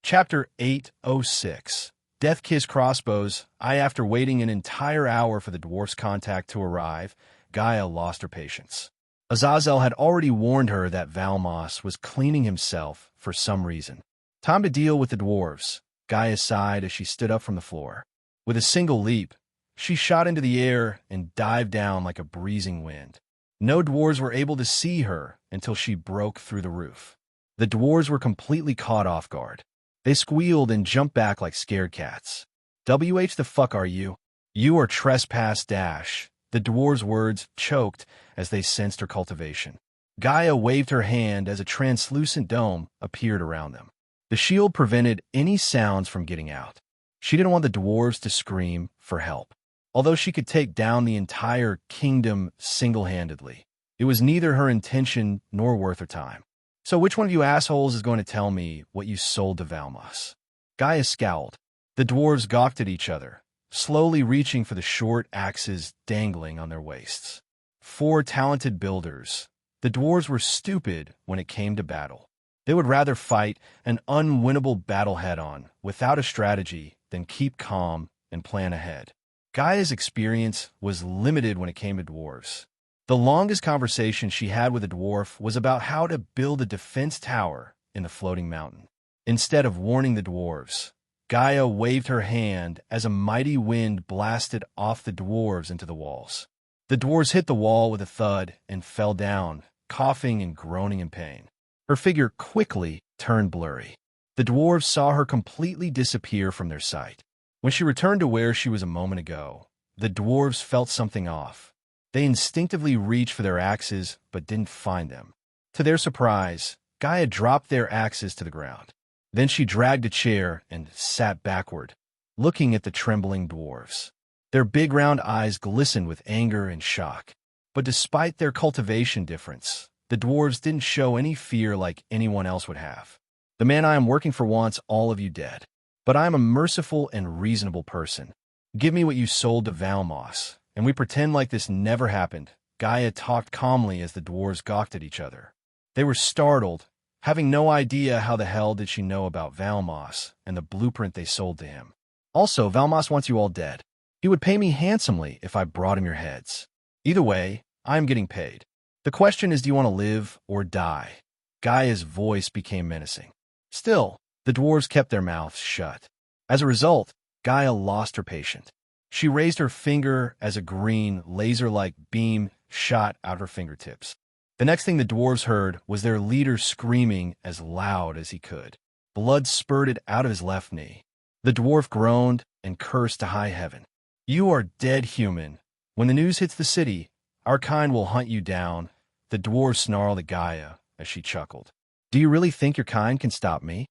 Chapter 806 Death Kiss Crossbows. After waiting an entire hour for the dwarf's contact to arrive, Gaia lost her patience. Azazel had already warned her that Valmos was cleaning himself for some reason. Time to deal with the dwarves, Gaia sighed as she stood up from the floor. With a single leap, she shot into the air and dived down like a breezing wind. No dwarves were able to see her until she broke through the roof. The dwarves were completely caught off guard. They squealed and jumped back like scared cats. "WH the fuck are you? You are trespass dash." The dwarves' words choked as they sensed her cultivation. Gaia waved her hand as a translucent dome appeared around them. The shield prevented any sounds from getting out. She didn't want the dwarves to scream for help. Although she could take down the entire kingdom single-handedly, it was neither her intention nor worth her time. "So which one of you assholes is going to tell me what you sold to Valmos?" Gaia scowled. The dwarves gawked at each other, slowly reaching for the short axes dangling on their waists. 4 talented builders. The dwarves were stupid when it came to battle. They would rather fight an unwinnable battle head-on, without a strategy, than keep calm and plan ahead. Gaia's experience was limited when it came to dwarves. The longest conversation she had with a dwarf was about how to build a defense tower in the floating mountain. Instead of warning the dwarves, Gaia waved her hand as a mighty wind blasted off the dwarves into the walls. The dwarves hit the wall with a thud and fell down, coughing and groaning in pain. Her figure quickly turned blurry. The dwarves saw her completely disappear from their sight. When she returned to where she was a moment ago, the dwarves felt something off. They instinctively reached for their axes, but didn't find them. To their surprise, Gaia dropped their axes to the ground. Then she dragged a chair and sat backward, looking at the trembling dwarves. Their big round eyes glistened with anger and shock. But despite their cultivation difference, the dwarves didn't show any fear like anyone else would have. "The man I am working for wants all of you dead. But I am a merciful and reasonable person. Give me what you sold to Valmos, and we pretend like this never happened." Gaia talked calmly as the dwarves gawked at each other. They were startled, having no idea how the hell did she know about Valmos and the blueprint they sold to him. "Also, Valmos wants you all dead. He would pay me handsomely if I brought him your heads. Either way, I am getting paid. The question is, do you want to live or die?" Gaia's voice became menacing. Still, the dwarves kept their mouths shut. As a result, Gaia lost her patience. She raised her finger as a green, laser-like beam shot out her fingertips. The next thing the dwarves heard was their leader screaming as loud as he could. Blood spurted out of his left knee. The dwarf groaned and cursed to high heaven. "You are dead, human. When the news hits the city, our kind will hunt you down." The dwarf snarled at Gaia as she chuckled. "Do you really think your kind can stop me?"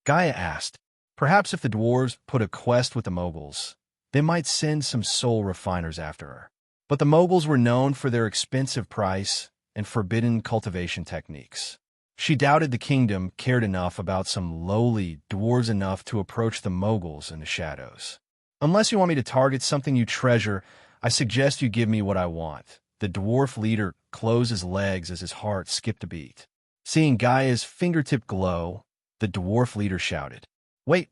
Gaia asked. Perhaps if the dwarves put a quest with the moguls, they might send some soul refiners after her. But the moguls were known for their expensive price and forbidden cultivation techniques. She doubted the kingdom cared enough about some lowly dwarves enough to approach the moguls in the shadows. "Unless you want me to target something you treasure, I suggest you give me what I want." The dwarf leader closed his legs as his heart skipped a beat. Seeing Gaia's fingertip glow, the dwarf leader shouted, Wait.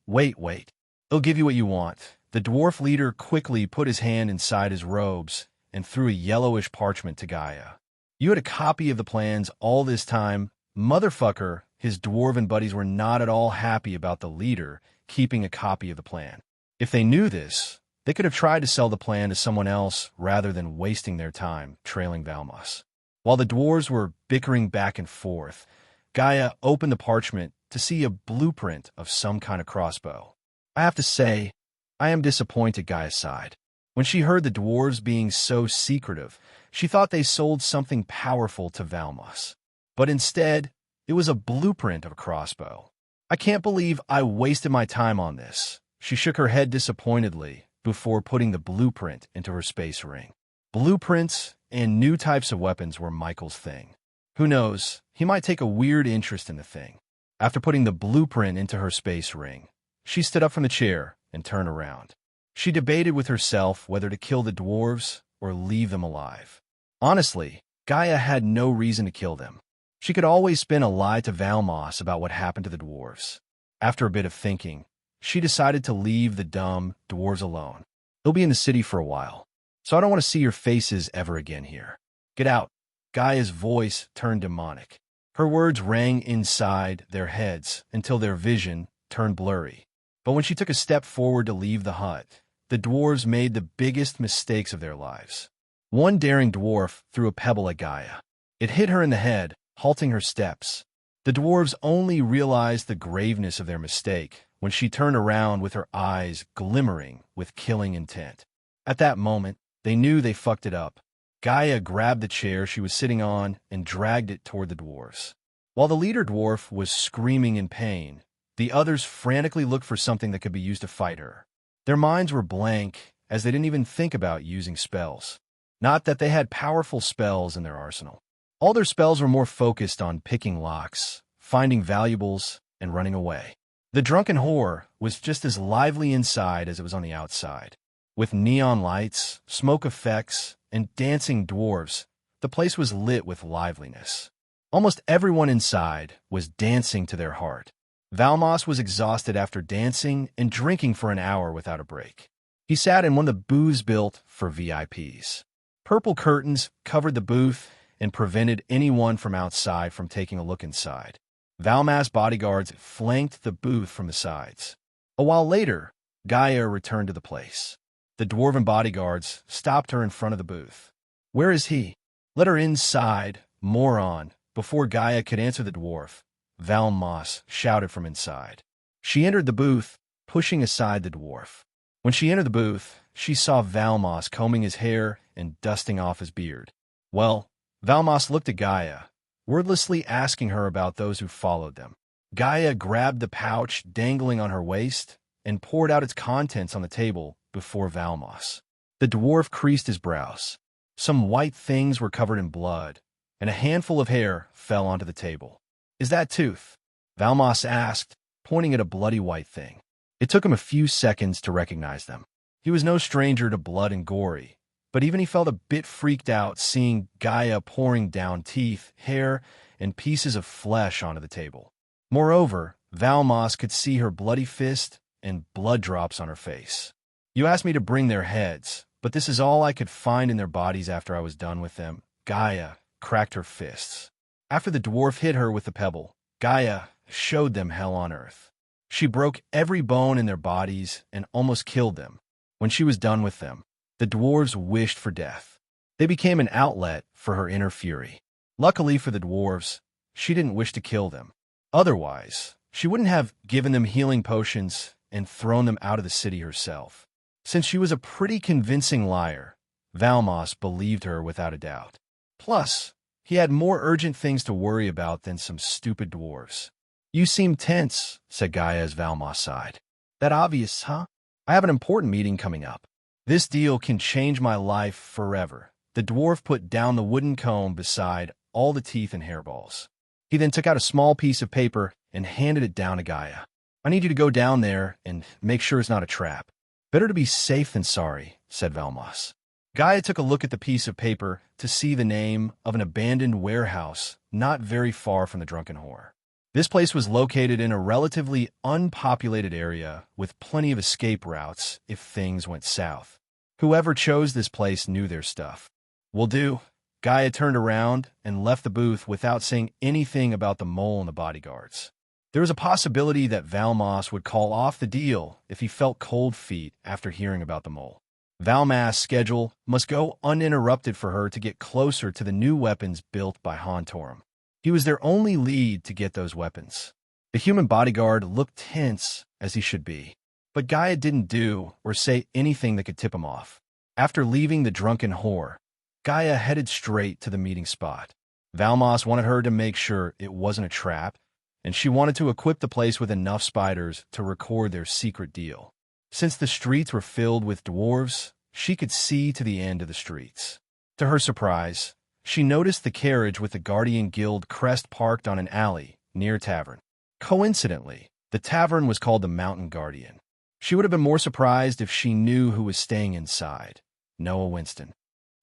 I'll give you what you want." The dwarf leader quickly put his hand inside his robes and threw a yellowish parchment to Gaia. "You had a copy of the plans all this time, motherfucker." His dwarven buddies were not at all happy about the leader keeping a copy of the plan. If they knew this, they could have tried to sell the plan to someone else rather than wasting their time trailing Valmos. While the dwarves were bickering back and forth, Gaia opened the parchment to see a blueprint of some kind of crossbow. "I have to say, I am disappointed," Gaia sighed. When she heard the dwarves being so secretive, she thought they sold something powerful to Valmos. But instead, it was a blueprint of a crossbow. "I can't believe I wasted my time on this." She shook her head disappointedly before putting the blueprint into her space ring. Blueprints and new types of weapons were Michael's thing. Who knows, he might take a weird interest in the thing. After putting the blueprint into her space ring, she stood up from the chair and turned around. She debated with herself whether to kill the dwarves or leave them alive. Honestly, Gaia had no reason to kill them. She could always spin a lie to Valmos about what happened to the dwarves. After a bit of thinking, she decided to leave the dumb dwarves alone. They'll be in the city for a while, so I don't want to see your faces ever again here. Get out. Gaia's voice turned demonic. Her words rang inside their heads until their vision turned blurry. But when she took a step forward to leave the hut, the dwarves made the biggest mistakes of their lives. One daring dwarf threw a pebble at Gaia. It hit her in the head, halting her steps. The dwarves only realized the graveness of their mistake when she turned around with her eyes glimmering with killing intent. At that moment, they knew they fucked it up. Gaia grabbed the chair she was sitting on and dragged it toward the dwarves. While the leader dwarf was screaming in pain, the others frantically looked for something that could be used to fight her. Their minds were blank, as they didn't even think about using spells. Not that they had powerful spells in their arsenal. All their spells were more focused on picking locks, finding valuables, and running away. The drunken whore was just as lively inside as it was on the outside. With neon lights, smoke effects, and dancing dwarves, the place was lit with liveliness. Almost everyone inside was dancing to their heart. Valmos was exhausted after dancing and drinking for an hour without a break. He sat in one of the booths built for VIPs. Purple curtains covered the booth and prevented anyone from outside from taking a look inside. Valmas bodyguards flanked the booth from the sides. A while later, Gaia returned to the place. The dwarven bodyguards stopped her in front of the booth. "Where is he? Let her inside, moron!" Before Gaia could answer the dwarf, Valmas shouted from inside. She entered the booth, pushing aside the dwarf. When she entered the booth, she saw Valmas combing his hair and dusting off his beard. Well, Valmas looked at Gaia, wordlessly asking her about those who followed them. Gaia grabbed the pouch dangling on her waist and poured out its contents on the table before Valmas. The dwarf creased his brows. Some white things were covered in blood, and a handful of hair fell onto the table. "Is that tooth?" Valmas asked, pointing at a bloody white thing. It took him a few seconds to recognize them. He was no stranger to blood and gory, but even he felt a bit freaked out seeing Gaia pouring down teeth, hair, and pieces of flesh onto the table. Moreover, Valmas could see her bloody fist and blood drops on her face. "You asked me to bring their heads, but this is all I could find in their bodies after I was done with them." Gaia cracked her fists. After the dwarf hit her with the pebble, Gaia showed them hell on earth. She broke every bone in their bodies and almost killed them. When she was done with them, the dwarves wished for death. They became an outlet for her inner fury. Luckily for the dwarves, she didn't wish to kill them. Otherwise, she wouldn't have given them healing potions and thrown them out of the city herself. Since she was a pretty convincing liar, Valmas believed her without a doubt. Plus, he had more urgent things to worry about than some stupid dwarves. "You seem tense," said Gaia as Valmas sighed. "That obvious, huh? I have an important meeting coming up. This deal can change my life forever." The dwarf put down the wooden comb beside all the teeth and hairballs. He then took out a small piece of paper and handed it down to Gaia. "I need you to go down there and make sure it's not a trap." "Better to be safe than sorry," said Valmas. Gaia took a look at the piece of paper to see the name of an abandoned warehouse not very far from the drunken whore. This place was located in a relatively unpopulated area with plenty of escape routes if things went south. Whoever chose this place knew their stuff. "Will do." Gaia turned around and left the booth without saying anything about the mole and the bodyguards. There was a possibility that Valmas would call off the deal if he felt cold feet after hearing about the mole. Valmas' schedule must go uninterrupted for her to get closer to the new weapons built by Hontorum. He was their only lead to get those weapons. The human bodyguard looked tense, as he should be, but Gaia didn't do or say anything that could tip him off. After leaving the drunken whore, Gaia headed straight to the meeting spot. Valmas wanted her to make sure it wasn't a trap, and she wanted to equip the place with enough spiders to record their secret deal. Since the streets were filled with dwarves, she could see to the end of the streets. To her surprise, she noticed the carriage with the Guardian Guild crest parked on an alley near a tavern. Coincidentally, the tavern was called the Mountain Guardian. She would have been more surprised if she knew who was staying inside. Noah Winston.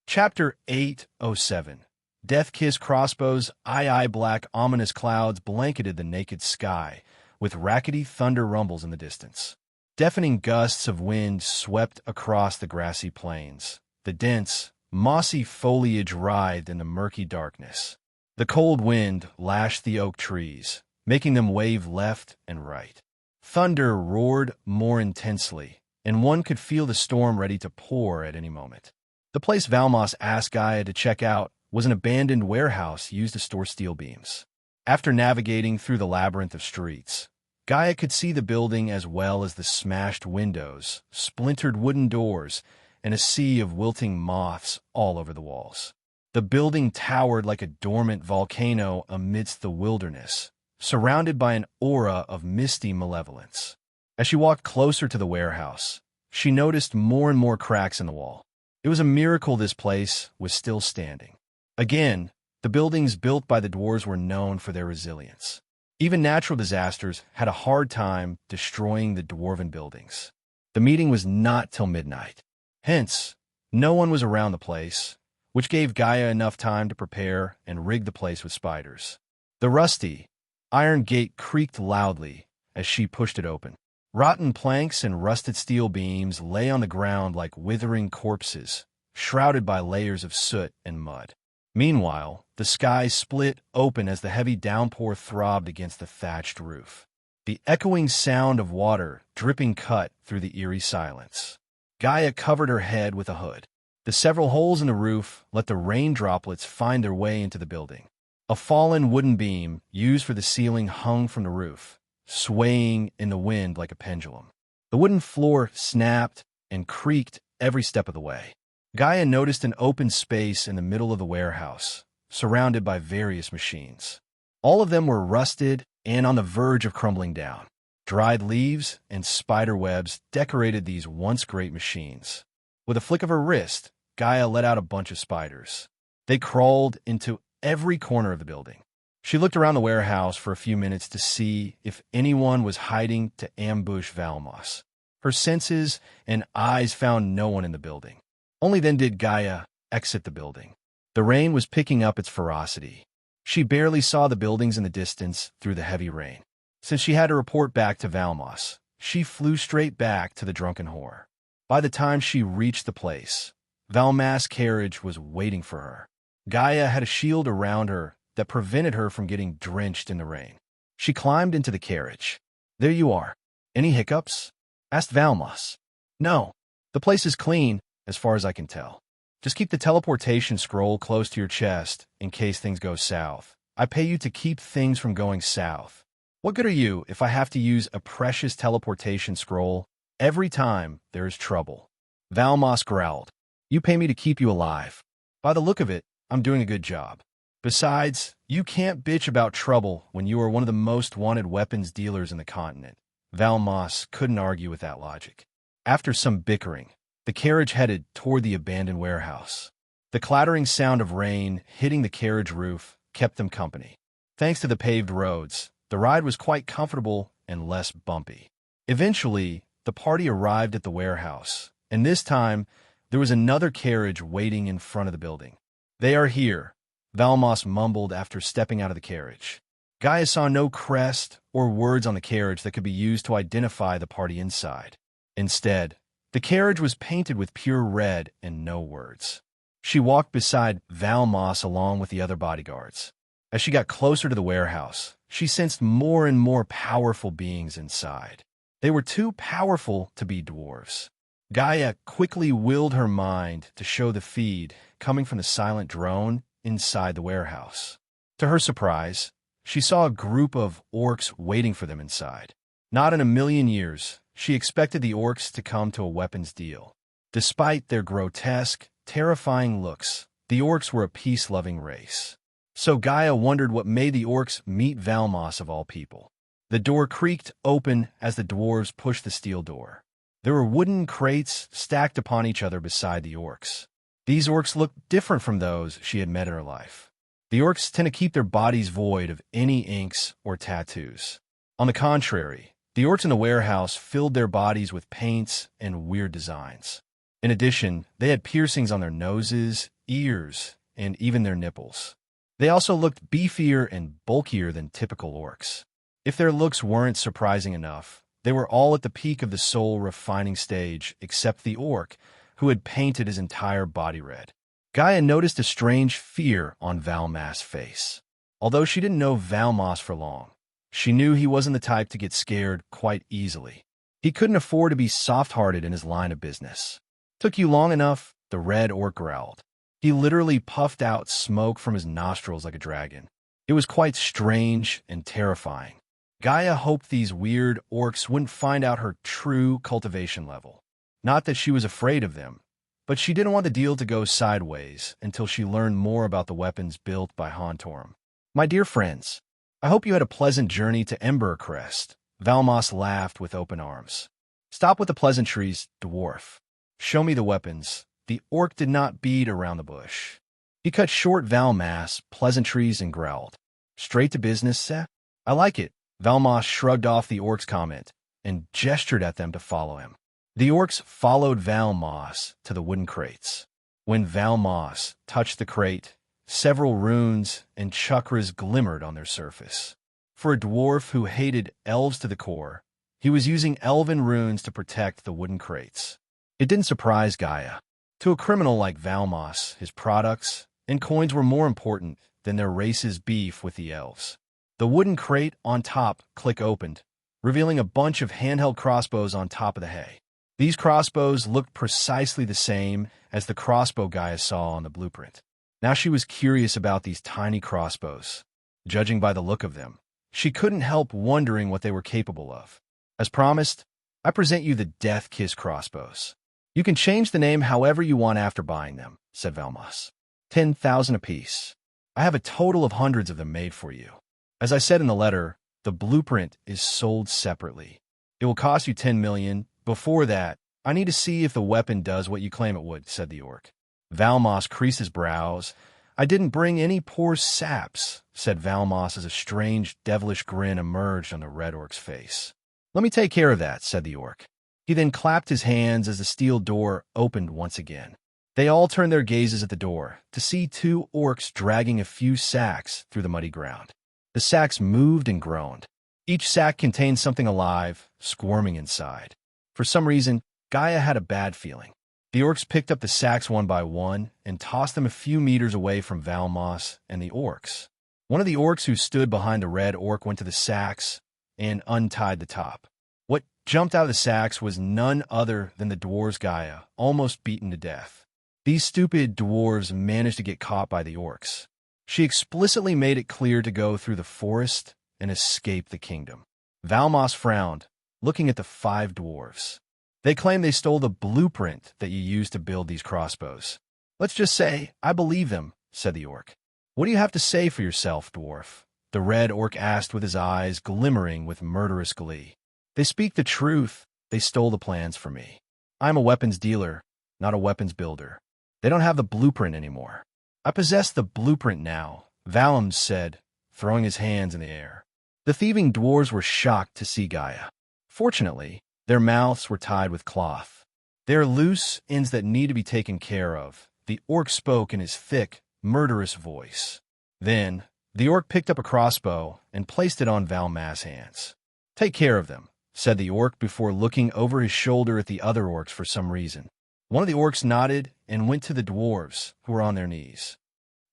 Chapter 807. Death-Kiss crossbows, black ominous clouds blanketed the naked sky, with rackety thunder rumbles in the distance. Deafening gusts of wind swept across the grassy plains. The dense, mossy foliage writhed in the murky darkness. The cold wind lashed the oak trees, making them wave left and right. Thunder roared more intensely, and one could feel the storm ready to pour at any moment. The place Valmos asked Gaia to check out was an abandoned warehouse used to store steel beams. After navigating through the labyrinth of streets, Gaia could see the building as well as the smashed windows, splintered wooden doors, and a sea of wilting moths all over the walls. The building towered like a dormant volcano amidst the wilderness, surrounded by an aura of misty malevolence. As she walked closer to the warehouse, she noticed more and more cracks in the wall. It was a miracle this place was still standing. Again, the buildings built by the dwarves were known for their resilience. Even natural disasters had a hard time destroying the dwarven buildings. The meeting was not till midnight. Hence, no one was around the place, which gave Gaia enough time to prepare and rig the place with spiders. The rusty, iron gate creaked loudly as she pushed it open. Rotten planks and rusted steel beams lay on the ground like withering corpses, shrouded by layers of soot and mud. Meanwhile, the sky split open as the heavy downpour throbbed against the thatched roof. The echoing sound of water dripping cut through the eerie silence. Gaia covered her head with a hood. The several holes in the roof let the rain droplets find their way into the building. A fallen wooden beam used for the ceiling hung from the roof, swaying in the wind like a pendulum. The wooden floor snapped and creaked every step of the way. Gaia noticed an open space in the middle of the warehouse, surrounded by various machines. All of them were rusted and on the verge of crumbling down. Dried leaves and spider webs decorated these once great machines. With a flick of her wrist, Gaia let out a bunch of spiders. They crawled into every corner of the building. She looked around the warehouse for a few minutes to see if anyone was hiding to ambush Valmos. Her senses and eyes found no one in the building. Only then did Gaia exit the building. The rain was picking up its ferocity. She barely saw the buildings in the distance through the heavy rain. Since she had to report back to Valmos, she flew straight back to the drunken whore. By the time she reached the place, Valmas' carriage was waiting for her. Gaia had a shield around her that prevented her from getting drenched in the rain. She climbed into the carriage. "There you are. Any hiccups?" asked Valmos. "No. The place is clean, as far as I can tell. Just keep the teleportation scroll close to your chest in case things go south. I pay you to keep things from going south. What good are you if I have to use a precious teleportation scroll every time there is trouble?" Valmos growled. "You pay me to keep you alive. By the look of it, I'm doing a good job. Besides, you can't bitch about trouble when you are one of the most wanted weapons dealers in the continent." Valmos couldn't argue with that logic. After some bickering, the carriage headed toward the abandoned warehouse. The clattering sound of rain hitting the carriage roof kept them company. Thanks to the paved roads, the ride was quite comfortable and less bumpy. Eventually, the party arrived at the warehouse, and this time, there was another carriage waiting in front of the building. "They are here," Valmos mumbled after stepping out of the carriage. Gaia saw no crest or words on the carriage that could be used to identify the party inside. Instead, the carriage was painted with pure red and no words. She walked beside Valmos along with the other bodyguards. As she got closer to the warehouse, she sensed more and more powerful beings inside. They were too powerful to be dwarves. Gaia quickly willed her mind to show the feed coming from the silent drone inside the warehouse. To her surprise, she saw a group of orcs waiting for them inside. Not in a million years, she expected the orcs to come to a weapons deal. Despite their grotesque, terrifying looks, the orcs were a peace-loving race. So Gaia wondered what made the orcs meet Valmos of all people. The door creaked open as the dwarves pushed the steel door. There were wooden crates stacked upon each other beside the orcs. These orcs looked different from those she had met in her life. The orcs tend to keep their bodies void of any inks or tattoos. On the contrary, the orcs in the warehouse filled their bodies with paints and weird designs. In addition, they had piercings on their noses, ears, and even their nipples. They also looked beefier and bulkier than typical orcs. If their looks weren't surprising enough, they were all at the peak of the soul-refining stage except the orc, who had painted his entire body red. Gaia noticed a strange fear on Valmas' face. Although she didn't know Valmas for long, she knew he wasn't the type to get scared quite easily. He couldn't afford to be soft-hearted in his line of business. "Took you long enough," the red orc growled. He literally puffed out smoke from his nostrils like a dragon. It was quite strange and terrifying. Gaia hoped these weird orcs wouldn't find out her true cultivation level. Not that she was afraid of them, but she didn't want the deal to go sideways until she learned more about the weapons built by Hontorum. "My dear friends, I hope you had a pleasant journey to Embercrest." Valmas laughed with open arms. "Stop with the pleasantries, dwarf. Show me the weapons." The orc did not beat around the bush. He cut short Valmas' pleasantries and growled. "Straight to business, seh? I like it." Valmas shrugged off the orc's comment and gestured at them to follow him. The orcs followed Valmas to the wooden crates. When Valmas touched the crate, several runes and chakras glimmered on their surface. For a dwarf who hated elves to the core, he was using elven runes to protect the wooden crates. It didn't surprise Gaia. To a criminal like Valmas, his products and coins were more important than their race's beef with the elves. The wooden crate on top click opened, revealing a bunch of handheld crossbows on top of the hay. These crossbows looked precisely the same as the crossbow Gaia saw on the blueprint. Now she was curious about these tiny crossbows. Judging by the look of them, she couldn't help wondering what they were capable of. As promised, I present you the Death Kiss crossbows. You can change the name however you want after buying them, said Valmas. 10,000 apiece. I have a total of hundreds of them made for you. As I said in the letter, the blueprint is sold separately. It will cost you 10 million. Before that, I need to see if the weapon does what you claim it would, said the orc. Valmas creased his brows. I didn't bring any poor saps, said Valmas as a strange, devilish grin emerged on the red orc's face. Let me take care of that, said the orc. He then clapped his hands as the steel door opened once again. They all turned their gazes at the door to see two orcs dragging a few sacks through the muddy ground. The sacks moved and groaned. Each sack contained something alive, squirming inside. For some reason, Gaia had a bad feeling. The orcs picked up the sacks one by one and tossed them a few meters away from Valmas and the orcs. One of the orcs who stood behind the red orc went to the sacks and untied the top. What jumped out of the sacks was none other than the dwarves Gaia, almost beaten to death. These stupid dwarves managed to get caught by the orcs. She explicitly made it clear to go through the forest and escape the kingdom. Valmas frowned, looking at the 5 dwarves. They claim they stole the blueprint that you used to build these crossbows. Let's just say, I believe them, said the orc. What do you have to say for yourself, dwarf? The red orc asked with his eyes glimmering with murderous glee. They speak the truth. They stole the plans for me. I'm a weapons dealer, not a weapons builder. They don't have the blueprint anymore. I possess the blueprint now, Valams said, throwing his hands in the air. The thieving dwarves were shocked to see Gaia. Fortunately, their mouths were tied with cloth. They are loose ends that need to be taken care of, the orc spoke in his thick, murderous voice. Then, the orc picked up a crossbow and placed it on Valmas' hands. Take care of them, said the orc before looking over his shoulder at the other orcs for some reason. One of the orcs nodded and went to the dwarves, who were on their knees.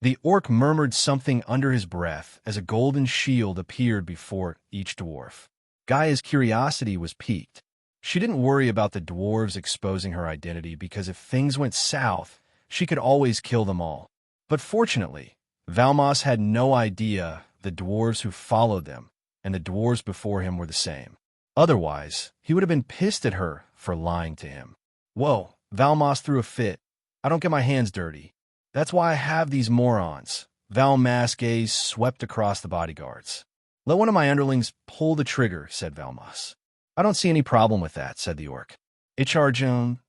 The orc murmured something under his breath as a golden shield appeared before each dwarf. Gaia's curiosity was piqued. She didn't worry about the dwarves exposing her identity because if things went south, she could always kill them all. But fortunately, Valmas had no idea the dwarves who followed them and the dwarves before him were the same. Otherwise, he would have been pissed at her for lying to him. Whoa, Valmas threw a fit. I don't get my hands dirty. That's why I have these morons. Valmas' gaze swept across the bodyguards. Let one of my underlings pull the trigger, said Valmas. I don't see any problem with that, said the orc. Icharjun.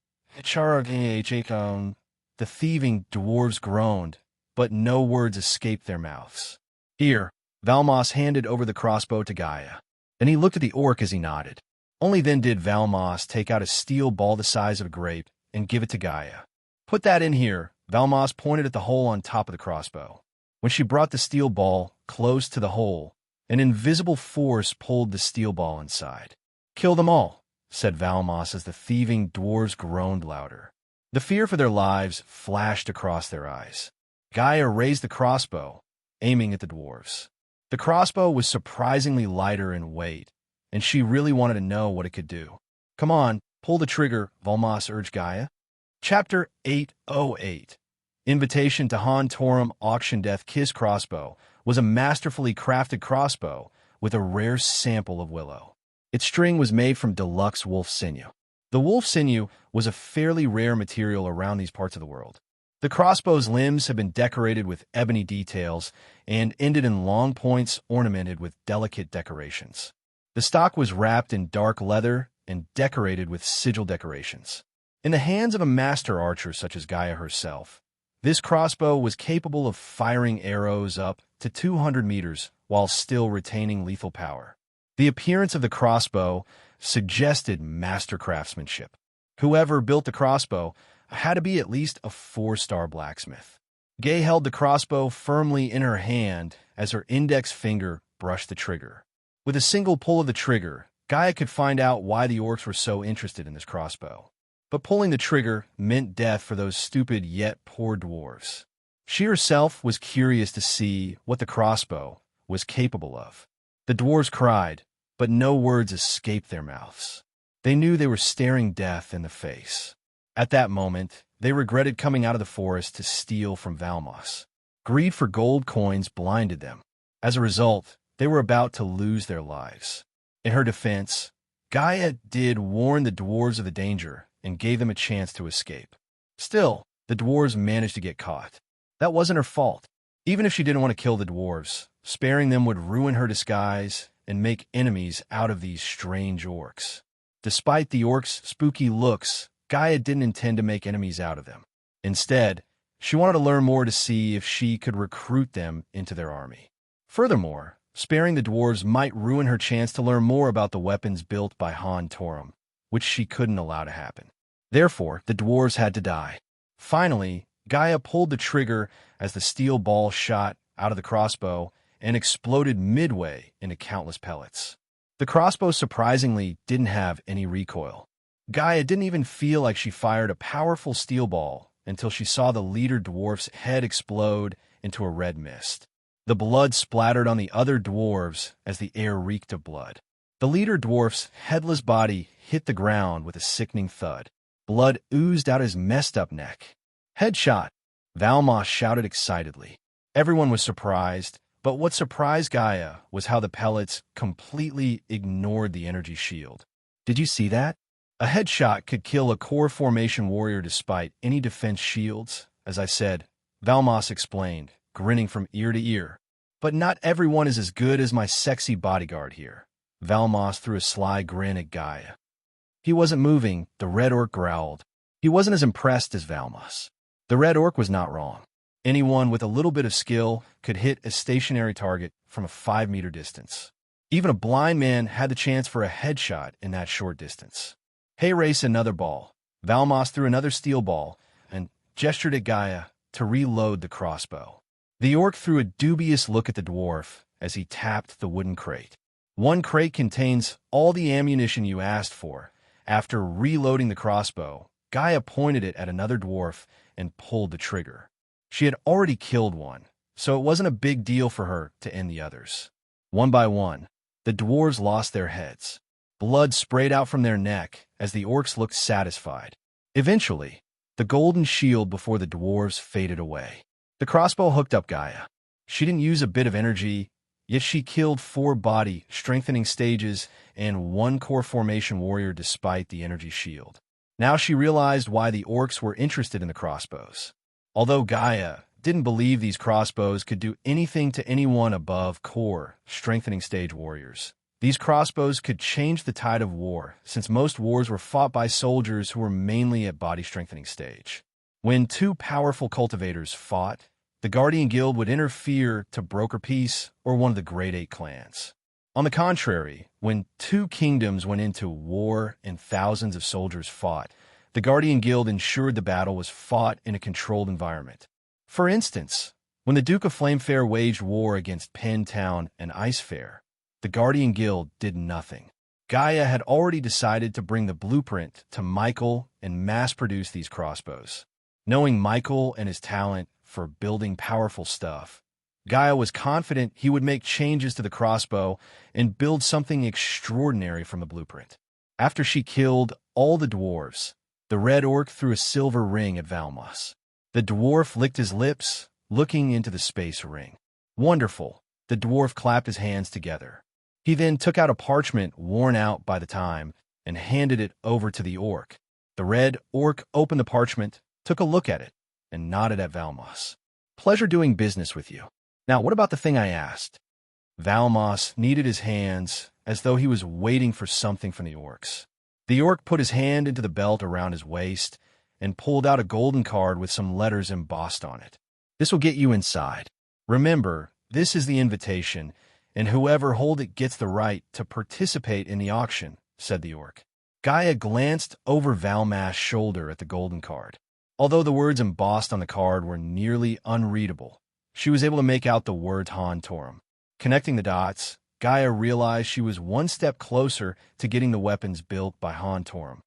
The thieving dwarves groaned, but no words escaped their mouths. Here, Valmas handed over the crossbow to Gaia. Then he looked at the orc as he nodded. Only then did Valmas take out a steel ball the size of a grape and give it to Gaia. Put that in here, Valmas pointed at the hole on top of the crossbow. When she brought the steel ball close to the hole, An invisible force pulled the steel ball inside. "Kill them all," said Valmos as the thieving dwarves groaned louder. The fear for their lives flashed across their eyes. Gaia raised the crossbow, aiming at the dwarves. The crossbow was surprisingly lighter in weight, and she really wanted to know what it could do. "Come on, pull the trigger," Valmos urged Gaia. Chapter 808 Invitation to Han Torum Auction Death Kiss Crossbow was a masterfully crafted crossbow with a rare sample of willow. Its string was made from deluxe wolf sinew. The wolf sinew was a fairly rare material around these parts of the world. The crossbow's limbs had been decorated with ebony details and ended in long points ornamented with delicate decorations. The stock was wrapped in dark leather and decorated with sigil decorations. In the hands of a master archer such as Gaia herself, this crossbow was capable of firing arrows up to 200 meters while still retaining lethal power. The appearance of the crossbow suggested master craftsmanship. Whoever built the crossbow had to be at least a 4-star blacksmith. Gay held the crossbow firmly in her hand as her index finger brushed the trigger. With a single pull of the trigger, Gaia could find out why the orcs were so interested in this crossbow. But pulling the trigger meant death for those stupid yet poor dwarves. She herself was curious to see what the crossbow was capable of. The dwarves cried, but no words escaped their mouths. They knew they were staring death in the face. At that moment, they regretted coming out of the forest to steal from Valmos. Greed for gold coins blinded them. As a result, they were about to lose their lives. In her defense, Gaia did warn the dwarves of the danger and gave them a chance to escape. Still, the dwarves managed to get caught. That wasn't her fault. Even if she didn't want to kill the dwarves, sparing them would ruin her disguise and make enemies out of these strange orcs. Despite the orcs' spooky looks, Gaia didn't intend to make enemies out of them. Instead, she wanted to learn more to see if she could recruit them into their army. Furthermore, sparing the dwarves might ruin her chance to learn more about the weapons built by Han Torum, which she couldn't allow to happen. Therefore, the dwarves had to die. Finally, Gaia pulled the trigger as the steel ball shot out of the crossbow and exploded midway into countless pellets. The crossbow surprisingly didn't have any recoil. Gaia didn't even feel like she fired a powerful steel ball until she saw the leader dwarf's head explode into a red mist. The blood splattered on the other dwarves as the air reeked of blood. The leader dwarf's headless body hit the ground with a sickening thud. Blood oozed out his messed-up neck. "Headshot!" Valmos shouted excitedly. Everyone was surprised, but what surprised Gaia was how the pellets completely ignored the energy shield. "Did you see that? A headshot could kill a core formation warrior despite any defense shields, as I said," Valmos explained, grinning from ear to ear. "But not everyone is as good as my sexy bodyguard here." Valmos threw a sly grin at Gaia. He wasn't moving, the red orc growled. He wasn't as impressed as Valmos. The red orc was not wrong. Anyone with a little bit of skill could hit a stationary target from a 5-meter distance. Even a blind man had the chance for a headshot in that short distance. "Hey, race another ball." Valmos threw another steel ball and gestured at Gaia to reload the crossbow. The orc threw a dubious look at the dwarf as he tapped the wooden crate. "One crate contains all the ammunition you asked for." After reloading the crossbow, Gaia pointed it at another dwarf and pulled the trigger. She had already killed one, so it wasn't a big deal for her to end the others. One by one, the dwarves lost their heads. Blood sprayed out from their neck as the orcs looked satisfied. Eventually, the golden shield before the dwarves faded away. The crossbow hooked up Gaia. She didn't use a bit of energy, yet she killed 4 body strengthening stages and 1 core formation warrior despite the energy shield. Now she realized why the orcs were interested in the crossbows. Although Gaia didn't believe these crossbows could do anything to anyone above core strengthening stage warriors, these crossbows could change the tide of war, since most wars were fought by soldiers who were mainly at body strengthening stage. When 2 powerful cultivators fought, the Guardian Guild would interfere to broker peace or one of the Great 8 clans. On the contrary, when 2 kingdoms went into war and thousands of soldiers fought, the Guardian Guild ensured the battle was fought in a controlled environment. For instance, When the Duke of Flamefair waged war against Pentown and Icefair, the Guardian Guild did nothing. Gaia had already decided to bring the blueprint to Michael and mass-produce these crossbows. Knowing Michael and his talent for building powerful stuff, Gaia was confident he would make changes to the crossbow and build something extraordinary from the blueprint. After she killed all the dwarves, the Red Orc threw a silver ring at Valmos. The dwarf licked his lips, looking into the space ring. Wonderful, the dwarf clapped his hands together. He then took out a parchment worn out by the time and handed it over to the orc. The Red Orc opened the parchment, took a look at it, and nodded at Valmos. Pleasure doing business with you. Now, what about the thing I asked? Valmos kneaded his hands as though he was waiting for something from the orcs. The orc put his hand into the belt around his waist and pulled out a golden card with some letters embossed on it. This will get you inside. Remember, this is the invitation, and whoever holds it gets the right to participate in the auction, said the orc. Gaia glanced over Valmas' shoulder at the golden card. Although the words embossed on the card were nearly unreadable, she was able to make out the word Han Torum. Connecting the dots, Gaia realized she was one step closer to getting the weapons built by Han Torum.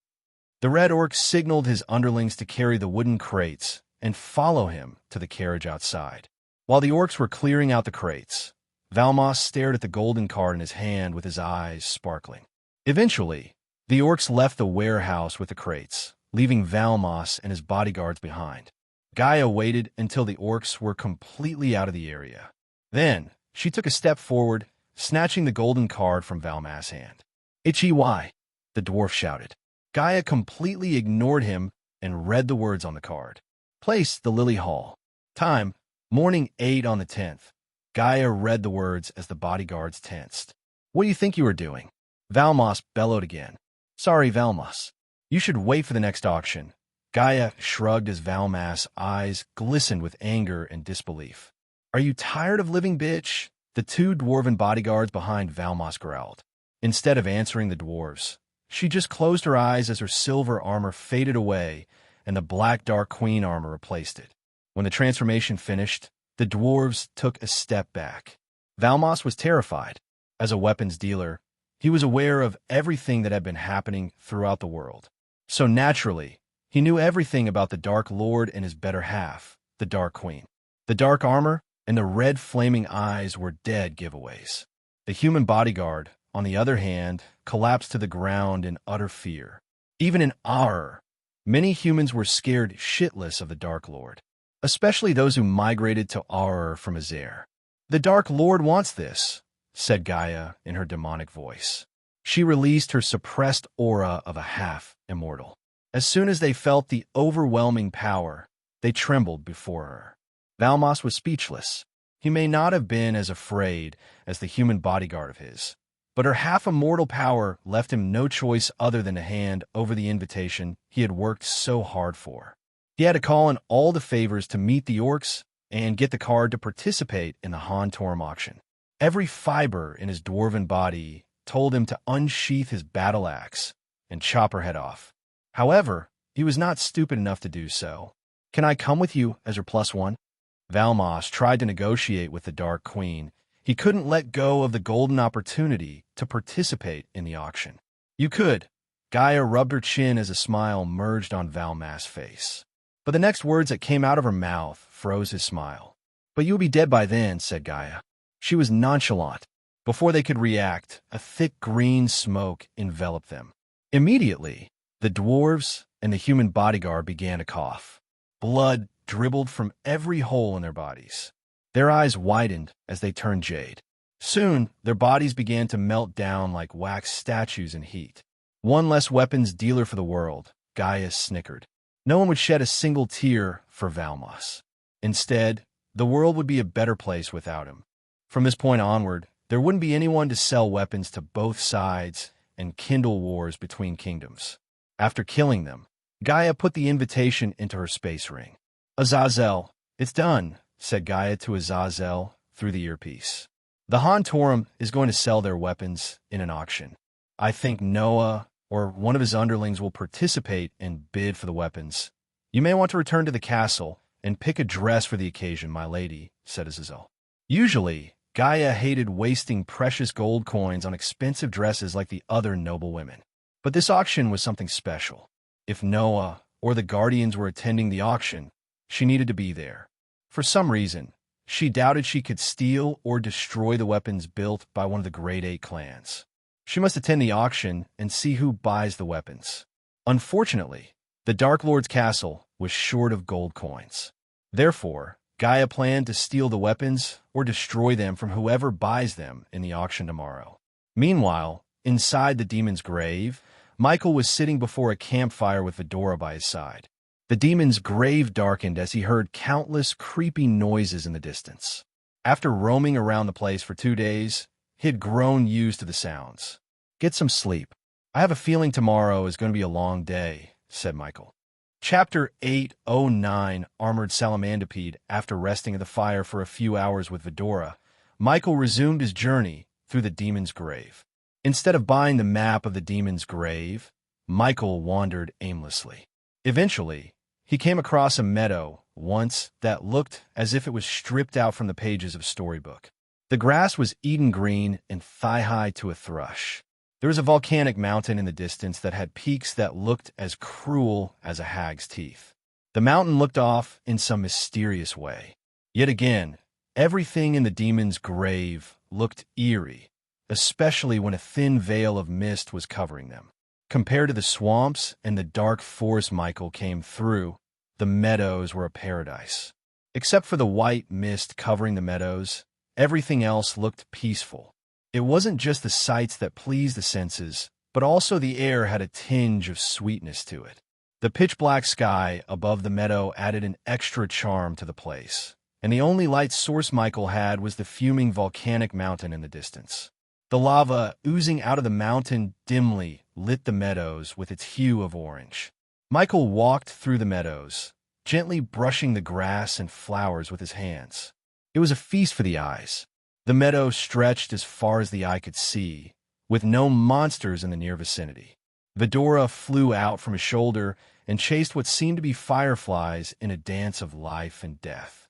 The Red Orc signaled his underlings to carry the wooden crates and follow him to the carriage outside. While the orcs were clearing out the crates, Valmos stared at the golden card in his hand with his eyes sparkling. Eventually, the orcs left the warehouse with the crates, leaving Valmos and his bodyguards behind. Gaia waited until the orcs were completely out of the area. Then, she took a step forward, snatching the golden card from Valmas' hand. "H-E-Y," the dwarf shouted. Gaia completely ignored him and read the words on the card. Place, the Lily Hall. Time, morning 8 on the 10th. Gaia read the words as the bodyguards tensed. "What do you think you are doing?" Valmos bellowed again. "Sorry, Valmos. You should wait for the next auction." Gaia shrugged as Valmas' eyes glistened with anger and disbelief. "Are you tired of living, bitch?" The two dwarven bodyguards behind Valmos growled. Instead of answering the dwarves, she just closed her eyes as her silver armor faded away and the black Dark Queen armor replaced it. When the transformation finished, the dwarves took a step back. Valmos was terrified. As a weapons dealer, he was aware of everything that had been happening throughout the world. So naturally, he knew everything about the Dark Lord and his better half, the Dark Queen. The dark armor and the red flaming eyes were dead giveaways. The human bodyguard, on the other hand, collapsed to the ground in utter fear. Even in Aur, many humans were scared shitless of the Dark Lord, especially those who migrated to Aur from Azair. "The Dark Lord wants this," said Gaia in her demonic voice. She released her suppressed aura of a half-immortal. As soon as they felt the overwhelming power, they trembled before her. Valmos was speechless. He may not have been as afraid as the human bodyguard of his, but her half-immortal power left him no choice other than to hand over the invitation he had worked so hard for. He had to call in all the favors to meet the orcs and get the card to participate in the Han Torum auction. Every fiber in his dwarven body told him to unsheath his battle axe and chop her head off. However, he was not stupid enough to do so. "Can I come with you as your +1? Valmos tried to negotiate with the Dark Queen. He couldn't let go of the golden opportunity to participate in the auction. "You could." Gaia rubbed her chin as a smile merged on Valmas' face. But the next words that came out of her mouth froze his smile. "But you'll be dead by then," said Gaia. She was nonchalant. Before they could react, a thick green smoke enveloped them. Immediately, the dwarves and the human bodyguard began to cough. Blood dribbled from every hole in their bodies. Their eyes widened as they turned jade. Soon, their bodies began to melt down like wax statues in heat. One less weapons dealer for the world, Gaia snickered. No one would shed a single tear for Valmos. Instead, the world would be a better place without him. From this point onward, there wouldn't be anyone to sell weapons to both sides and kindle wars between kingdoms. After killing them, Gaia put the invitation into her space ring. "Azazel, it's done," said Gaia to Azazel through the earpiece. "The Han Torum is going to sell their weapons in an auction. I think Noah or one of his underlings will participate and bid for the weapons. You may want to return to the castle and pick a dress for the occasion, my lady, said Azazel. Usually, Gaia hated wasting precious gold coins on expensive dresses like the other noble women. But this auction was something special. If Noah or the Guardians were attending the auction, she needed to be there. For some reason, she doubted she could steal or destroy the weapons built by one of the Great Eight clans. She must attend the auction and see who buys the weapons. Unfortunately, the Dark Lord's castle was short of gold coins. Therefore, Gaia planned to steal the weapons or destroy them from whoever buys them in the auction tomorrow. Meanwhile, inside the demon's grave, Michael was sitting before a campfire with Fedora by his side. The demon's grave darkened as he heard countless creepy noises in the distance. After roaming around the place for 2 days, he had grown used to the sounds. Get some sleep. I have a feeling tomorrow is going to be a long day, said Michael. Chapter 809, Armored Salamandipede. After resting at the fire for a few hours with Fedora, Michael resumed his journey through the demon's grave. Instead of buying the map of the demon's grave, Michael wandered aimlessly. Eventually, he came across a meadow that looked as if it was stripped out from the pages of a storybook. The grass was Eden green and thigh-high to a thrush. There was a volcanic mountain in the distance that had peaks that looked as cruel as a hag's teeth. The mountain looked off in some mysterious way. Yet again, everything in the demon's grave looked eerie, especially when a thin veil of mist was covering them. Compared to the swamps and the dark forest Michael came through, the meadows were a paradise. Except for the white mist covering the meadows, everything else looked peaceful. It wasn't just the sights that pleased the senses, but also the air had a tinge of sweetness to it. The pitch-black sky above the meadow added an extra charm to the place, and the only light source Michael had was the fuming volcanic mountain in the distance. The lava oozing out of the mountain dimly lit the meadows with its hue of orange. Michael walked through the meadows, gently brushing the grass and flowers with his hands. It was a feast for the eyes. The meadow stretched as far as the eye could see, with no monsters in the near vicinity. Fedora flew out from his shoulder and chased what seemed to be fireflies in a dance of life and death.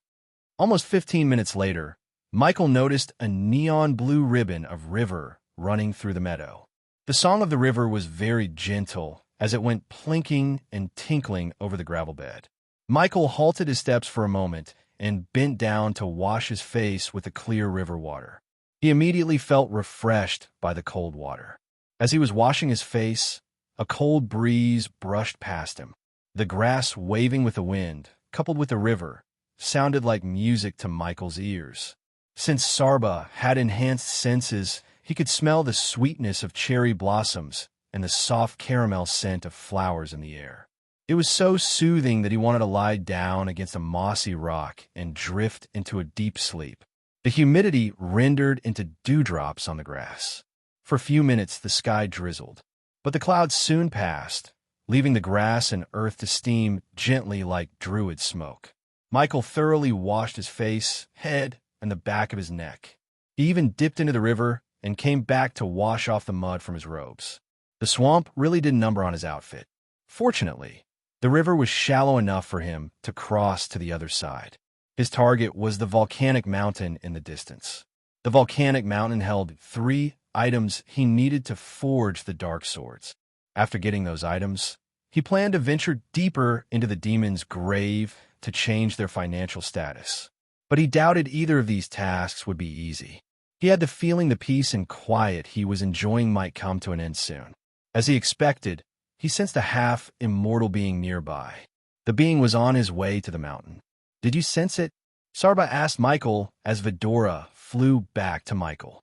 Almost 15 minutes later, Michael noticed a neon blue ribbon of river running through the meadow. The song of the river was very gentle as it went plinking and tinkling over the gravel bed. Michael halted his steps for a moment and bent down to wash his face with the clear river water. He immediately felt refreshed by the cold water. As he was washing his face, a cold breeze brushed past him. The grass waving with the wind, coupled with the river, sounded like music to Michael's ears. Since Sarba had enhanced senses, he could smell the sweetness of cherry blossoms and the soft caramel scent of flowers in the air. It was so soothing that he wanted to lie down against a mossy rock and drift into a deep sleep. The humidity rendered into dewdrops on the grass. For a few minutes, the sky drizzled, but the clouds soon passed, leaving the grass and earth to steam gently like druid smoke. Michael thoroughly washed his face, head, and the back of his neck. He even dipped into the river and came back to wash off the mud from his robes. The swamp really did a number on his outfit. Fortunately, the river was shallow enough for him to cross to the other side. His target was the volcanic mountain in the distance. The volcanic mountain held 3 items he needed to forge the dark swords. After getting those items, he planned to venture deeper into the demon's grave to change their financial status. But he doubted either of these tasks would be easy. He had the feeling the peace and quiet he was enjoying might come to an end soon. As he expected, he sensed a half-immortal being nearby. The being was on his way to the mountain. Did you sense it? Sarba asked Michael as Fedora flew back to Michael.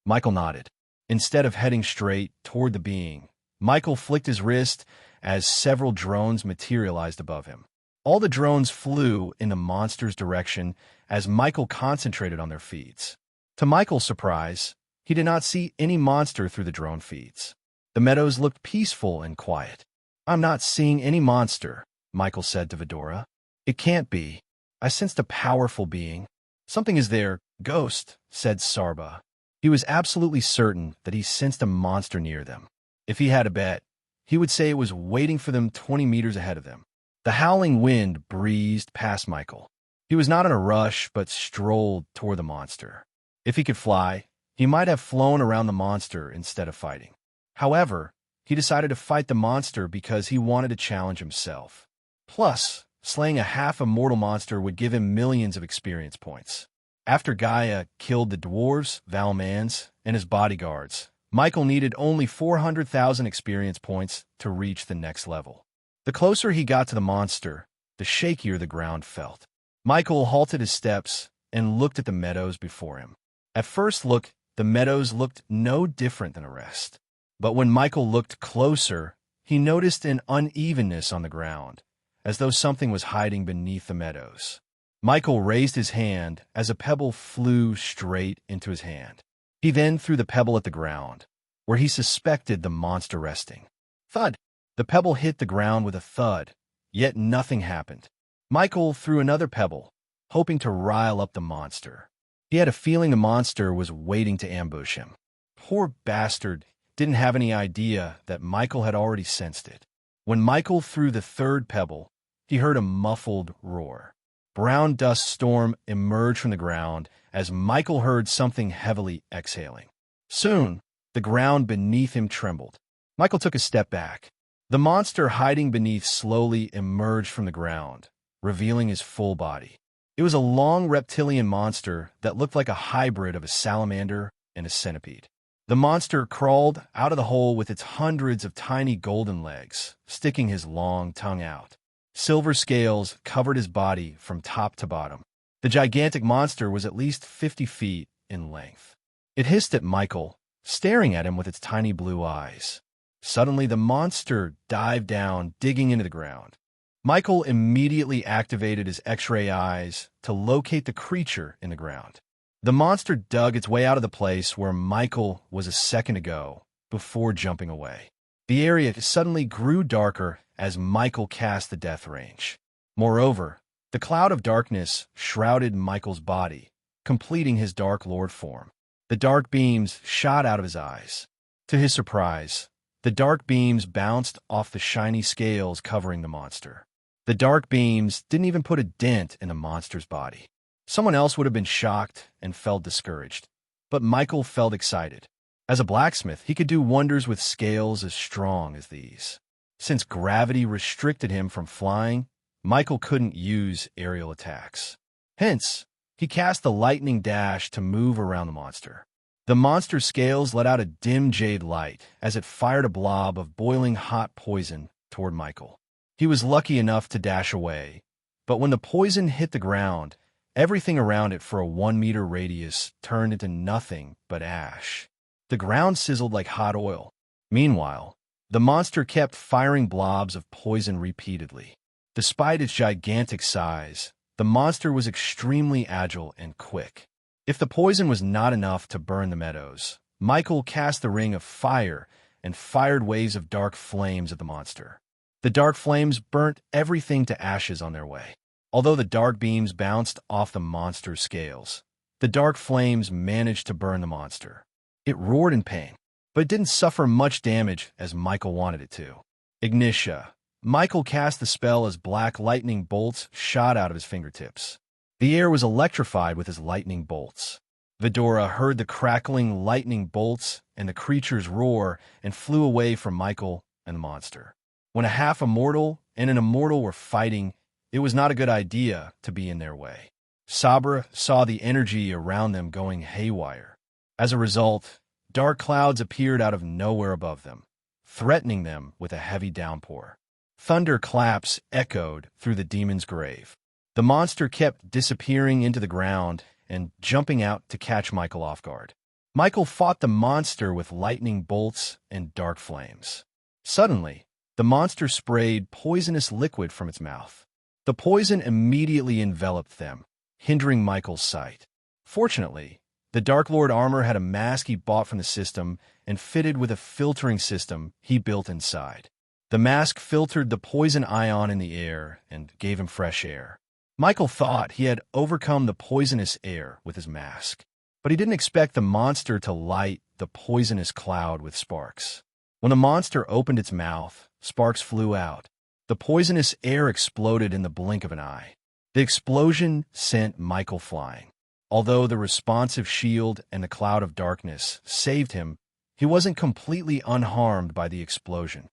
Michael nodded. Instead of heading straight toward the being, Michael flicked his wrist as several drones materialized above him. All the drones flew in the monster's direction as Michael concentrated on their feeds. To Michael's surprise, he did not see any monster through the drone feeds. The meadows looked peaceful and quiet. I'm not seeing any monster, Michael said to Fedora. It can't be. I sensed a powerful being. Something is there, ghost, said Sarba. He was absolutely certain that he sensed a monster near them. If he had a bet, he would say it was waiting for them 20 meters ahead of them. The howling wind breezed past Michael. He was not in a rush, but strolled toward the monster. If he could fly, he might have flown around the monster instead of fighting. However, he decided to fight the monster because he wanted to challenge himself. Plus, slaying a half-immortal monster would give him millions of experience points. After Gaia killed the dwarves, Valmans, and his bodyguards, Michael needed only 400,000 experience points to reach the next level. The closer he got to the monster, the shakier the ground felt. Michael halted his steps and looked at the meadows before him. At first look, the meadows looked no different than the rest. But when Michael looked closer, he noticed an unevenness on the ground, as though something was hiding beneath the meadows. Michael raised his hand as a pebble flew straight into his hand. He then threw the pebble at the ground, where he suspected the monster resting. Thud! The pebble hit the ground with a thud, yet nothing happened. Michael threw another pebble, hoping to rile up the monster. He had a feeling the monster was waiting to ambush him. Poor bastard didn't have any idea that Michael had already sensed it. When Michael threw the third pebble, he heard a muffled roar. Brown dust storm emerged from the ground as Michael heard something heavily exhaling. Soon, the ground beneath him trembled. Michael took a step back. The monster hiding beneath slowly emerged from the ground, revealing his full body. It was a long reptilian monster that looked like a hybrid of a salamander and a centipede. The monster crawled out of the hole with its hundreds of tiny golden legs, sticking his long tongue out. Silver scales covered his body from top to bottom. The gigantic monster was at least 50 feet in length. It hissed at Michael, staring at him with its tiny blue eyes. Suddenly, the monster dived down, digging into the ground. Michael immediately activated his X-ray eyes to locate the creature in the ground. The monster dug its way out of the place where Michael was a second ago, before jumping away. The area suddenly grew darker as Michael cast the death range. Moreover, the cloud of darkness shrouded Michael's body, completing his Dark Lord form. The dark beams shot out of his eyes. To his surprise, the dark beams bounced off the shiny scales covering the monster. The dark beams didn't even put a dent in the monster's body. Someone else would have been shocked and felt discouraged, but Michael felt excited. As a blacksmith, he could do wonders with scales as strong as these. Since gravity restricted him from flying, Michael couldn't use aerial attacks. Hence, he cast the lightning dash to move around the monster. The monster's scales let out a dim jade light as it fired a blob of boiling hot poison toward Michael. He was lucky enough to dash away, but when the poison hit the ground, everything around it for a 1-meter radius turned into nothing but ash. The ground sizzled like hot oil. Meanwhile, the monster kept firing blobs of poison repeatedly. Despite its gigantic size, the monster was extremely agile and quick. If the poison was not enough to burn the meadows, Michael cast the ring of fire and fired waves of dark flames at the monster. The dark flames burnt everything to ashes on their way. Although the dark beams bounced off the monster's scales, the dark flames managed to burn the monster. It roared in pain, but it didn't suffer much damage as Michael wanted it to. Ignitia. Michael cast the spell as black lightning bolts shot out of his fingertips. The air was electrified with his lightning bolts. Vidora heard the crackling lightning bolts and the creature's roar and flew away from Michael and the monster. When a half-immortal and an immortal were fighting, it was not a good idea to be in their way. Sabra saw the energy around them going haywire. As a result, dark clouds appeared out of nowhere above them, threatening them with a heavy downpour. Thunder claps echoed through the demon's grave. The monster kept disappearing into the ground and jumping out to catch Michael off guard. Michael fought the monster with lightning bolts and dark flames. Suddenly, the monster sprayed poisonous liquid from its mouth. The poison immediately enveloped them, hindering Michael's sight. Fortunately, the Dark Lord armor had a mask he bought from the system and fitted with a filtering system he built inside. The mask filtered the poison ion in the air and gave him fresh air. Michael thought he had overcome the poisonous air with his mask, but he didn't expect the monster to light the poisonous cloud with sparks. When the monster opened its mouth, sparks flew out. The poisonous air exploded in the blink of an eye. The explosion sent Michael flying. Although the responsive shield and the cloud of darkness saved him, he wasn't completely unharmed by the explosion.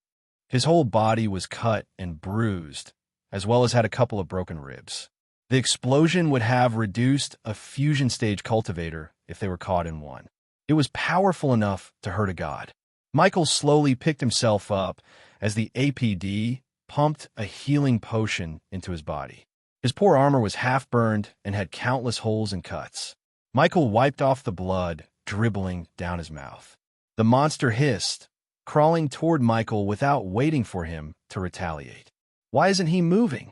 His whole body was cut and bruised, as well as had a couple of broken ribs. The explosion would have reduced a fusion stage cultivator if they were caught in one. It was powerful enough to hurt a god. Michael slowly picked himself up as the APD pumped a healing potion into his body. His poor armor was half-burned and had countless holes and cuts. Michael wiped off the blood, dribbling down his mouth. The monster hissed, crawling toward Michael without waiting for him to retaliate. "Why isn't he moving?"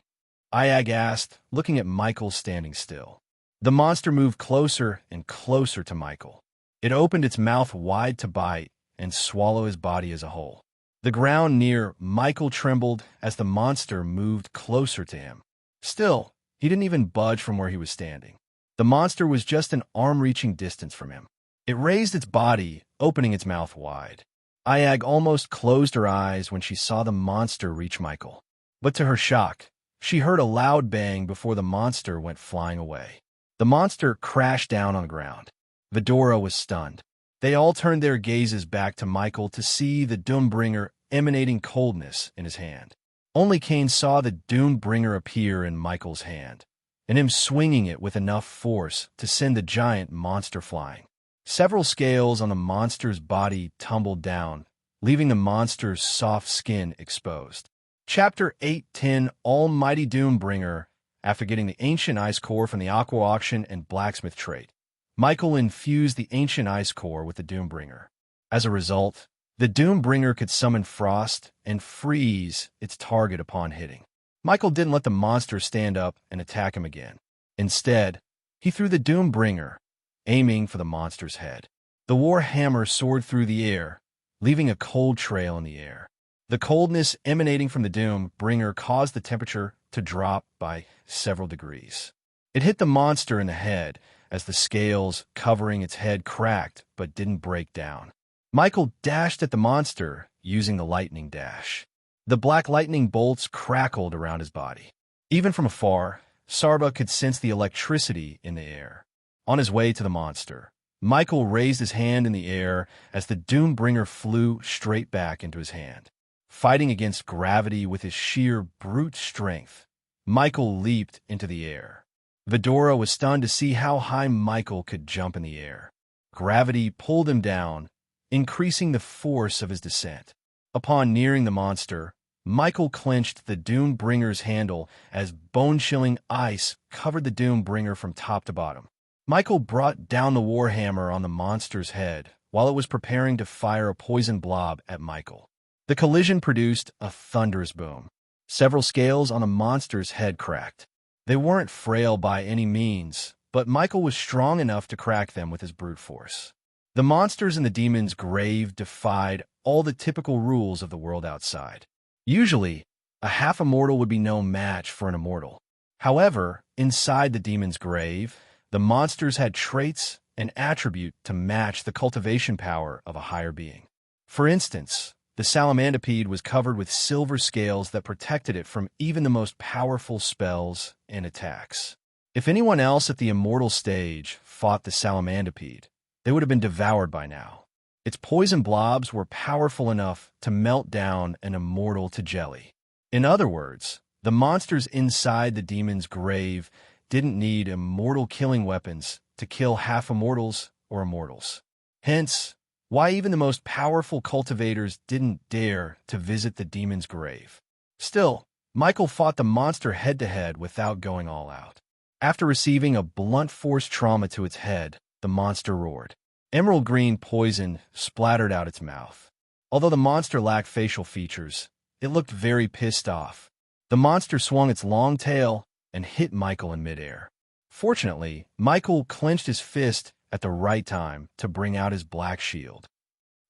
Iag asked, looking at Michael standing still. The monster moved closer and closer to Michael. It opened its mouth wide to bite and swallow his body as a whole. The ground near Michael trembled as the monster moved closer to him. Still, he didn't even budge from where he was standing. The monster was just an arm-reaching distance from him. It raised its body, opening its mouth wide. Iag almost closed her eyes when she saw the monster reach Michael. But to her shock, she heard a loud bang before the monster went flying away. The monster crashed down on the ground. Vidora was stunned. They all turned their gazes back to Michael to see the Doombringer emanating coldness in his hand. Only Kane saw the Doombringer appear in Michael's hand, and him swinging it with enough force to send the giant monster flying. Several scales on the monster's body tumbled down, leaving the monster's soft skin exposed. Chapter 810 Almighty Doombringer. After getting the Ancient Ice Core from the Aqua Auction and Blacksmith trait, Michael infused the Ancient Ice Core with the Doombringer. As a result, the Doombringer could summon frost and freeze its target upon hitting. Michael didn't let the monster stand up and attack him again. Instead, he threw the Doombringer, aiming for the monster's head. The war hammer soared through the air, leaving a cold trail in the air. The coldness emanating from the Doombringer caused the temperature to drop by several degrees. It hit the monster in the head as the scales covering its head cracked but didn't break down. Michael dashed at the monster using the lightning dash. The black lightning bolts crackled around his body. Even from afar, Sarba could sense the electricity in the air. On his way to the monster, Michael raised his hand in the air as the Doombringer flew straight back into his hand. Fighting against gravity with his sheer brute strength, Michael leaped into the air. Vidora was stunned to see how high Michael could jump in the air. Gravity pulled him down, increasing the force of his descent. Upon nearing the monster, Michael clenched the Doombringer's handle as bone-chilling ice covered the Doombringer from top to bottom. Michael brought down the warhammer on the monster's head while it was preparing to fire a poison blob at Michael. The collision produced a thunderous boom. Several scales on the monster's head cracked. They weren't frail by any means, but Michael was strong enough to crack them with his brute force. The monsters in the demon's grave defied all the typical rules of the world outside. Usually, a half-immortal would be no match for an immortal. However, inside the demon's grave, the monsters had traits and attribute to match the cultivation power of a higher being. For instance, the salamandipede was covered with silver scales that protected it from even the most powerful spells and attacks. If anyone else at the immortal stage fought the salamandipede, they would have been devoured by now. Its poison blobs were powerful enough to melt down an immortal to jelly. In other words, the monsters inside the demon's grave didn't need immortal killing weapons to kill half-immortals or immortals. Hence, why even the most powerful cultivators didn't dare to visit the demon's grave. Still, Michael fought the monster head-to-head without going all out. After receiving a blunt force trauma to its head, the monster roared. Emerald green poison splattered out its mouth. Although the monster lacked facial features, it looked very pissed off. The monster swung its long tail and hit Michael in midair. Fortunately, Michael clenched his fist at the right time to bring out his black shield.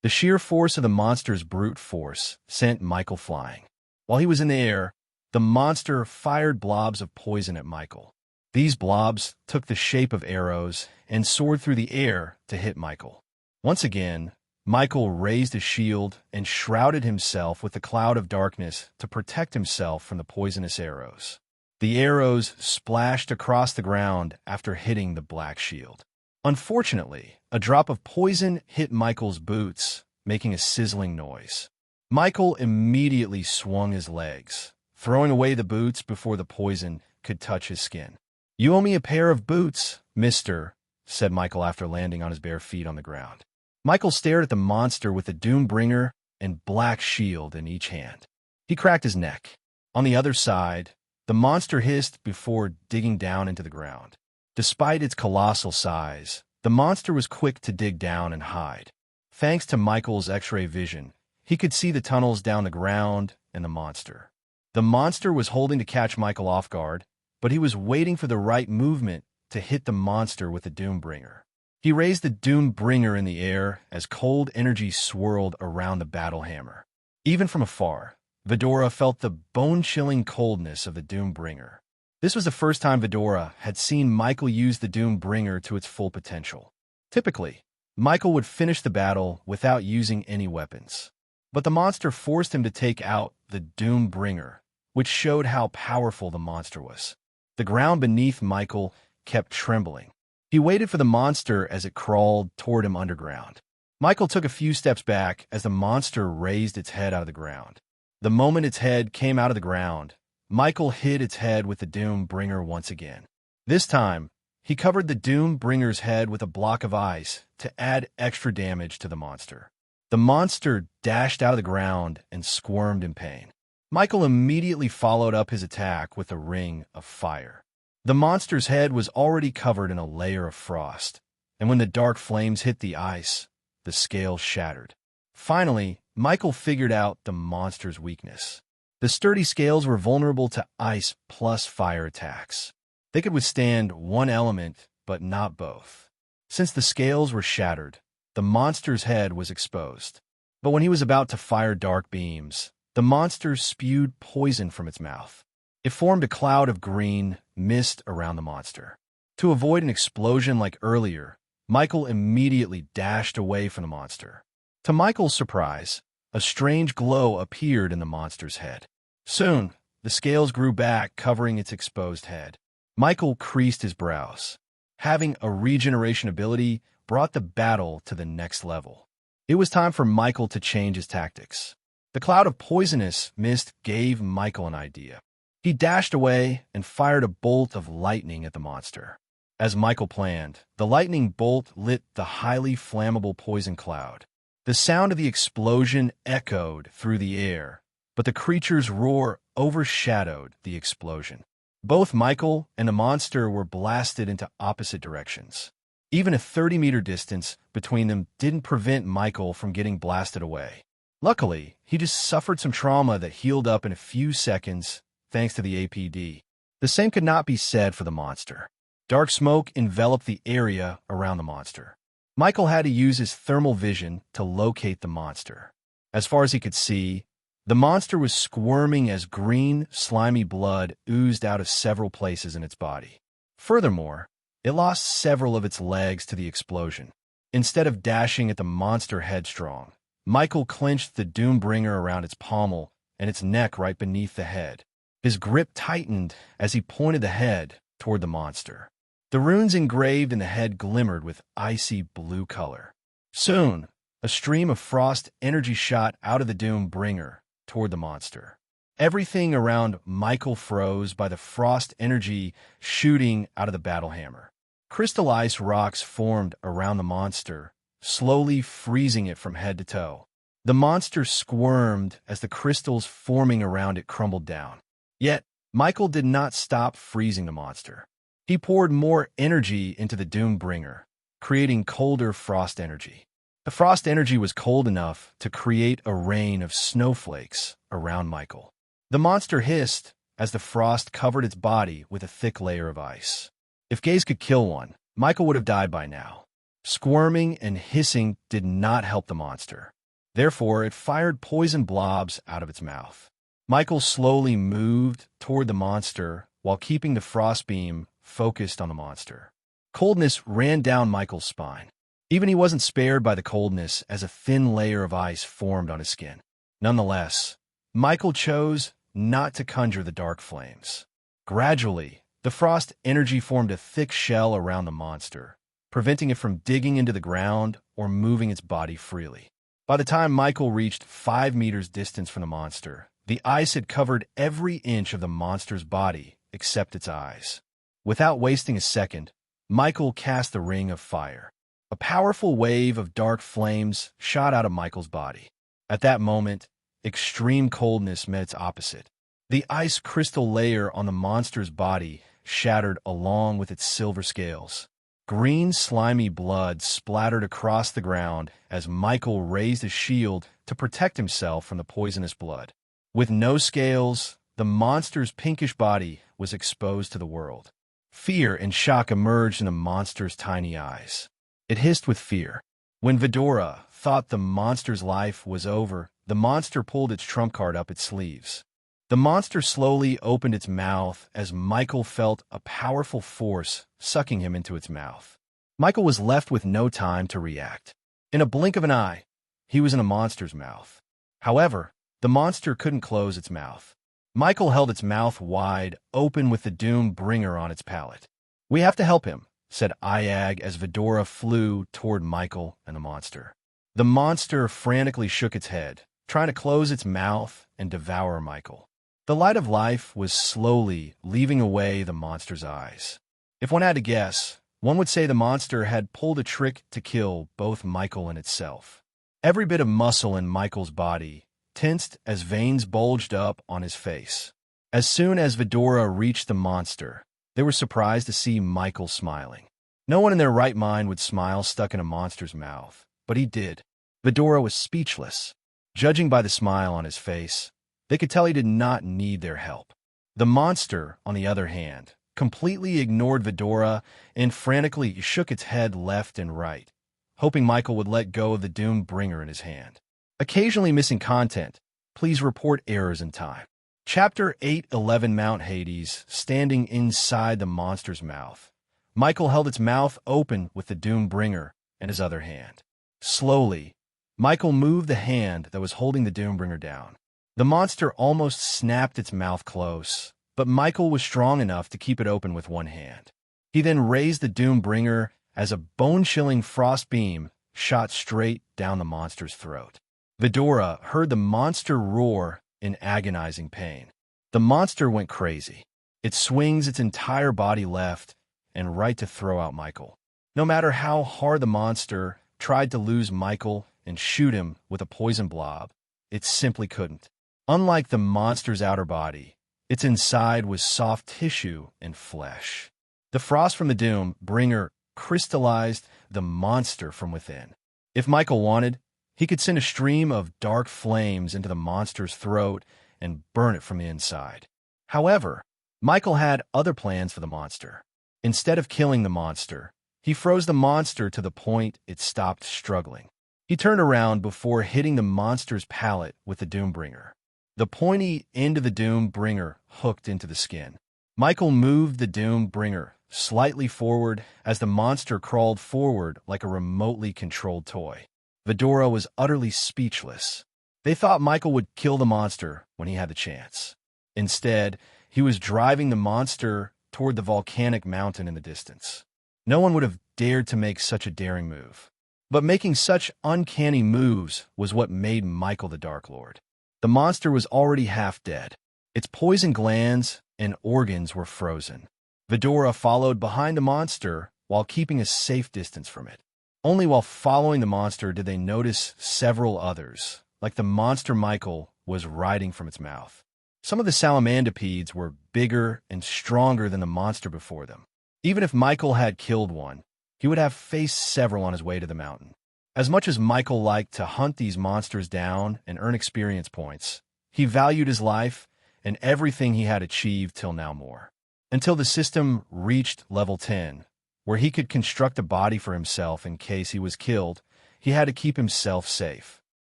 The sheer force of the monster's brute force sent Michael flying. While he was in the air, the monster fired blobs of poison at Michael. These blobs took the shape of arrows and soared through the air to hit Michael. Once again, Michael raised his shield and shrouded himself with the cloud of darkness to protect himself from the poisonous arrows. The arrows splashed across the ground after hitting the black shield. Unfortunately, a drop of poison hit Michael's boots, making a sizzling noise. Michael immediately swung his legs, throwing away the boots before the poison could touch his skin. "You owe me a pair of boots, mister," said Michael after landing on his bare feet on the ground. Michael stared at the monster with the Doombringer and black shield in each hand. He cracked his neck. On the other side, the monster hissed before digging down into the ground. Despite its colossal size, the monster was quick to dig down and hide. Thanks to Michael's X-ray vision, he could see the tunnels down the ground and the monster. The monster was holding to catch Michael off guard, but he was waiting for the right movement to hit the monster with the Doombringer. He raised the Doombringer in the air as cold energy swirled around the battle hammer. Even from afar, Vidora felt the bone-chilling coldness of the Doombringer. This was the first time Vidora had seen Michael use the Doombringer to its full potential. Typically, Michael would finish the battle without using any weapons. But the monster forced him to take out the Doombringer, which showed how powerful the monster was. The ground beneath Michael kept trembling. He waited for the monster as it crawled toward him underground. Michael took a few steps back as the monster raised its head out of the ground. The moment its head came out of the ground, Michael hit its head with the Doombringer once again. This time, he covered the Doombringer's head with a block of ice to add extra damage to the monster. The monster dashed out of the ground and squirmed in pain. Michael immediately followed up his attack with a ring of fire. The monster's head was already covered in a layer of frost, and when the dark flames hit the ice, the scales shattered. Finally, Michael figured out the monster's weakness. The sturdy scales were vulnerable to ice plus fire attacks. They could withstand one element, but not both. Since the scales were shattered, the monster's head was exposed. But when he was about to fire dark beams, the monster spewed poison from its mouth. It formed a cloud of green mist around the monster. To avoid an explosion like earlier, Michael immediately dashed away from the monster. To Michael's surprise, a strange glow appeared in the monster's head. Soon, the scales grew back, covering its exposed head. Michael creased his brows. Having a regeneration ability brought the battle to the next level. It was time for Michael to change his tactics. The cloud of poisonous mist gave Michael an idea. He dashed away and fired a bolt of lightning at the monster. As Michael planned, the lightning bolt lit the highly flammable poison cloud. The sound of the explosion echoed through the air, but the creature's roar overshadowed the explosion. Both Michael and the monster were blasted into opposite directions. Even a 30-meter distance between them didn't prevent Michael from getting blasted away. Luckily, he just suffered some trauma that healed up in a few seconds thanks to the APD. The same could not be said for the monster. Dark smoke enveloped the area around the monster. Michael had to use his thermal vision to locate the monster. As far as he could see, the monster was squirming as green, slimy blood oozed out of several places in its body. Furthermore, it lost several of its legs to the explosion. Instead of dashing at the monster headstrong, Michael clenched the Doombringer around its pommel and its neck right beneath the head. His grip tightened as he pointed the head toward the monster. The runes engraved in the head glimmered with icy blue color. Soon, a stream of frost energy shot out of the Doombringer toward the monster. Everything around Michael froze by the frost energy shooting out of the battle hammer. Crystal ice rocks formed around the monster, slowly freezing it from head to toe. The monster squirmed as the crystals forming around it crumbled down. Yet, Michael did not stop freezing the monster. He poured more energy into the Doombringer, creating colder frost energy. The frost energy was cold enough to create a rain of snowflakes around Michael. The monster hissed as the frost covered its body with a thick layer of ice. If Gaze could kill one, Michael would have died by now. Squirming and hissing did not help the monster. Therefore, it fired poison blobs out of its mouth. Michael slowly moved toward the monster while keeping the frost beam focused on the monster. Coldness ran down Michael's spine. Even he wasn't spared by the coldness as a thin layer of ice formed on his skin. Nonetheless, Michael chose not to conjure the dark flames. Gradually, the frost energy formed a thick shell around the monster, preventing it from digging into the ground or moving its body freely. By the time Michael reached 5 meters distance from the monster, the ice had covered every inch of the monster's body except its eyes. Without wasting a second, Michael cast the ring of fire. A powerful wave of dark flames shot out of Michael's body. At that moment, extreme coldness met its opposite. The ice crystal layer on the monster's body shattered along with its silver scales. Green, slimy blood splattered across the ground as Michael raised his shield to protect himself from the poisonous blood. With no scales, the monster's pinkish body was exposed to the world. Fear and shock emerged in the monster's tiny eyes. It hissed with fear. When Vidora thought the monster's life was over, the monster pulled its trump card up its sleeves. The monster slowly opened its mouth as Michael felt a powerful force sucking him into its mouth. Michael was left with no time to react. In a blink of an eye, he was in the monster's mouth. However, the monster couldn't close its mouth. Michael held its mouth wide open with the Doom Bringer on its palate. "We have to help him," said Iag as Vidora flew toward Michael and the monster. The monster frantically shook its head, trying to close its mouth and devour Michael. The light of life was slowly leaving away the monster's eyes. If one had to guess, one would say the monster had pulled a trick to kill both Michael and itself. Every bit of muscle in Michael's body tensed as veins bulged up on his face. As soon as Vidora reached the monster, they were surprised to see Michael smiling. No one in their right mind would smile stuck in a monster's mouth, but he did. Vidora was speechless. Judging by the smile on his face, they could tell he did not need their help. The monster, on the other hand, completely ignored Vidora and frantically shook its head left and right, hoping Michael would let go of the Doom Bringer in his hand. Occasionally missing content. Please report errors in time. Chapter 811 Mount Hades, standing inside the monster's mouth. Michael held its mouth open with the Doom Bringer in his other hand. Slowly, Michael moved the hand that was holding the Doom Bringer down. The monster almost snapped its mouth close, but Michael was strong enough to keep it open with one hand. He then raised the Doom Bringer as a bone-chilling frost beam shot straight down the monster's throat. Vidora heard the monster roar in agonizing pain. The monster went crazy. It swings its entire body left and right to throw out Michael. No matter how hard the monster tried to lose Michael and shoot him with a poison blob, it simply couldn't. Unlike the monster's outer body, its inside was soft tissue and flesh. The frost from the Doom Bringer crystallized the monster from within. If Michael wanted, he could send a stream of dark flames into the monster's throat and burn it from the inside. However, Michael had other plans for the monster. Instead of killing the monster, he froze the monster to the point it stopped struggling. He turned around before hitting the monster's palate with the Doom Bringer. The pointy end of the Doom Bringer hooked into the skin. Michael moved the Doom Bringer slightly forward as the monster crawled forward like a remotely controlled toy. Vidora was utterly speechless. They thought Michael would kill the monster when he had the chance. Instead, he was driving the monster toward the volcanic mountain in the distance. No one would have dared to make such a daring move. But making such uncanny moves was what made Michael the Dark Lord. The monster was already half dead. Its poison glands and organs were frozen. Vidora followed behind the monster while keeping a safe distance from it. Only while following the monster did they notice several others, like the monster Michael was riding from its mouth. Some of the salamandipeds were bigger and stronger than the monster before them. Even if Michael had killed one, he would have faced several on his way to the mountain. As much as Michael liked to hunt these monsters down and earn experience points, he valued his life and everything he had achieved till now more. Until the system reached level 10, where he could construct a body for himself in case he was killed, he had to keep himself safe.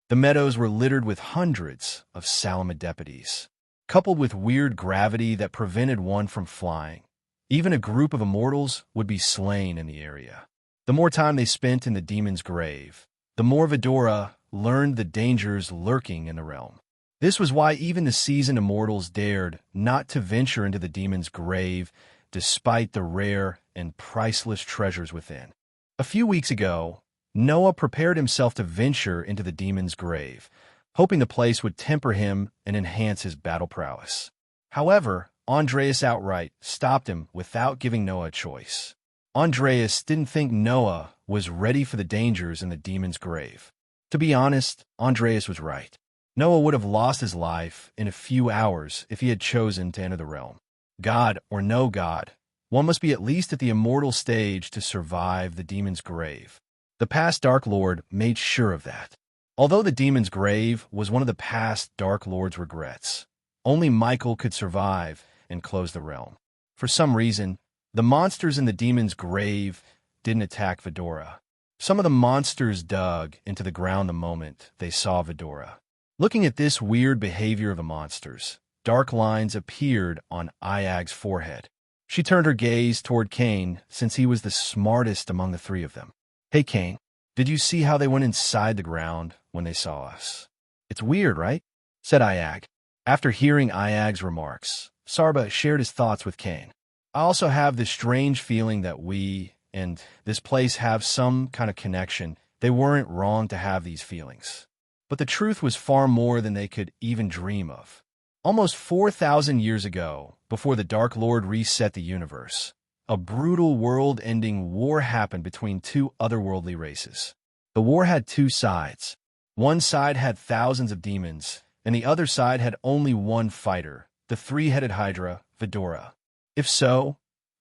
The meadows were littered with hundreds of salamandipeds, coupled with weird gravity that prevented one from flying. Even a group of immortals would be slain in the area. The more time they spent in the demon's grave, the more Vidora learned the dangers lurking in the realm. This was why even the seasoned immortals dared not to venture into the demon's grave, despite the rare and priceless treasures within. A few weeks ago, Noah prepared himself to venture into the demon's grave, hoping the place would temper him and enhance his battle prowess. However, Andreas outright stopped him without giving Noah a choice. Andreas didn't think Noah was ready for the dangers in the demon's grave. To be honest, Andreas was right. Noah would have lost his life in a few hours if he had chosen to enter the realm. God or no God, one must be at least at the immortal stage to survive the demon's grave. The past Dark Lord made sure of that. Although the demon's grave was one of the past Dark Lord's regrets, only Michael could survive and close the realm. For some reason, the monsters in the demon's grave didn't attack Vidora. Some of the monsters dug into the ground the moment they saw Vidora. Looking at this weird behavior of the monsters, dark lines appeared on Iag's forehead. She turned her gaze toward Cain, since he was the smartest among the three of them. "Hey, Cain, did you see how they went inside the ground when they saw us?" "It's weird, right?" said Iag. After hearing Iag's remarks, Sarba shared his thoughts with Cain. "I also have this strange feeling that we and this place have some kind of connection. They weren't wrong to have these feelings. But the truth was far more than they could even dream of. Almost 4,000 years ago, before the Dark Lord reset the universe, a brutal world-ending war happened between two otherworldly races. The war had two sides. One side had thousands of demons, and the other side had only one fighter, the three-headed Hydra, Vidora. If so,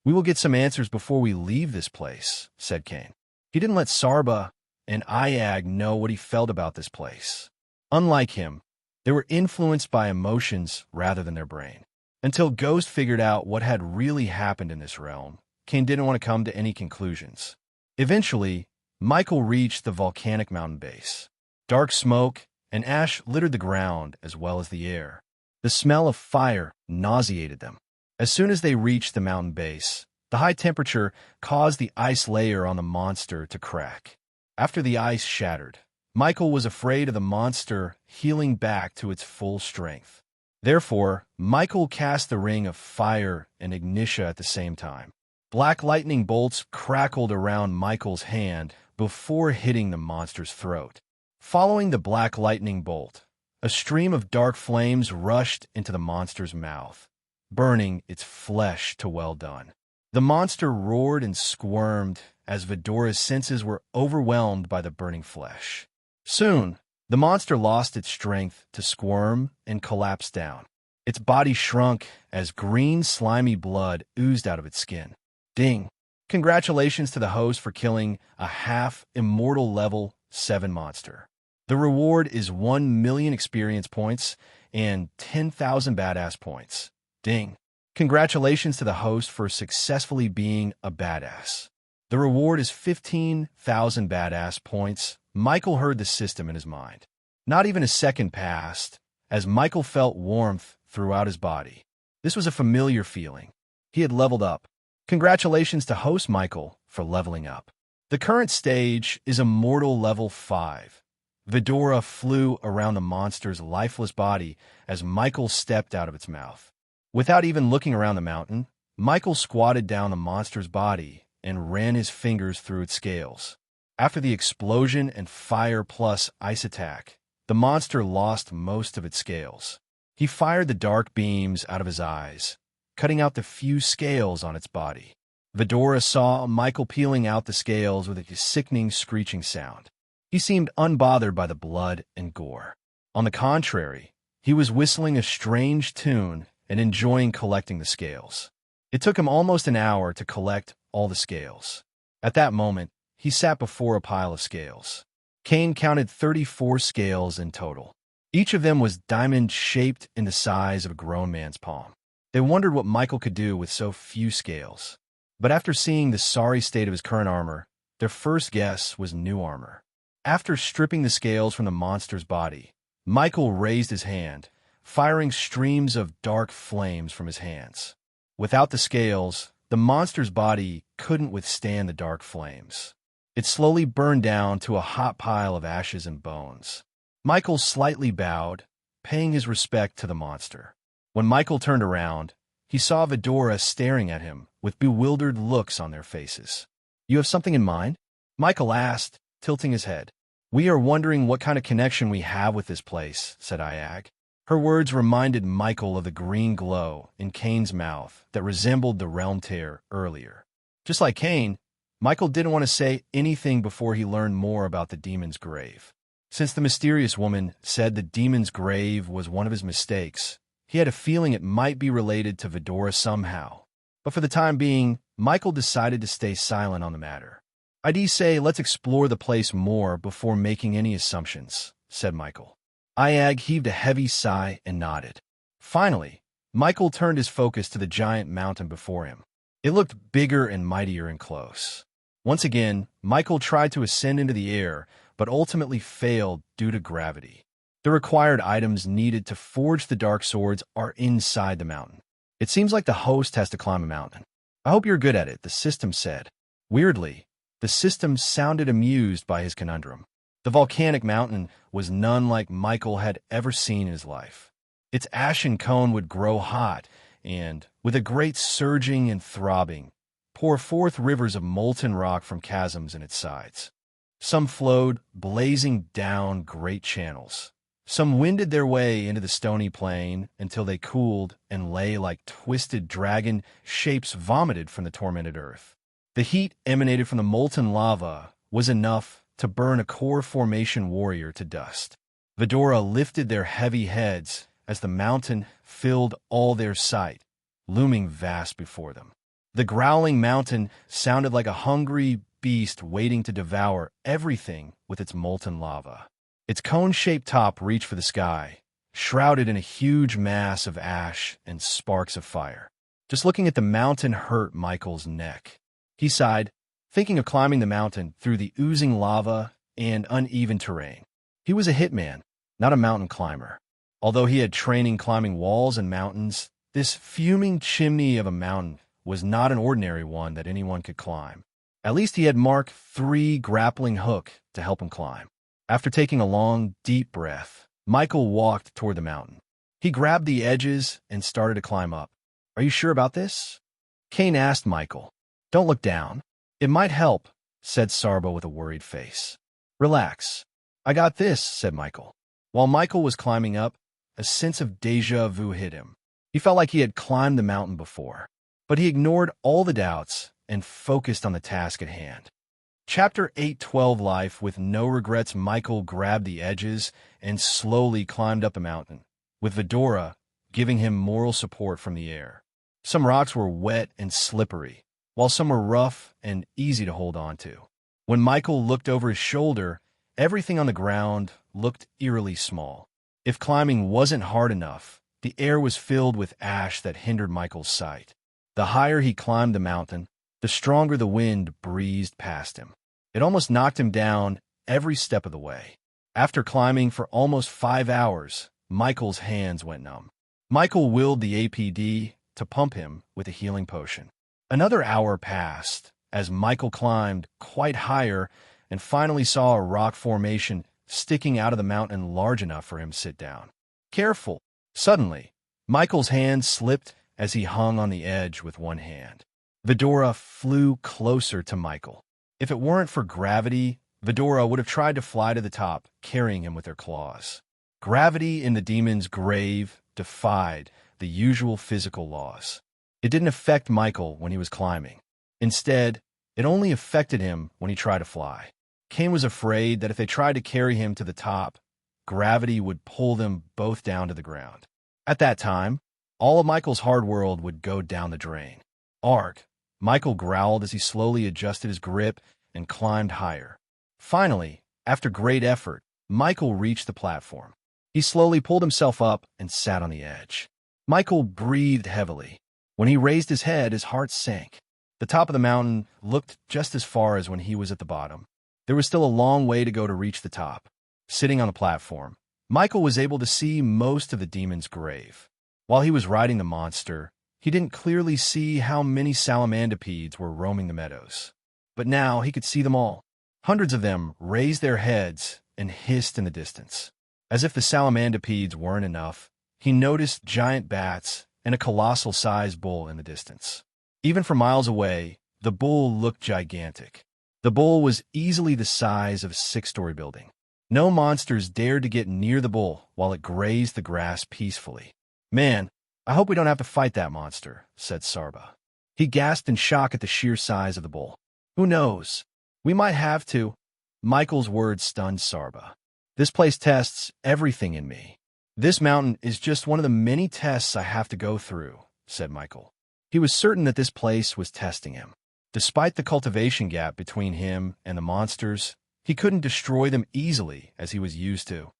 we will get some answers before we leave this place," said Cain. He didn't let Sarba and Iag know what he felt about this place. Unlike him, they were influenced by emotions rather than their brain. Until Ghost figured out what had really happened in this realm, Cain didn't want to come to any conclusions. Eventually, Michael reached the volcanic mountain base. Dark smoke and ash littered the ground as well as the air. The smell of fire nauseated them. As soon as they reached the mountain base, the high temperature caused the ice layer on the monster to crack. After the ice shattered, Michael was afraid of the monster healing back to its full strength. Therefore, Michael cast the ring of fire and Ignitia at the same time. Black lightning bolts crackled around Michael's hand before hitting the monster's throat. Following the black lightning bolt, a stream of dark flames rushed into the monster's mouth, burning its flesh to well done. The monster roared and squirmed as Vidora's senses were overwhelmed by the burning flesh. Soon, the monster lost its strength to squirm and collapsed down. Its body shrunk as green, slimy blood oozed out of its skin. Ding! Congratulations to the host for killing a half-immortal level 7 monster. The reward is 1 million experience points and 10,000 badass points. Ding! Congratulations to the host for successfully being a badass. The reward is 15,000 badass points. Michael heard the system in his mind. Not even a second passed, as Michael felt warmth throughout his body. This was a familiar feeling. He had leveled up. Congratulations to host Michael for leveling up. The current stage is Immortal Level 5. Vidora flew around the monster's lifeless body as Michael stepped out of its mouth. Without even looking around the mountain, Michael squatted down the monster's body and ran his fingers through its scales. After the explosion and fire plus ice attack, the monster lost most of its scales. He fired the dark beams out of his eyes, cutting out the few scales on its body. Vidora saw Michael peeling out the scales with a sickening screeching sound. He seemed unbothered by the blood and gore. On the contrary, he was whistling a strange tune and enjoying collecting the scales. It took him almost an hour to collect all the scales. At that moment, he sat before a pile of scales. Cain counted 34 scales in total. Each of them was diamond-shaped in the size of a grown man's palm. They wondered what Michael could do with so few scales. But after seeing the sorry state of his current armor, their first guess was new armor. After stripping the scales from the monster's body, Michael raised his hand, firing streams of dark flames from his hands. Without the scales, the monster's body couldn't withstand the dark flames. It slowly burned down to a hot pile of ashes and bones. Michael slightly bowed, paying his respect to the monster. When Michael turned around, he saw Vidora staring at him with bewildered looks on their faces. "You have something in mind?" Michael asked, tilting his head. "We are wondering what kind of connection we have with this place," said Iag. Her words reminded Michael of the green glow in Cain's mouth that resembled the realm tear earlier. Just like Cain, Michael didn't want to say anything before he learned more about the demon's grave. Since the mysterious woman said the demon's grave was one of his mistakes, he had a feeling it might be related to Vidora somehow. But for the time being, Michael decided to stay silent on the matter. "I'd say let's explore the place more before making any assumptions," said Michael. Iag heaved a heavy sigh and nodded. Finally, Michael turned his focus to the giant mountain before him. It looked bigger and mightier and close. Once again, Michael tried to ascend into the air, but ultimately failed due to gravity. The required items needed to forge the dark swords are inside the mountain. "It seems like the host has to climb a mountain. I hope you're good at it," the system said. Weirdly, the system sounded amused by his conundrum. The volcanic mountain was none like Michael had ever seen in his life. Its ashen cone would grow hot and, with a great surging and throbbing, pour forth rivers of molten rock from chasms in its sides. Some flowed, blazing down great channels. Some winded their way into the stony plain until they cooled and lay like twisted dragon shapes vomited from the tormented earth. The heat emanated from the molten lava was enough to burn a core formation warrior to dust. Vidora lifted their heavy heads as the mountain filled all their sight, looming vast before them. The growling mountain sounded like a hungry beast waiting to devour everything with its molten lava. Its cone-shaped top reached for the sky, shrouded in a huge mass of ash and sparks of fire. Just looking at the mountain hurt Michael's neck. He sighed, thinking of climbing the mountain through the oozing lava and uneven terrain. He was a hitman, not a mountain climber. Although he had training climbing walls and mountains, this fuming chimney of a mountain was not an ordinary one that anyone could climb. At least he had Mark III grappling hook to help him climb. After taking a long, deep breath, Michael walked toward the mountain. He grabbed the edges and started to climb up. "Are you sure about this?" Cain asked Michael. "Don't look down. It might help," said Sarbo with a worried face. "Relax. I got this," said Michael. While Michael was climbing up, a sense of déjà vu hit him. He felt like he had climbed the mountain before, but he ignored all the doubts and focused on the task at hand. Chapter 812 Life with no regrets. Michael grabbed the edges and slowly climbed up the mountain, with Vidora giving him moral support from the air. Some rocks were wet and slippery, while some were rough and easy to hold on to. When Michael looked over his shoulder, everything on the ground looked eerily small. If climbing wasn't hard enough, the air was filled with ash that hindered Michael's sight. The higher he climbed the mountain, the stronger the wind breezed past him. It almost knocked him down every step of the way. After climbing for almost 5 hours, Michael's hands went numb. Michael willed the APD to pump him with a healing potion. Another hour passed as Michael climbed quite higher and finally saw a rock formation sticking out of the mountain large enough for him to sit down. "Careful!" Suddenly, Michael's hand slipped as he hung on the edge with one hand. Vidora flew closer to Michael. If it weren't for gravity, Vidora would have tried to fly to the top, carrying him with her claws. Gravity in the demon's grave defied the usual physical laws. It didn't affect Michael when he was climbing. Instead, it only affected him when he tried to fly. Cain was afraid that if they tried to carry him to the top, gravity would pull them both down to the ground. At that time, all of Michael's hard world would go down the drain. "Arg!" Michael growled as he slowly adjusted his grip and climbed higher. Finally, after great effort, Michael reached the platform. He slowly pulled himself up and sat on the edge. Michael breathed heavily. When he raised his head, his heart sank. The top of the mountain looked just as far as when he was at the bottom. There was still a long way to go to reach the top. Sitting on the platform, Michael was able to see most of the demon's grave. While he was riding the monster, he didn't clearly see how many salamandipeds were roaming the meadows. But now he could see them all. Hundreds of them raised their heads and hissed in the distance. As if the salamandripids weren't enough, he noticed giant bats and a colossal-sized bull in the distance. Even from miles away, the bull looked gigantic. The bull was easily the size of a 6-story building. No monsters dared to get near the bull while it grazed the grass peacefully. "Man, I hope we don't have to fight that monster," said Sarba. He gasped in shock at the sheer size of the bull. "Who knows? We might have to." Michael's words stunned Sarba. "This place tests everything in me. This mountain is just one of the many tests I have to go through," said Michael. He was certain that this place was testing him. Despite the cultivation gap between him and the monsters, he couldn't destroy them easily as he was used to.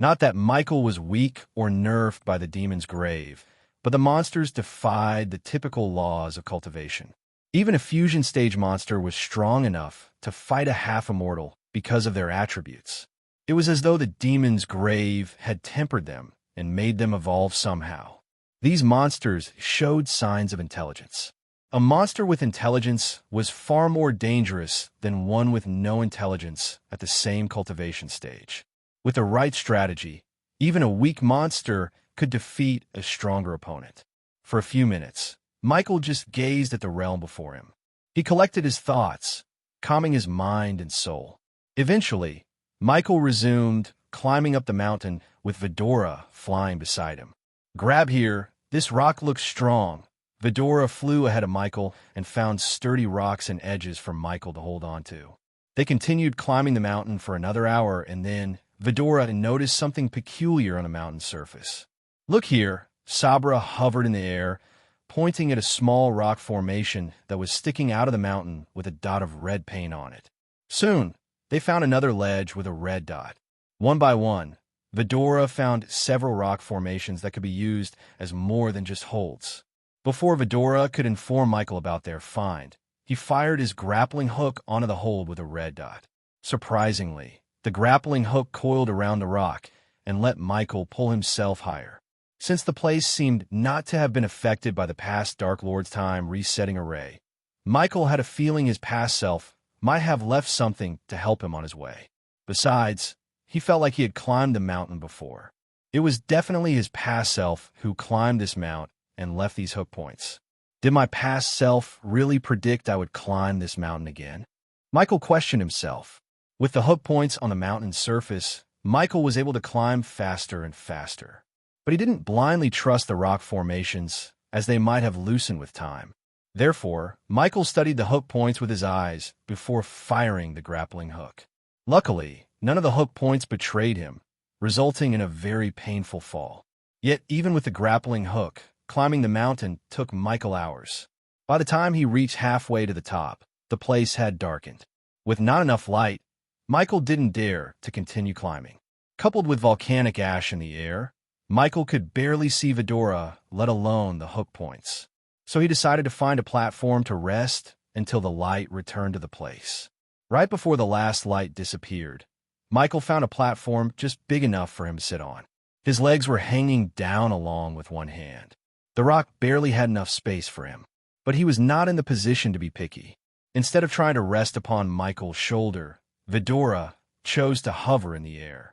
Not that Michael was weak or nerfed by the demon's grave, but the monsters defied the typical laws of cultivation. Even a fusion stage monster was strong enough to fight a half-immortal because of their attributes. It was as though the demon's grave had tempered them and made them evolve somehow. These monsters showed signs of intelligence. A monster with intelligence was far more dangerous than one with no intelligence at the same cultivation stage. With the right strategy, even a weak monster could defeat a stronger opponent. For a few minutes, Michael just gazed at the realm before him. He collected his thoughts, calming his mind and soul. Eventually, Michael resumed climbing up the mountain with Vidora flying beside him. "Grab here, this rock looks strong." Vidora flew ahead of Michael and found sturdy rocks and edges for Michael to hold on to. They continued climbing the mountain for another hour, and then Vidora noticed something peculiar on the mountain's surface. "Look here," Sabra hovered in the air, pointing at a small rock formation that was sticking out of the mountain with a dot of red paint on it. Soon, they found another ledge with a red dot. One by one, Vidora found several rock formations that could be used as more than just holds. Before Vidora could inform Michael about their find, he fired his grappling hook onto the hold with a red dot. Surprisingly, the grappling hook coiled around the rock and let Michael pull himself higher. Since the place seemed not to have been affected by the past Dark Lord's time resetting array, Michael had a feeling his past self might have left something to help him on his way. Besides, he felt like he had climbed the mountain before. It was definitely his past self who climbed this mount and left these hook points. Did my past self really predict I would climb this mountain again? Michael questioned himself. With the hook points on the mountain's surface, Michael was able to climb faster and faster. But he didn't blindly trust the rock formations, as they might have loosened with time. Therefore, Michael studied the hook points with his eyes before firing the grappling hook. Luckily, none of the hook points betrayed him, resulting in a very painful fall. Yet even with the grappling hook, climbing the mountain took Michael hours. By the time he reached halfway to the top, the place had darkened. With not enough light, Michael didn't dare to continue climbing. Coupled with volcanic ash in the air, Michael could barely see Vidora, let alone the hook points. So he decided to find a platform to rest until the light returned to the place. Right before the last light disappeared, Michael found a platform just big enough for him to sit on. His legs were hanging down along with one hand. The rock barely had enough space for him, but he was not in the position to be picky. Instead of trying to rest upon Michael's shoulder, Vidora chose to hover in the air.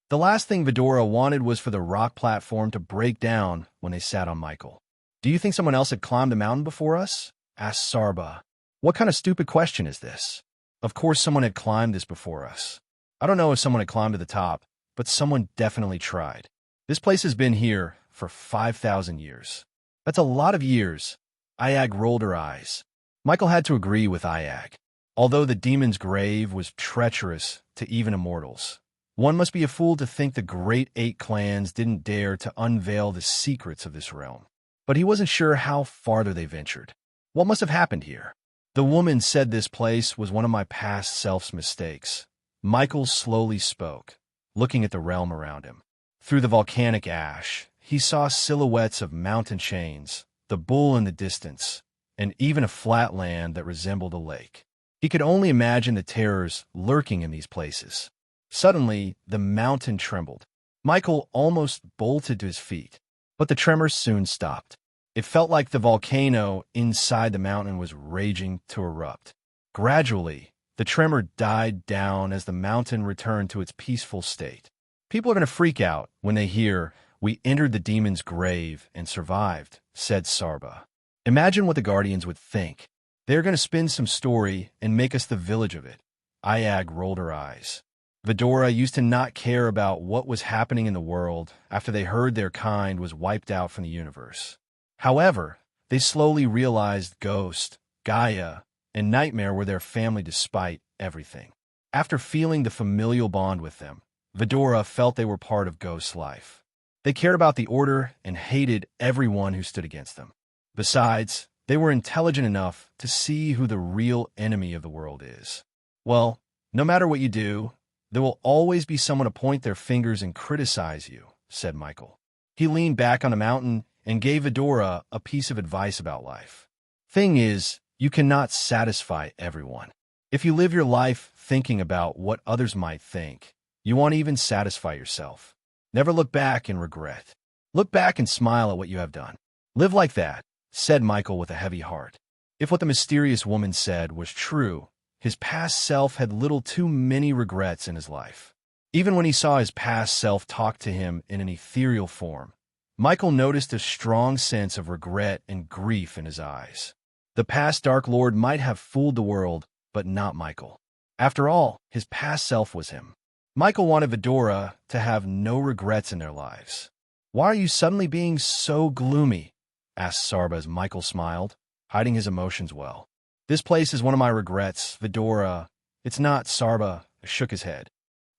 The last thing Vidora wanted was for the rock platform to break down when they sat on Michael. "Do you think someone else had climbed the mountain before us?" asked Sarba. "What kind of stupid question is this? Of course someone had climbed this before us. I don't know if someone had climbed to the top, but someone definitely tried. This place has been here for 5,000 years. That's a lot of years." Iag rolled her eyes. Michael had to agree with Iag. Although the demon's grave was treacherous to even immortals, one must be a fool to think the great 8 clans didn't dare to unveil the secrets of this realm. But he wasn't sure how farther they ventured. What must have happened here? "The woman said this place was one of my past self's mistakes." Michael slowly spoke, looking at the realm around him. Through the volcanic ash, he saw silhouettes of mountain chains, the bull in the distance, and even a flat land that resembled a lake. He could only imagine the terrors lurking in these places. Suddenly, the mountain trembled. Michael almost bolted to his feet, but the tremors soon stopped. It felt like the volcano inside the mountain was raging to erupt. Gradually, The tremor died down as the mountain returned to its peaceful state. People are going to freak out when they hear, "We entered the demon's grave and survived," said Sarba. Imagine what the Guardians would think. They're going to spin some story and make us the village of it. Iag rolled her eyes. Vidora used to not care about what was happening in the world after they heard their kind was wiped out from the universe. However, they slowly realized Ghost, Gaia, and Nightmare were their family despite everything. After feeling the familial bond with them, Vidora felt they were part of Ghost's life. They cared about the Order and hated everyone who stood against them. Besides, they were intelligent enough to see who the real enemy of the world is. Well, no matter what you do, there will always be someone to point their fingers and criticize you, said Michael. He leaned back on the mountain and gave Vidora a piece of advice about life. Thing is, you cannot satisfy everyone. If you live your life thinking about what others might think, you won't even satisfy yourself. Never look back and regret. Look back and smile at what you have done. Live like that, said Michael with a heavy heart. If what the mysterious woman said was true, his past self had little too many regrets in his life. Even when he saw his past self talk to him in an ethereal form, Michael noticed a strong sense of regret and grief in his eyes. The past Dark Lord might have fooled the world, but not Michael. After all, his past self was him. Michael wanted Vidora to have no regrets in their lives. "Why are you suddenly being so gloomy?" asked Sarba as Michael smiled, hiding his emotions well. "This place is one of my regrets, Vidora." "It's not," Sarba shook his head.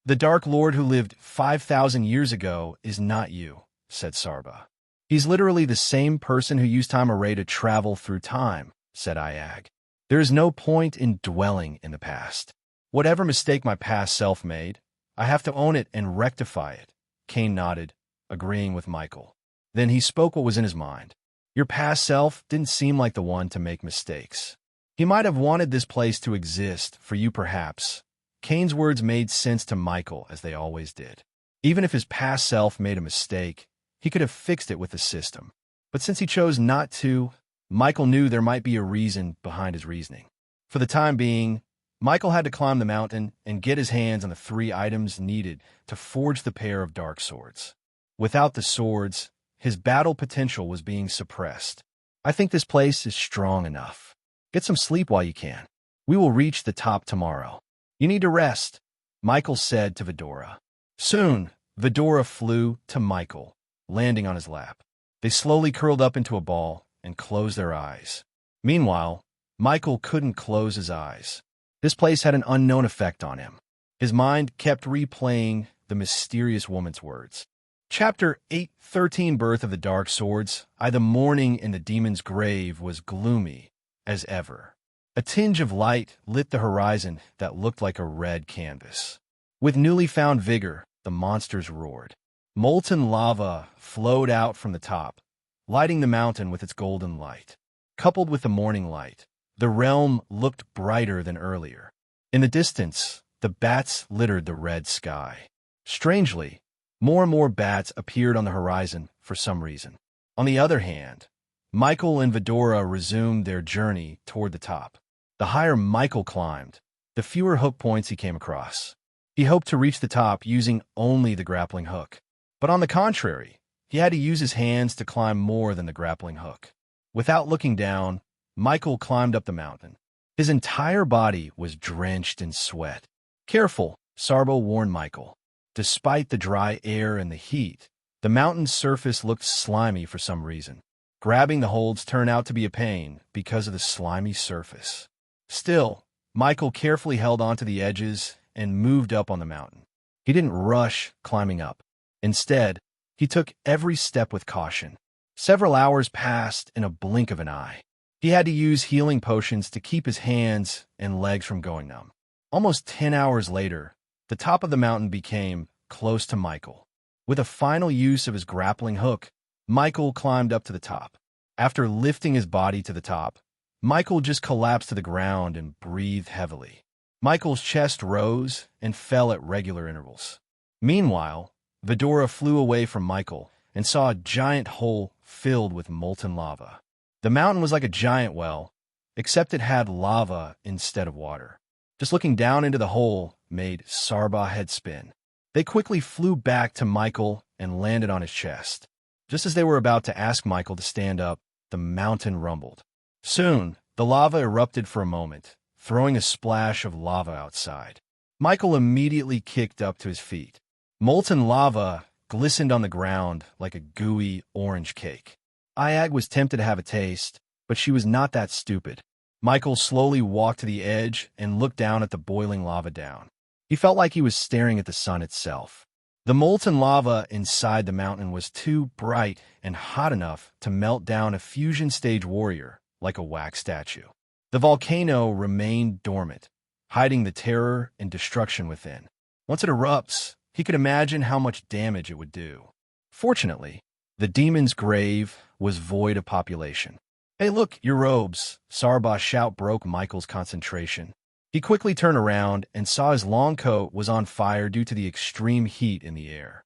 "The Dark Lord who lived 5,000 years ago is not you," said Sarba. "He's literally the same person who used Time Array to travel through time," said Iag. "There is no point in dwelling in the past. Whatever mistake my past self made, I have to own it and rectify it." Kane nodded, agreeing with Michael. Then he spoke what was in his mind. "Your past self didn't seem like the one to make mistakes. He might have wanted this place to exist, for you perhaps." Kane's words made sense to Michael, as they always did. Even if his past self made a mistake, he could have fixed it with the system. But since he chose not to, Michael knew there might be a reason behind his reasoning. For the time being, Michael had to climb the mountain and get his hands on the 3 items needed to forge the pair of dark swords. Without the swords, his battle potential was being suppressed. "I think this place is strong enough. Get some sleep while you can. We will reach the top tomorrow. You need to rest," Michael said to Vidora. Soon, Vidora flew to Michael, landing on his lap. They slowly curled up into a ball and closed their eyes. Meanwhile, Michael couldn't close his eyes. This place had an unknown effect on him. His mind kept replaying the mysterious woman's words. Chapter 8:13 Birth of the Dark Swords. The morning in the demon's grave was gloomy as ever. A tinge of light lit the horizon that looked like a red canvas. With newly found vigor, the monsters roared. Molten lava flowed out from the top, lighting the mountain with its golden light. Coupled with the morning light, the realm looked brighter than earlier. In the distance, the bats littered the red sky. Strangely, more and more bats appeared on the horizon for some reason. On the other hand, Michael and Vidora resumed their journey toward the top. The higher Michael climbed, the fewer hook points he came across. He hoped to reach the top using only the grappling hook. But on the contrary, he had to use his hands to climb more than the grappling hook. Without looking down, Michael climbed up the mountain. His entire body was drenched in sweat. "Careful," Sarbo warned Michael. Despite the dry air and the heat, the mountain's surface looked slimy for some reason. Grabbing the holds turned out to be a pain because of the slimy surface. Still, Michael carefully held onto the edges and moved up on the mountain. He didn't rush climbing up. Instead, he took every step with caution. Several hours passed in a blink of an eye. He had to use healing potions to keep his hands and legs from going numb. Almost 10 hours later, the top of the mountain became close to Michael. With a final use of his grappling hook, Michael climbed up to the top. After lifting his body to the top, Michael just collapsed to the ground and breathed heavily. Michael's chest rose and fell at regular intervals. Meanwhile, Vidora flew away from Michael and saw a giant hole filled with molten lava. The mountain was like a giant well, except it had lava instead of water. Just looking down into the hole made Sarba head spin. They quickly flew back to Michael and landed on his chest. Just as they were about to ask Michael to stand up, the mountain rumbled. Soon, the lava erupted for a moment, throwing a splash of lava outside. Michael immediately kicked up to his feet. Molten lava glistened on the ground like a gooey orange cake. Iag was tempted to have a taste, but she was not that stupid. Michael slowly walked to the edge and looked down at the boiling lava down. He felt like he was staring at the sun itself. The molten lava inside the mountain was too bright and hot enough to melt down a fusion stage warrior like a wax statue. The volcano remained dormant, hiding the terror and destruction within. Once it erupts, he could imagine how much damage it would do. Fortunately, the demon's grave was void of population. "Hey, look, your robes!" Sarba's shout broke Michael's concentration. He quickly turned around and saw his long coat was on fire due to the extreme heat in the air.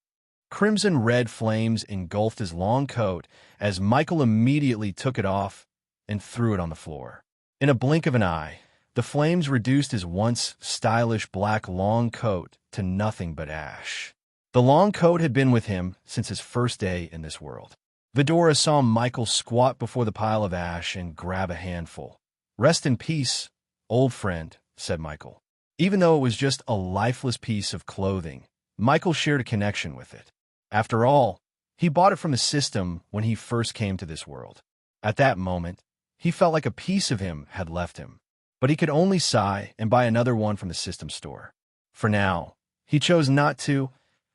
Crimson-red flames engulfed his long coat as Michael immediately took it off and threw it on the floor. In a blink of an eye, the flames reduced his once stylish black long coat to nothing but ash. The long coat had been with him since his first day in this world. Vidora saw Michael squat before the pile of ash and grab a handful. "Rest in peace, old friend," said Michael. Even though it was just a lifeless piece of clothing, Michael shared a connection with it. After all, he bought it from the system when he first came to this world. At that moment, he felt like a piece of him had left him. But he could only sigh and buy another one from the system store. For now, he chose not to,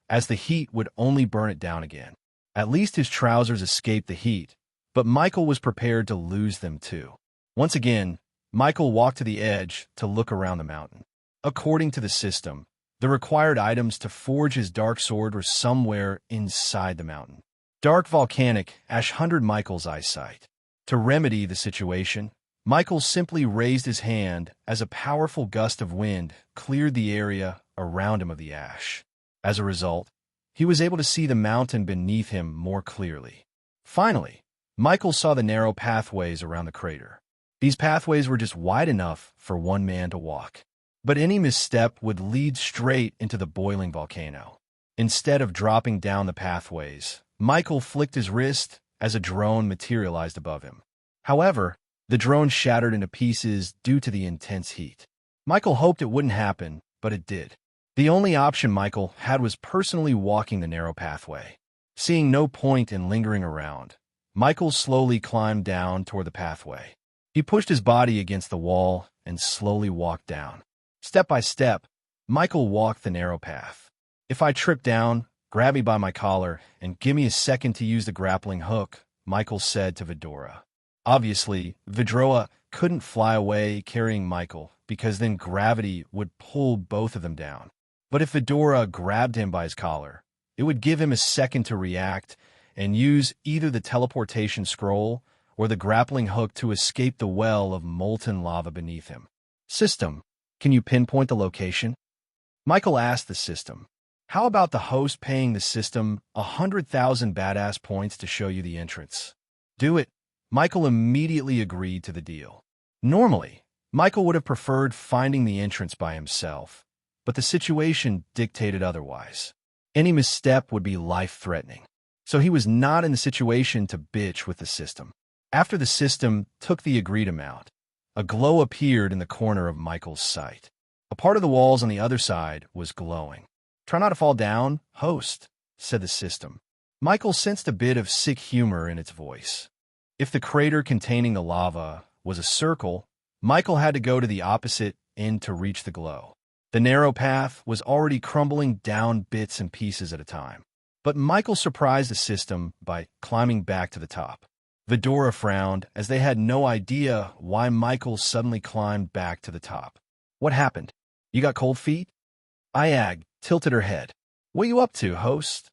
as the heat would only burn it down again. At least his trousers escaped the heat, but Michael was prepared to lose them too. Once again, Michael walked to the edge to look around the mountain. According to the system, the required items to forge his dark sword were somewhere inside the mountain. Dark volcanic ash hindered Michael's eyesight. To remedy the situation, Michael simply raised his hand as a powerful gust of wind cleared the area around him of the ash. As a result, he was able to see the mountain beneath him more clearly. Finally, Michael saw the narrow pathways around the crater. These pathways were just wide enough for one man to walk. But any misstep would lead straight into the boiling volcano. Instead of dropping down the pathways, Michael flicked his wrist as a drone materialized above him. However, the drone shattered into pieces due to the intense heat. Michael hoped it wouldn't happen, but it did. The only option Michael had was personally walking the narrow pathway. Seeing no point in lingering around, Michael slowly climbed down toward the pathway. He pushed his body against the wall and slowly walked down. Step by step, Michael walked the narrow path. "If I trip down, grab me by my collar and give me a second to use the grappling hook," Michael said to Vidora. Obviously, Vidora couldn't fly away carrying Michael because then gravity would pull both of them down. But if Vidora grabbed him by his collar, it would give him a second to react and use either the teleportation scroll or the grappling hook to escape the well of molten lava beneath him. "System, can you pinpoint the location?" Michael asked the system. "How about the host paying the system 100,000 badass points to show you the entrance?" "Do it." Michael immediately agreed to the deal. Normally, Michael would have preferred finding the entrance by himself, but the situation dictated otherwise. Any misstep would be life-threatening, so he was not in the situation to bitch with the system. After the system took the agreed amount, a glow appeared in the corner of Michael's sight. A part of the walls on the other side was glowing. "Try not to fall down, host," said the system. Michael sensed a bit of sick humor in its voice. If the crater containing the lava was a circle, Michael had to go to the opposite end to reach the glow. The narrow path was already crumbling down bits and pieces at a time. But Michael surprised the system by climbing back to the top. Vidora frowned as they had no idea why Michael suddenly climbed back to the top. "What happened? You got cold feet?" Iag tilted her head. "What you up to, host?"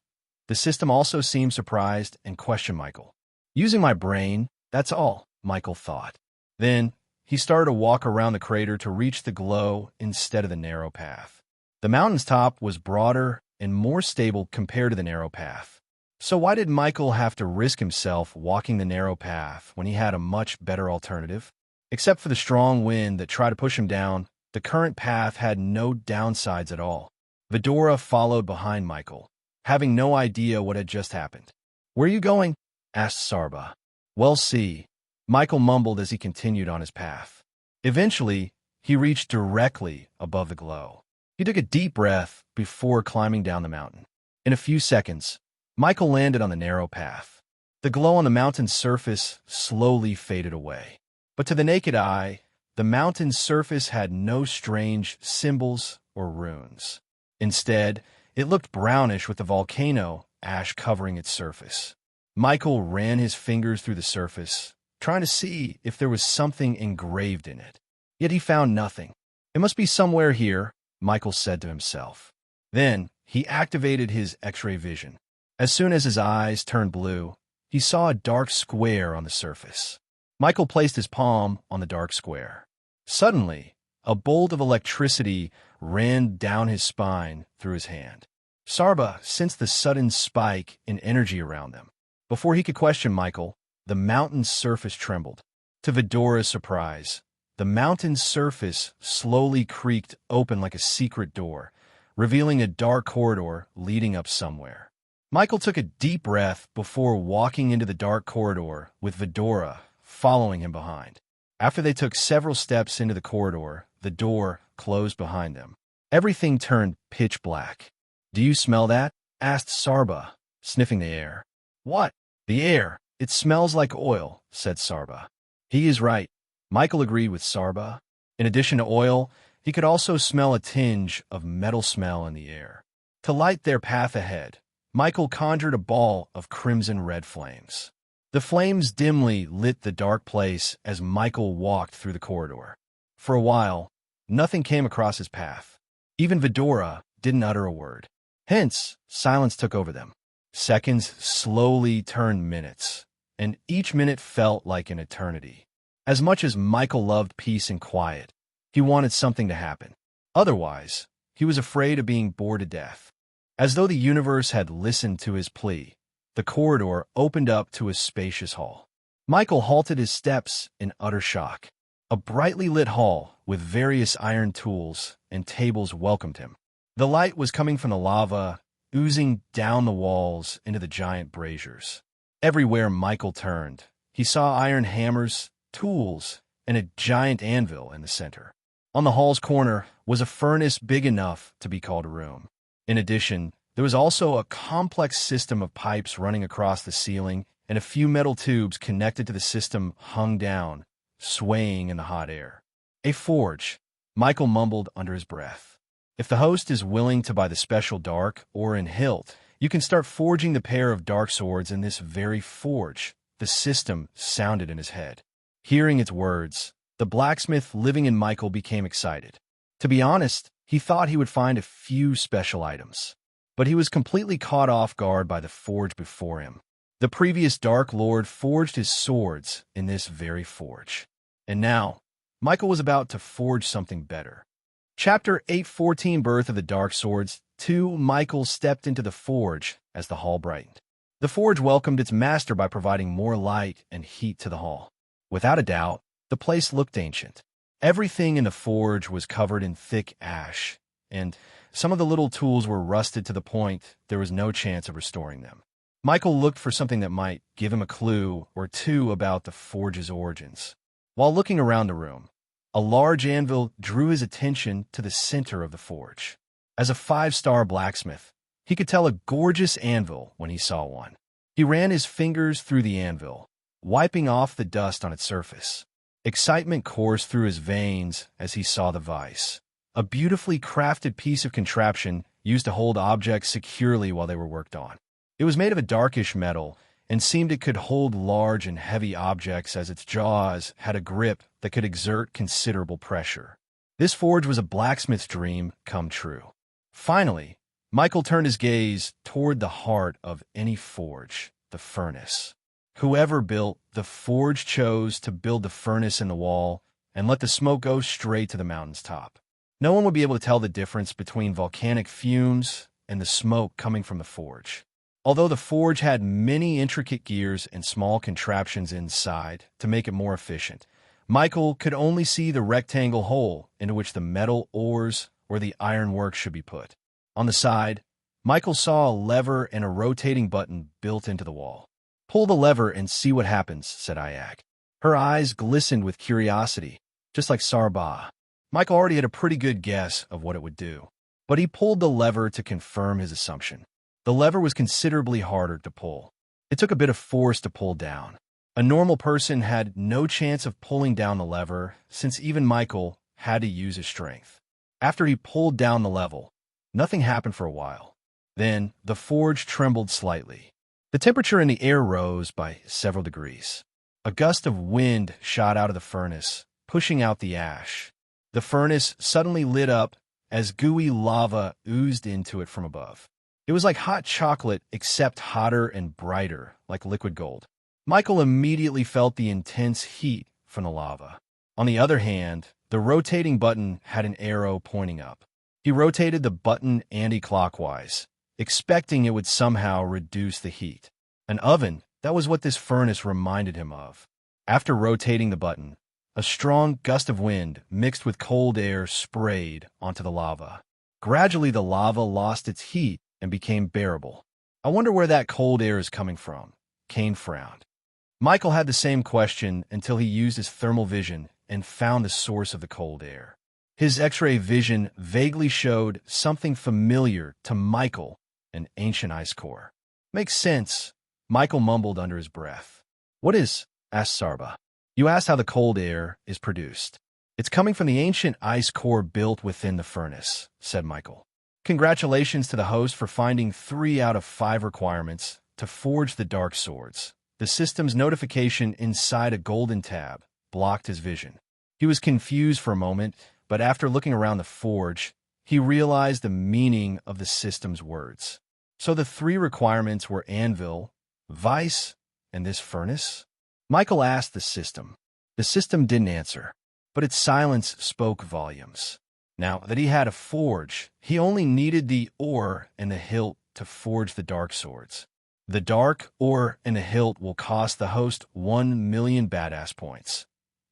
The system also seemed surprised and questioned Michael. "Using my brain, that's all," Michael thought. Then, he started to walk around the crater to reach the glow instead of the narrow path. The mountain's top was broader and more stable compared to the narrow path. So why did Michael have to risk himself walking the narrow path when he had a much better alternative? Except for the strong wind that tried to push him down, The current path had no downsides at all. Vidora followed behind Michael, having no idea what had just happened. "Where are you going?" asked Sarba. "Well, see," Michael mumbled as he continued on his path. Eventually, he reached directly above the glow. He took a deep breath before climbing down the mountain. In a few seconds, Michael landed on the narrow path. The glow on the mountain's surface slowly faded away. But to the naked eye, the mountain's surface had no strange symbols or runes. Instead, it looked brownish with the volcano ash covering its surface. Michael ran his fingers through the surface, trying to see if there was something engraved in it. Yet he found nothing. "It must be somewhere here," Michael said to himself. Then, he activated his X-ray vision. As soon as his eyes turned blue, he saw a dark square on the surface. Michael placed his palm on the dark square. Suddenly, a bolt of electricity ran down his spine through his hand. Sarba sensed the sudden spike in energy around them. Before he could question Michael, the mountain's surface trembled. To Vidora's surprise, the mountain's surface slowly creaked open like a secret door, revealing a dark corridor leading up somewhere. Michael took a deep breath before walking into the dark corridor with Vidora following him behind. After they took several steps into the corridor, the door closed behind them. Everything turned pitch black. "Do you smell that?" asked Sarba, sniffing the air. "What?" "The air. It smells like oil," said Sarba. "He is right," Michael agreed with Sarba. In addition to oil, he could also smell a tinge of metal smell in the air. To light their path ahead, Michael conjured a ball of crimson-red flames. The flames dimly lit the dark place as Michael walked through the corridor. For a while, nothing came across his path. Even Vidora didn't utter a word. Hence, silence took over them. Seconds slowly turned minutes, and each minute felt like an eternity. As much as Michael loved peace and quiet, he wanted something to happen. Otherwise, he was afraid of being bored to death. As though the universe had listened to his plea, the corridor opened up to a spacious hall. Michael halted his steps in utter shock. A brightly lit hall with various iron tools and tables welcomed him. The light was coming from the lava, oozing down the walls into the giant braziers. Everywhere Michael turned, he saw iron hammers, tools, and a giant anvil in the center. On the hall's corner was a furnace big enough to be called a room. In addition, there was also a complex system of pipes running across the ceiling, and a few metal tubes connected to the system hung down, swaying in the hot air. "A forge," Michael mumbled under his breath. "If the host is willing to buy the special dark or in hilt, you can start forging the pair of dark swords in this very forge," the system sounded in his head. Hearing its words, the blacksmith living in Michael became excited. To be honest, he thought he would find a few special items. But he was completely caught off guard by the forge before him. The previous Dark Lord forged his swords in this very forge. And now, Michael was about to forge something better. Chapter 814, Birth of the Dark Swords 2. Michael stepped into the forge as the hall brightened. The forge welcomed its master by providing more light and heat to the hall. Without a doubt, the place looked ancient. Everything in the forge was covered in thick ash, and some of the little tools were rusted to the point there was no chance of restoring them. Michael looked for something that might give him a clue or two about the forge's origins. While looking around the room, a large anvil drew his attention to the center of the forge. As a 5-star blacksmith, he could tell a gorgeous anvil when he saw one. He ran his fingers through the anvil, wiping off the dust on its surface. Excitement coursed through his veins as he saw the vise, a beautifully crafted piece of contraption used to hold objects securely while they were worked on. It was made of a darkish metal and seemed it could hold large and heavy objects as its jaws had a grip that could exert considerable pressure. This forge was a blacksmith's dream come true. Finally, Michael turned his gaze toward the heart of any forge, the furnace. Whoever built the forge chose to build the furnace in the wall and let the smoke go straight to the mountain's top. No one would be able to tell the difference between volcanic fumes and the smoke coming from the forge. Although the forge had many intricate gears and small contraptions inside to make it more efficient, Michael could only see the rectangle hole into which the metal ores or the ironwork should be put. On the side, Michael saw a lever and a rotating button built into the wall. "Pull the lever and see what happens," said Ayag. Her eyes glistened with curiosity, just like Sarba. Michael already had a pretty good guess of what it would do, but he pulled the lever to confirm his assumption. The lever was considerably harder to pull. It took a bit of force to pull down. A normal person had no chance of pulling down the lever, since even Michael had to use his strength. After he pulled down the lever, nothing happened for a while. Then, the forge trembled slightly. The temperature in the air rose by several degrees. A gust of wind shot out of the furnace, pushing out the ash. The furnace suddenly lit up as gooey lava oozed into it from above. It was like hot chocolate, except hotter and brighter, like liquid gold. Michael immediately felt the intense heat from the lava. On the other hand, the rotating button had an arrow pointing up. He rotated the button anti-clockwise, expecting it would somehow reduce the heat. An oven, that was what this furnace reminded him of. After rotating the button, a strong gust of wind mixed with cold air sprayed onto the lava. Gradually, the lava lost its heat and became bearable. "I wonder where that cold air is coming from," Kane frowned. Michael had the same question until he used his thermal vision and found the source of the cold air. His X-ray vision vaguely showed something familiar to Michael, an ancient ice core. "Makes sense," Michael mumbled under his breath. "What is?" asked Sarba. "You asked how the cold air is produced. It's coming from the ancient ice core built within the furnace," said Michael. "Congratulations to the host for finding 3 out of 5 requirements to forge the dark swords." The system's notification inside a golden tab blocked his vision. He was confused for a moment, but after looking around the forge, he realized the meaning of the system's words. So the 3 requirements were anvil, vice, and this furnace? Michael asked the system. The system didn't answer, but its silence spoke volumes. Now that he had a forge, he only needed the ore and the hilt to forge the dark swords. The dark ore and the hilt will cost the host 1 million badass points.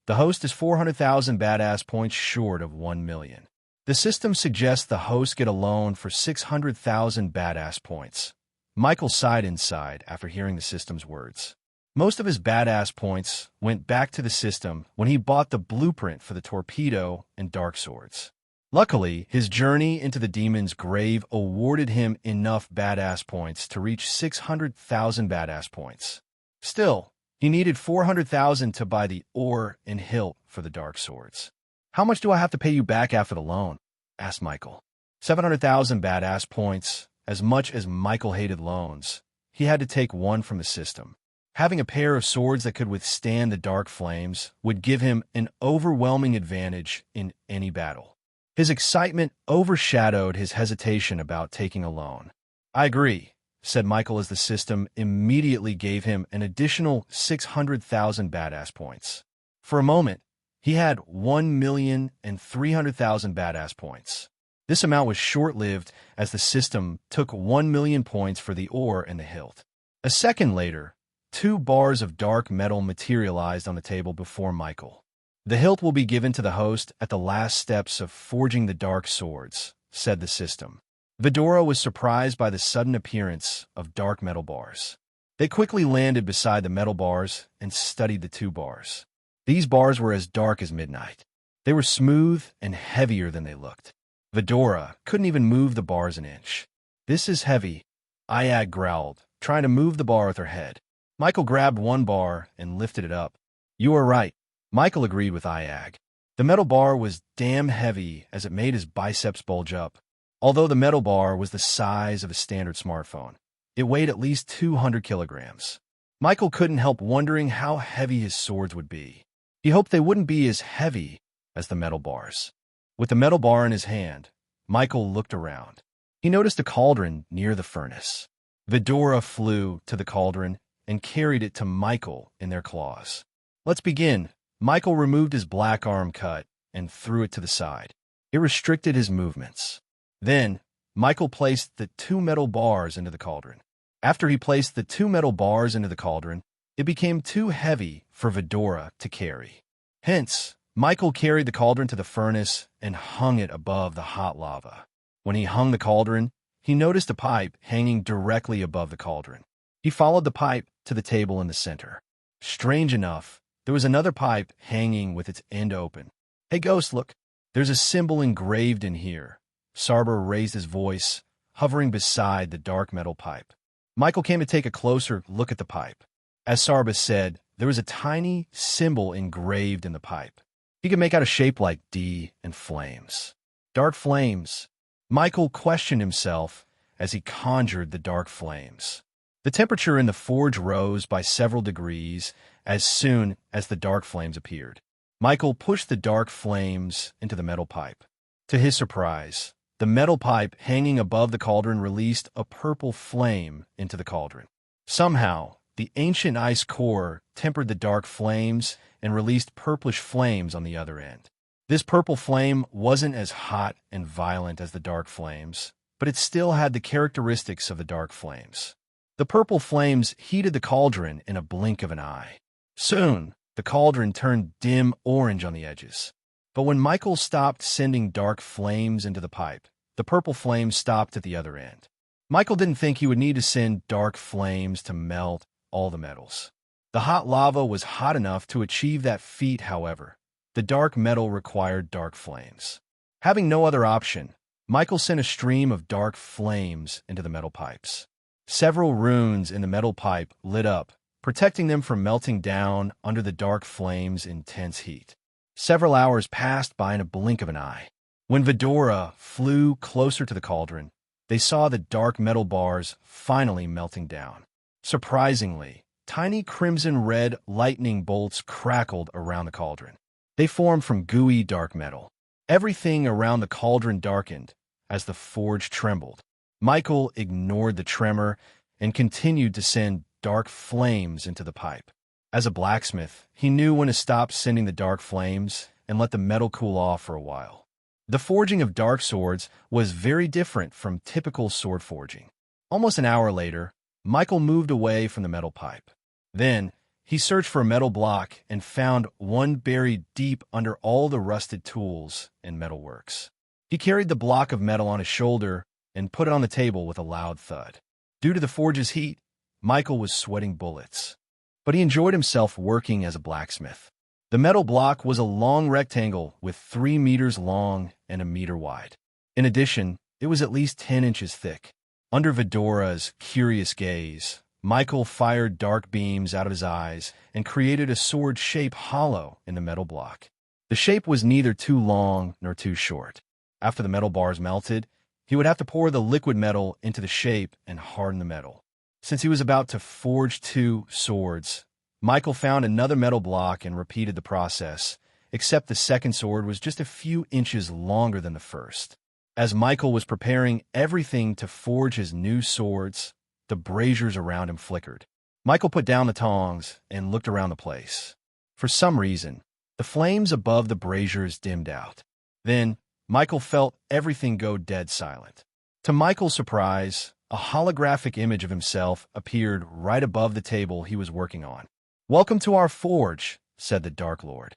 The host is 400,000 badass points short of 1 million. The system suggests the host get a loan for 600,000 badass points. Michael sighed inside after hearing the system's words. Most of his badass points went back to the system when he bought the blueprint for the torpedo and dark swords. Luckily, his journey into the demon's grave awarded him enough badass points to reach 600,000 badass points. Still, he needed 400,000 to buy the ore and hilt for the dark swords. "How much do I have to pay you back after the loan?" asked Michael. 700,000 badass points. As much as Michael hated loans, he had to take one from the system. Having a pair of swords that could withstand the dark flames would give him an overwhelming advantage in any battle. His excitement overshadowed his hesitation about taking a loan. "I agree," said Michael as the system immediately gave him an additional 600,000 badass points. For a moment, he had 1,300,000 badass points. This amount was short-lived as the system took 1 million points for the ore and the hilt. A second later, 2 bars of dark metal materialized on the table before Michael. "The hilt will be given to the host at the last steps of forging the dark swords," said the system. Vidora was surprised by the sudden appearance of dark metal bars. They quickly landed beside the metal bars and studied the 2 bars. These bars were as dark as midnight. They were smooth and heavier than they looked. Vidora couldn't even move the bars an inch. "This is heavy," Ayag growled, trying to move the bar with her head. Michael grabbed one bar and lifted it up. "You are right," Michael agreed with Ayag. The metal bar was damn heavy as it made his biceps bulge up. Although the metal bar was the size of a standard smartphone, it weighed at least 200 kilograms. Michael couldn't help wondering how heavy his swords would be. He hoped they wouldn't be as heavy as the metal bars. With the metal bar in his hand, Michael looked around. He noticed a cauldron near the furnace. Vidora flew to the cauldron and carried it to Michael in their claws. "Let's begin." Michael removed his black arm cut and threw it to the side. It restricted his movements. Then, Michael placed the 2 metal bars into the cauldron. After he placed the 2 metal bars into the cauldron, it became too heavy for Vidora to carry. Hence, Michael carried the cauldron to the furnace and hung it above the hot lava. When he hung the cauldron, he noticed a pipe hanging directly above the cauldron. He followed the pipe to the table in the center. Strange enough, there was another pipe hanging with its end open. "Hey, Ghost, look. There's a symbol engraved in here." Sarber raised his voice, hovering beside the dark metal pipe. Michael came to take a closer look at the pipe. As Sarber said, there was a tiny symbol engraved in the pipe. He could make out a shape like D and flames. Dark flames. Michael questioned himself as he conjured the dark flames. The temperature in the forge rose by several degrees as soon as the dark flames appeared. Michael pushed the dark flames into the metal pipe. To his surprise, the metal pipe hanging above the cauldron released a purple flame into the cauldron. Somehow, the ancient ice core tempered the dark flames and released purplish flames on the other end. This purple flame wasn't as hot and violent as the dark flames, but it still had the characteristics of the dark flames. The purple flames heated the cauldron in a blink of an eye. Soon, the cauldron turned dim orange on the edges. But when Michael stopped sending dark flames into the pipe, the purple flames stopped at the other end. Michael didn't think he would need to send dark flames to melt all the metals. The hot lava was hot enough to achieve that feat, however. The dark metal required dark flames. Having no other option, Michael sent a stream of dark flames into the metal pipes. Several runes in the metal pipe lit up, protecting them from melting down under the dark flames' intense heat. Several hours passed by in a blink of an eye. When Vidora flew closer to the cauldron, they saw the dark metal bars finally melting down. Surprisingly, tiny crimson-red lightning bolts crackled around the cauldron. They formed from gooey dark metal. Everything around the cauldron darkened as the forge trembled. Michael ignored the tremor and continued to send dark flames into the pipe. As a blacksmith, he knew when to stop sending the dark flames and let the metal cool off for a while. The forging of dark swords was very different from typical sword forging. Almost an hour later, Michael moved away from the metal pipe. Then, he searched for a metal block and found one buried deep under all the rusted tools and metalworks. He carried the block of metal on his shoulder and put it on the table with a loud thud. Due to the forge's heat, Michael was sweating bullets. But he enjoyed himself working as a blacksmith. The metal block was a long rectangle with 3 meters long and 1 meter wide. In addition, it was at least 10 inches thick. Under Vidora's curious gaze, Michael fired dark beams out of his eyes and created a sword shape hollow in the metal block. The shape was neither too long nor too short. After the metal bars melted, he would have to pour the liquid metal into the shape and harden the metal. Since he was about to forge 2 swords, Michael found another metal block and repeated the process, except the second sword was just a few inches longer than the first. As Michael was preparing everything to forge his new swords, the braziers around him flickered. Michael put down the tongs and looked around the place. For some reason, the flames above the braziers dimmed out. Then, Michael felt everything go dead silent. To Michael's surprise, a holographic image of himself appeared right above the table he was working on. "Welcome to our forge," said the Dark Lord.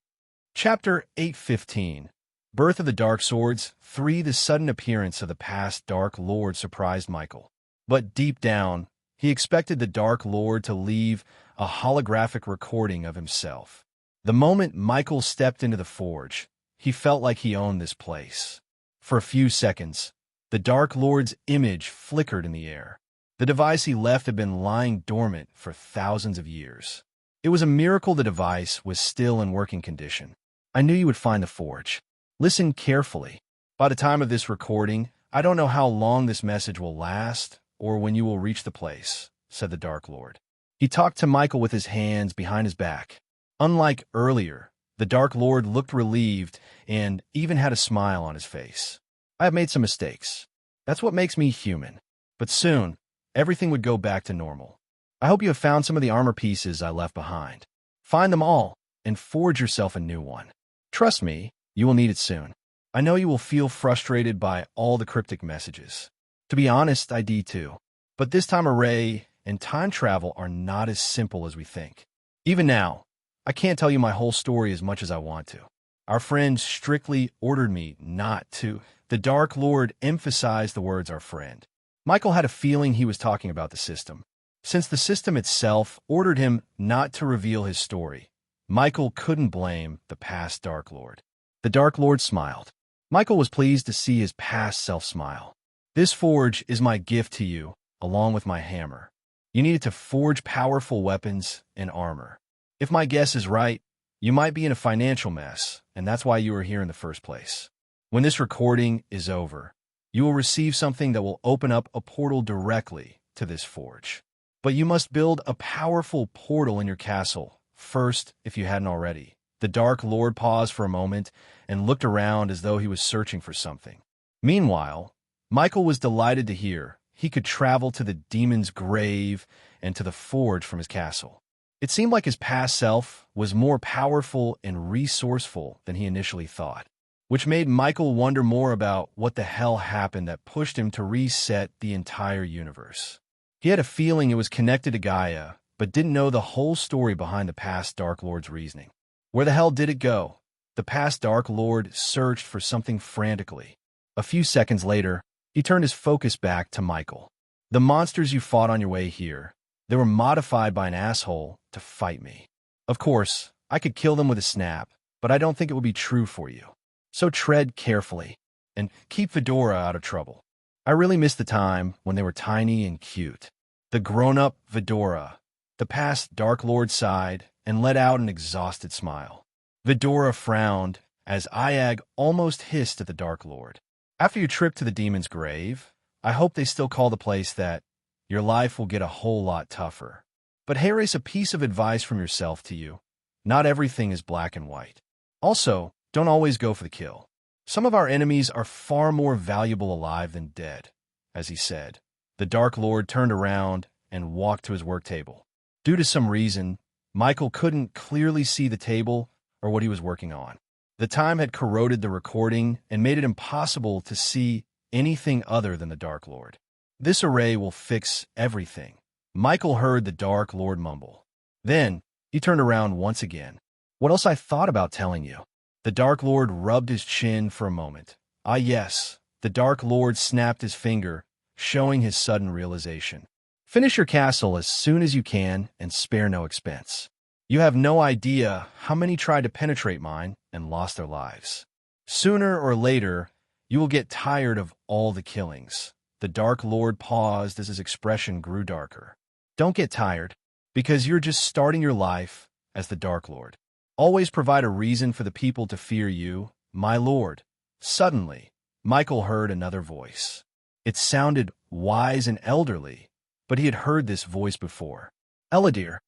Chapter 8:15. Birth of the Dark Swords 3. The sudden appearance of the past Dark Lord surprised Michael. But deep down, he expected the Dark Lord to leave a holographic recording of himself. The moment Michael stepped into the forge, he felt like he owned this place. For a few seconds, the Dark Lord's image flickered in the air. The device he left had been lying dormant for thousands of years. It was a miracle the device was still in working condition. "I knew you would find the forge. Listen carefully. By the time of this recording, I don't know how long this message will last or when you will reach the place," said the Dark Lord. He talked to Michael with his hands behind his back. Unlike earlier, the Dark Lord looked relieved and even had a smile on his face. "I have made some mistakes. That's what makes me human. But soon, everything would go back to normal. I hope you have found some of the armor pieces I left behind. Find them all and forge yourself a new one. Trust me, you will need it soon. I know you will feel frustrated by all the cryptic messages. To be honest, I do too. But this time array and time travel are not as simple as we think. Even now, I can't tell you my whole story as much as I want to. Our friend strictly ordered me not to. The Dark Lord emphasized the words our friend. Michael had a feeling he was talking about the system. Since the system itself ordered him not to reveal his story, Michael couldn't blame the past Dark Lord. The Dark Lord smiled. Michael was pleased to see his past self smile. This forge is my gift to you, along with my hammer. You need it to forge powerful weapons and armor. If my guess is right, you might be in a financial mess, and that's why you are here in the first place. When this recording is over, you will receive something that will open up a portal directly to this forge. But you must build a powerful portal in your castle first, if you hadn't already. The Dark Lord paused for a moment and looked around as though he was searching for something. Meanwhile, Michael was delighted to hear he could travel to the demon's grave and to the forge from his castle. It seemed like his past self was more powerful and resourceful than he initially thought, which made Michael wonder more about what the hell happened that pushed him to reset the entire universe. He had a feeling it was connected to Gaia, but didn't know the whole story behind the past Dark Lord's reasoning. Where the hell did it go? The past Dark Lord searched for something frantically. A few seconds later, he turned his focus back to Michael. The monsters you fought on your way here, they were modified by an asshole to fight me. Of course, I could kill them with a snap, but I don't think it would be true for you. So tread carefully, and keep Fedora out of trouble. I really miss the time when they were tiny and cute. The grown-up Fedora. The past Dark Lord sighed and let out an exhausted smile. Fedora frowned as Iag almost hissed at the Dark Lord. After your trip to the demon's grave, I hope they still call the place that. Your life will get a whole lot tougher. But here is a piece of advice from yourself to you. Not everything is black and white. Also, don't always go for the kill. Some of our enemies are far more valuable alive than dead. As he said, the Dark Lord turned around and walked to his work table. Due to some reason, Michael couldn't clearly see the table or what he was working on. The time had corroded the recording and made it impossible to see anything other than the Dark Lord. This array will fix everything, Michael heard the Dark Lord mumble. Then, he turned around once again. What else I thought about telling you? The Dark Lord rubbed his chin for a moment. Ah yes, the Dark Lord snapped his finger, showing his sudden realization. Finish your castle as soon as you can and spare no expense. You have no idea how many tried to penetrate mine and lost their lives. Sooner or later, you will get tired of all the killings. The Dark Lord paused as his expression grew darker. Don't get tired, because you're just starting your life as the Dark Lord. Always provide a reason for the people to fear you, my lord. Suddenly, Michael heard another voice. It sounded wise and elderly, but he had heard this voice before. Eladir.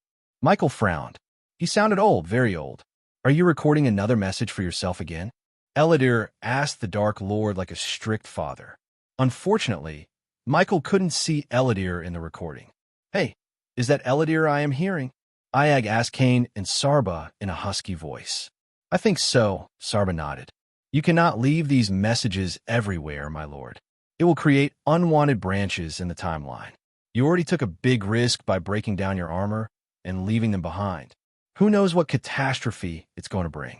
Michael frowned. He sounded old, very old. Are you recording another message for yourself again? Eladir asked the Dark Lord like a strict father. Unfortunately, Michael couldn't see Eladir in the recording. Hey, is that Eladir I am hearing? Iag asked Cain and Sarba in a husky voice. I think so, Sarba nodded. You cannot leave these messages everywhere, my lord. It will create unwanted branches in the timeline. You already took a big risk by breaking down your armor and leaving them behind. Who knows what catastrophe it's going to bring?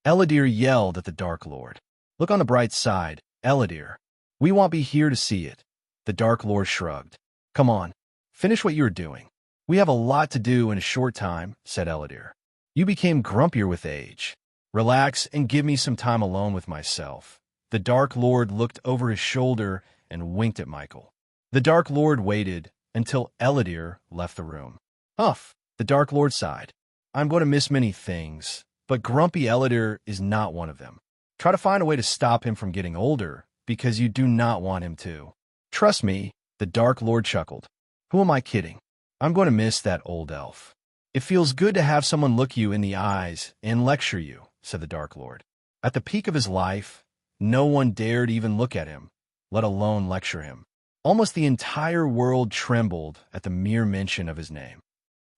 Eladir yelled at the Dark Lord. Look on the bright side, Eladir. We won't be here to see it. The Dark Lord shrugged. Come on, finish what you are doing. We have a lot to do in a short time, said Eladir. You became grumpier with age. Relax and give me some time alone with myself. The Dark Lord looked over his shoulder and winked at Michael. The Dark Lord waited until Eladir left the room. Huff, the Dark Lord sighed. I'm going to miss many things, but grumpy Eladir is not one of them. Try to find a way to stop him from getting older, because you do not want him to. Trust me, the Dark Lord chuckled. Who am I kidding? I'm going to miss that old elf. It feels good to have someone look you in the eyes and lecture you, said the Dark Lord. At the peak of his life, no one dared even look at him, let alone lecture him. Almost the entire world trembled at the mere mention of his name.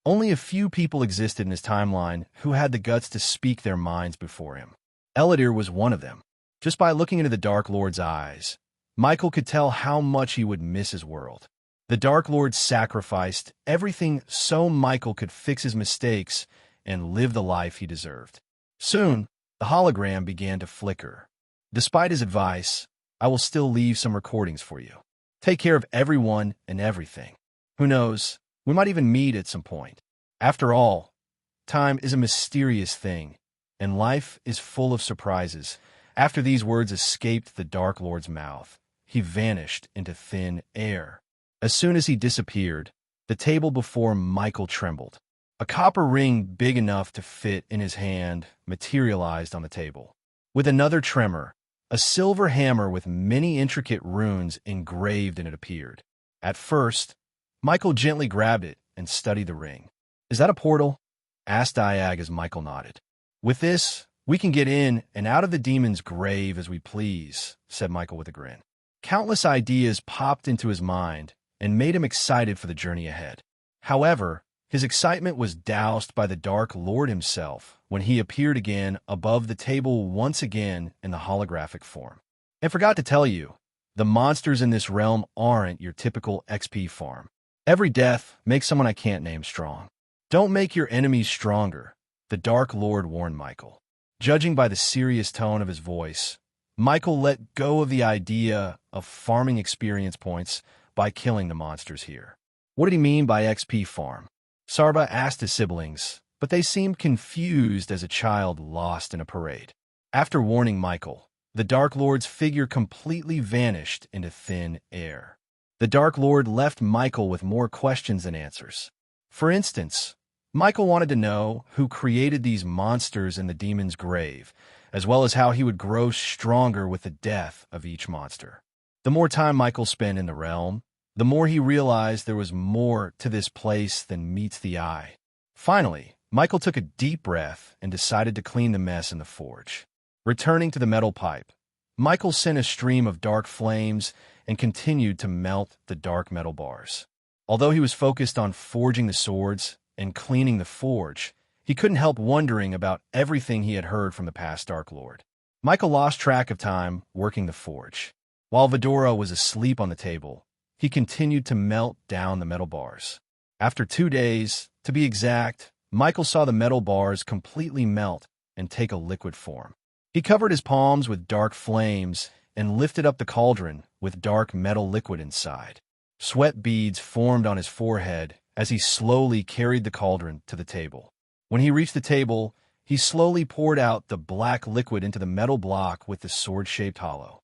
Only a few people existed in his timeline who had the guts to speak their minds before him. Eladir was one of them. Just by looking into the Dark Lord's eyes, Michael could tell how much he would miss his world. The Dark Lord sacrificed everything so Michael could fix his mistakes and live the life he deserved. Soon, the hologram began to flicker. Despite his advice, I will still leave some recordings for you. Take care of everyone and everything. Who knows, we might even meet at some point. After all, time is a mysterious thing, and life is full of surprises. After these words escaped the Dark Lord's mouth, he vanished into thin air. As soon as he disappeared, the table before Michael trembled. A copper ring big enough to fit in his hand materialized on the table. With another tremor, a silver hammer with many intricate runes engraved in it appeared. At first, Michael gently grabbed it and studied the ring. "Is that a portal?" asked Diag as Michael nodded. "With this, we can get in and out of the demon's grave as we please," said Michael with a grin. Countless ideas popped into his mind and made him excited for the journey ahead. However, his excitement was doused by the Dark Lord himself when he appeared again above the table once again in the holographic form. "I forgot to tell you, the monsters in this realm aren't your typical XP farm. Every death makes someone I can't name strong. Don't make your enemies stronger," the Dark Lord warned Michael. Judging by the serious tone of his voice, Michael let go of the idea of farming experience points by killing the monsters here. What did he mean by XP farm? Sarba asked his siblings, but they seemed confused as a child lost in a parade. After warning Michael, the Dark Lord's figure completely vanished into thin air. The Dark Lord left Michael with more questions than answers. For instance, Michael wanted to know who created these monsters in the demon's grave, as well as how he would grow stronger with the death of each monster. The more time Michael spent in the realm, the more he realized there was more to this place than meets the eye. Finally, Michael took a deep breath and decided to clean the mess in the forge. Returning to the metal pipe, Michael sent a stream of dark flames and continued to melt the dark metal bars. Although he was focused on forging the swords and cleaning the forge, he couldn't help wondering about everything he had heard from the past Dark Lord. Michael lost track of time working the forge. While Vidora was asleep on the table, he continued to melt down the metal bars. After 2 days, to be exact, Michael saw the metal bars completely melt and take a liquid form. He covered his palms with dark flames and lifted up the cauldron with dark metal liquid inside. Sweat beads formed on his forehead as he slowly carried the cauldron to the table. When he reached the table, he slowly poured out the black liquid into the metal block with the sword-shaped hollow.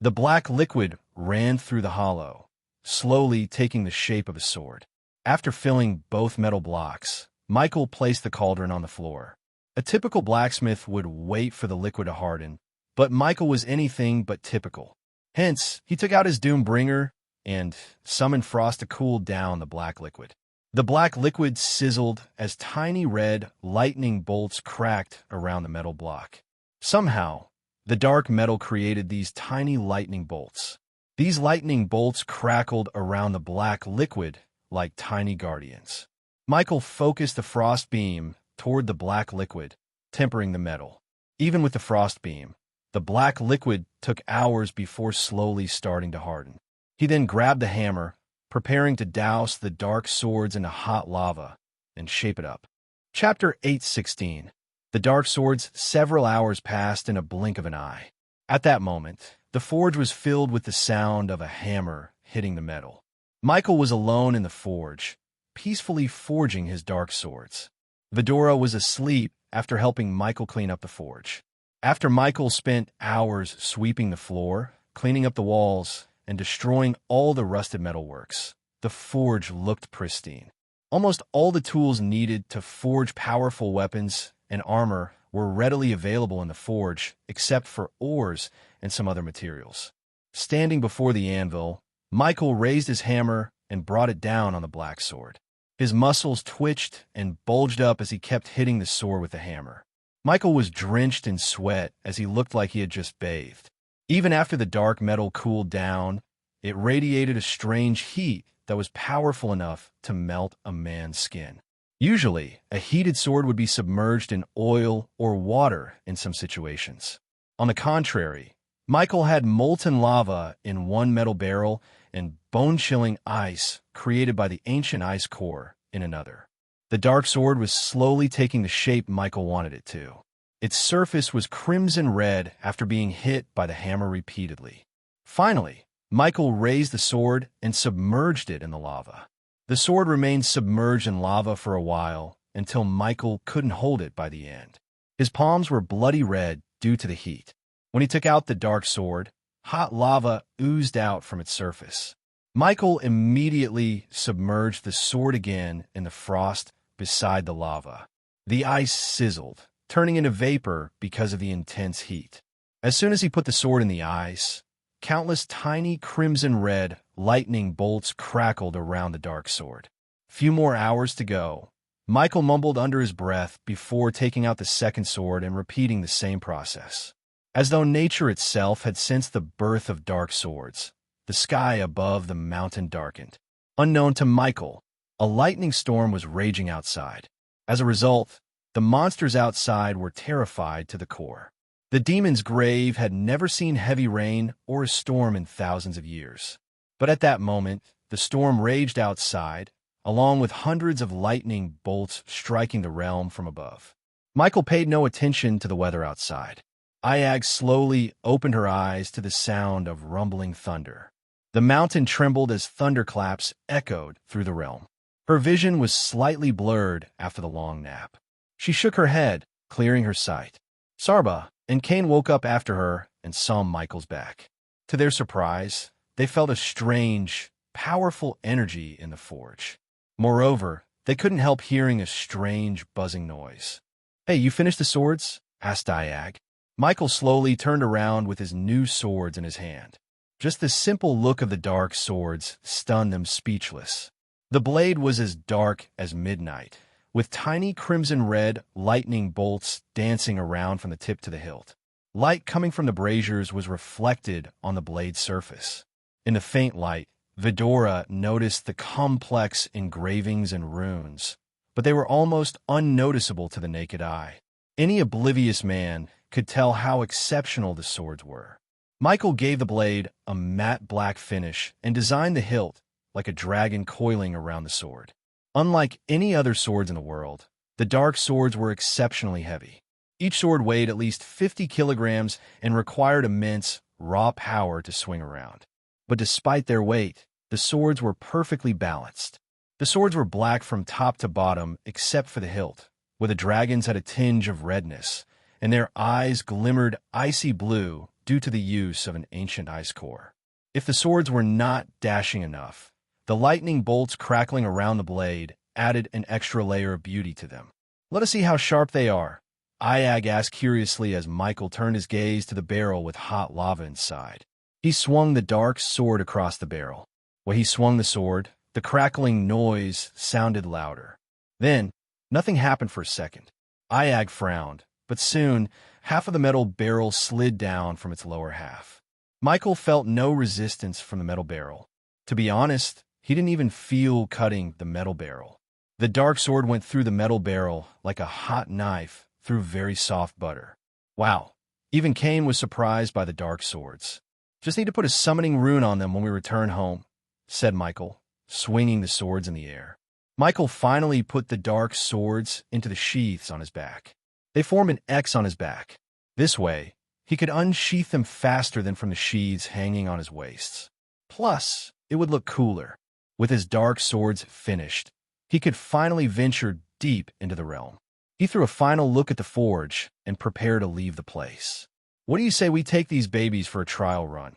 The black liquid ran through the hollow, slowly taking the shape of a sword. After filling both metal blocks, Michael placed the cauldron on the floor. A typical blacksmith would wait for the liquid to harden, but Michael was anything but typical. Hence, he took out his Doombringer and summoned Frost to cool down the black liquid. The black liquid sizzled as tiny red lightning bolts cracked around the metal block. Somehow, the dark metal created these tiny lightning bolts. These lightning bolts crackled around the black liquid like tiny guardians. Michael focused the frost beam toward the black liquid, tempering the metal. Even with the frost beam, the black liquid took hours before slowly starting to harden. He then grabbed the hammer, preparing to douse the dark swords into hot lava and shape it up. Chapter 8:16. The dark swords. Several hours passed in a blink of an eye. At that moment, the forge was filled with the sound of a hammer hitting the metal. Michael was alone in the forge, peacefully forging his dark swords. Vidora was asleep after helping Michael clean up the forge. After Michael spent hours sweeping the floor, cleaning up the walls, and destroying all the rusted metalworks, the forge looked pristine. Almost all the tools needed to forge powerful weapons and armor were readily available in the forge, except for ores and some other materials. Standing before the anvil, Michael raised his hammer and brought it down on the black sword. His muscles twitched and bulged up as he kept hitting the sword with the hammer. Michael was drenched in sweat as he looked like he had just bathed. Even after the dark metal cooled down, it radiated a strange heat that was powerful enough to melt a man's skin. Usually, a heated sword would be submerged in oil or water in some situations. On the contrary, Michael had molten lava in one metal barrel and bone-chilling ice created by the ancient ice core in another. The dark sword was slowly taking the shape Michael wanted it to. Its surface was crimson red after being hit by the hammer repeatedly. Finally, Michael raised the sword and submerged it in the lava. The sword remained submerged in lava for a while until Michael couldn't hold it by the end. His palms were bloody red due to the heat. When he took out the dark sword, hot lava oozed out from its surface. Michael immediately submerged the sword again in the frost beside the lava. The ice sizzled, turning into vapor because of the intense heat. As soon as he put the sword in the ice, countless tiny crimson-red lightning bolts crackled around the dark sword. Few more hours to go. Michael mumbled under his breath before taking out the second sword and repeating the same process. As though nature itself had sensed the birth of dark swords, the sky above the mountain darkened. Unknown to Michael, a lightning storm was raging outside. As a result, the monsters outside were terrified to the core. The demon's grave had never seen heavy rain or a storm in thousands of years. But at that moment, the storm raged outside, along with hundreds of lightning bolts striking the realm from above. Michael paid no attention to the weather outside. Iag slowly opened her eyes to the sound of rumbling thunder. The mountain trembled as thunderclaps echoed through the realm. Her vision was slightly blurred after the long nap. She shook her head, clearing her sight. Sarba and Cain woke up after her and saw Michael's back. To their surprise, they felt a strange, powerful energy in the forge. Moreover, they couldn't help hearing a strange, buzzing noise. "Hey, you finished the swords?" asked Iag. Michael slowly turned around with his new swords in his hand. Just the simple look of the dark swords stunned them speechless. The blade was as dark as midnight, with tiny crimson-red lightning bolts dancing around from the tip to the hilt. Light coming from the braziers was reflected on the blade's surface. In the faint light, Vidora noticed the complex engravings and runes, but they were almost unnoticeable to the naked eye. Any oblivious man could tell how exceptional the swords were. Michael gave the blade a matte black finish and designed the hilt like a dragon coiling around the sword. Unlike any other swords in the world, the dark swords were exceptionally heavy. Each sword weighed at least 50 kilograms and required immense, raw power to swing around. But despite their weight, the swords were perfectly balanced. The swords were black from top to bottom except for the hilt, where the dragons had a tinge of redness, and their eyes glimmered icy blue due to the use of an ancient ice core. If the swords were not dashing enough, the lightning bolts crackling around the blade added an extra layer of beauty to them. "Let us see how sharp they are," Iag asked curiously as Michael turned his gaze to the barrel with hot lava inside. He swung the dark sword across the barrel. When he swung the sword, the crackling noise sounded louder. Then, nothing happened for a second. Iag frowned, but soon, half of the metal barrel slid down from its lower half. Michael felt no resistance from the metal barrel. To be honest, he didn't even feel cutting the metal barrel. The dark sword went through the metal barrel like a hot knife through very soft butter. Wow, even Cain was surprised by the dark swords. "Just need to put a summoning rune on them when we return home," said Michael, swinging the swords in the air. Michael finally put the dark swords into the sheaths on his back. They formed an X on his back. This way, he could unsheath them faster than from the sheaths hanging on his waists. Plus, it would look cooler. With his dark swords finished, he could finally venture deep into the realm. He threw a final look at the forge and prepared to leave the place. "What do you say we take these babies for a trial run?"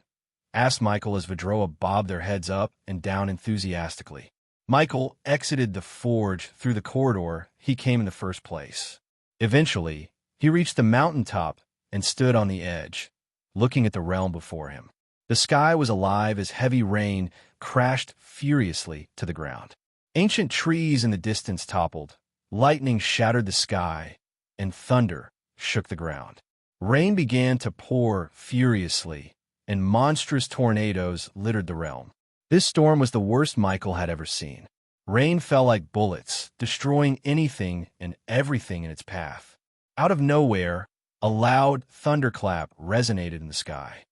asked Michael as Vidroa bobbed their heads up and down enthusiastically. Michael exited the forge through the corridor he came in the first place. Eventually, he reached the mountaintop and stood on the edge, looking at the realm before him. The sky was alive as heavy rain crashed furiously to the ground. Ancient trees in the distance toppled, lightning shattered the sky, and thunder shook the ground. Rain began to pour furiously, and monstrous tornadoes littered the realm. This storm was the worst Michael had ever seen. Rain fell like bullets, destroying anything and everything in its path. Out of nowhere, a loud thunderclap resonated in the sky.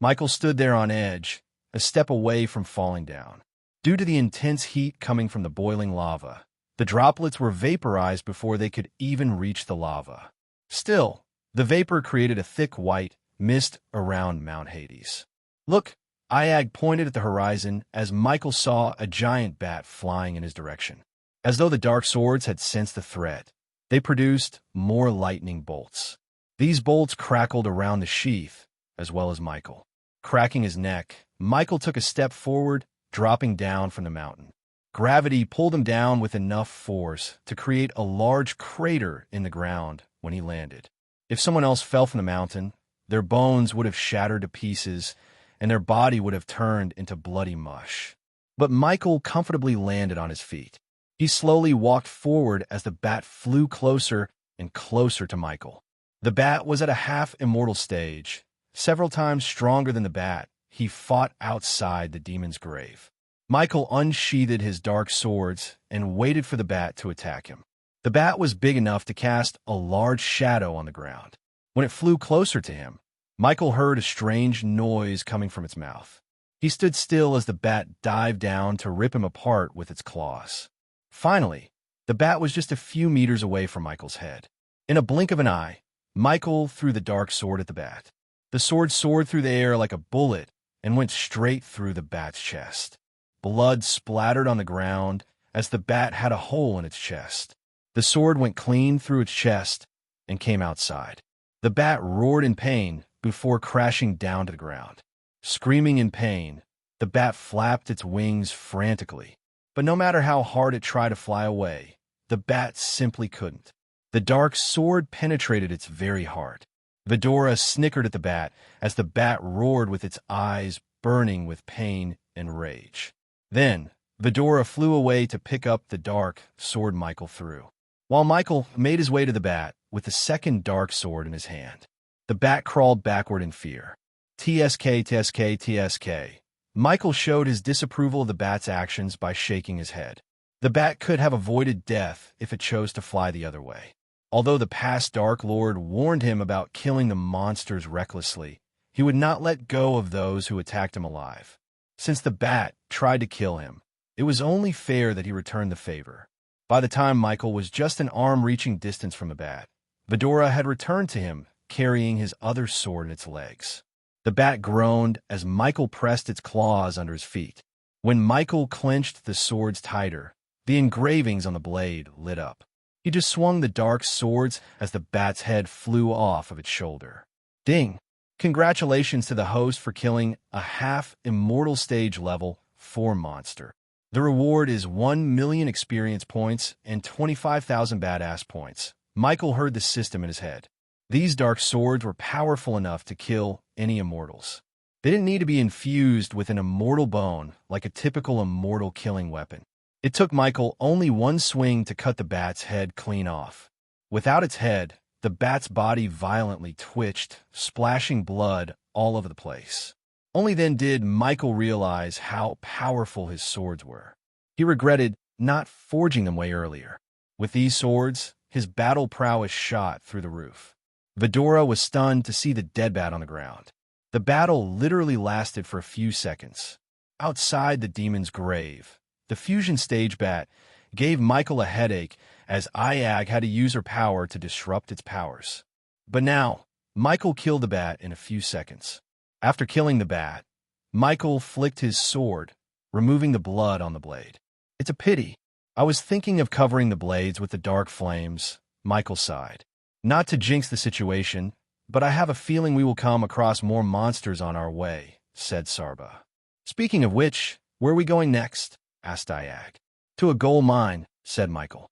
Michael stood there on edge, a step away from falling down. Due to the intense heat coming from the boiling lava, The droplets were vaporized before they could even reach the lava. Still, the vapor created a thick white mist around Mount Hades. "Look," Iag pointed at the horizon as Michael saw a giant bat flying in his direction. As though the dark swords had sensed the threat, they produced more lightning bolts. These bolts crackled around the sheath, as well as Michael. Cracking his neck, Michael took a step forward, dropping down from the mountain. Gravity pulled him down with enough force to create a large crater in the ground when he landed. If someone else fell from the mountain, their bones would have shattered to pieces, and their body would have turned into bloody mush. But Michael comfortably landed on his feet. He slowly walked forward as the bat flew closer and closer to Michael. The bat was at a half-immortal stage. Several times stronger than the bat, he fought outside the demon's grave. Michael unsheathed his dark swords and waited for the bat to attack him. The bat was big enough to cast a large shadow on the ground. When it flew closer to him, Michael heard a strange noise coming from its mouth. He stood still as the bat dived down to rip him apart with its claws. Finally, the bat was just a few meters away from Michael's head. In a blink of an eye, Michael threw the dark sword at the bat. The sword soared through the air like a bullet and went straight through the bat's chest. Blood splattered on the ground as the bat had a hole in its chest. The sword went clean through its chest and came outside. The bat roared in pain before crashing down to the ground. Screaming in pain, the bat flapped its wings frantically. But no matter how hard it tried to fly away, the bat simply couldn't. The dark sword penetrated its very heart. Vidora snickered at the bat as the bat roared with its eyes burning with pain and rage. Then, Vidora flew away to pick up the dark sword Michael threw. While Michael made his way to the bat with the second dark sword in his hand, the bat crawled backward in fear. TSK, TSK, TSK. Michael showed his disapproval of the bat's actions by shaking his head. The bat could have avoided death if it chose to fly the other way. Although the past Dark Lord warned him about killing the monsters recklessly, he would not let go of those who attacked him alive. Since the bat tried to kill him, it was only fair that he return the favor. By the time Michael was just an arm-reaching distance from the bat, Vidora had returned to him, carrying his other sword in its legs. The bat groaned as Michael pressed its claws under his feet. When Michael clenched the swords tighter, the engravings on the blade lit up. He just swung the dark swords as the bat's head flew off of its shoulder. Ding! Congratulations to the host for killing a half-immortal stage level 4 monster. The reward is 1 million experience points and 25,000 badass points. Michael heard the system in his head. These dark swords were powerful enough to kill any immortals. They didn't need to be infused with an immortal bone like a typical immortal killing weapon. It took Michael only one swing to cut the bat's head clean off. Without its head, the bat's body violently twitched, splashing blood all over the place. Only then did Michael realize how powerful his swords were. He regretted not forging them way earlier. With these swords, his battle prowess shot through the roof. Vidora was stunned to see the dead bat on the ground. The battle literally lasted for a few seconds. Outside the demon's grave, the fusion stage bat gave Michael a headache as Iag had to use her power to disrupt its powers. But now, Michael killed the bat in a few seconds. After killing the bat, Michael flicked his sword, removing the blood on the blade. "It's a pity. I was thinking of covering the blades with the dark flames," Michael sighed. "Not to jinx the situation, but I have a feeling we will come across more monsters on our way," said Sarba. "Speaking of which, where are we going next?" asked Iag. "To a gold mine," said Michael.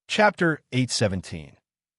Chapter 817.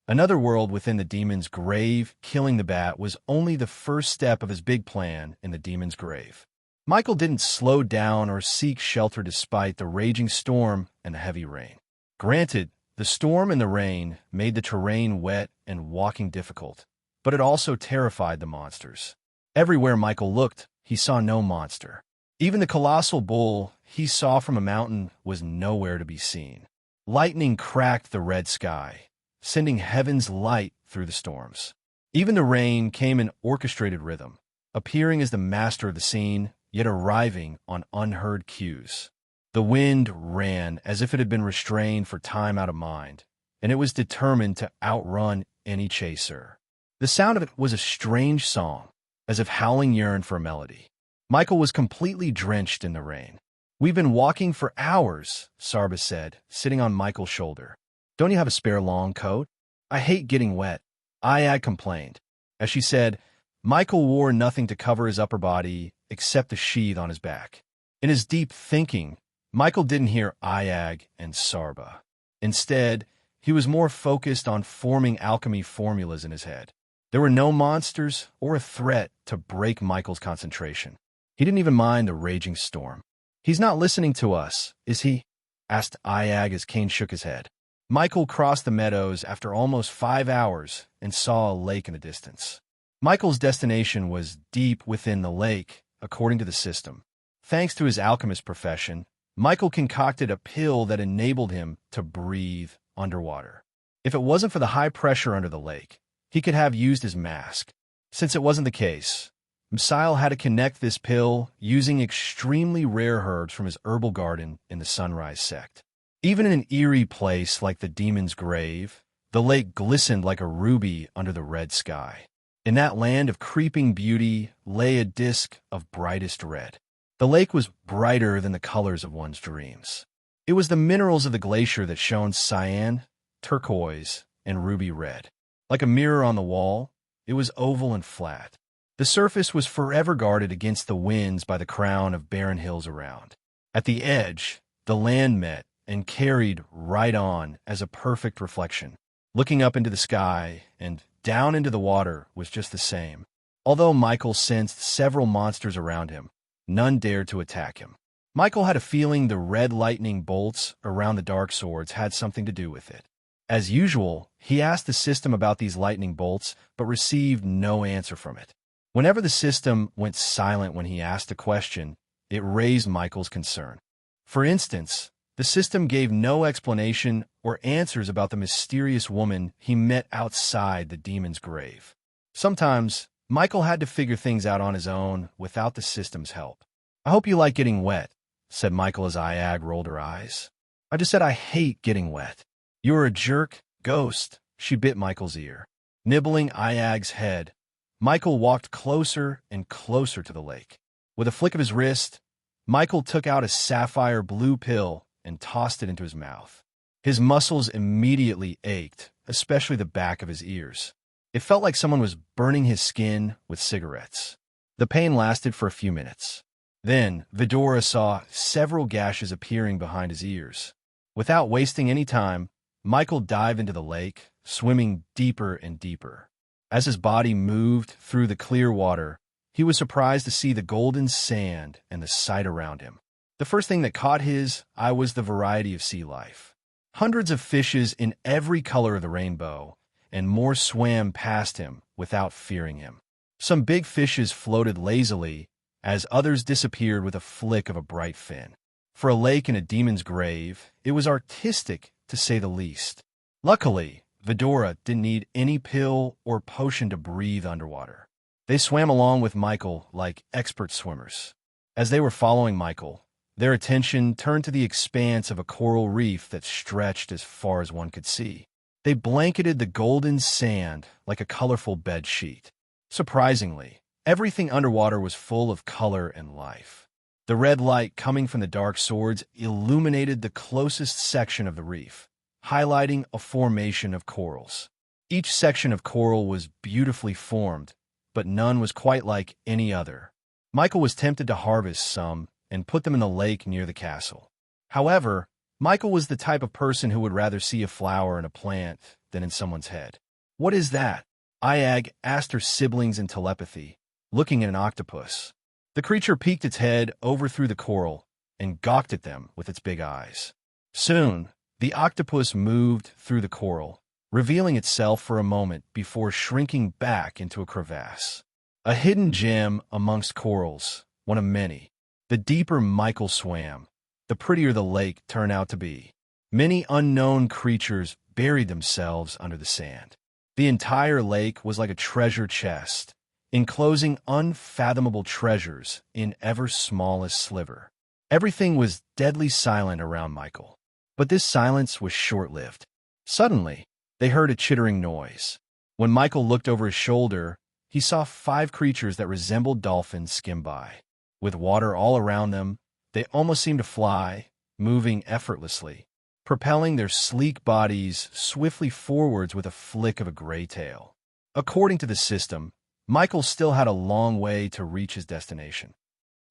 Another world within the demon's grave. Killing the bat was only the first step of his big plan in the demon's grave. Michael didn't slow down or seek shelter despite the raging storm and the heavy rain. Granted, the storm and the rain made the terrain wet and walking difficult, but it also terrified the monsters. Everywhere Michael looked, he saw no monster. Even the colossal bull he saw from a mountain was nowhere to be seen. Lightning cracked the red sky, sending heaven's light through the storms. Even the rain came in orchestrated rhythm, appearing as the master of the scene, yet arriving on unheard cues. The wind ran as if it had been restrained for time out of mind, and it was determined to outrun any chaser. The sound of it was a strange song, as if howling yearned for a melody. Michael was completely drenched in the rain. "We've been walking for hours," Sarba said, sitting on Michael's shoulder. "Don't you have a spare long coat?" "I hate getting wet," Ayag complained. As she said, Michael wore nothing to cover his upper body except the sheath on his back. In his deep thinking, Michael didn't hear Ayag and Sarba. Instead, he was more focused on forming alchemy formulas in his head. There were no monsters or a threat to break Michael's concentration. He didn't even mind the raging storm. "He's not listening to us, is he?" asked Ayag as Kane shook his head. Michael crossed the meadows after almost 5 hours and saw a lake in the distance. Michael's destination was deep within the lake, according to the system. Thanks to his alchemist profession, Michael concocted a pill that enabled him to breathe underwater. If it wasn't for the high pressure under the lake, he could have used his mask. Since it wasn't the case, Msial had to connect this pill using extremely rare herbs from his herbal garden in the Sunrise sect. Even in an eerie place like the Demon's Grave, the lake glistened like a ruby under the red sky. In that land of creeping beauty lay a disk of brightest red. The lake was brighter than the colors of one's dreams. It was the minerals of the glacier that shone cyan, turquoise, and ruby red. Like a mirror on the wall, it was oval and flat. The surface was forever guarded against the winds by the crown of barren hills around. At the edge, the land met and carried right on as a perfect reflection. Looking up into the sky and down into the water was just the same. Although Michael sensed several monsters around him, none dared to attack him. Michael had a feeling the red lightning bolts around the dark swords had something to do with it. As usual, he asked the system about these lightning bolts, but received no answer from it. Whenever the system went silent when he asked a question, it raised Michael's concern. For instance, the system gave no explanation or answers about the mysterious woman he met outside the Demon's Grave. Sometimes, Michael had to figure things out on his own without the system's help. "I hope you like getting wet," said Michael as Ayag rolled her eyes. "I just said I hate getting wet." "You're a jerk, ghost," she bit Michael's ear. Nibbling Ayag's head, Michael walked closer and closer to the lake. With a flick of his wrist, Michael took out a sapphire blue pill and tossed it into his mouth. His muscles immediately ached, especially the back of his ears. It felt like someone was burning his skin with cigarettes. The pain lasted for a few minutes. Then, Vidora saw several gashes appearing behind his ears. Without wasting any time, Michael dived into the lake, swimming deeper and deeper. As his body moved through the clear water, he was surprised to see the golden sand and the sight around him. The first thing that caught his eye was the variety of sea life. Hundreds of fishes in every color of the rainbow, and more swam past him without fearing him. Some big fishes floated lazily, as others disappeared with a flick of a bright fin. For a lake in a demon's grave, it was artistic, to say the least. Luckily, Vidora didn't need any pill or potion to breathe underwater. They swam along with Michael like expert swimmers. As they were following Michael, their attention turned to the expanse of a coral reef that stretched as far as one could see. They blanketed the golden sand like a colorful bed sheet. Surprisingly, everything underwater was full of color and life. The red light coming from the dark swords illuminated the closest section of the reef, highlighting a formation of corals. Each section of coral was beautifully formed, but none was quite like any other. Michael was tempted to harvest some and put them in the lake near the castle. However, Michael was the type of person who would rather see a flower in a plant than in someone's head. "What is that?" Ayag asked her siblings in telepathy, looking at an octopus. The creature peeked its head over through the coral and gawked at them with its big eyes. Soon, the octopus moved through the coral, revealing itself for a moment before shrinking back into a crevasse. A hidden gem amongst corals, one of many. The deeper Michael swam, the prettier the lake turned out to be. Many unknown creatures buried themselves under the sand. The entire lake was like a treasure chest, enclosing unfathomable treasures in ever smallest sliver. Everything was deadly silent around Michael. But this silence was short-lived. Suddenly, they heard a chittering noise. When Michael looked over his shoulder, he saw 5 creatures that resembled dolphins skim by. With water all around them, they almost seemed to fly, moving effortlessly, propelling their sleek bodies swiftly forwards with a flick of a gray tail. According to the system, Michael still had a long way to reach his destination.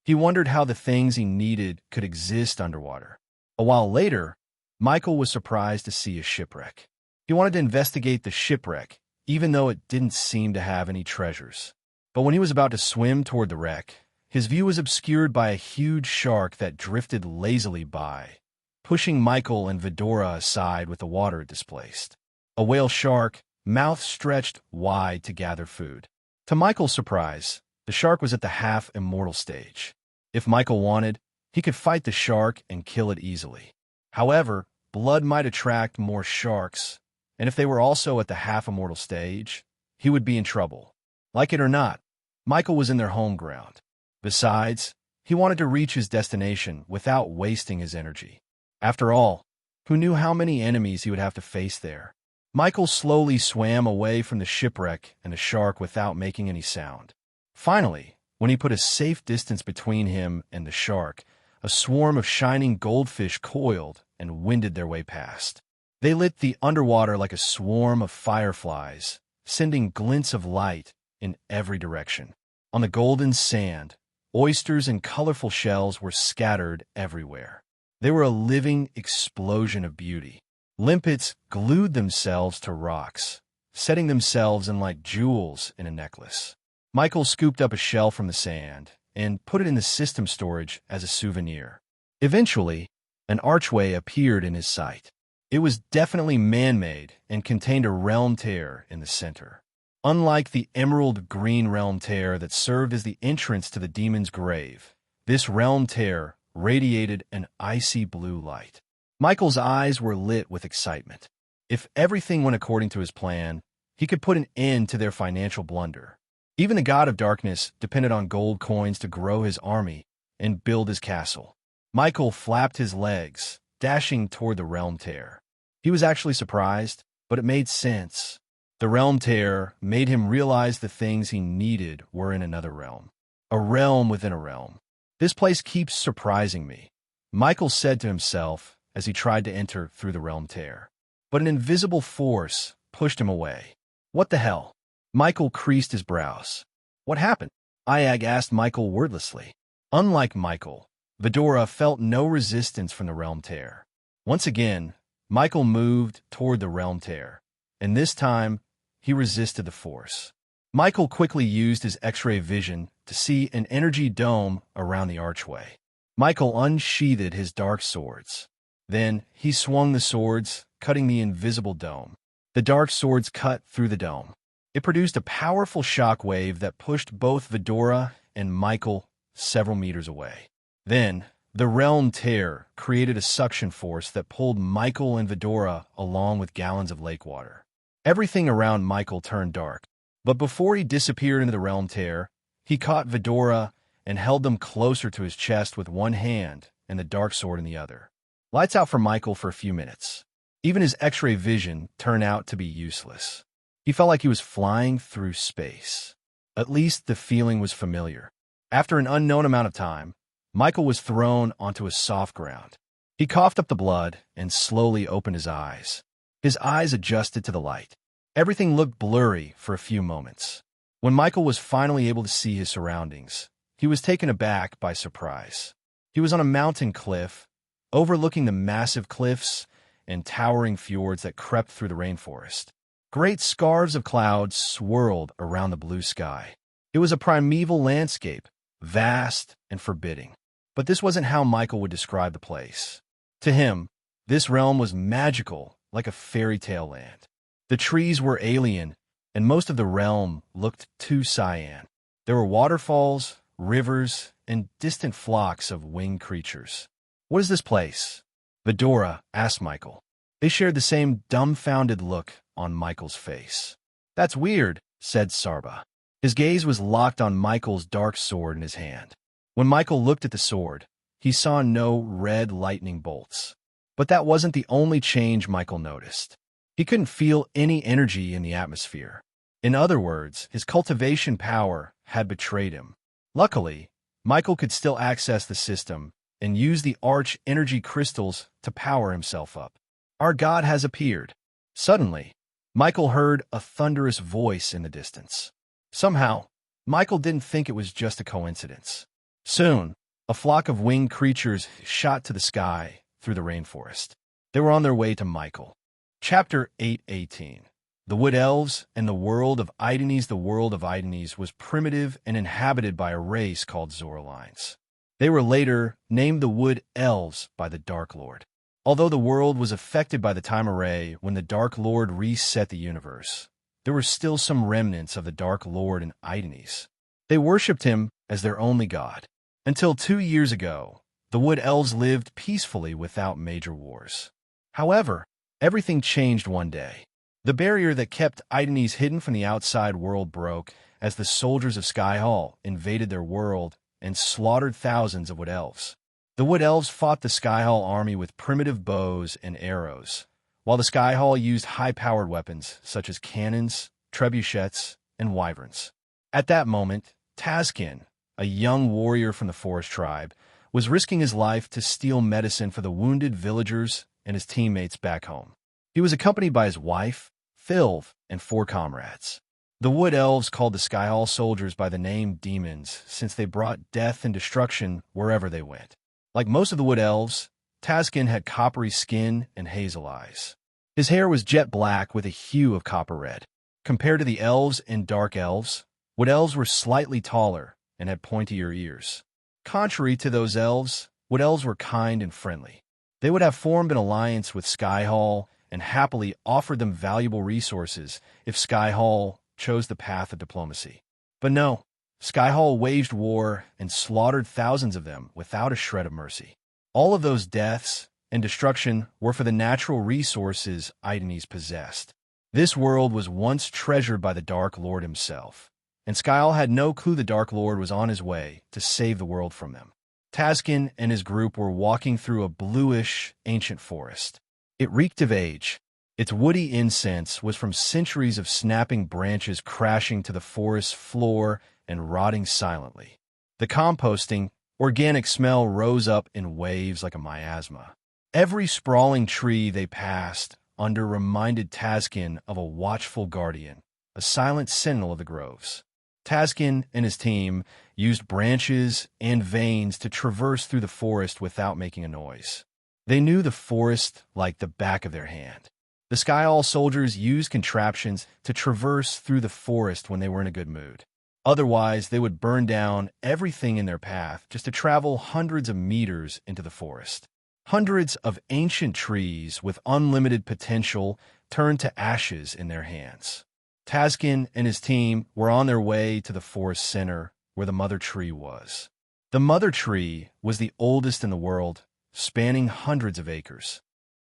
He wondered how the things he needed could exist underwater. A while later, Michael was surprised to see a shipwreck. He wanted to investigate the shipwreck, even though it didn't seem to have any treasures. But when he was about to swim toward the wreck, his view was obscured by a huge shark that drifted lazily by, pushing Michael and Vidora aside with the water it displaced. A whale shark, mouth stretched wide to gather food. To Michael's surprise, the shark was at the half-immortal stage. If Michael wanted, he could fight the shark and kill it easily. However, blood might attract more sharks, and if they were also at the half-immortal stage, he would be in trouble. Like it or not, Michael was in their home ground. Besides, he wanted to reach his destination without wasting his energy. After all, who knew how many enemies he would have to face there? Michael slowly swam away from the shipwreck and the shark without making any sound. Finally, when he put a safe distance between him and the shark, a swarm of shining goldfish coiled and winded their way past. They lit the underwater like a swarm of fireflies, sending glints of light in every direction. On the golden sand, oysters and colorful shells were scattered everywhere. They were a living explosion of beauty. Limpets glued themselves to rocks, setting themselves in like jewels in a necklace. Michael scooped up a shell from the sand and put it in the system storage as a souvenir. Eventually, an archway appeared in his sight. It was definitely man-made and contained a realm tear in the center. Unlike the emerald green realm tear that served as the entrance to the demon's grave, this realm tear radiated an icy blue light. Michael's eyes were lit with excitement. If everything went according to his plan, he could put an end to their financial blunder. Even the god of darkness depended on gold coins to grow his army and build his castle. Michael flapped his legs, dashing toward the realm tear. He was actually surprised, but it made sense. The realm tear made him realize the things he needed were in another realm. A realm within a realm. This place keeps surprising me, Michael said to himself as he tried to enter through the realm tear. But an invisible force pushed him away. What the hell? Michael creased his brows. What happened? Iag asked Michael wordlessly. Unlike Michael, Vidora felt no resistance from the realm tear. Once again, Michael moved toward the realm tear, and this time, he resisted the force. Michael quickly used his X-ray vision to see an energy dome around the archway. Michael unsheathed his dark swords. Then, he swung the swords, cutting the invisible dome. The dark swords cut through the dome. It produced a powerful shock wave that pushed both Vidora and Michael several meters away. Then, the realm tear created a suction force that pulled Michael and Vidora along with gallons of lake water. Everything around Michael turned dark, but before he disappeared into the realm tear, he caught Vidora and held them closer to his chest with one hand and the dark sword in the other. Lights out for Michael for a few minutes. Even his X-ray vision turned out to be useless. He felt like he was flying through space. At least the feeling was familiar. After an unknown amount of time, Michael was thrown onto a soft ground. He coughed up the blood and slowly opened his eyes. His eyes adjusted to the light. Everything looked blurry for a few moments. When Michael was finally able to see his surroundings, he was taken aback by surprise. He was on a mountain cliff, overlooking the massive cliffs and towering fjords that crept through the rainforest. Great scarves of clouds swirled around the blue sky. It was a primeval landscape, vast and forbidding. But this wasn't how Michael would describe the place. To him, this realm was magical, like a fairy tale land. The trees were alien, and most of the realm looked too cyan. There were waterfalls, rivers, and distant flocks of winged creatures. What is this place? Vidora asked Michael. They shared the same dumbfounded look on Michael's face. That's weird, said Sarba. His gaze was locked on Michael's dark sword in his hand. When Michael looked at the sword, he saw no red lightning bolts. But that wasn't the only change Michael noticed. He couldn't feel any energy in the atmosphere. In other words, his cultivation power had betrayed him. Luckily, Michael could still access the system and use the arch energy crystals to power himself up. Our God has appeared. Suddenly, Michael heard a thunderous voice in the distance. Somehow, Michael didn't think it was just a coincidence. Soon, a flock of winged creatures shot to the sky through the rainforest. They were on their way to Michael. Chapter 8:18. The Wood Elves and the World of Idanes. The world of Idanes was primitive and inhabited by a race called Zorlines. They were later named the Wood Elves by the Dark Lord. Although the world was affected by the time array when the Dark Lord reset the universe, there were still some remnants of the Dark Lord in Idanes. They worshipped him as their only god. Until 2 years ago, the Wood Elves lived peacefully without major wars. However, everything changed one day. The barrier that kept Idanes hidden from the outside world broke as the soldiers of Skyhall invaded their world and slaughtered thousands of Wood Elves. The Wood Elves fought the Skyhall army with primitive bows and arrows, while the Skyhall used high-powered weapons such as cannons, trebuchets, and wyverns. At that moment, Tazkin, a young warrior from the Forest Tribe, was risking his life to steal medicine for the wounded villagers and his teammates back home. He was accompanied by his wife, Philv, and 4 comrades. The Wood Elves called the Skyhall soldiers by the name Demons since they brought death and destruction wherever they went. Like most of the Wood Elves, Tazkin had coppery skin and hazel eyes. His hair was jet black with a hue of copper red. Compared to the Elves and Dark Elves, Wood Elves were slightly taller and had pointier ears. Contrary to those elves, Wood Elves were kind and friendly. They would have formed an alliance with Skyhall and happily offered them valuable resources if Skyhall chose the path of diplomacy. But no, Skyhall waged war and slaughtered thousands of them without a shred of mercy. All of those deaths and destruction were for the natural resources Idanes possessed. This world was once treasured by the Dark Lord himself, and Skyhall had no clue the Dark Lord was on his way to save the world from them. Tazkin and his group were walking through a bluish, ancient forest. It reeked of age. Its woody incense was from centuries of snapping branches crashing to the forest floor and rotting silently. The composting, organic smell rose up in waves like a miasma. Every sprawling tree they passed under reminded Tazkin of a watchful guardian, a silent sentinel of the groves. Tazkin and his team used branches and veins to traverse through the forest without making a noise. They knew the forest like the back of their hand. The Skyhall soldiers used contraptions to traverse through the forest when they were in a good mood. Otherwise, they would burn down everything in their path just to travel hundreds of meters into the forest. Hundreds of ancient trees with unlimited potential turned to ashes in their hands. Tazkin and his team were on their way to the forest center where the mother tree was. The mother tree was the oldest in the world, spanning hundreds of acres.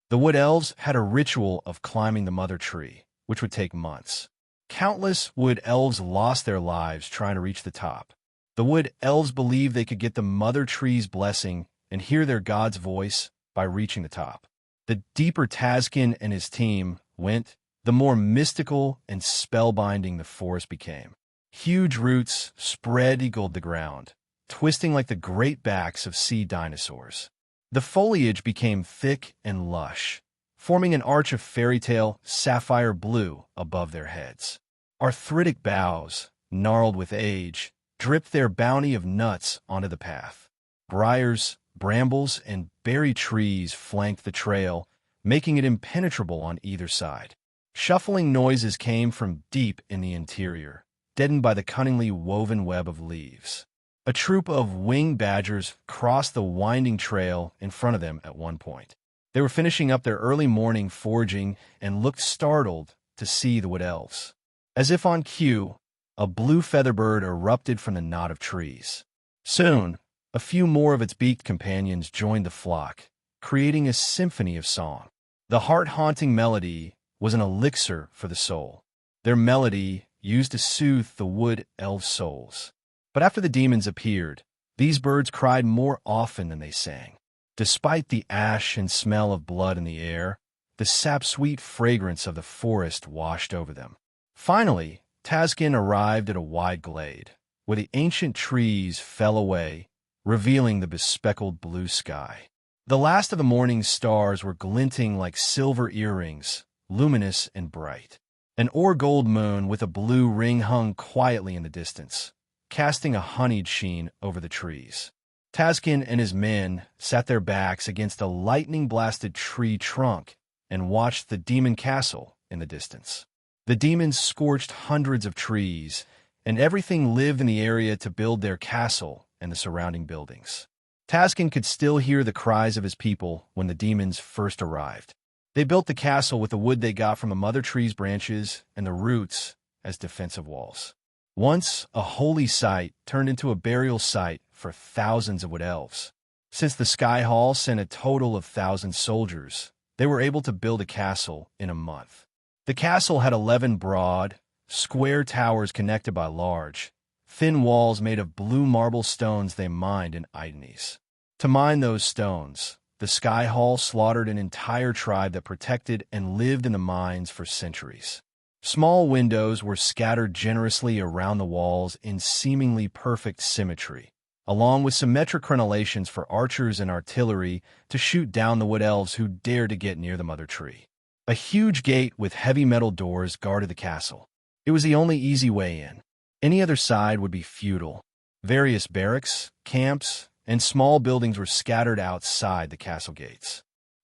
The Wood Elves had a ritual of climbing the mother tree, which would take months. Countless Wood Elves lost their lives trying to reach the top. The Wood Elves believed they could get the mother tree's blessing and hear their god's voice by reaching the top. The deeper Tazkin and his team went, the more mystical and spellbinding the forest became. Huge roots spread-eagled the ground, twisting like the great backs of sea dinosaurs. The foliage became thick and lush, forming an arch of fairy-tale sapphire blue above their heads. Arthritic boughs, gnarled with age, dripped their bounty of nuts onto the path. Briars, brambles, and berry trees flanked the trail, making it impenetrable on either side. Shuffling noises came from deep in the interior, deadened by the cunningly woven web of leaves. A troop of winged badgers crossed the winding trail in front of them at one point. They were finishing up their early morning foraging and looked startled to see the Wood Elves. As if on cue, a blue featherbird erupted from the knot of trees. Soon, a few more of its beaked companions joined the flock, creating a symphony of song. The heart-haunting melody was an elixir for the soul. Their melody used to soothe the Wood Elf souls. But after the demons appeared, These birds cried more often than they sang. Despite the ash and smell of blood in the air, the sap-sweet fragrance of the forest washed over them. Finally, Tazkin arrived at a wide glade, where the ancient trees fell away, revealing the bespeckled blue sky. The last of the morning's stars were glinting like silver earrings, luminous and bright. An ore-gold moon with a blue ring hung quietly in the distance, casting a honeyed sheen over the trees. Tazkin and his men sat their backs against a lightning-blasted tree trunk and watched the demon castle in the distance. The demons scorched hundreds of trees, and everything lived in the area to build their castle and the surrounding buildings. Tazkin could still hear the cries of his people when the demons first arrived. They built the castle with the wood they got from the mother tree's branches and the roots as defensive walls. Once a holy site turned into a burial site for thousands of wood elves. Since the Sky Hall sent a total of 1,000 soldiers, they were able to build a castle in a month. The castle had 11 broad, square towers connected by large, thin walls made of blue marble stones they mined in Idenies. To mine those stones, the Sky Hall slaughtered an entire tribe that protected and lived in the mines for centuries. Small windows were scattered generously around the walls in seemingly perfect symmetry, along with symmetric crenellations for archers and artillery to shoot down the wood elves who dared to get near the mother tree. A huge gate with heavy metal doors guarded the castle. It was the only easy way in. Any other side would be futile. Various barracks, camps, and small buildings were scattered outside the castle gates.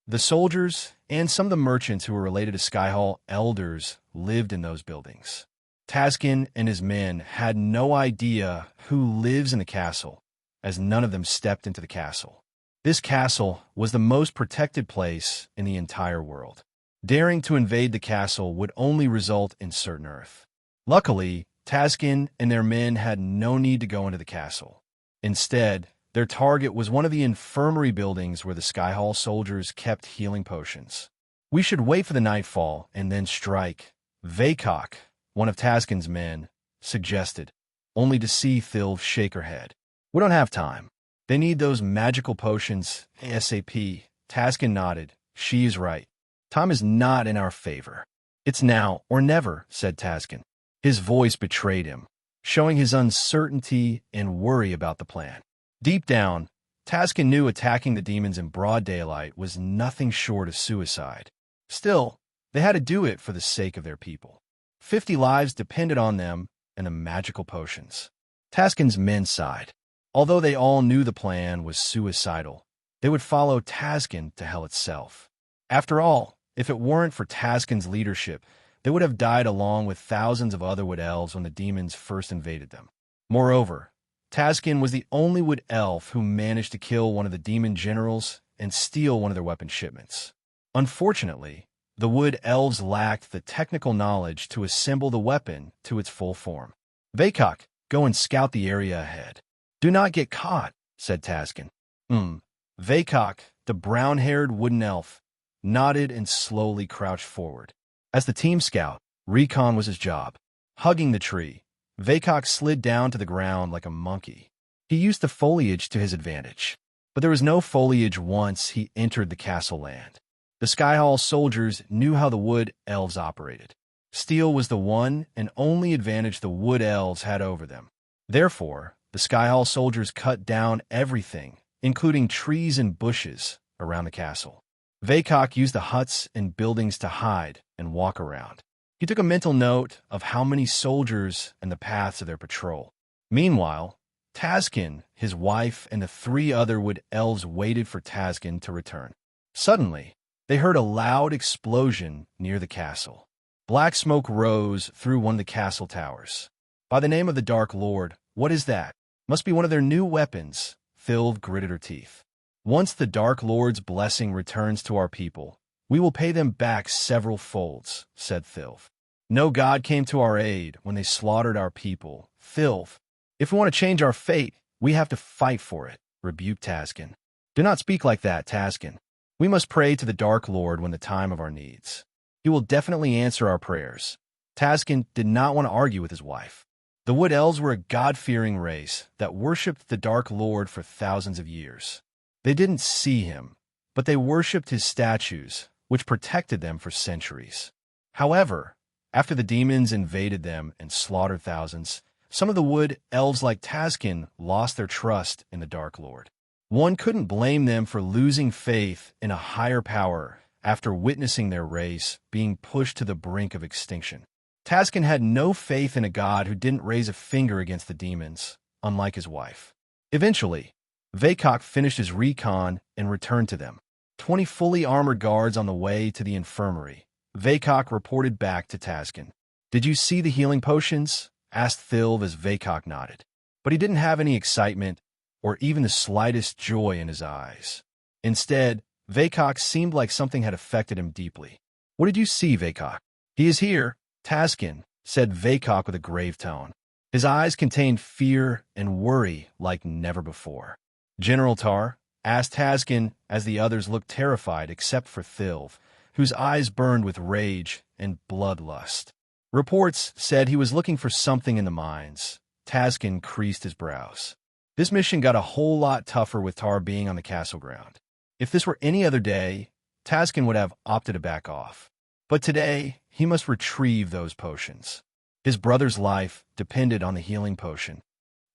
The soldiers and some of the merchants who were related to Sky Hall elders lived in those buildings. Tazkin and his men had no idea who lives in the castle, as none of them stepped into the castle. This castle was the most protected place in the entire world. Daring to invade the castle would only result in certain earth. Luckily, Tazkin and their men had no need to go into the castle. Instead, their target was one of the infirmary buildings where the Sky Hall soldiers kept healing potions. "We should wait for the nightfall and then strike," Vaycock, one of Tazkin's men, suggested, only to see Thilv shake her head. "We don't have time. They need those magical potions ASAP." Tazkin nodded. "She is right. Time is not in our favor." "It's now or never," said Tazkin. His voice betrayed him, showing his uncertainty and worry about the plan. Deep down, Tazkin knew attacking the demons in broad daylight was nothing short of suicide. Still, they had to do it for the sake of their people. 50 lives depended on them and the magical potions. Tazkin's men sighed. Although they all knew the plan was suicidal, they would follow Tazkin to hell itself. After all, if it weren't for Tazkin's leadership, they would have died along with thousands of other wood elves when the demons first invaded them. Moreover, Tazkin was the only wood elf who managed to kill one of the demon generals and steal one of their weapon shipments. Unfortunately, the wood elves lacked the technical knowledge to assemble the weapon to its full form. "Vaycock, go and scout the area ahead. Do not get caught," said Tazkin. Vaycock, the brown-haired wooden elf, nodded and slowly crouched forward. As the team scout, recon was his job. Hugging the tree, Vaycock slid down to the ground like a monkey. He used the foliage to his advantage, but there was no foliage once he entered the castle land. The Sky Hall soldiers knew how the wood elves operated. Steel was the one and only advantage the wood elves had over them. Therefore, the Sky Hall soldiers cut down everything, including trees and bushes, around the castle. Vaycock used the huts and buildings to hide and walk around. He took a mental note of how many soldiers and the paths of their patrol. Meanwhile, Tazkin, his wife, and the 3 other wood elves waited for Tazkin to return. Suddenly, they heard a loud explosion near the castle. Black smoke rose through one of the castle towers. "By the name of the Dark Lord, what is that? Must be one of their new weapons." Thilv gritted her teeth. "Once the Dark Lord's blessing returns to our people, we will pay them back several folds," said Thilv. "No god came to our aid when they slaughtered our people. Thilv, if we want to change our fate, we have to fight for it," rebuked Tazkin. "Do not speak like that, Tazkin. We must pray to the Dark Lord when the time of our needs. He will definitely answer our prayers." Tazkin did not want to argue with his wife. The Wood Elves were a God-fearing race that worshipped the Dark Lord for thousands of years. They didn't see him, but they worshipped his statues, which protected them for centuries. However, after the demons invaded them and slaughtered thousands, some of the Wood Elves like Taskin lost their trust in the Dark Lord. One couldn't blame them for losing faith in a higher power after witnessing their race being pushed to the brink of extinction. Taskin had no faith in a god who didn't raise a finger against the demons, unlike his wife. Eventually, Vaycock finished his recon and returned to them. 20 fully armored guards on the way to the infirmary. Vaycock reported back to Taskin. "Did you see the healing potions?" asked Thilv as Vaycock nodded. But he didn't have any excitement or even the slightest joy in his eyes. Instead, Vaycock seemed like something had affected him deeply. "What did you see, Vaycock?" "He is here," Taskin said Vaycock with a grave tone. His eyes contained fear and worry like never before. "General Tar?" asked Taskin as the others looked terrified except for Thilv, whose eyes burned with rage and bloodlust. Reports said he was looking for something in the mines. Taskin creased his brows. This mission got a whole lot tougher with Tar being on the castle ground. If this were any other day, Taskin would have opted to back off. But today, he must retrieve those potions. His brother's life depended on the healing potion.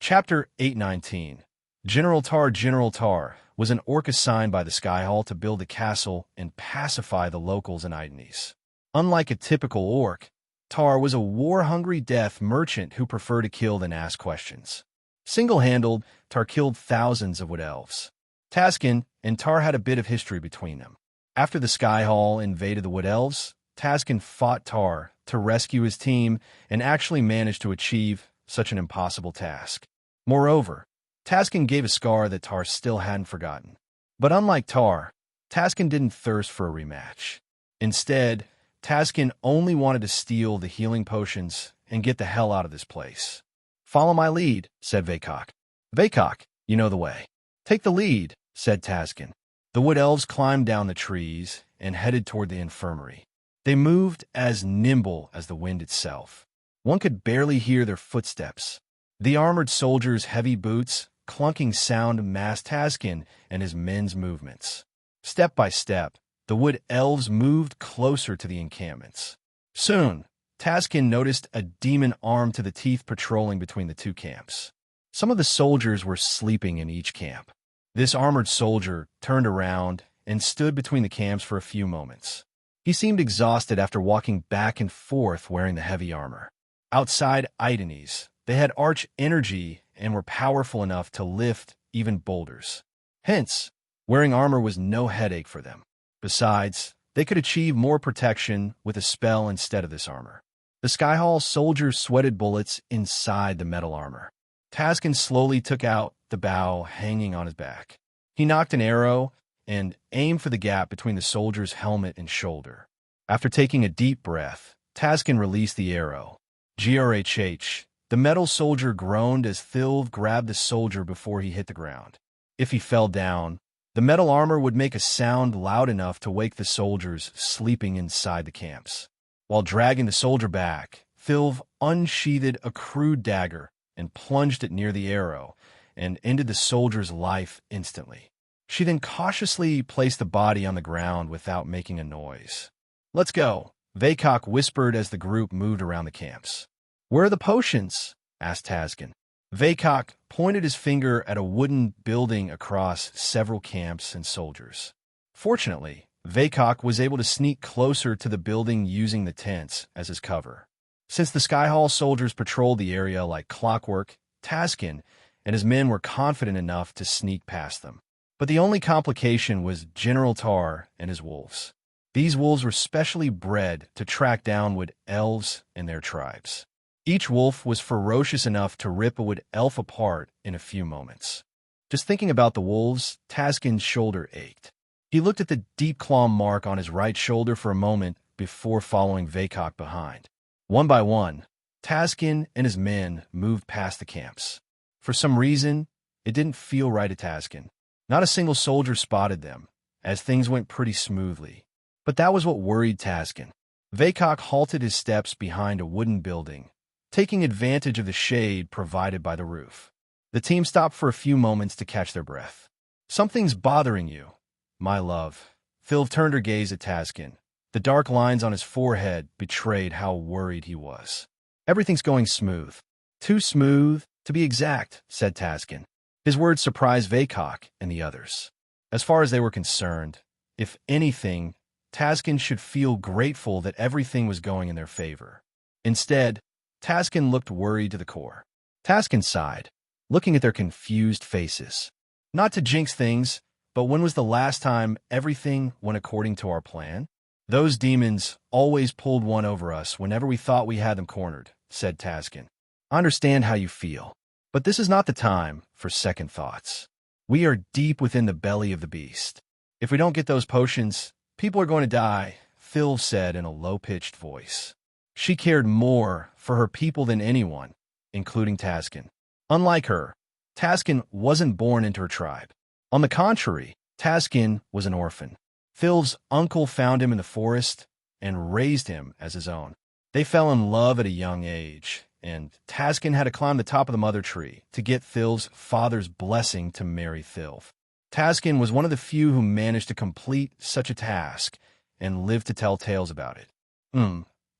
Chapter 819. General Tar was an orc assigned by the Sky Hall to build a castle and pacify the locals in Idenies. Unlike a typical orc, Tar was a war-hungry death merchant who preferred to kill than ask questions. Single-handed, Tar killed thousands of Wood Elves. Taskin and Tar had a bit of history between them. After the Sky Hall invaded the Wood Elves, Taskin fought Tar to rescue his team and actually managed to achieve such an impossible task. Moreover, Taskin gave a scar that Tar still hadn't forgotten. But unlike Tar, Taskin didn't thirst for a rematch. Instead, Taskin only wanted to steal the healing potions and get the hell out of this place. "Follow my lead," said Vaycock. "Vaycock, you know the way." "Take the lead," said Taskin. The Wood Elves climbed down the trees and headed toward the infirmary. They moved as nimble as the wind itself. One could barely hear their footsteps. The armored soldiers' heavy boots, clunking sound masked Taskin and his men's movements. Step by step, the Wood Elves moved closer to the encampments. Soon, Taskin noticed a demon armed to the teeth patrolling between the two camps. Some of the soldiers were sleeping in each camp. This armored soldier turned around and stood between the camps for a few moments. He seemed exhausted after walking back and forth wearing the heavy armor. Outside Idenies, they had arch energy and were powerful enough to lift even boulders. Hence, wearing armor was no headache for them. Besides, they could achieve more protection with a spell instead of this armor. The Sky Hall soldiers sweated bullets inside the metal armor. Taskin slowly took out the bow hanging on his back. He knocked an arrow and aimed for the gap between the soldier's helmet and shoulder. After taking a deep breath, Taskin released the arrow. Grhh, the metal soldier groaned as Thilv grabbed the soldier before he hit the ground. If he fell down, the metal armor would make a sound loud enough to wake the soldiers sleeping inside the camps. While dragging the soldier back, Thilv unsheathed a crude dagger and plunged it near the arrow and ended the soldier's life instantly. She then cautiously placed the body on the ground without making a noise. "Let's go," Vaycock whispered as the group moved around the camps. "Where are the potions?" asked Taskin. Vaycock pointed his finger at a wooden building across several camps and soldiers. Fortunately, Vaycock was able to sneak closer to the building using the tents as his cover. Since the Sky Hall soldiers patrolled the area like clockwork, Taskin and his men were confident enough to sneak past them. But the only complication was General Tar and his wolves. These wolves were specially bred to track down Wood Elves and their tribes. Each wolf was ferocious enough to rip a Wood Elf apart in a few moments. Just thinking about the wolves, Taskin's shoulder ached. He looked at the deep claw mark on his right shoulder for a moment before following Vaycock behind. One by one, Taskin and his men moved past the camps. For some reason, it didn't feel right to Taskin. Not a single soldier spotted them, as things went pretty smoothly. But that was what worried Taskin. Vaycock halted his steps behind a wooden building, taking advantage of the shade provided by the roof. The team stopped for a few moments to catch their breath. "Something's bothering you, my love." Phil turned her gaze at Taskin. The dark lines on his forehead betrayed how worried he was. "Everything's going smooth." "Too smooth, to be exact," said Taskin. His words surprised Vaycock and the others. As far as they were concerned, if anything, Taskin should feel grateful that everything was going in their favor. Instead, Taskin looked worried to the core. Taskin sighed, looking at their confused faces. "Not to jinx things, but when was the last time everything went according to our plan?" "Those demons always pulled one over us whenever we thought we had them cornered," said Taskin. "I understand how you feel, but this is not the time for second thoughts. We are deep within the belly of the beast. If we don't get those potions, people are going to die," Phil said in a low-pitched voice. She cared more for her people than anyone, including Taskin. Unlike her, Taskin wasn't born into her tribe. On the contrary, Taskin was an orphan. Phil's uncle found him in the forest and raised him as his own. They fell in love at a young age, and Taskin had to climb the top of the mother tree to get Phil's father's blessing to marry Phil. Taskin was one of the few who managed to complete such a task and lived to tell tales about it.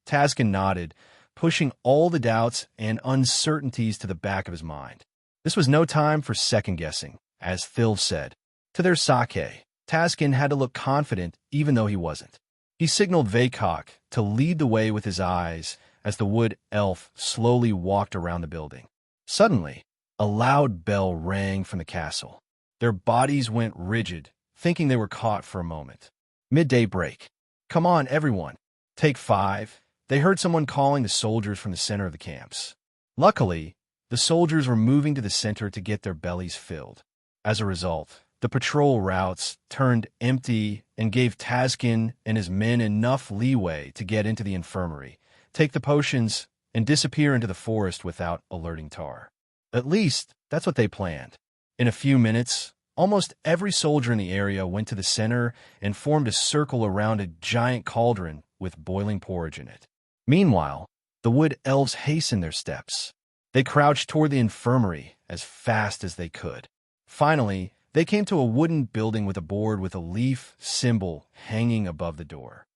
Taskin nodded, pushing all the doubts and uncertainties to the back of his mind. This was no time for second-guessing, as Phil said. To their sake, Taskin had to look confident even though he wasn't. He signaled Vaycock to lead the way with his eyes as the wood elf slowly walked around the building. Suddenly, a loud bell rang from the castle. Their bodies went rigid, thinking they were caught for a moment. Midday break. "Come on, everyone. Take 5. They heard someone calling the soldiers from the center of the camps. Luckily, the soldiers were moving to the center to get their bellies filled. As a result, the patrol routes turned empty and gave Taskin and his men enough leeway to get into the infirmary, take the potions, and disappear into the forest without alerting Tar. At least, that's what they planned. In a few minutes, almost every soldier in the area went to the center and formed a circle around a giant cauldron with boiling porridge in it. Meanwhile, the wood elves hastened their steps. They crouched toward the infirmary as fast as they could. Finally, they came to a wooden building with a board with a leaf symbol hanging above the door.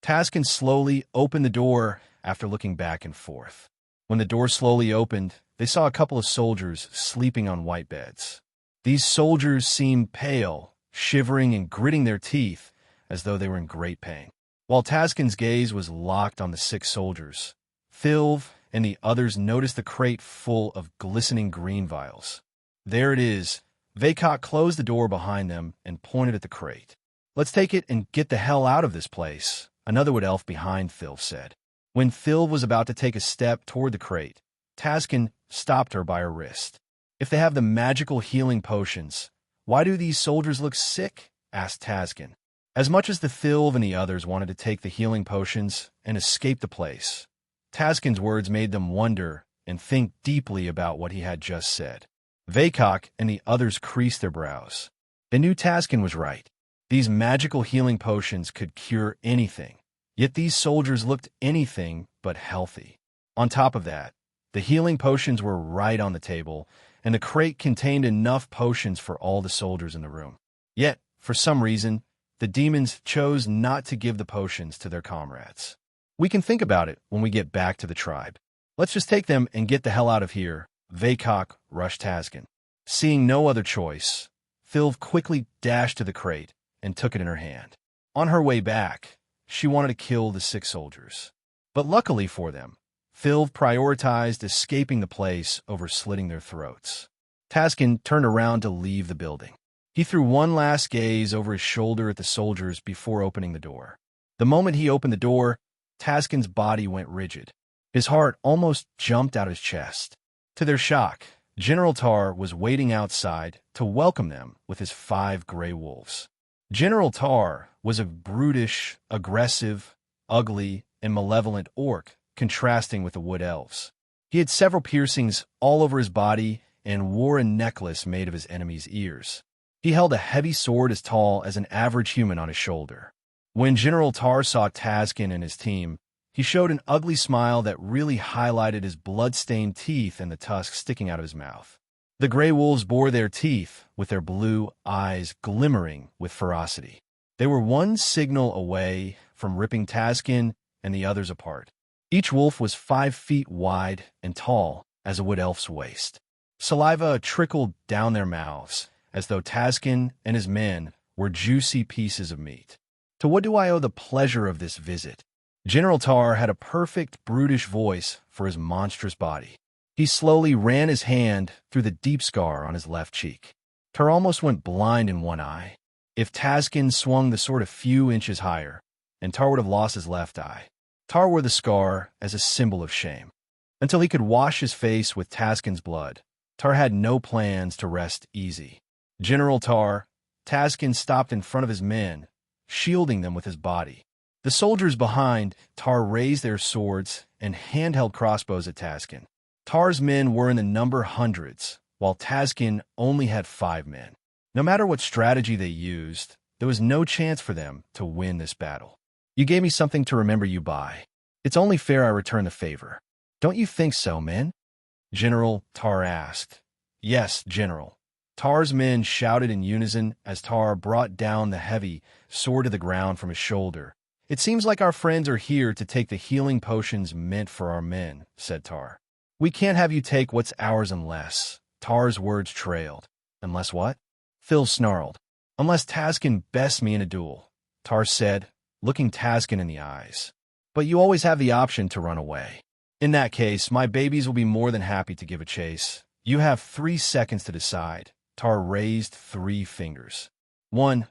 Taskin slowly opened the door after looking back and forth. When the door slowly opened, they saw a couple of soldiers sleeping on white beds. These soldiers seemed pale, shivering and gritting their teeth as though they were in great pain. While Taskin's gaze was locked on the 6 soldiers, Phil and the others noticed the crate full of glistening green vials. "There it is." Vaycock closed the door behind them and pointed at the crate. "Let's take it and get the hell out of this place," another wood elf behind Phil said. When Phil was about to take a step toward the crate, Taskin stopped her by her wrist. "If they have the magical healing potions, why do these soldiers look sick?" asked Taskin. As much as the Phil and the others wanted to take the healing potions and escape the place, Taskin's words made them wonder and think deeply about what he had just said. Vaycock and the others creased their brows. They knew Taskin was right. These magical healing potions could cure anything, yet these soldiers looked anything but healthy. On top of that, the healing potions were right on the table, and the crate contained enough potions for all the soldiers in the room. Yet, for some reason, the demons chose not to give the potions to their comrades. "We can think about it when we get back to the tribe. Let's just take them and get the hell out of here," Vaycock rushed Taskin. Seeing no other choice, Phil quickly dashed to the crate and took it in her hand. On her way back, she wanted to kill the 6 soldiers. But luckily for them, Phil prioritized escaping the place over slitting their throats. Taskin turned around to leave the building. He threw one last gaze over his shoulder at the soldiers before opening the door. The moment he opened the door, Taskin's body went rigid. His heart almost jumped out of his chest. To their shock, General Tar was waiting outside to welcome them with his 5 gray wolves. General Tar was a brutish, aggressive, ugly, and malevolent orc, contrasting with the wood elves. He had several piercings all over his body and wore a necklace made of his enemy's ears. He held a heavy sword as tall as an average human on his shoulder. When General Tar saw Taskin and his team, He showed an ugly smile that really highlighted his blood-stained teeth and the tusks sticking out of his mouth. The gray wolves bore their teeth, with their blue eyes glimmering with ferocity. They were one signal away from ripping Taskin and the others apart. Each wolf was 5 feet wide and tall as a wood elf's waist. Saliva trickled down their mouths, as though Taskin and his men were juicy pieces of meat. To what do I owe the pleasure of this visit? General Tar had a perfect, brutish voice for his monstrous body. He slowly ran his hand through the deep scar on his left cheek. Tar almost went blind in one eye. If Taskin swung the sword a few inches higher, and Tar would have lost his left eye. Tar wore the scar as a symbol of shame. Until he could wash his face with Taskin's blood, Tar had no plans to rest easy. General Tar, Taskin stopped in front of his men, shielding them with his body. The soldiers behind Tar raised their swords and handheld crossbows at Taskin. Tar's men were in the number hundreds, while Taskin only had 5 men. No matter what strategy they used, there was no chance for them to win this battle. You gave me something to remember you by. It's only fair I return the favor. Don't you think so, men? General Tar asked. Yes, General. Tar's men shouted in unison as Tar brought down the heavy sword to the ground from his shoulder. It seems like our friends are here to take the healing potions meant for our men, said Tar. We can't have you take what's ours unless... Tar's words trailed. Unless what? Phil snarled. Unless Taskin bests me in a duel, Tar said, looking Taskin in the eyes. But you always have the option to run away. In that case, my babies will be more than happy to give a chase. You have 3 seconds to decide. Tar raised 3 fingers. 1,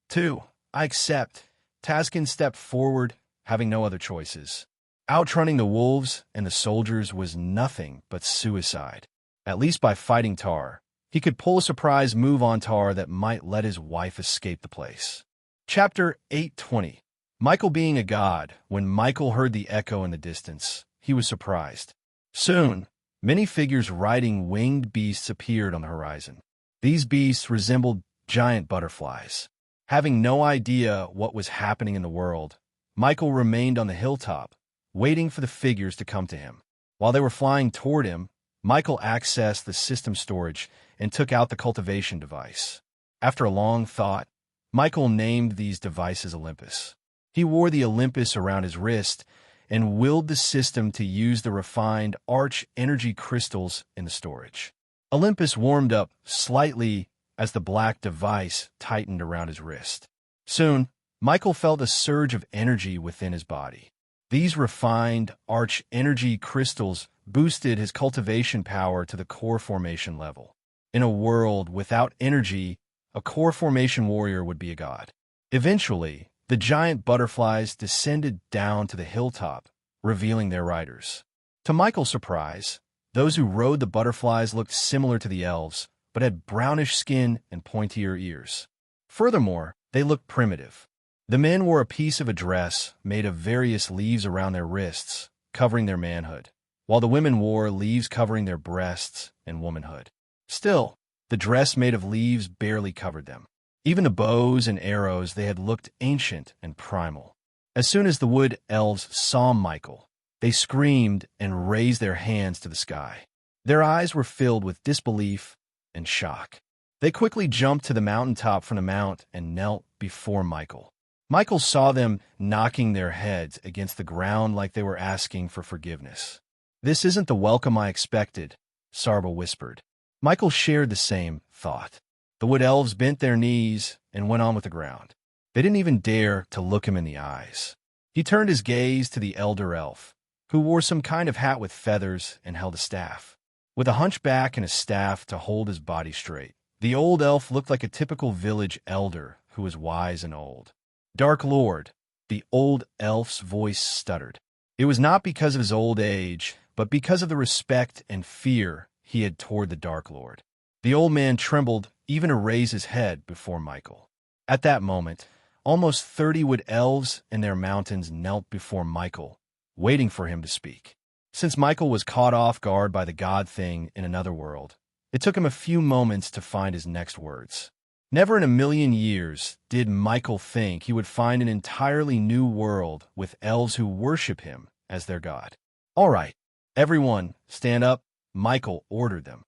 2, I accept. Taskin stepped forward, having no other choices. Outrunning the wolves and the soldiers was nothing but suicide. At least by fighting Tar, he could pull a surprise move on Tar that might let his wife escape the place. Chapter 820. Michael being a god, when Michael heard the echo in the distance, he was surprised. Soon, many figures riding winged beasts appeared on the horizon. These beasts resembled giant butterflies. Having no idea what was happening in the world, Michael remained on the hilltop, waiting for the figures to come to him. While they were flying toward him, Michael accessed the system storage and took out the cultivation device. After a long thought, Michael named these devices Olympus. He wore the Olympus around his wrist and willed the system to use the refined arch energy crystals in the storage. Olympus warmed up slightly as the black device tightened around his wrist. Soon, Michael felt a surge of energy within his body. These refined arch energy crystals boosted his cultivation power to the core formation level. In a world without energy, a core formation warrior would be a god. Eventually, the giant butterflies descended down to the hilltop, revealing their riders. To Michael's surprise, those who rode the butterflies looked similar to the elves, but had brownish skin and pointier ears. Furthermore, they looked primitive. The men wore a piece of a dress made of various leaves around their wrists, covering their manhood, while the women wore leaves covering their breasts and womanhood. Still, the dress made of leaves barely covered them. Even the bows and arrows they had looked ancient and primal. As soon as the wood elves saw Michael, they screamed and raised their hands to the sky. Their eyes were filled with disbelief and shock. They quickly jumped to the mountaintop from the mount and knelt before Michael. Michael saw them knocking their heads against the ground like they were asking for forgiveness. "This isn't the welcome I expected," Sarba whispered. Michael shared the same thought. The wood elves bent their knees and went on with the ground. They didn't even dare to look him in the eyes. He turned his gaze to the elder elf, who wore some kind of hat with feathers and held a staff. With a hunchback and a staff to hold his body straight, the old elf looked like a typical village elder who was wise and old. "Dark Lord," the old elf's voice stuttered. It was not because of his old age, but because of the respect and fear he had toward the Dark Lord. The old man trembled even to raise his head before Michael. At that moment, almost 30 wood elves and their mountains knelt before Michael, waiting for him to speak. Since Michael was caught off guard by the god thing in another world, it took him a few moments to find his next words. Never in a million years did Michael think he would find an entirely new world with elves who worship him as their god. "All right, everyone, stand up," Michael ordered them.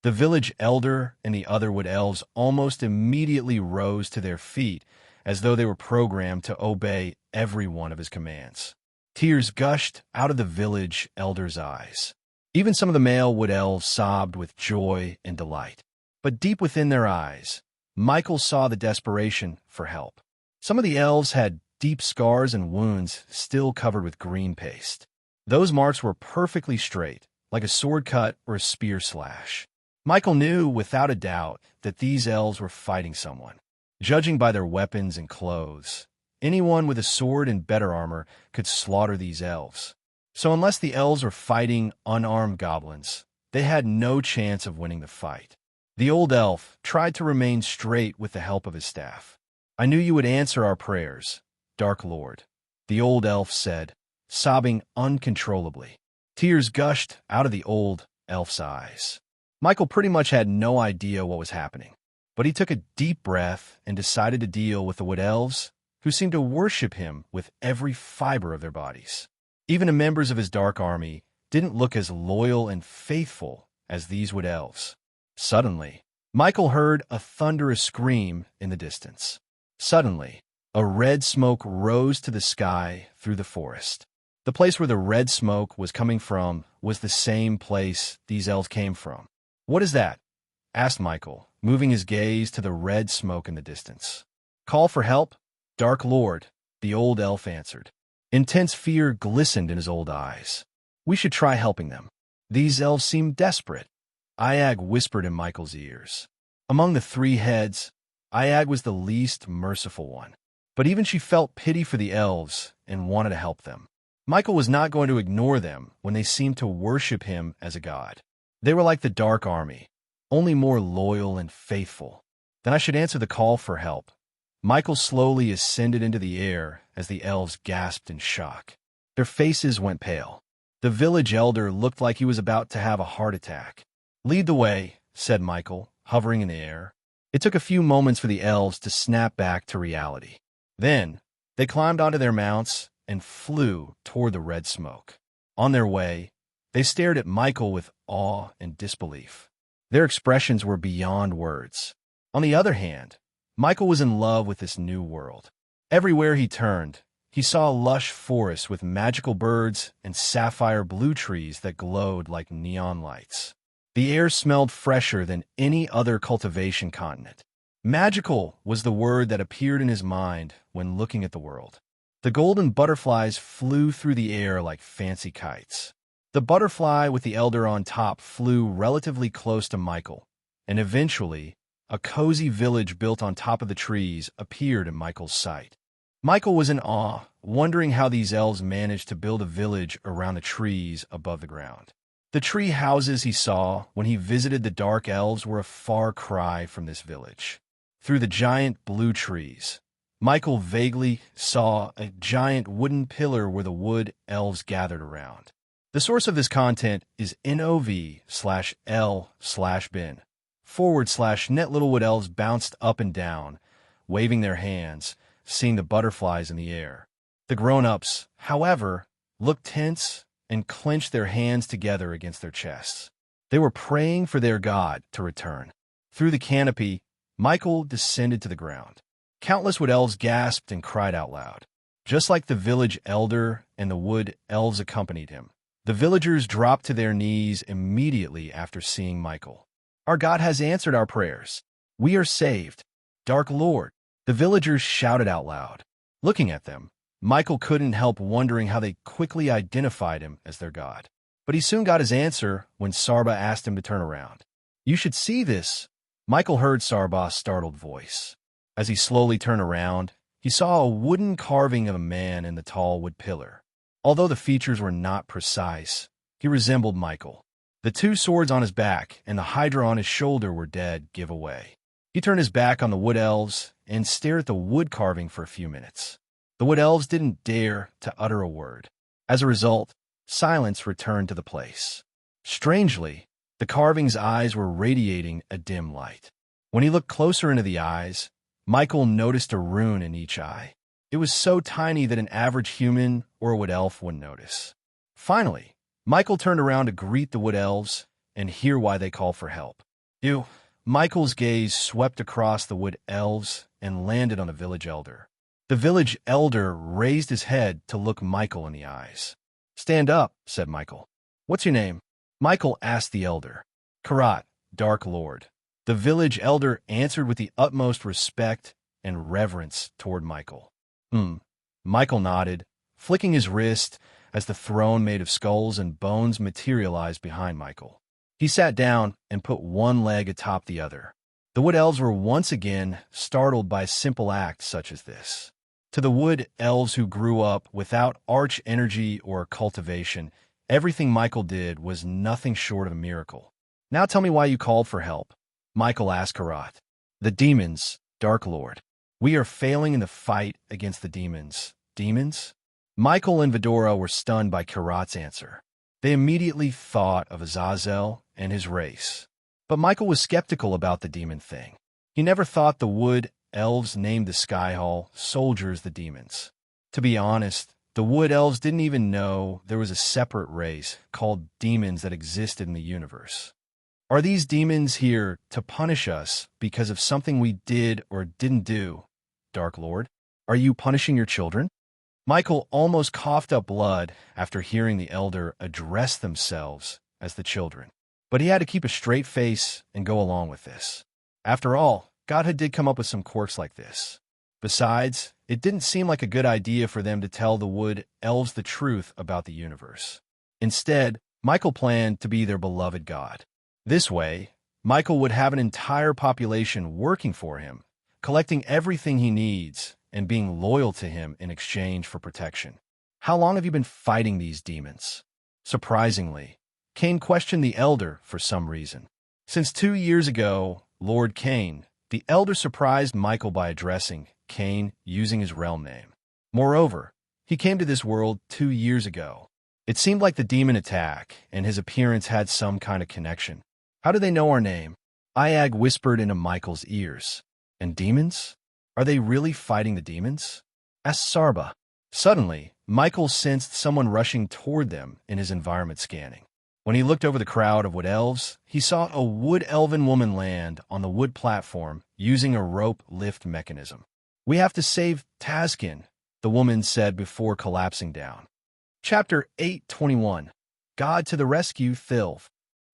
The village elder and the other wood elves almost immediately rose to their feet, as though they were programmed to obey every one of his commands. Tears gushed out of the village elder's eyes. Even some of the male wood elves sobbed with joy and delight. But deep within their eyes, Michael saw the desperation for help. Some of the elves had deep scars and wounds still covered with green paste. Those marks were perfectly straight, like a sword cut or a spear slash. Michael knew without a doubt that these elves were fighting someone. Judging by their weapons and clothes, anyone with a sword and better armor could slaughter these elves. So unless the elves were fighting unarmed goblins, they had no chance of winning the fight. The old elf tried to remain straight with the help of his staff. "I knew you would answer our prayers, Dark Lord," the old elf said, sobbing uncontrollably. Tears gushed out of the old elf's eyes. Michael pretty much had no idea what was happening, but he took a deep breath and decided to deal with the wood elves, who seemed to worship him with every fiber of their bodies. Even the members of his dark army didn't look as loyal and faithful as these wood elves. Suddenly, Michael heard a thunderous scream in the distance. Suddenly, a red smoke rose to the sky through the forest. The place where the red smoke was coming from was the same place these elves came from. "What is that?" asked Michael, moving his gaze to the red smoke in the distance. "Call for help, Dark Lord," the old elf answered. Intense fear glistened in his old eyes. "We should try helping them. These elves seem desperate," Iag whispered in Michael's ears. Among the three heads, Iag was the least merciful one. But even she felt pity for the elves and wanted to help them. Michael was not going to ignore them when they seemed to worship him as a god. They were like the Dark Army, only more loyal and faithful. "Then I should answer the call for help." Michael slowly ascended into the air as the elves gasped in shock. Their faces went pale. The village elder looked like he was about to have a heart attack. "Lead the way," said Michael, hovering in the air. It took a few moments for the elves to snap back to reality. Then, they climbed onto their mounts and flew toward the red smoke. On their way, they stared at Michael with awe and disbelief. Their expressions were beyond words. On the other hand, Michael was in love with this new world. Everywhere he turned, he saw a lush forest with magical birds and sapphire blue trees that glowed like neon lights. The air smelled fresher than any other cultivation continent. Magical was the word that appeared in his mind when looking at the world. The golden butterflies flew through the air like fancy kites. The butterfly with the elder on top flew relatively close to Michael, and eventually, a cozy village built on top of the trees appeared in Michael's sight. Michael was in awe, wondering how these elves managed to build a village around the trees above the ground. The tree houses he saw when he visited the dark elves were a far cry from this village. Through the giant blue trees, Michael vaguely saw a giant wooden pillar where the wood elves gathered around. The source of this content is nov/l/bin/netlittlewood-elves bounced up and down, waving their hands, seeing the butterflies in the air. The grown-ups, however, looked tense and clenched their hands together against their chests. They were praying for their god to return. Through the canopy, Michael descended to the ground. Countless wood elves gasped and cried out loud. Just like the village elder and the wood elves accompanied him, the villagers dropped to their knees immediately after seeing Michael. "Our God has answered our prayers. We are saved. Dark Lord," the villagers shouted out loud. Looking at them, Michael couldn't help wondering how they quickly identified him as their god. But he soon got his answer when Sarba asked him to turn around. "You should see this," Michael heard Sarba's startled voice. As he slowly turned around, he saw a wooden carving of a man in the tall wood pillar. Although the features were not precise, he resembled Michael. The two swords on his back and the hydra on his shoulder were dead giveaway. He turned his back on the wood elves and stared at the wood carving for a few minutes. The wood elves didn't dare to utter a word. As a result, silence returned to the place. Strangely, the carving's eyes were radiating a dim light. When he looked closer into the eyes, Michael noticed a rune in each eye. It was so tiny that an average human or a wood elf wouldn't notice. Finally, Michael turned around to greet the wood elves and hear why they called for help. Michael's gaze swept across the wood elves and landed on the village elder. The village elder raised his head to look Michael in the eyes. "Stand up," said Michael. "What's your name?" Michael asked the elder. "Karat, Dark Lord." The village elder answered with the utmost respect and reverence toward Michael. Michael nodded, flicking his wrist as the throne made of skulls and bones materialized behind Michael. He sat down and put one leg atop the other. The wood elves were once again startled by a simple act such as this. To the wood elves who grew up without arch energy or cultivation, everything Michael did was nothing short of a miracle. "Now tell me why you called for help," Michael asked Karat. "The demons, Dark Lord. We are failing in the fight against the demons." "Demons?" Michael and Vidora were stunned by Karat's answer. They immediately thought of Azazel and his race. But Michael was skeptical about the demon thing. He never thought the wood elves named the Sky Hall soldiers the demons. To be honest, the wood elves didn't even know there was a separate race called demons that existed in the universe. "Are these demons here to punish us because of something we did or didn't do, Dark Lord? Are you punishing your children?" Michael almost coughed up blood after hearing the elder address themselves as the children. But he had to keep a straight face and go along with this. After all, God did come up with some quirks like this. Besides, it didn't seem like a good idea for them to tell the wood elves the truth about the universe. Instead, Michael planned to be their beloved god. This way, Michael would have an entire population working for him, collecting everything he needs and being loyal to him in exchange for protection. "How long have you been fighting these demons?" Surprisingly, Cain questioned the elder for some reason. "Since 2 years ago, Lord Cain," the elder surprised Michael by addressing Cain using his realm name. Moreover, he came to this world 2 years ago. It seemed like the demon attack and his appearance had some kind of connection. "How do they know our name?" Iag whispered into Michael's ears. "And demons? Are they really fighting the demons?" asked Sarba. Suddenly, Michael sensed someone rushing toward them in his environment scanning. When he looked over the crowd of wood elves, he saw a wood elven woman land on the wood platform using a rope lift mechanism. "We have to save Tazkin," the woman said before collapsing down. Chapter 8:21. God to the Rescue, Thilv.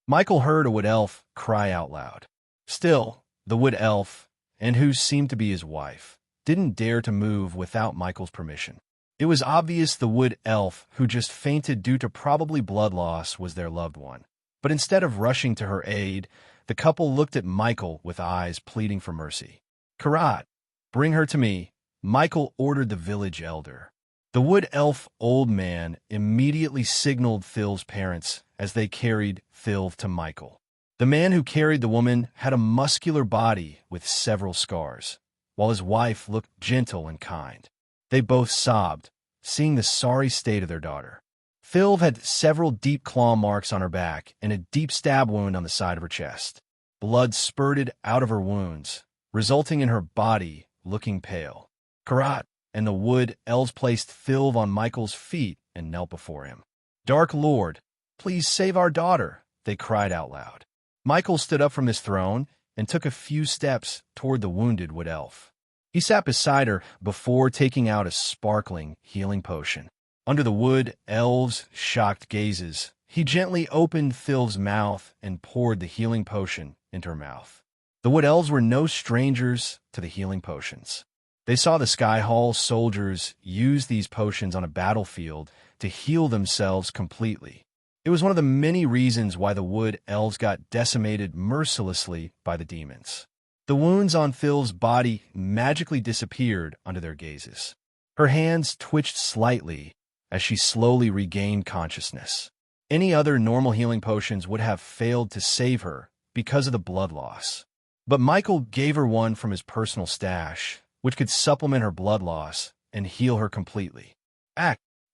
Michael heard a wood elf cry out loud. Still, the wood elf, and who seemed to be his wife, didn't dare to move without Michael's permission. It was obvious the wood elf, who just fainted due to probably blood loss, was their loved one. But instead of rushing to her aid, the couple looked at Michael with eyes pleading for mercy. "Karat, bring her to me," Michael ordered the village elder. The wood elf old man immediately signaled Thilv's parents as they carried Thilv to Michael. The man who carried the woman had a muscular body with several scars, while his wife looked gentle and kind. They both sobbed, seeing the sorry state of their daughter. Thilv had several deep claw marks on her back and a deep stab wound on the side of her chest. Blood spurted out of her wounds, resulting in her body looking pale. Karat and the wood elves placed Thilv on Michael's feet and knelt before him. "Dark Lord, please save our daughter," they cried out loud. Michael stood up from his throne and took a few steps toward the wounded wood elf. He sat beside her before taking out a sparkling healing potion. Under the wood elves' shocked gazes, he gently opened Thilv's mouth and poured the healing potion into her mouth. The wood elves were no strangers to the healing potions. They saw the Sky Hall soldiers use these potions on a battlefield to heal themselves completely. It was one of the many reasons why the wood elves got decimated mercilessly by the demons. The wounds on Thilv's body magically disappeared under their gazes. Her hands twitched slightly as she slowly regained consciousness. Any other normal healing potions would have failed to save her because of the blood loss. But Michael gave her one from his personal stash, which could supplement her blood loss and heal her completely.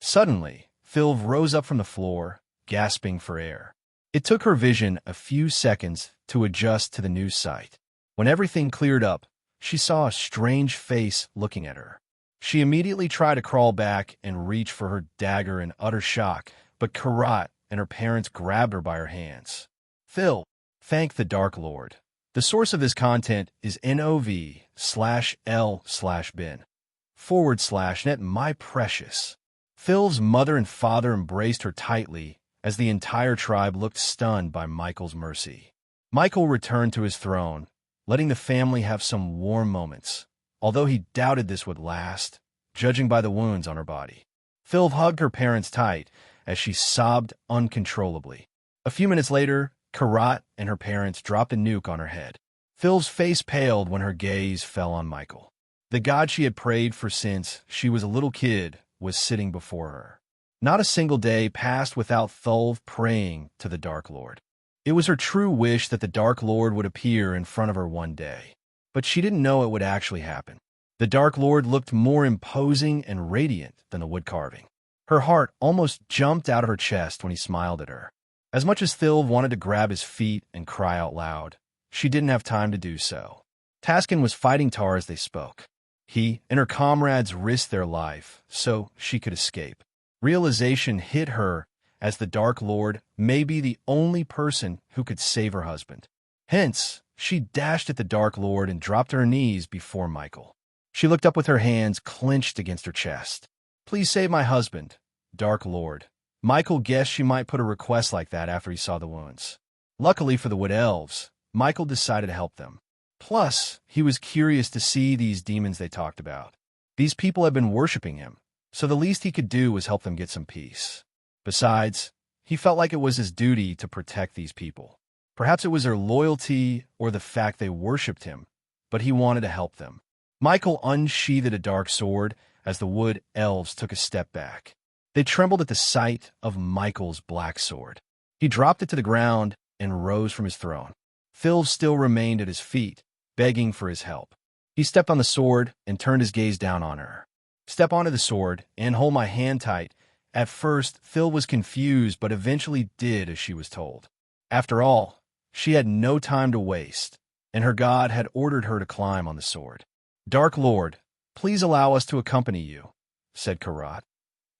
Suddenly, Thilv rose up from the floor, gasping for air. It took her vision a few seconds to adjust to the new sight. When everything cleared up, she saw a strange face looking at her. She immediately tried to crawl back and reach for her dagger in utter shock, but Karat and her parents grabbed her by her hands. Phil, thank the Dark Lord. The source of this content is nov/l/bin/net my precious. Phil's mother and father embraced her tightly as the entire tribe looked stunned by Michael's mercy. Michael returned to his throne, letting the family have some warm moments, although he doubted this would last, judging by the wounds on her body. Phil hugged her parents tight as she sobbed uncontrollably. A few minutes later, Karat and her parents dropped a nuke on her head. Phil's face paled when her gaze fell on Michael. The god she had prayed for since she was a little kid was sitting before her. Not a single day passed without Thulv praying to the Dark Lord. It was her true wish that the Dark Lord would appear in front of her one day. But she didn't know it would actually happen. The Dark Lord looked more imposing and radiant than the wood carving. Her heart almost jumped out of her chest when he smiled at her. As much as Thulv wanted to grab his feet and cry out loud, she didn't have time to do so. Taskin was fighting Tar as they spoke. He and her comrades risked their life so she could escape. Realization hit her as the Dark Lord may be the only person who could save her husband. Hence, she dashed at the Dark Lord and dropped to her knees before Michael. She looked up with her hands clenched against her chest. Please save my husband, Dark Lord. Michael guessed she might put a request like that after he saw the wounds. Luckily for the Wood Elves, Michael decided to help them. Plus, he was curious to see these demons they talked about. These people had been worshipping him, so the least he could do was help them get some peace. Besides, he felt like it was his duty to protect these people. Perhaps it was their loyalty or the fact they worshipped him, but he wanted to help them. Michael unsheathed a dark sword as the Wood Elves took a step back. They trembled at the sight of Michael's black sword. He dropped it to the ground and rose from his throne. Phil still remained at his feet, begging for his help. He stepped on the sword and turned his gaze down on her. Step onto the sword and hold my hand tight. At first, Phil was confused, but eventually did as she was told. After all, she had no time to waste, and her god had ordered her to climb on the sword. Dark Lord, please allow us to accompany you, said Karat,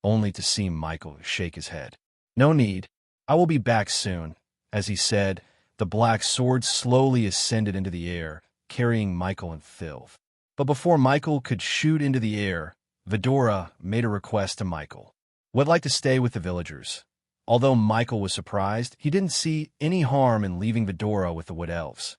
only to see Michael shake his head. No need. I will be back soon. As he said, the black sword slowly ascended into the air, carrying Michael and Phil. But before Michael could shoot into the air, Vidora made a request to Michael. Would like to stay with the villagers. Although Michael was surprised, he didn't see any harm in leaving Vidora with the Wood Elves.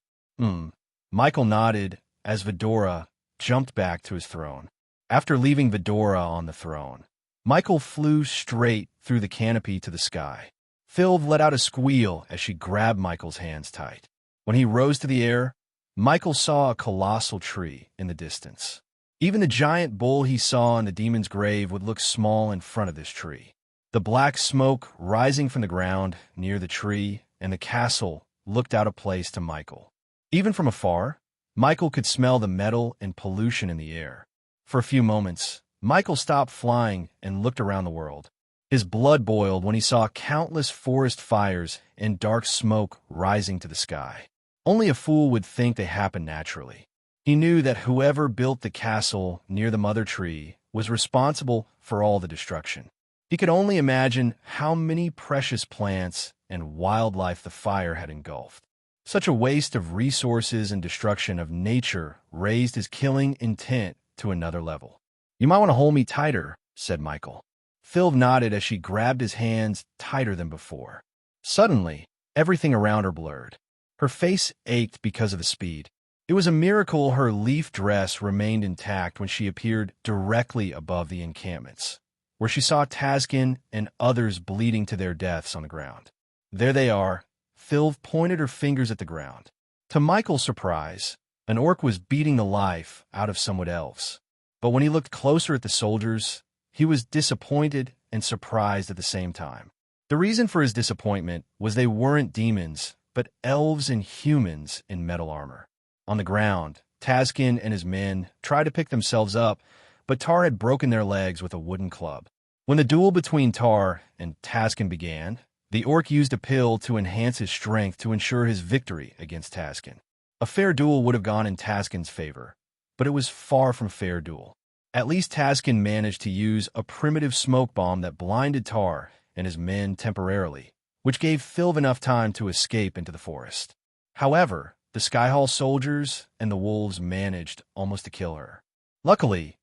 Michael nodded as Vidora jumped back to his throne. After leaving Vidora on the throne, Michael flew straight through the canopy to the sky. Phil let out a squeal as she grabbed Michael's hands tight. When he rose to the air, Michael saw a colossal tree in the distance. Even the giant bull he saw in the demon's grave would look small in front of this tree. The black smoke rising from the ground near the tree and the castle looked out of place to Michael. Even from afar, Michael could smell the metal and pollution in the air. For a few moments, Michael stopped flying and looked around the world. His blood boiled when he saw countless forest fires and dark smoke rising to the sky. Only a fool would think they happened naturally. He knew that whoever built the castle near the mother tree was responsible for all the destruction. He could only imagine how many precious plants and wildlife the fire had engulfed. Such a waste of resources and destruction of nature raised his killing intent to another level. You might want to hold me tighter, said Michael. Phil nodded as she grabbed his hands tighter than before. Suddenly, everything around her blurred. Her face ached because of the speed. It was a miracle her leaf dress remained intact when she appeared directly above the encampments, where she saw Taskin and others bleeding to their deaths on the ground. There they are. Phil pointed her fingers at the ground. To Michael's surprise, an orc was beating the life out of some Wood Elves. But when he looked closer at the soldiers, he was disappointed and surprised at the same time. The reason for his disappointment was they weren't demons, but elves and humans in metal armor. On the ground, Taskin and his men tried to pick themselves up, but Tar had broken their legs with a wooden club. When the duel between Tar and Taskin began, the orc used a pill to enhance his strength to ensure his victory against Taskin. A fair duel would have gone in Taskin's favor, but it was far from fair duel. At least Taskin managed to use a primitive smoke bomb that blinded Tar and his men temporarily, which gave Phil enough time to escape into the forest. However, the Skyhall soldiers and the wolves managed almost to kill her. Luckily,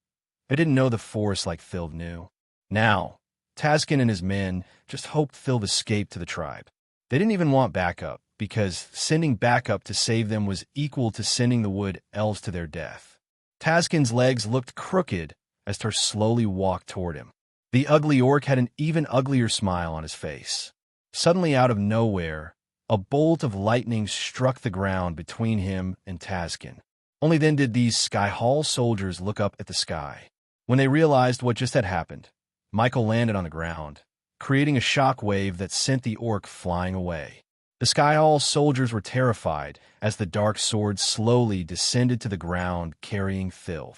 they didn't know the forest like Phil knew. Now, Taskin and his men just hoped Phil escaped to the tribe. They didn't even want backup, because sending backup to save them was equal to sending the wood elves to their death. Taskin's legs looked crooked as Tar slowly walked toward him. The ugly orc had an even uglier smile on his face. Suddenly, out of nowhere, a bolt of lightning struck the ground between him and Taskin. Only then did these Skyhall soldiers look up at the sky. When they realized what just had happened, Michael landed on the ground, creating a shock wave that sent the orc flying away. The Skyhall soldiers were terrified as the dark sword slowly descended to the ground carrying Phil.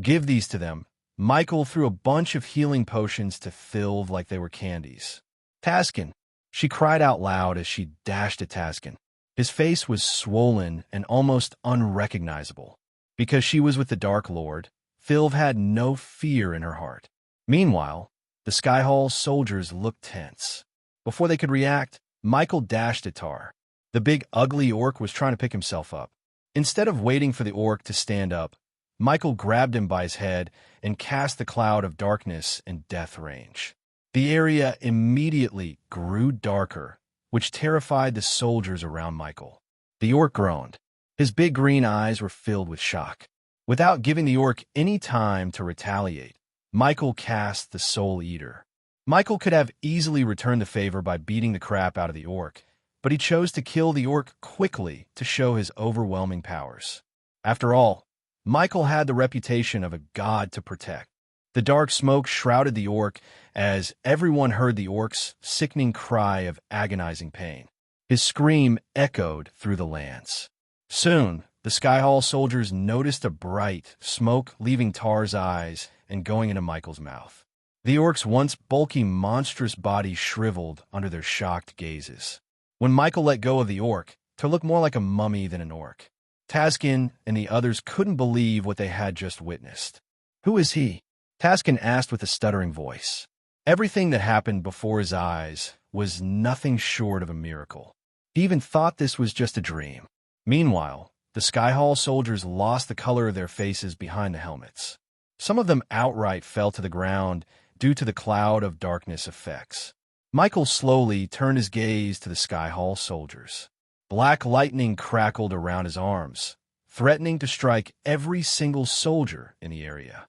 Give these to them. Michael threw a bunch of healing potions to Phil like they were candies. Taskin, she cried out loud as she dashed at Taskin. His face was swollen and almost unrecognizable. Because she was with the Dark Lord, Phil had no fear in her heart. Meanwhile, the Skyhall soldiers looked tense. Before they could react, Michael dashed at Tar. The big ugly orc was trying to pick himself up. Instead of waiting for the orc to stand up, Michael grabbed him by his head and cast the cloud of darkness in death range. The area immediately grew darker, which terrified the soldiers around Michael. The orc groaned. His big green eyes were filled with shock. Without giving the orc any time to retaliate, Michael cast the Soul Eater. Michael could have easily returned the favor by beating the crap out of the orc, but he chose to kill the orc quickly to show his overwhelming powers. After all, Michael had the reputation of a god to protect. The dark smoke shrouded the orc as everyone heard the orc's sickening cry of agonizing pain. His scream echoed through the lands. Soon, the Skyhall soldiers noticed a bright smoke leaving Tar's eyes and going into Michael's mouth. The orc's once bulky, monstrous body shriveled under their shocked gazes. When Michael let go of the orc, Tar looked more like a mummy than an orc. Taskin and the others couldn't believe what they had just witnessed. "Who is he?" Taskin asked with a stuttering voice. Everything that happened before his eyes was nothing short of a miracle. He even thought this was just a dream. Meanwhile, the Skyhall soldiers lost the color of their faces behind the helmets. Some of them outright fell to the ground due to the cloud of darkness effects. Michael slowly turned his gaze to the Skyhall soldiers. Black lightning crackled around his arms, threatening to strike every single soldier in the area.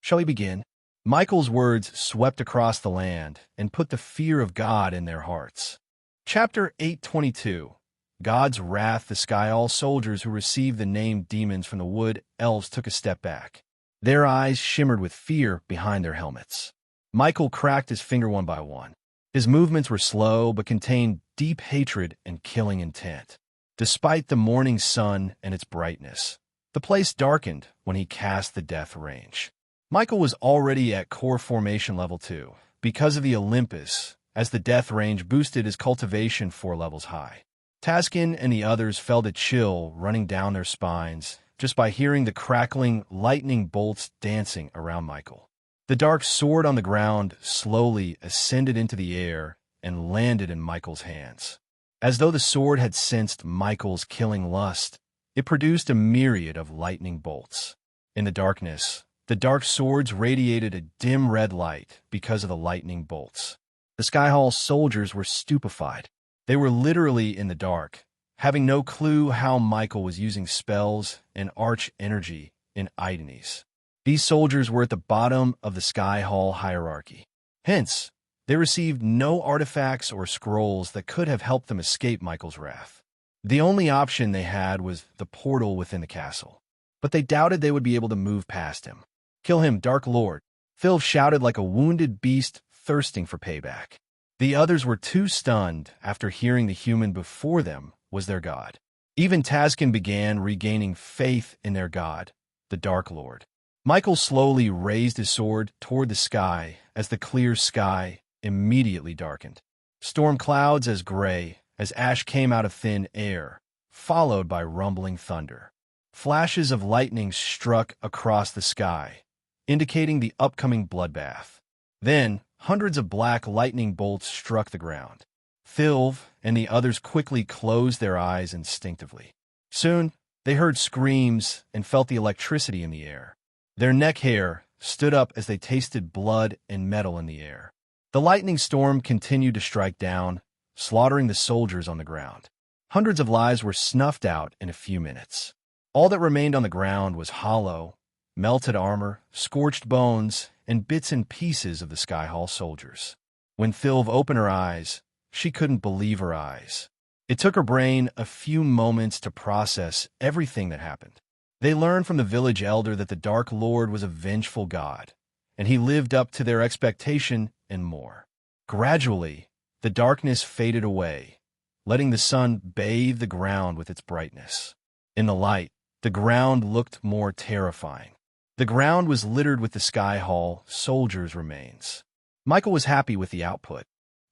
"Shall we begin?" Michael's words swept across the land and put the fear of God in their hearts. Chapter 822. God's Wrath. The Skyhall soldiers who received the name demons from the wood elves took a step back. Their eyes shimmered with fear behind their helmets. Michael cracked his finger one by one. His movements were slow but contained deep hatred and killing intent. Despite the morning sun and its brightness, the place darkened when he cast the death range. Michael was already at core formation level 2 because of the Olympus, as the death range boosted his cultivation 4 levels high. Taskin and the others felt a chill running down their spines just by hearing the crackling lightning bolts dancing around Michael. The dark sword on the ground slowly ascended into the air and landed in Michael's hands. As though the sword had sensed Michael's killing lust, it produced a myriad of lightning bolts. In the darkness, the dark swords radiated a dim red light because of the lightning bolts. The Skyhall soldiers were stupefied. They were literally in the dark, having no clue how Michael was using spells and arch energy in Idenies. These soldiers were at the bottom of the Skyhall hierarchy. Hence, they received no artifacts or scrolls that could have helped them escape Michael's wrath. The only option they had was the portal within the castle. But they doubted they would be able to move past him. "Kill him, Dark Lord!" Phil shouted like a wounded beast thirsting for payback. The others were too stunned after hearing the human before them was their god. Even Taskin began regaining faith in their god, the Dark Lord. Michael slowly raised his sword toward the sky as the clear sky immediately darkened. Storm clouds as gray as ash came out of thin air, followed by rumbling thunder. Flashes of lightning struck across the sky, indicating the upcoming bloodbath. Then, hundreds of black lightning bolts struck the ground. Thilv and the others quickly closed their eyes instinctively. Soon, they heard screams and felt the electricity in the air. Their neck hair stood up as they tasted blood and metal in the air. The lightning storm continued to strike down, slaughtering the soldiers on the ground. Hundreds of lives were snuffed out in a few minutes. All that remained on the ground was hollow, melted armor, scorched bones, and bits and pieces of the Sky Hall soldiers. When Thilv opened her eyes, she couldn't believe her eyes. It took her brain a few moments to process everything that happened. They learned from the village elder that the Dark Lord was a vengeful god, and he lived up to their expectation and more. Gradually, the darkness faded away, letting the sun bathe the ground with its brightness. In the light, the ground looked more terrifying. The ground was littered with the Sky Hall soldiers' remains. Michael was happy with the output.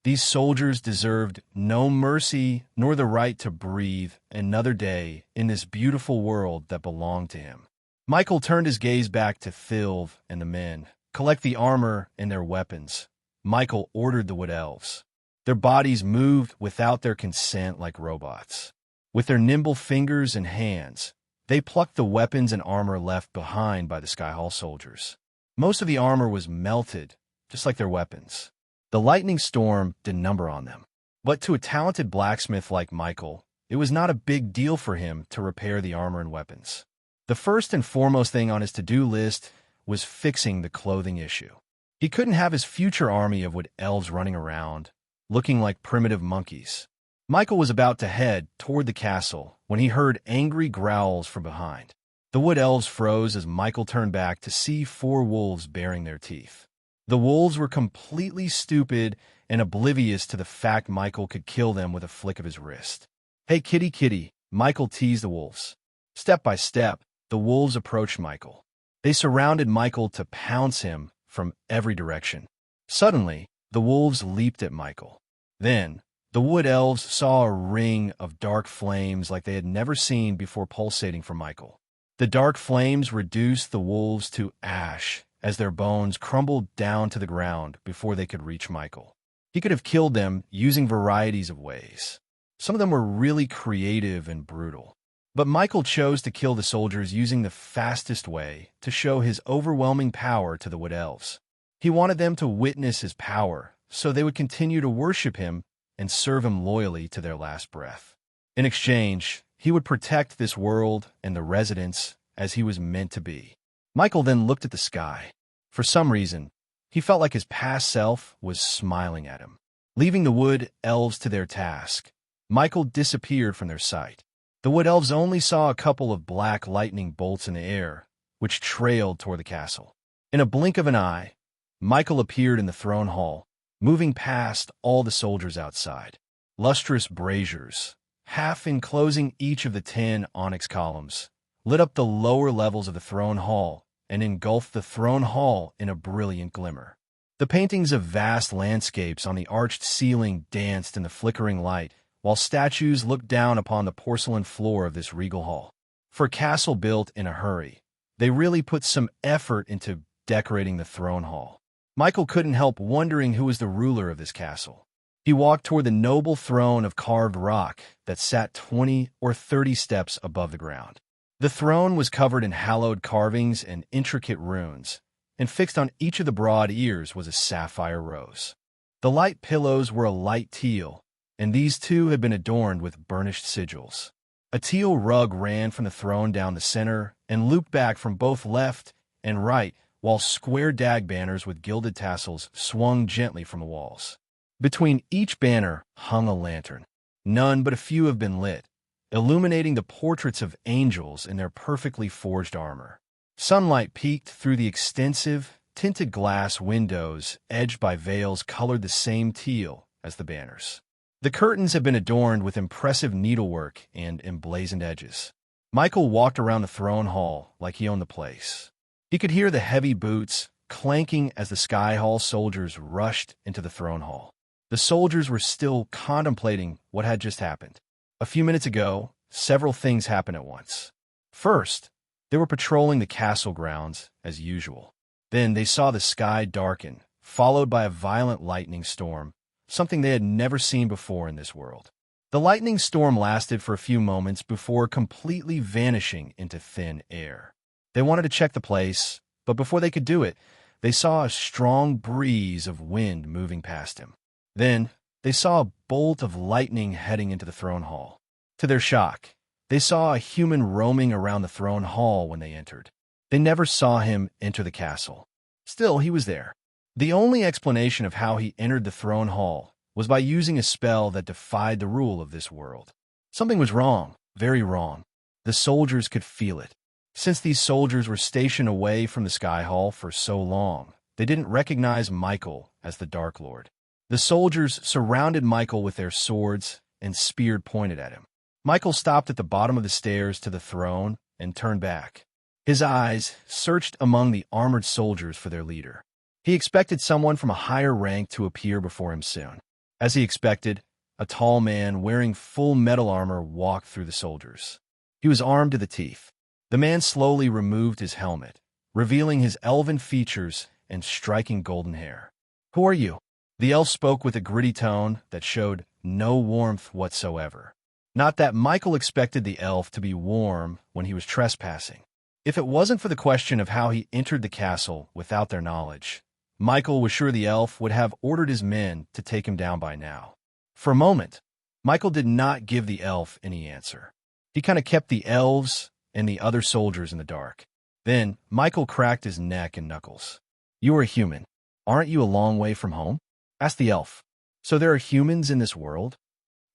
These soldiers deserved no mercy nor the right to breathe another day in this beautiful world that belonged to him. Michael turned his gaze back to Thilv and the men. Collect the armor and their weapons. Michael ordered the Wood Elves. Their bodies moved without their consent like robots. With their nimble fingers and hands, they plucked the weapons and armor left behind by the Sky Hall soldiers. Most of the armor was melted, just like their weapons. The lightning storm did number on them. But to a talented blacksmith like Michael, it was not a big deal for him to repair the armor and weapons. The first and foremost thing on his to-do list was fixing the clothing issue. He couldn't have his future army of Wood Elves running around, looking like primitive monkeys. Michael was about to head toward the castle when he heard angry growls from behind. The Wood Elves froze as Michael turned back to see 4 wolves baring their teeth. The wolves were completely stupid and oblivious to the fact Michael could kill them with a flick of his wrist. "Hey, kitty, kitty," Michael teased the wolves. Step by step, the wolves approached Michael. They surrounded Michael to pounce him from every direction. Suddenly, the wolves leaped at Michael. Then, the Wood Elves saw a ring of dark flames like they had never seen before pulsating from Michael. The dark flames reduced the wolves to ash as their bones crumbled down to the ground before they could reach Michael. He could have killed them using varieties of ways. Some of them were really creative and brutal. But Michael chose to kill the soldiers using the fastest way to show his overwhelming power to the Wood Elves. He wanted them to witness his power so they would continue to worship him and serve him loyally to their last breath. In exchange, he would protect this world and the residents as he was meant to be. Michael then looked at the sky. For some reason, he felt like his past self was smiling at him. Leaving the Wood Elves to their task, Michael disappeared from their sight. The Wood Elves only saw a couple of black lightning bolts in the air, which trailed toward the castle. In a blink of an eye, Michael appeared in the throne hall, moving past all the soldiers outside. Lustrous braziers, half enclosing each of the 10 onyx columns, lit up the lower levels of the throne hall and engulfed the throne hall in a brilliant glimmer. The paintings of vast landscapes on the arched ceiling danced in the flickering light, while statues looked down upon the porcelain floor of this regal hall. For a castle built in a hurry, they really put some effort into decorating the throne hall. Michael couldn't help wondering who was the ruler of this castle. He walked toward the noble throne of carved rock that sat 20 or 30 steps above the ground. The throne was covered in hallowed carvings and intricate runes, and fixed on each of the broad ears was a sapphire rose. The light pillows were a light teal, and these too had been adorned with burnished sigils. A teal rug ran from the throne down the center and looped back from both left and right, while square dag banners with gilded tassels swung gently from the walls. Between each banner hung a lantern. None but a few have been lit, illuminating the portraits of angels in their perfectly forged armor. Sunlight peeked through the extensive, tinted glass windows edged by veils colored the same teal as the banners. The curtains had been adorned with impressive needlework and emblazoned edges. Michael walked around the throne hall like he owned the place. He could hear the heavy boots clanking as the Sky Hall soldiers rushed into the throne hall. The soldiers were still contemplating what had just happened. A few minutes ago, several things happened at once. First, they were patrolling the castle grounds as usual. Then they saw the sky darken, followed by a violent lightning storm, something they had never seen before in this world. The lightning storm lasted for a few moments before completely vanishing into thin air. They wanted to check the place, but before they could do it, they saw a strong breeze of wind moving past him. Then, they saw a bolt of lightning heading into the throne hall. To their shock, they saw a human roaming around the throne hall when they entered. They never saw him enter the castle. Still, he was there. The only explanation of how he entered the throne hall was by using a spell that defied the rule of this world. Something was wrong, very wrong. The soldiers could feel it. Since these soldiers were stationed away from the Sky Hall for so long, they didn't recognize Michael as the Dark Lord. The soldiers surrounded Michael with their swords and spears pointed at him. Michael stopped at the bottom of the stairs to the throne and turned back. His eyes searched among the armored soldiers for their leader. He expected someone from a higher rank to appear before him soon. As he expected, a tall man wearing full metal armor walked through the soldiers. He was armed to the teeth. The man slowly removed his helmet, revealing his elven features and striking golden hair. "Who are you?" The elf spoke with a gritty tone that showed no warmth whatsoever. Not that Michael expected the elf to be warm when he was trespassing. If it wasn't for the question of how he entered the castle without their knowledge, Michael was sure the elf would have ordered his men to take him down by now. For a moment, Michael did not give the elf any answer. He kind of kept the elves and the other soldiers in the dark. Then, Michael cracked his neck and knuckles. "You are a human. Aren't you a long way from home?" asked the elf. "So there are humans in this world?"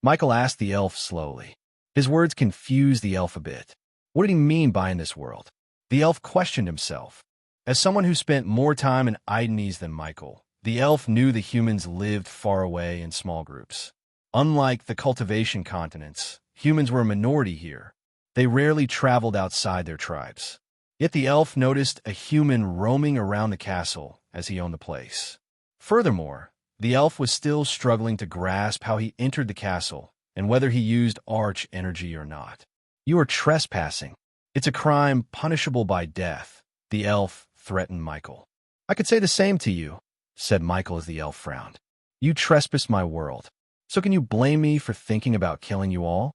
Michael asked the elf slowly. His words confused the elf a bit. What did he mean by in this world? The elf questioned himself. As someone who spent more time in Aidenese than Michael, the elf knew the humans lived far away in small groups. Unlike the cultivation continents, humans were a minority here. They rarely traveled outside their tribes. Yet the elf noticed a human roaming around the castle as he owned the place. Furthermore, the elf was still struggling to grasp how he entered the castle and whether he used arch energy or not. "You are trespassing. It's a crime punishable by death," the elf threatened Michael. "I could say the same to you," said Michael as the elf frowned. "You trespassed my world. So can you blame me for thinking about killing you all?"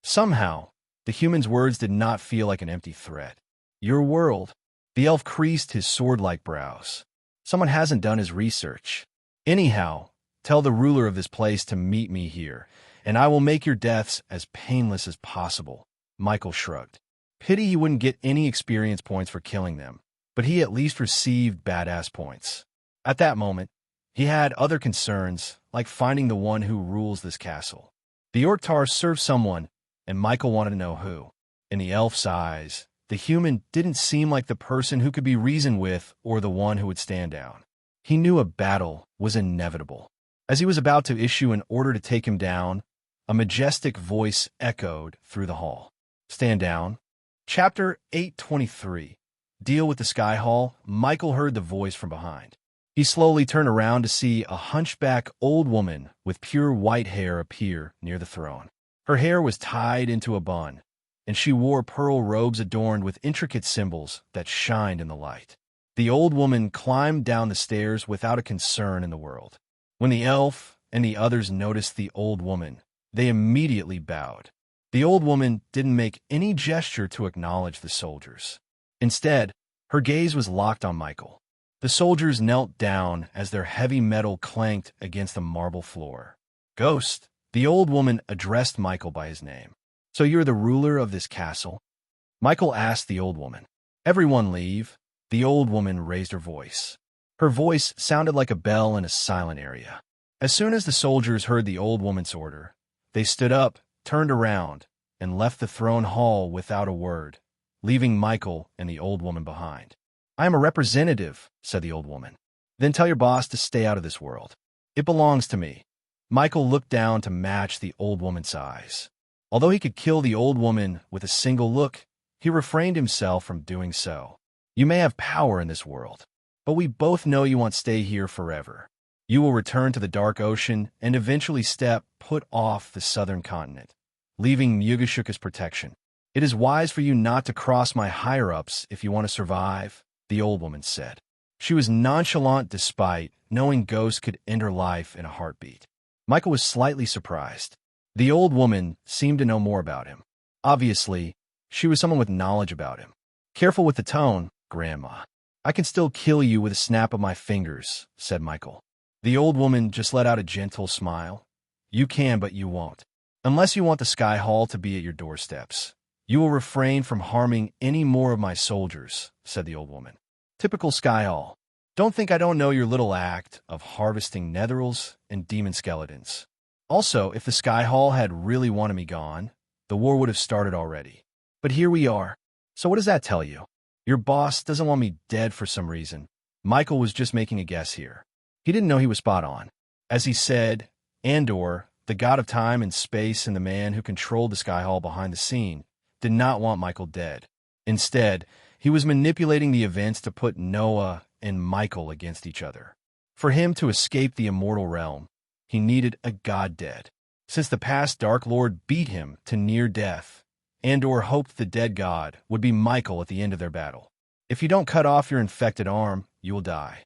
Somehow, the human's words did not feel like an empty threat. "Your world." The elf creased his sword-like brows. "Someone hasn't done his research. Anyhow, tell the ruler of this place to meet me here, and I will make your deaths as painless as possible." Michael shrugged. Pity he wouldn't get any experience points for killing them, but he at least received badass points. At that moment, he had other concerns, like finding the one who rules this castle. The Orktar served someone, and Michael wanted to know who. In the elf's eyes, the human didn't seem like the person who could be reasoned with or the one who would stand down. He knew a battle was inevitable. As he was about to issue an order to take him down, a majestic voice echoed through the hall. "Stand down." Chapter 823. Deal with the Sky Hall. Michael heard the voice from behind. He slowly turned around to see a hunchback old woman with pure white hair appear near the throne. Her hair was tied into a bun, and she wore pearl robes adorned with intricate symbols that shined in the light. The old woman climbed down the stairs without a concern in the world. When the elf and the others noticed the old woman, they immediately bowed. The old woman didn't make any gesture to acknowledge the soldiers. Instead, her gaze was locked on Michael. The soldiers knelt down as their heavy metal clanked against the marble floor. "Ghost," the old woman addressed Michael by his name. "So you're the ruler of this castle?" Michael asked the old woman. "Everyone leave." The old woman raised her voice. Her voice sounded like a bell in a silent area. As soon as the soldiers heard the old woman's order, they stood up, turned around, and left the throne hall without a word, leaving Michael and the old woman behind. "I am a representative," said the old woman. "Then tell your boss to stay out of this world. It belongs to me." Michael looked down to match the old woman's eyes. Although he could kill the old woman with a single look, he refrained himself from doing so. "You may have power in this world, but we both know you won't stay here forever. You will return to the dark ocean and eventually step put off the southern continent, leaving Mugashuka's protection. It is wise for you not to cross my higher-ups if you want to survive," the old woman said. She was nonchalant despite knowing ghosts could end her life in a heartbeat. Michael was slightly surprised. The old woman seemed to know more about him. Obviously, she was someone with knowledge about him. "Careful with the tone, Grandma. I can still kill you with a snap of my fingers," said Michael. The old woman just let out a gentle smile. "You can, but you won't. Unless you want the Sky Hall to be at your doorsteps. You will refrain from harming any more of my soldiers," said the old woman. Typical Sky Hall. Don't think I don't know your little act of harvesting netherils and demon skeletons. Also, if the Sky Hall had really wanted me gone, the war would have started already. But here we are. So what does that tell you? Your boss doesn't want me dead for some reason. Michael was just making a guess here. He didn't know he was spot on. As he said, Andor, the god of time and space and the man who controlled the Sky Hall behind the scene, did not want Michael dead. Instead, he was manipulating the events to put Noah and Michael against each other. For him to escape the immortal realm, he needed a god dead. Since the past Dark Lord beat him to near death, Andor hoped the dead god would be Michael at the end of their battle. If you don't cut off your infected arm, you will die.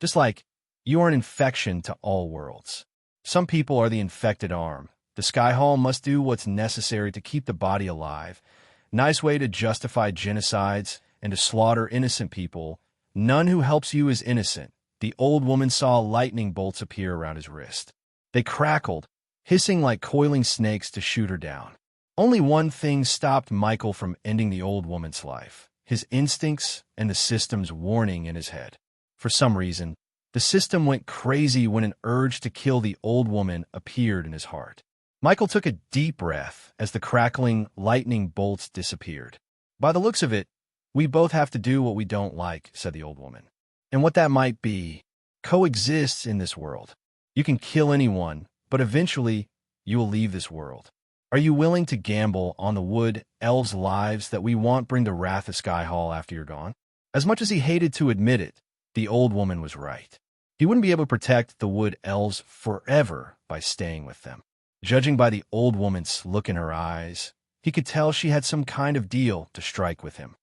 Just like you are an infection to all worlds. Some people are the infected arm. The Sky Hall must do what's necessary to keep the body alive. Nice way to justify genocides and to slaughter innocent people. None who helps you is innocent. The old woman saw lightning bolts appear around his wrist. They crackled, hissing like coiling snakes to shoot her down. Only one thing stopped Michael from ending the old woman's life: his instincts and the system's warning in his head. For some reason, the system went crazy when an urge to kill the old woman appeared in his heart. Michael took a deep breath as the crackling lightning bolts disappeared. "By the looks of it, we both have to do what we don't like," said the old woman. "And what that might be coexists in this world. You can kill anyone, but eventually you will leave this world. Are you willing to gamble on the wood elves' lives that we want bring the wrath of Sky Hall after you're gone?" As much as he hated to admit it, the old woman was right. He wouldn't be able to protect the wood elves forever by staying with them. Judging by the old woman's look in her eyes, he could tell she had some kind of deal to strike with him.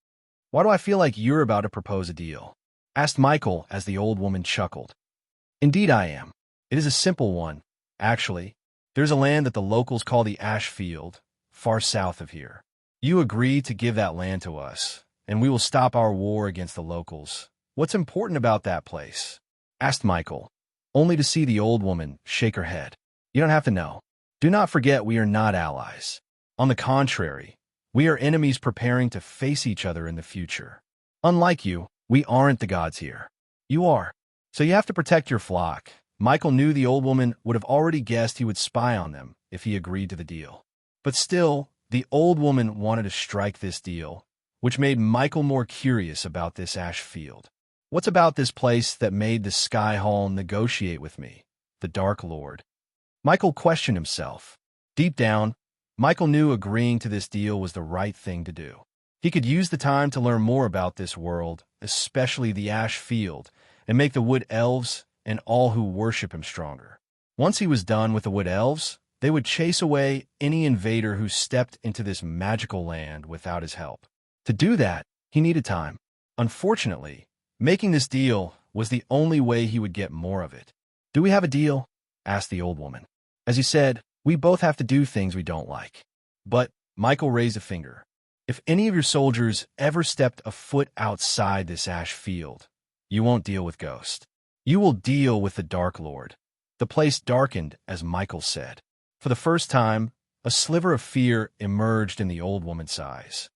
"Why do I feel like you're about to propose a deal?" asked Michael as the old woman chuckled. "Indeed I am. It is a simple one, actually. There's a land that the locals call the Ash Field, far south of here. You agree to give that land to us, and we will stop our war against the locals. What's important about that place?" asked Michael, only to see the old woman shake her head. "You don't have to know. Do not forget we are not allies. On the contrary, we are enemies preparing to face each other in the future. Unlike you, we aren't the gods here. You are. So you have to protect your flock." Michael knew the old woman would have already guessed he would spy on them if he agreed to the deal. But still, the old woman wanted to strike this deal, which made Michael more curious about this ash field. "What's about this place that made the Sky Hall negotiate with me, the Dark Lord?" Michael questioned himself. Deep down, Michael knew agreeing to this deal was the right thing to do. He could use the time to learn more about this world, especially the Ash Field, and make the Wood Elves and all who worship him stronger. Once he was done with the Wood Elves, they would chase away any invader who stepped into this magical land without his help. To do that, he needed time. Unfortunately, making this deal was the only way he would get more of it. "Do we have a deal?" asked the old woman. "As you said, we both have to do things we don't like." But Michael raised a finger. "If any of your soldiers ever stepped a foot outside this ash field, you won't deal with Ghost. You will deal with the Dark Lord." The place darkened as Michael said. For the first time, a sliver of fear emerged in the old woman's eyes.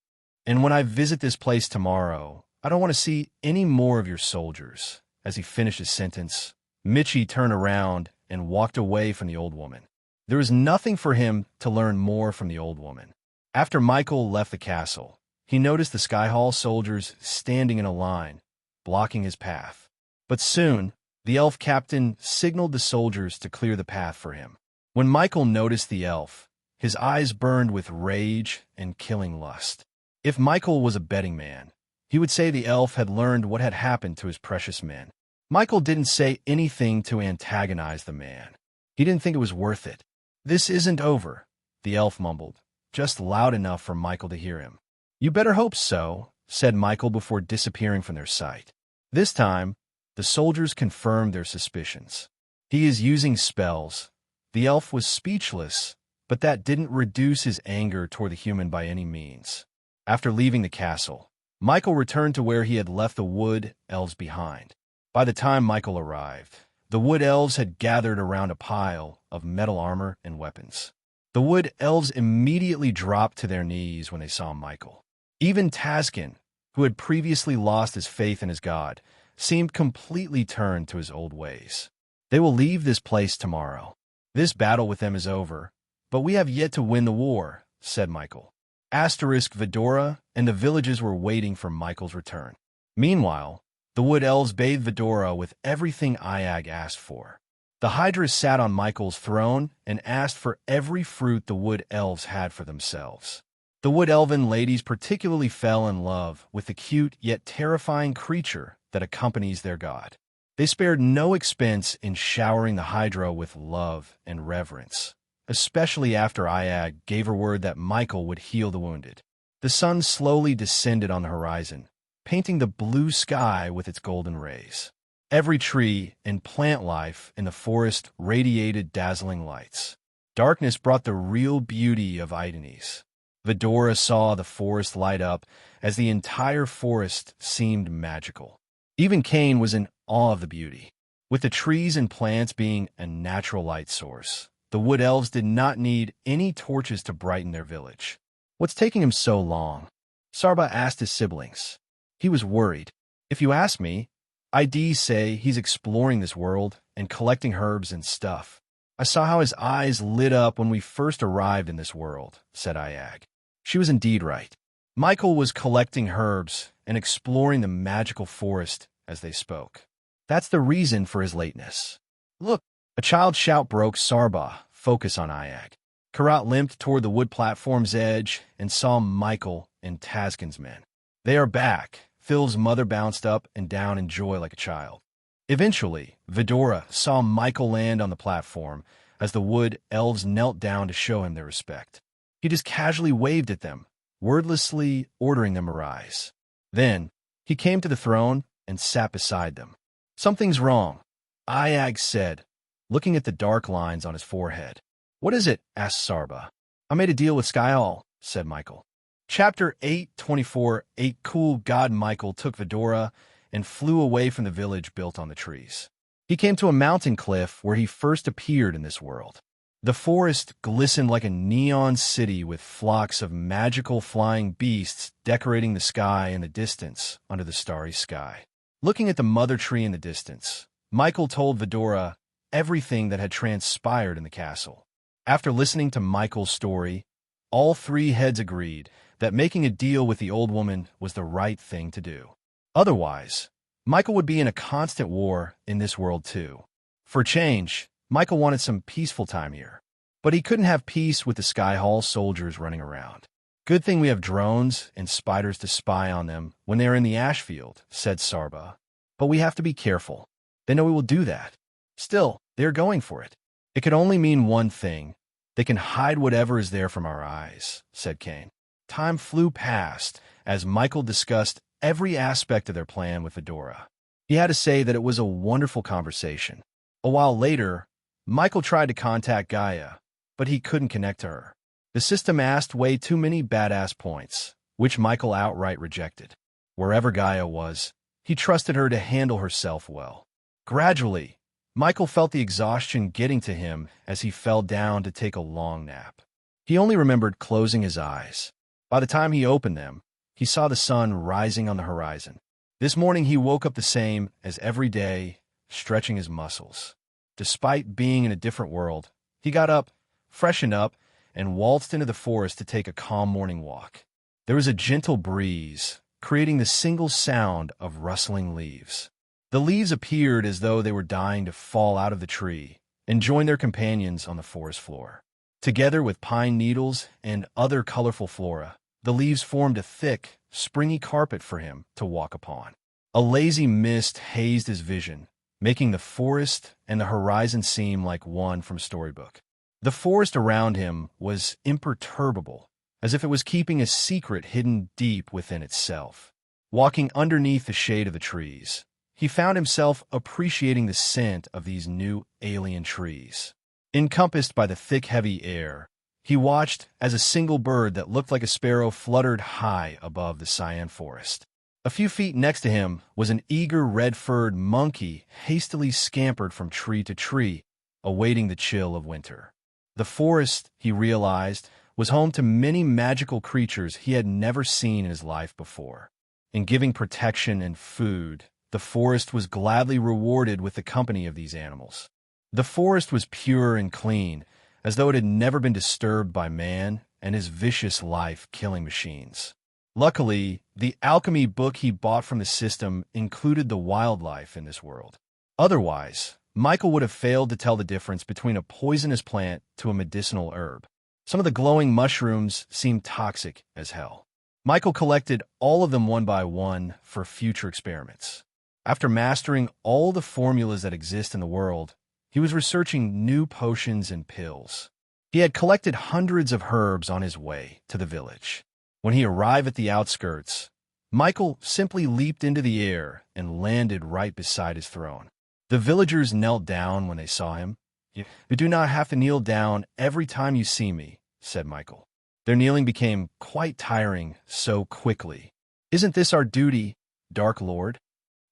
"And when I visit this place tomorrow, I don't want to see any more of your soldiers." As he finished his sentence, Mitchie turned around and walked away from the old woman. There was nothing for him to learn more from the old woman. After Michael left the castle, he noticed the Sky Hall soldiers standing in a line, blocking his path. But soon, the elf captain signaled the soldiers to clear the path for him. When Michael noticed the elf, his eyes burned with rage and killing lust. If Michael was a betting man, he would say the elf had learned what had happened to his precious men. Michael didn't say anything to antagonize the man. He didn't think it was worth it. "This isn't over," the elf mumbled, just loud enough for Michael to hear him. "You better hope so," said Michael before disappearing from their sight. This time, the soldiers confirmed their suspicions. He is using spells. The elf was speechless, but that didn't reduce his anger toward the human by any means. After leaving the castle, Michael returned to where he had left the wood elves behind. By the time Michael arrived, the wood elves had gathered around a pile of metal armor and weapons. The wood elves immediately dropped to their knees when they saw Michael. Even Taskin, who had previously lost his faith in his god, seemed completely turned to his old ways. They will leave this place tomorrow. This battle with them is over, but we have yet to win the war, said Michael. Vidora and the villages were waiting for Michael's return. Meanwhile, the wood elves bathed Vidora with everything Iag asked for. The Hydras sat on Michael's throne and asked for every fruit the wood elves had for themselves. The wood elven ladies particularly fell in love with the cute yet terrifying creature that accompanies their god. They spared no expense in showering the Hydra with love and reverence, especially after Iag gave her word that Michael would heal the wounded. The sun slowly descended on the horizon, painting the blue sky with its golden rays. Every tree and plant life in the forest radiated dazzling lights. Darkness brought the real beauty of Idanes. Vidora saw the forest light up as the entire forest seemed magical. Even Cain was in awe of the beauty. With the trees and plants being a natural light source, the wood elves did not need any torches to brighten their village. What's taking him so long? Sarba asked his siblings. He was worried. If you ask me, I'd say he's exploring this world and collecting herbs and stuff. I saw how his eyes lit up when we first arrived in this world, said Iag. She was indeed right. Michael was collecting herbs and exploring the magical forest as they spoke. That's the reason for his lateness. Look, a child's shout broke Sarba. Focus on Iag. Karat limped toward the wood platform's edge and saw Michael and Taskin's men. They are back. Phil's mother bounced up and down in joy like a child. Eventually, Vidora saw Michael land on the platform as the wood elves knelt down to show him their respect. He just casually waved at them, wordlessly ordering them to rise. Then, he came to the throne and sat beside them. Something's wrong, Iag said, looking at the dark lines on his forehead. What is it? Asked Sarba. I made a deal with Skyall, said Michael. Chapter 8:24. Cool God Michael took Vidora and flew away from the village built on the trees. He came to a mountain cliff where he first appeared in this world. The forest glistened like a neon city with flocks of magical flying beasts decorating the sky in the distance under the starry sky. Looking at the mother tree in the distance, Michael told Vidora everything that had transpired in the castle. After listening to Michael's story, all three heads agreed that making a deal with the old woman was the right thing to do. Otherwise, Michael would be in a constant war in this world too. For change, Michael wanted some peaceful time here, but he couldn't have peace with the Sky Hall soldiers running around. Good thing we have drones and spiders to spy on them when they are in the ash field, said Sarba. But we have to be careful. They know we will do that. Still, they are going for it. It could only mean one thing. They can hide whatever is there from our eyes, said Cain. Time flew past as Michael discussed every aspect of their plan with Vidora. He had to say that it was a wonderful conversation. A while later, Michael tried to contact Gaia, but he couldn't connect to her. The system asked way too many badass points, which Michael outright rejected. Wherever Gaia was, he trusted her to handle herself well. Gradually, Michael felt the exhaustion getting to him as he fell down to take a long nap. He only remembered closing his eyes. By the time he opened them, he saw the sun rising on the horizon. This morning he woke up the same as every day, stretching his muscles. Despite being in a different world, he got up, freshened up, and waltzed into the forest to take a calm morning walk. There was a gentle breeze, creating the single sound of rustling leaves. The leaves appeared as though they were dying to fall out of the tree and join their companions on the forest floor. Together with pine needles and other colorful flora, the leaves formed a thick, springy carpet for him to walk upon. A lazy mist hazed his vision, making the forest and the horizon seem like one from a storybook. The forest around him was imperturbable, as if it was keeping a secret hidden deep within itself. Walking underneath the shade of the trees, he found himself appreciating the scent of these new alien trees. Encompassed by the thick, heavy air, he watched as a single bird that looked like a sparrow fluttered high above the cyan forest. A few feet next to him was an eager red-furred monkey hastily scampered from tree to tree, awaiting the chill of winter. The forest, he realized, was home to many magical creatures he had never seen in his life before. In giving protection and food, the forest was gladly rewarded with the company of these animals. The forest was pure and clean, as though it had never been disturbed by man and his vicious life-killing machines. Luckily, the alchemy book he bought from the system included the wildlife in this world. Otherwise, Michael would have failed to tell the difference between a poisonous plant to a medicinal herb. Some of the glowing mushrooms seemed toxic as hell. Michael collected all of them one by one for future experiments. After mastering all the formulas that exist in the world, he was researching new potions and pills. He had collected hundreds of herbs on his way to the village. When he arrived at the outskirts, Michael simply leaped into the air and landed right beside his throne. The villagers knelt down when they saw him. "You do not have to kneel down every time you see me," said Michael. Their kneeling became quite tiring so quickly. "Isn't this our duty, Dark Lord?"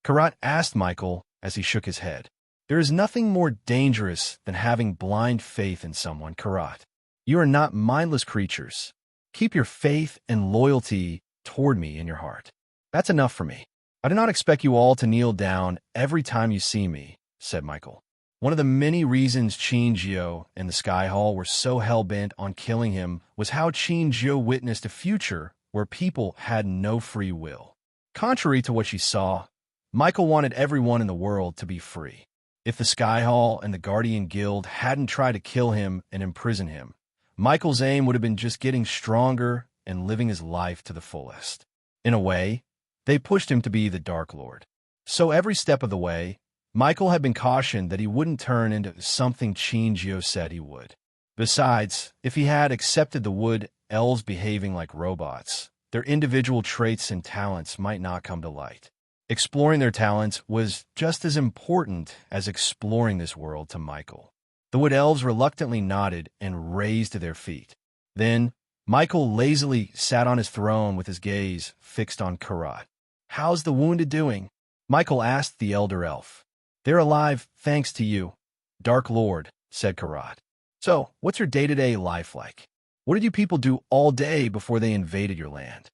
Karat asked Michael as he shook his head. "There is nothing more dangerous than having blind faith in someone, Karat. You are not mindless creatures. Keep your faith and loyalty toward me in your heart. That's enough for me. I do not expect you all to kneel down every time you see me," said Michael. One of the many reasons Qin and the Sky Hall were so hell-bent on killing him was how Qin witnessed a future where people had no free will. Contrary to what she saw, Michael wanted everyone in the world to be free. If the Sky Hall and the Guardian Guild hadn't tried to kill him and imprison him, Michael's aim would have been just getting stronger and living his life to the fullest. In a way, they pushed him to be the Dark Lord. So every step of the way, Michael had been cautioned that he wouldn't turn into something Qin said he would. Besides, if he had accepted the wood elves behaving like robots, their individual traits and talents might not come to light. Exploring their talents was just as important as exploring this world to Michael. The wood elves reluctantly nodded and raised to their feet. Then, Michael lazily sat on his throne with his gaze fixed on Karat. "How's the wounded doing?" Michael asked the elder elf. "They're alive, thanks to you, Dark Lord," said Karat. "So, what's your day-to-day life like? What did you people do all day before they invaded your land?"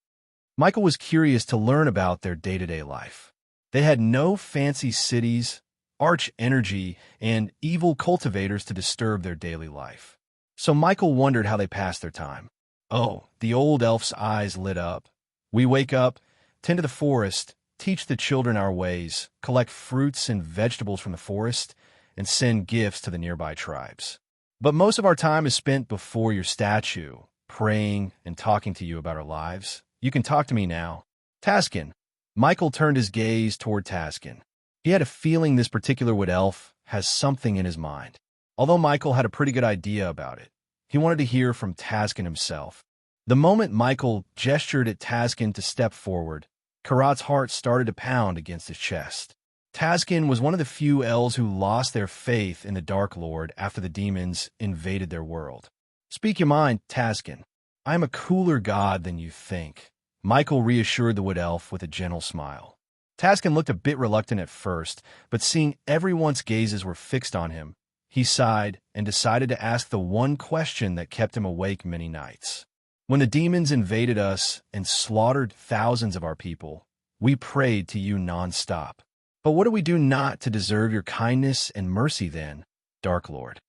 Michael was curious to learn about their day-to-day life. They had no fancy cities, arch energy, and evil cultivators to disturb their daily life. So Michael wondered how they passed their time. Oh, the old elf's eyes lit up. "We wake up, tend to the forest, teach the children our ways, collect fruits and vegetables from the forest, and send gifts to the nearby tribes. But most of our time is spent before your statue, praying and talking to you about our lives. You can talk to me now." Taskin. Michael turned his gaze toward Taskin. He had a feeling this particular wood elf has something in his mind. Although Michael had a pretty good idea about it, he wanted to hear from Taskin himself. The moment Michael gestured at Taskin to step forward, Karat's heart started to pound against his chest. Taskin was one of the few elves who lost their faith in the Dark Lord after the demons invaded their world. "Speak your mind, Taskin. I am a cooler god than you think," Michael reassured the wood elf with a gentle smile. Taskin looked a bit reluctant at first, but seeing everyone's gazes were fixed on him, he sighed and decided to ask the one question that kept him awake many nights. "When the demons invaded us and slaughtered thousands of our people, we prayed to you non-stop. But what do we do not to deserve your kindness and mercy then, Dark Lord?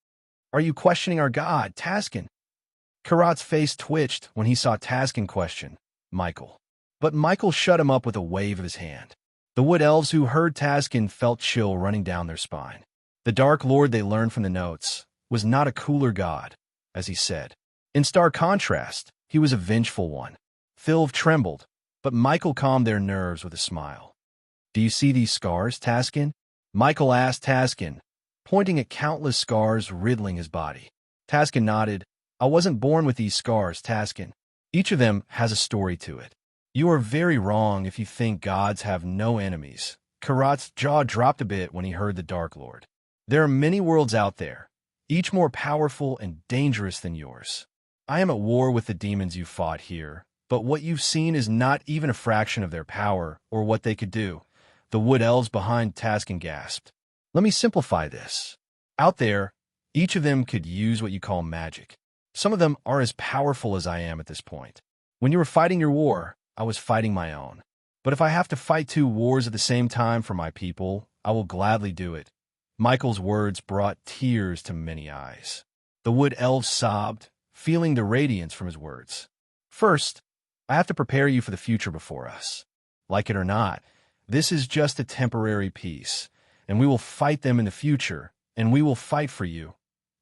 Are you questioning our God, Taskin?" Karat's face twitched when he saw Taskin question Michael. But Michael shut him up with a wave of his hand. The wood elves who heard Taskin felt chill running down their spine. The Dark Lord, they learned from the notes, was not a cooler god, as he said. In stark contrast, he was a vengeful one. Thilv trembled, but Michael calmed their nerves with a smile. "Do you see these scars, Taskin?" Michael asked Taskin, pointing at countless scars riddling his body. Taskin nodded. "I wasn't born with these scars, Taskin. Each of them has a story to it. You are very wrong if you think gods have no enemies," Karat's jaw dropped a bit when he heard the Dark Lord. There are many worlds out there, each more powerful and dangerous than yours. I am at war with the demons you fought here, but what you've seen is not even a fraction of their power or what they could do. The wood elves behind Taskin gasped. Let me simplify this. Out there, each of them could use what you call magic. Some of them are as powerful as I am at this point. When you were fighting your war, I was fighting my own. But if I have to fight 2 wars at the same time for my people, I will gladly do it. Michael's words brought tears to many eyes. The wood elves sobbed, feeling the radiance from his words. First, I have to prepare you for the future before us. Like it or not, this is just a temporary peace, and we will fight them in the future, and we will fight for you.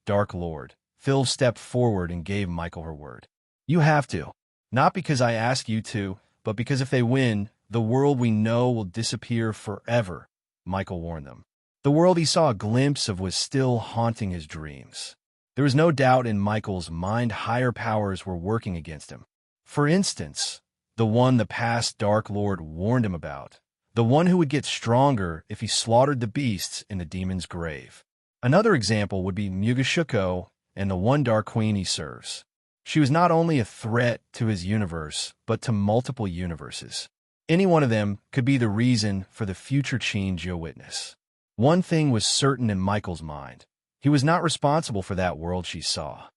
Dark Lord. Phil stepped forward and gave Michael her word. You have to. Not because I ask you to, but because if they win, the world we know will disappear forever, Michael warned them. The world he saw a glimpse of was still haunting his dreams. There was no doubt in Michael's mind higher powers were working against him. For instance, the one the past Dark Lord warned him about. The one who would get stronger if he slaughtered the beasts in the demon's grave. Another example would be Mugashuko and the one Dark Queen he serves. She was not only a threat to his universe, but to multiple universes. Any one of them could be the reason for the future change you'll witness. One thing was certain in Michael's mind. He was not responsible for that world she saw.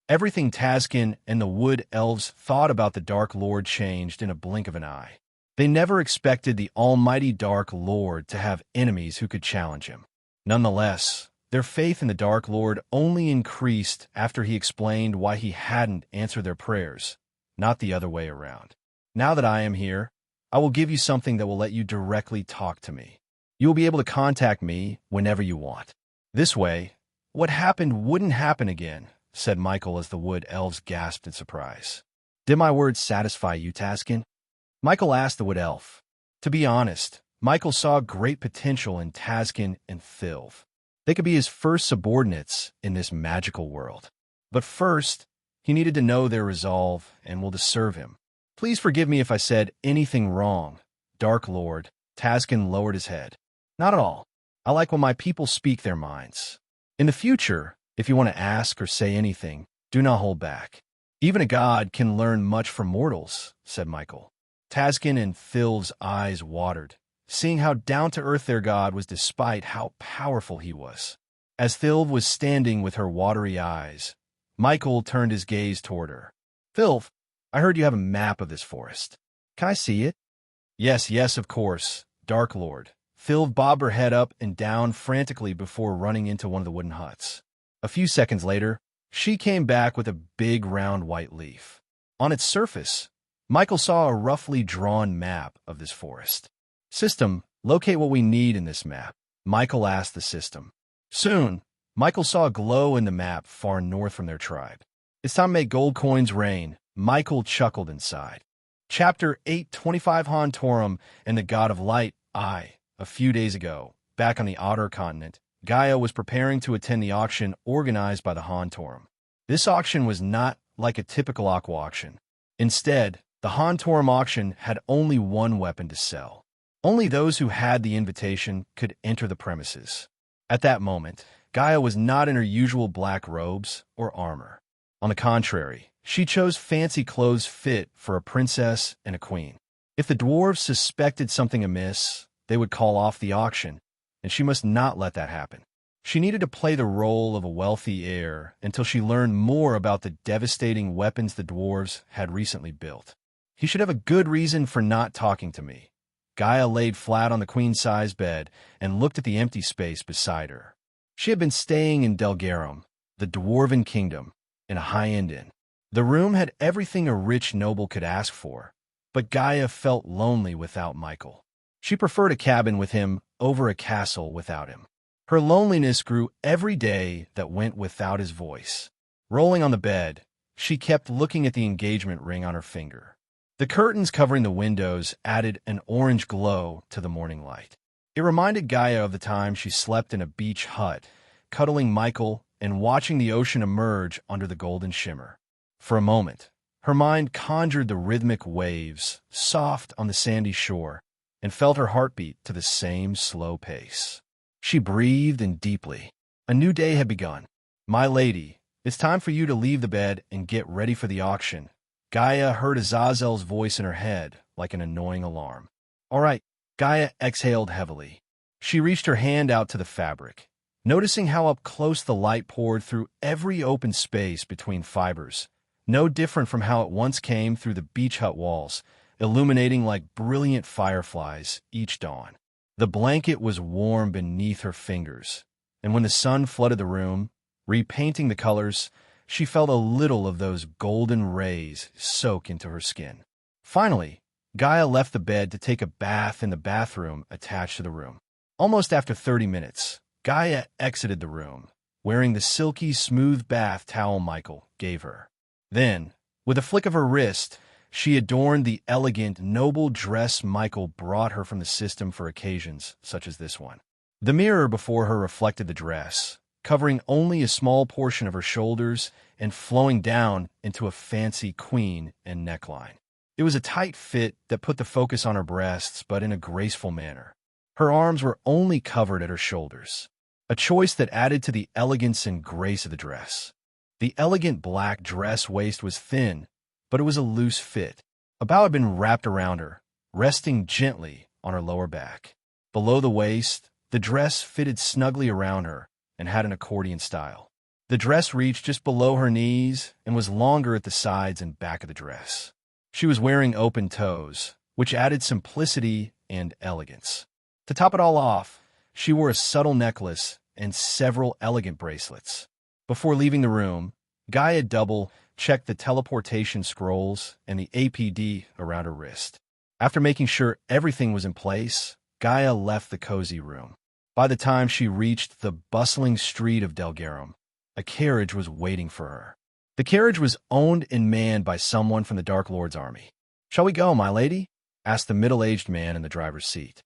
Everything Taskin and the Wood Elves thought about the Dark Lord changed in a blink of an eye. They never expected the almighty Dark Lord to have enemies who could challenge him. Nonetheless, their faith in the Dark Lord only increased after he explained why he hadn't answered their prayers, not the other way around. Now that I am here, I will give you something that will let you directly talk to me. You will be able to contact me whenever you want. This way, what happened wouldn't happen again, said Michael as the Wood Elves gasped in surprise. Did my words satisfy you, Taskin? Michael asked the Wood Elf. To be honest, Michael saw great potential in Taskin and Thilv. They could be his first subordinates in this magical world. But first, he needed to know their resolve and will to serve him. Please forgive me if I said anything wrong, Dark Lord. Taskin lowered his head. Not at all. I like when my people speak their minds. In the future, if you want to ask or say anything, do not hold back. Even a god can learn much from mortals, said Michael. Taskin and Thilv's eyes watered, seeing how down-to-earth their god was despite how powerful he was. As Thilv was standing with her watery eyes, Michael turned his gaze toward her. Thilv, I heard you have a map of this forest. Can I see it? Yes, of course, Dark Lord. Thilv bobbed her head up and down frantically before running into one of the wooden huts. A few seconds later, she came back with a big round white leaf. On its surface, Michael saw a roughly drawn map of this forest. System, locate what we need in this map, Michael asked the system. Soon, Michael saw a glow in the map far north from their tribe. It's time to make gold coins rain, Michael chuckled inside. Chapter 825 Han Torum and the God of Light, A few days ago, back on the Outer Continent, Gaia was preparing to attend the auction organized by the Han Torum. This auction was not like a typical aqua auction. Instead, the Han Torum auction had only one weapon to sell. Only those who had the invitation could enter the premises. At that moment, Gaia was not in her usual black robes or armor. On the contrary, she chose fancy clothes fit for a princess and a queen. If the dwarves suspected something amiss, they would call off the auction, and she must not let that happen. She needed to play the role of a wealthy heir until she learned more about the devastating weapons the dwarves had recently built. He should have a good reason for not talking to me. Gaia laid flat on the queen-size bed and looked at the empty space beside her. She had been staying in Delgarum, the dwarven kingdom, in a high-end inn. The room had everything a rich noble could ask for, but Gaia felt lonely without Michael. She preferred a cabin with him over a castle without him. Her loneliness grew every day that went without his voice. Rolling on the bed, she kept looking at the engagement ring on her finger. The curtains covering the windows added an orange glow to the morning light. It reminded Gaia of the time she slept in a beach hut, cuddling Michael and watching the ocean emerge under the golden shimmer. For a moment, her mind conjured the rhythmic waves, soft on the sandy shore, and felt her heartbeat to the same slow pace. She breathed in deeply. A new day had begun. "My lady, it's time for you to leave the bed and get ready for the auction." Gaia heard Azazel's voice in her head, like an annoying alarm. "All right." Gaia exhaled heavily. She reached her hand out to the fabric, noticing how up close the light poured through every open space between fibers, no different from how it once came through the beach hut walls, illuminating like brilliant fireflies each dawn. The blanket was warm beneath her fingers, and when the sun flooded the room, repainting the colors, she felt a little of those golden rays soak into her skin. Finally, Gaia left the bed to take a bath in the bathroom attached to the room. Almost after 30 minutes, Gaia exited the room, wearing the silky, smooth bath towel Michael gave her. Then, with a flick of her wrist, she adorned the elegant, noble dress Michael brought her from the system for occasions such as this one. The mirror before her reflected the dress, covering only a small portion of her shoulders and flowing down into a fancy queen and neckline. It was a tight fit that put the focus on her breasts, but in a graceful manner. Her arms were only covered at her shoulders, a choice that added to the elegance and grace of the dress. The elegant black dress waist was thin, but it was a loose fit. A bow had been wrapped around her, resting gently on her lower back. Below the waist, the dress fitted snugly around her and had an accordion style. The dress reached just below her knees and was longer at the sides and back of the dress. She was wearing open toes, which added simplicity and elegance. To top it all off, she wore a subtle necklace and several elegant bracelets. Before leaving the room, Gaia double-checked the teleportation scrolls and the APD around her wrist. After making sure everything was in place, Gaia left the cozy room. By the time she reached the bustling street of Delgarum, a carriage was waiting for her. The carriage was owned and manned by someone from the Dark Lord's army. "Shall we go, my lady?" asked the middle-aged man in the driver's seat.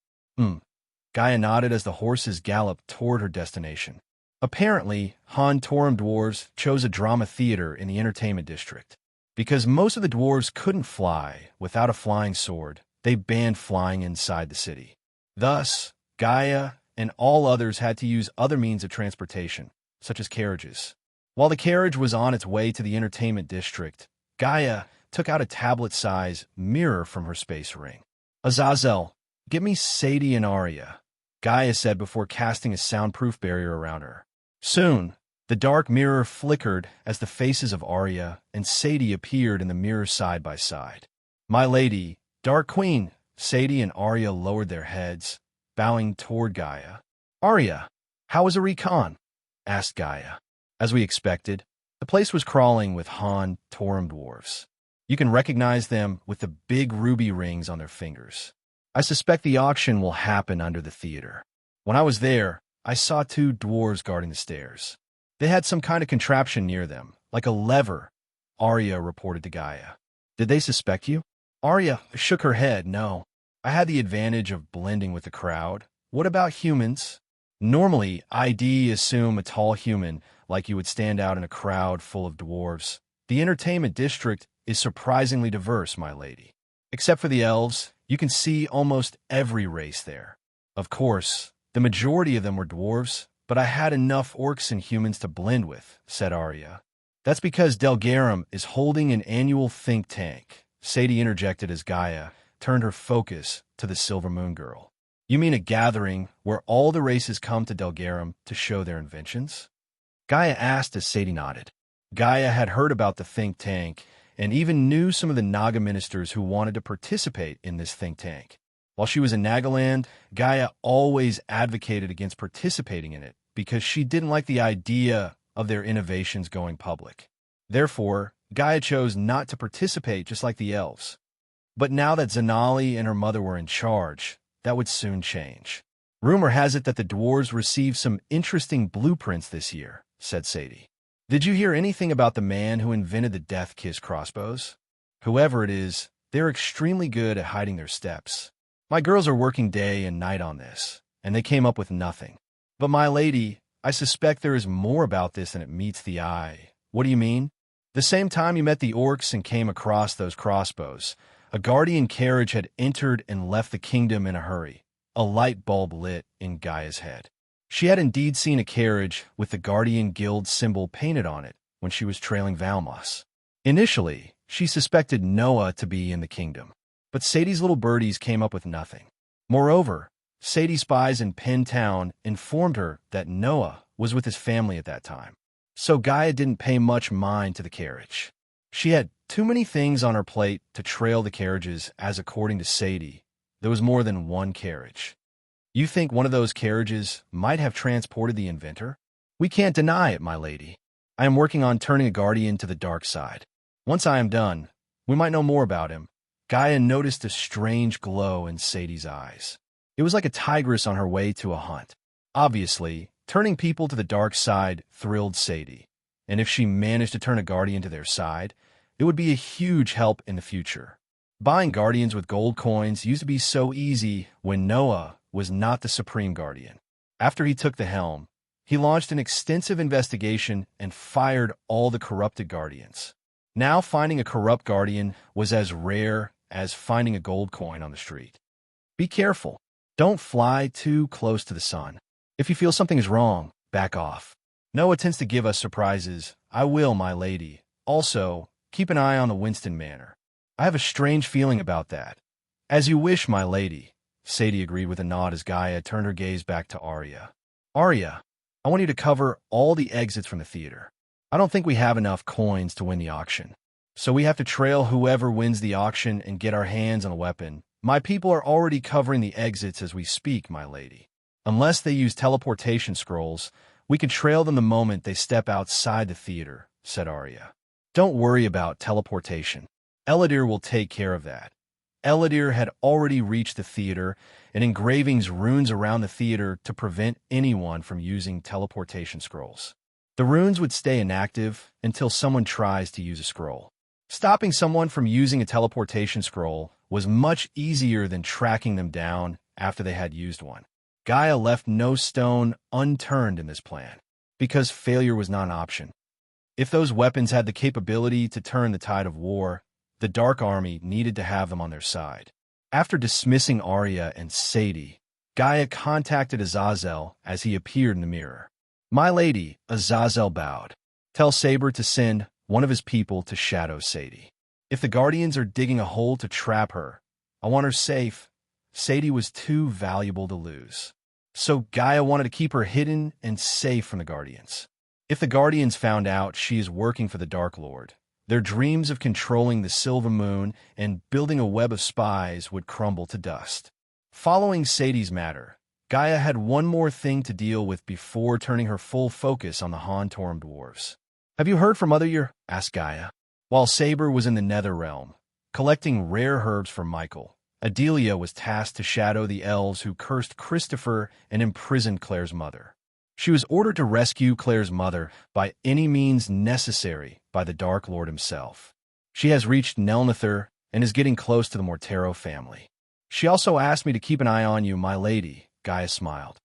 Gaia nodded as the horses galloped toward her destination. Apparently, Han Torum dwarves chose a drama theater in the entertainment district. Because most of the dwarves couldn't fly without a flying sword, they banned flying inside the city. Thus, Gaia and all others had to use other means of transportation, such as carriages. While the carriage was on its way to the entertainment district, Gaia took out a tablet-size mirror from her space ring. "Azazel, get me Sadie and Arya," Gaia said before casting a soundproof barrier around her. Soon, the dark mirror flickered as the faces of Arya and Sadie appeared in the mirror side by side. "My lady, Dark Queen," Sadie and Arya lowered their heads, bowing toward Gaia. "Arya, how was a recon?" asked Gaia. As we expected, the place was crawling with Han Torum dwarves. You can recognize them with the big ruby rings on their fingers. I suspect the auction will happen under the theater. When I was there, I saw 2 dwarves guarding the stairs. They had some kind of contraption near them, like a lever, Arya reported to Gaia. "Did they suspect you?" Arya shook her head. "No. I had the advantage of blending with the crowd. What about humans?" "Normally, I'd assume a tall human, like you would stand out in a crowd full of dwarves. The entertainment district is surprisingly diverse, my lady. Except for the elves, you can see almost every race there. Of course, the majority of them were dwarves, but I had enough orcs and humans to blend with," said Arya. "That's because Delgarum is holding an annual think tank," Sadie interjected as Gaia turned her focus to the Silver Moon Girl. "You mean a gathering where all the races come to Delgarum to show their inventions?" Gaia asked as Sadie nodded. Gaia had heard about the think tank and even knew some of the Naga ministers who wanted to participate in this think tank. While she was in Nagaland, Gaia always advocated against participating in it because she didn't like the idea of their innovations going public. Therefore, Gaia chose not to participate just like the elves. But now that Zanali and her mother were in charge, that would soon change. "Rumor has it that the dwarves received some interesting blueprints this year," said Sadie. "Did you hear anything about the man who invented the Death Kiss crossbows? Whoever it is, they're extremely good at hiding their steps. My girls are working day and night on this, and they came up with nothing. But my lady, I suspect there is more about this than it meets the eye." "What do you mean?" "The same time you met the orcs and came across those crossbows, A guardian carriage had entered and left the kingdom in a hurry. A light bulb lit in Gaia's head. She had indeed seen a carriage with the Guardian Guild symbol painted on it when she was trailing Valmos. Initially, she suspected Noah to be in the kingdom, but Sadie's little birdies came up with nothing. Moreover, Sadie's spies in Penn Town informed her that Noah was with his family at that time, so Gaia didn't pay much mind to the carriage. She had too many things on her plate to trail the carriages, as according to Sadie, there was more than one carriage. You think one of those carriages might have transported the inventor? We can't deny it, my lady. I am working on turning a guardian to the dark side. Once I am done, we might know more about him. Gaia noticed a strange glow in Sadie's eyes. It was like a tigress on her way to a hunt. Obviously, turning people to the dark side thrilled Sadie, and if she managed to turn a guardian to their side, it would be a huge help in the future. Buying guardians with gold coins used to be so easy when Noah was not the supreme guardian. After he took the helm, he launched an extensive investigation and fired all the corrupted guardians. Now finding a corrupt guardian was as rare as finding a gold coin on the street. Be careful. Don't fly too close to the sun. If you feel something is wrong, back off. Noah tends to give us surprises. I will, my lady. Also, keep an eye on the Winston Manor. I have a strange feeling about that. As you wish, my lady. Sadie agreed with a nod as Gaia turned her gaze back to Arya. Arya, I want you to cover all the exits from the theater. I don't think we have enough coins to win the auction, so we have to trail whoever wins the auction and get our hands on a weapon. My people are already covering the exits as we speak, my lady. Unless they use teleportation scrolls, we can trail them the moment they step outside the theater, said Arya. Don't worry about teleportation. Eladir will take care of that. Eladir had already reached the theater, and engravings runes around the theater to prevent anyone from using teleportation scrolls. The runes would stay inactive until someone tries to use a scroll. Stopping someone from using a teleportation scroll was much easier than tracking them down after they had used one. Gaia left no stone unturned in this plan, because failure was not an option. If those weapons had the capability to turn the tide of war, the Dark Army needed to have them on their side. After dismissing Arya and Sadie, Gaia contacted Azazel as he appeared in the mirror. My lady, Azazel bowed. Tell Saber to send one of his people to shadow Sadie. If the Guardians are digging a hole to trap her, I want her safe. Sadie was too valuable to lose. So Gaia wanted to keep her hidden and safe from the Guardians. If the Guardians found out she is working for the Dark Lord, their dreams of controlling the Silver Moon and building a web of spies would crumble to dust. Following Sadie's matter, Gaia had one more thing to deal with before turning her full focus on the Hontorum dwarves. Have you heard from Other? Asked Gaia. While Saber was in the Nether Realm, collecting rare herbs for Michael, Adelia was tasked to shadow the elves who cursed Christopher and imprisoned Claire's mother. She was ordered to rescue Claire's mother by any means necessary by the Dark Lord himself. She has reached Nelnither and is getting close to the Mortero family. She also asked me to keep an eye on you, my lady, Gaia smiled.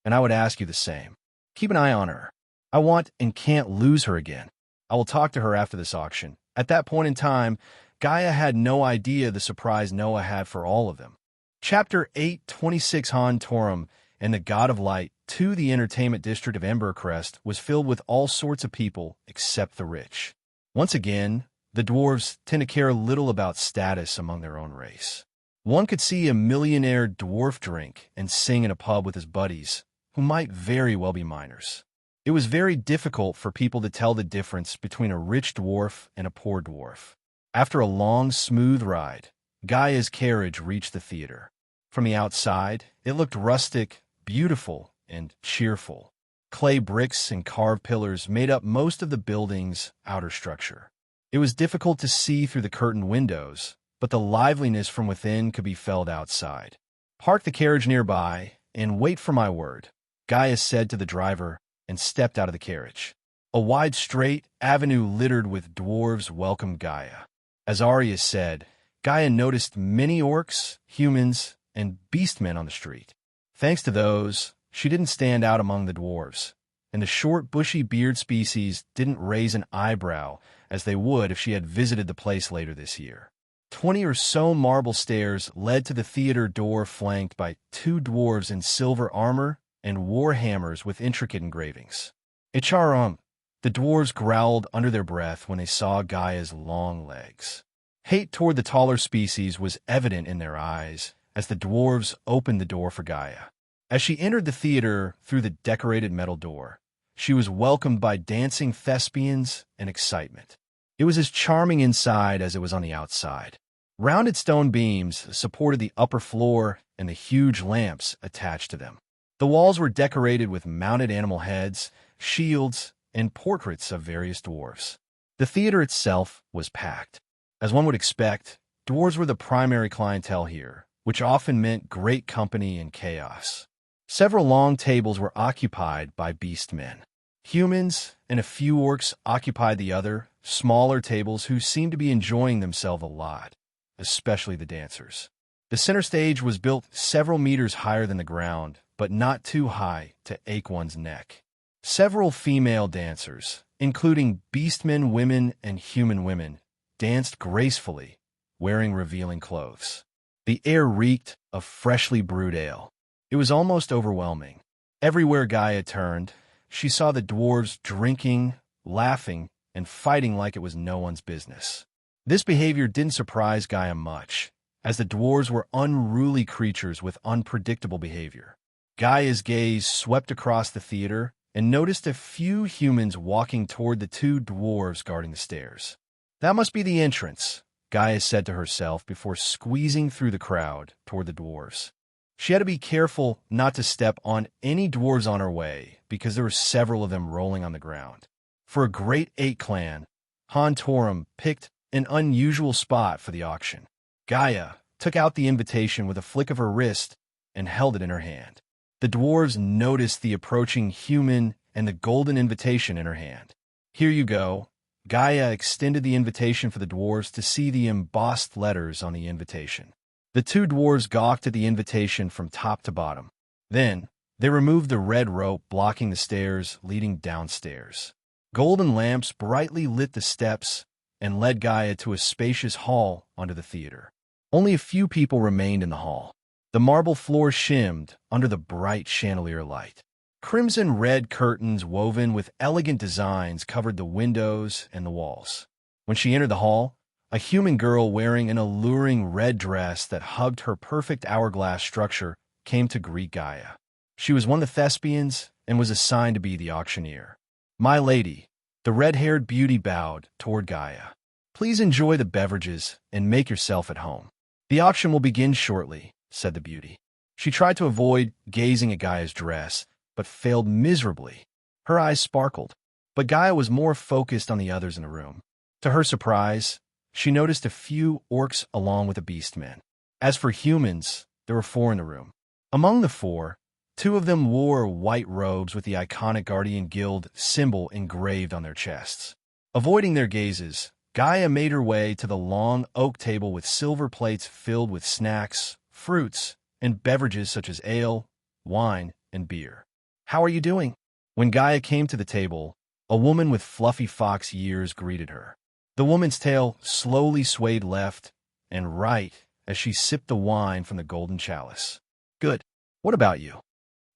And I would ask you the same. Keep an eye on her. I want and can't lose her again. I will talk to her after this auction. At that point in time, Gaia had no idea the surprise Noah had for all of them. Chapter 8:26 Hontorum and the God of Light to the entertainment district of Embercrest was filled with all sorts of people except the rich. Once again, the dwarves tend to care little about status among their own race. One could see a millionaire dwarf drink and sing in a pub with his buddies, who might very well be minors. It was very difficult for people to tell the difference between a rich dwarf and a poor dwarf. After a long, smooth ride, Gaia's carriage reached the theater. From the outside, it looked rustic, beautiful, and cheerful. Clay bricks and carved pillars made up most of the building's outer structure. It was difficult to see through the curtained windows, but the liveliness from within could be felt outside. Park the carriage nearby and wait for my word, Gaia said to the driver and stepped out of the carriage. A wide, straight avenue littered with dwarves welcomed Gaia. As Arya said, Gaia noticed many orcs, humans, and beastmen on the street. Thanks to those, she didn't stand out among the dwarves, and the short, bushy beard species didn't raise an eyebrow as they would if she had visited the place later this year. 20 or so marble stairs led to the theater door, flanked by two dwarves in silver armor and war hammers with intricate engravings. Icharum, the dwarves growled under their breath when they saw Gaia's long legs. Hate toward the taller species was evident in their eyes as the dwarves opened the door for Gaia. As she entered the theater through the decorated metal door, she was welcomed by dancing thespians and excitement. It was as charming inside as it was on the outside. Rounded stone beams supported the upper floor and the huge lamps attached to them. The walls were decorated with mounted animal heads, shields, and portraits of various dwarves. The theater itself was packed. As one would expect, dwarves were the primary clientele here, which often meant great company and chaos. Several long tables were occupied by beast men. Humans and a few orcs occupied the other, smaller tables who seemed to be enjoying themselves a lot, especially the dancers. The center stage was built several meters higher than the ground, but not too high to ache one's neck. Several female dancers, including beastmen women and human women, danced gracefully, wearing revealing clothes. The air reeked of freshly brewed ale. It was almost overwhelming. Everywhere Gaia turned, she saw the dwarves drinking, laughing, and fighting like it was no one's business. This behavior didn't surprise Gaia much, as the dwarves were unruly creatures with unpredictable behavior. Gaia's gaze swept across the theater and noticed a few humans walking toward the two dwarves guarding the stairs. That must be the entrance, Gaia said to herself before squeezing through the crowd toward the dwarves. She had to be careful not to step on any dwarves on her way, because there were several of them rolling on the ground. For a great 8 clan, Han Torum picked an unusual spot for the auction. Gaia took out the invitation with a flick of her wrist and held it in her hand. The dwarves noticed the approaching human and the golden invitation in her hand. Here you go. Gaia extended the invitation for the dwarves to see the embossed letters on the invitation. The two dwarves gawked at the invitation from top to bottom. Then, they removed the red rope blocking the stairs leading downstairs. Golden lamps brightly lit the steps and led Gaia to a spacious hall under the theater. Only a few people remained in the hall. The marble floor shimmed under the bright chandelier light. Crimson-red curtains woven with elegant designs covered the windows and the walls. When she entered the hall, a human girl wearing an alluring red dress that hugged her perfect hourglass structure came to greet Gaia. She was one of the thespians and was assigned to be the auctioneer. "My lady," the red-haired beauty bowed toward Gaia. "Please enjoy the beverages and make yourself at home. The auction will begin shortly," said the beauty. She tried to avoid gazing at Gaia's dress, but failed miserably. Her eyes sparkled, but Gaia was more focused on the others in the room. To her surprise, she noticed a few orcs along with the beastmen. As for humans, there were 4 in the room. Among the 4, 2 of them wore white robes with the iconic Guardian Guild symbol engraved on their chests. Avoiding their gazes, Gaia made her way to the long oak table with silver plates filled with snacks, fruits, and beverages such as ale, wine, and beer. "How are you doing?" When Gaia came to the table, a woman with fluffy fox ears greeted her. The woman's tail slowly swayed left and right as she sipped the wine from the golden chalice. "Good. What about you?"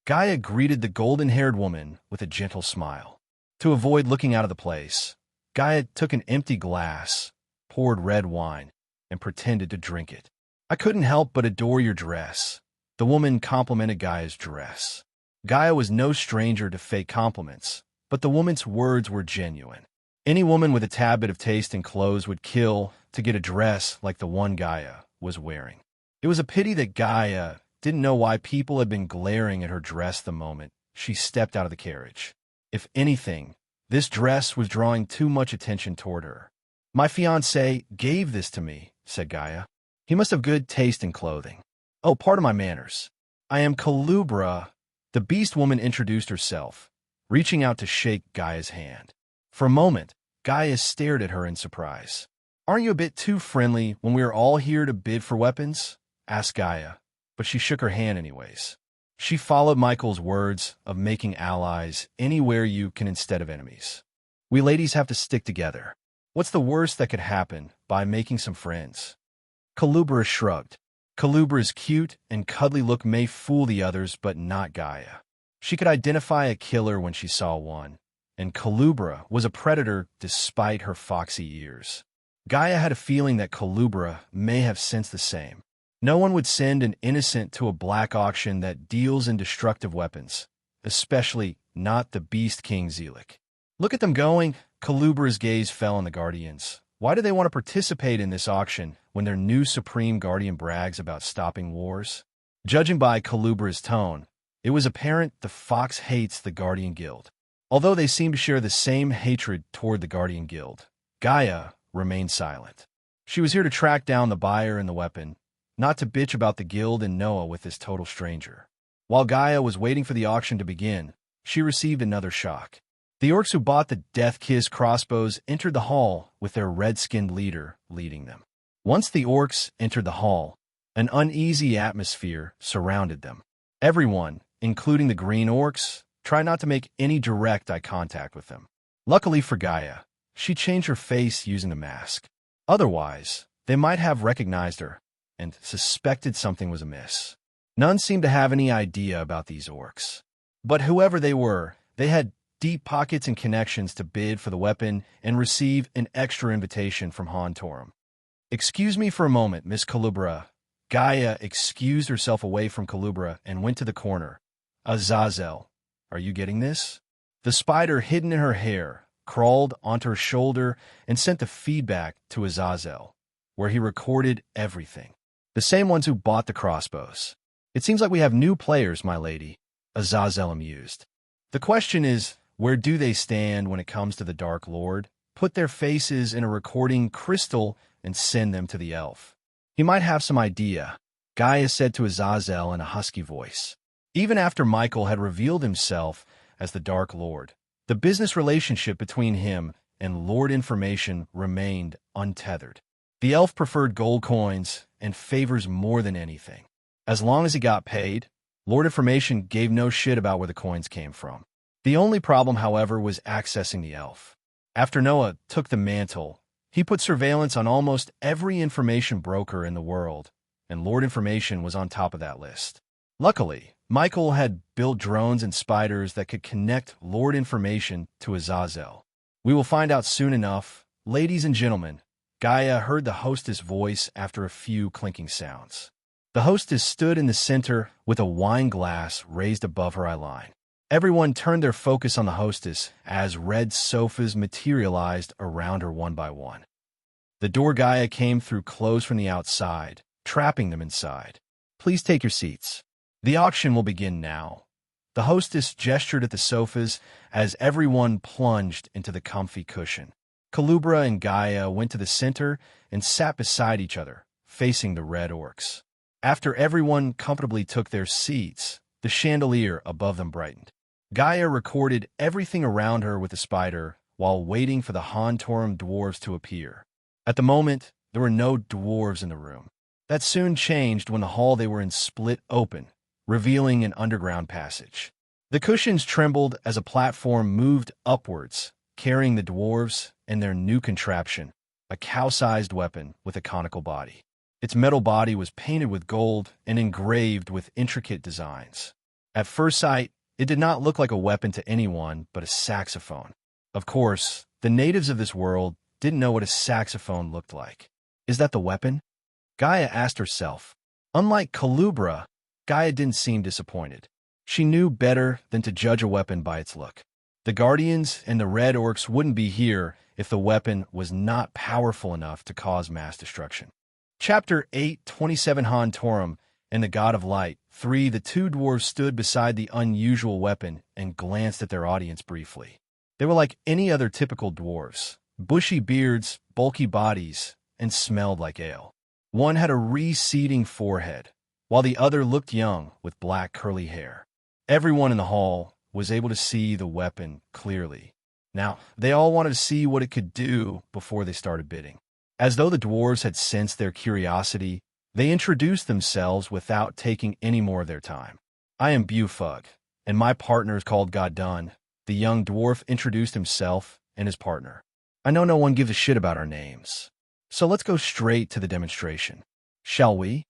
Gaia greeted the golden-haired woman with a gentle smile. To avoid looking out of the place, Gaia took an empty glass, poured red wine, and pretended to drink it. "I couldn't help but adore your dress." The woman complimented Gaia's dress. Gaia was no stranger to fake compliments, but the woman's words were genuine. Any woman with a tad bit of taste in clothes would kill to get a dress like the one Gaia was wearing. It was a pity that Gaia didn't know why people had been glaring at her dress the moment she stepped out of the carriage. If anything, this dress was drawing too much attention toward her. "My fiancé gave this to me," said Gaia. "He must have good taste in clothing." "Oh, pardon my manners. I am Kalubra." The beast woman introduced herself, reaching out to shake Gaia's hand. For a moment, Gaia stared at her in surprise. "Aren't you a bit too friendly when we are all here to bid for weapons?" asked Gaia, but she shook her hand anyways. She followed Michael's words of making allies anywhere you can instead of enemies. "We ladies have to stick together. What's the worst that could happen by making some friends?" Kalubra shrugged. Kalubra's cute and cuddly look may fool the others, but not Gaia. She could identify a killer when she saw one, and Kalubra was a predator despite her foxy ears. Gaia had a feeling that Kalubra may have sensed the same. No one would send an innocent to a black auction that deals in destructive weapons, especially not the Beast King Zelik. Look at them going. Kalubra's gaze fell on the Guardians. Why do they want to participate in this auction when their new Supreme Guardian brags about stopping wars? Judging by Kalubra's tone, it was apparent the Fox hates the Guardian Guild. Although they seemed to share the same hatred toward the Guardian Guild, Gaia remained silent. She was here to track down the buyer and the weapon, not to bitch about the guild and Noah with this total stranger. While Gaia was waiting for the auction to begin, she received another shock. The orcs who bought the Death Kiss crossbows entered the hall with their red-skinned leader leading them. Once the orcs entered the hall, an uneasy atmosphere surrounded them. Everyone, including the green orcs, tried not to make any direct eye contact with them. Luckily for Gaia, she changed her face using the mask. Otherwise, they might have recognized her and suspected something was amiss. None seemed to have any idea about these orcs. But whoever they were, they had deep pockets and connections to bid for the weapon and receive an extra invitation from Han Torum. "Excuse me for a moment, Miss Kalubra." Gaia excused herself away from Kalubra and went to the corner. "Azazel, are you getting this?" The spider hidden in her hair crawled onto her shoulder and sent the feedback to Azazel, where he recorded everything. "The same ones who bought the crossbows. It seems like we have new players, my lady," Azazel amused. "The question is, where do they stand when it comes to the Dark Lord? Put their faces in a recording crystal and send them to the elf. He might have some idea," Gaia said to Azazel in a husky voice. Even after Michael had revealed himself as the Dark Lord, the business relationship between him and Lord Information remained untethered. The elf preferred gold coins and favors more than anything. As long as he got paid, Lord Information gave no shit about where the coins came from. The only problem, however, was accessing the elf. After Noah took the mantle, he put surveillance on almost every information broker in the world, and Lord Information was on top of that list. Luckily, Michael had built drones and spiders that could connect Lord Information to Azazel. "We will find out soon enough. Ladies and gentlemen," Gaia heard the hostess' voice after a few clinking sounds. The hostess stood in the center with a wine glass raised above her eyeline. Everyone turned their focus on the hostess as red sofas materialized around her one by one. The door Gaia came through closed from the outside, trapping them inside. "Please take your seats. The auction will begin now." The hostess gestured at the sofas as everyone plunged into the comfy cushion. Kalubra and Gaia went to the center and sat beside each other, facing the red orcs. After everyone comfortably took their seats, the chandelier above them brightened. Gaia recorded everything around her with the spider while waiting for the Han Torum dwarves to appear. At the moment, there were no dwarves in the room. That soon changed when the hall they were in split open, revealing an underground passage. The cushions trembled as a platform moved upwards, carrying the dwarves and their new contraption, a cow-sized weapon with a conical body. Its metal body was painted with gold and engraved with intricate designs. At first sight, it did not look like a weapon to anyone but a saxophone. Of course, the natives of this world didn't know what a saxophone looked like. "Is that the weapon?" Gaia asked herself. Unlike Kalubra, Gaia didn't seem disappointed. She knew better than to judge a weapon by its look. The Guardians and the Red Orcs wouldn't be here if the weapon was not powerful enough to cause mass destruction. Chapter 8, 27 Han Torum and the God of Light. 3. The two dwarves stood beside the unusual weapon and glanced at their audience briefly. They were like any other typical dwarves. Bushy beards, bulky bodies, and smelled like ale. One had a receding forehead, while the other looked young with black curly hair. Everyone in the hall was able to see the weapon clearly. Now, they all wanted to see what it could do before they started bidding. As though the dwarves had sensed their curiosity, they introduced themselves without taking any more of their time. "I am Bufug, and my partner is called Godun." The young dwarf introduced himself and his partner. "I know no one gives a shit about our names, so let's go straight to the demonstration." Shall we?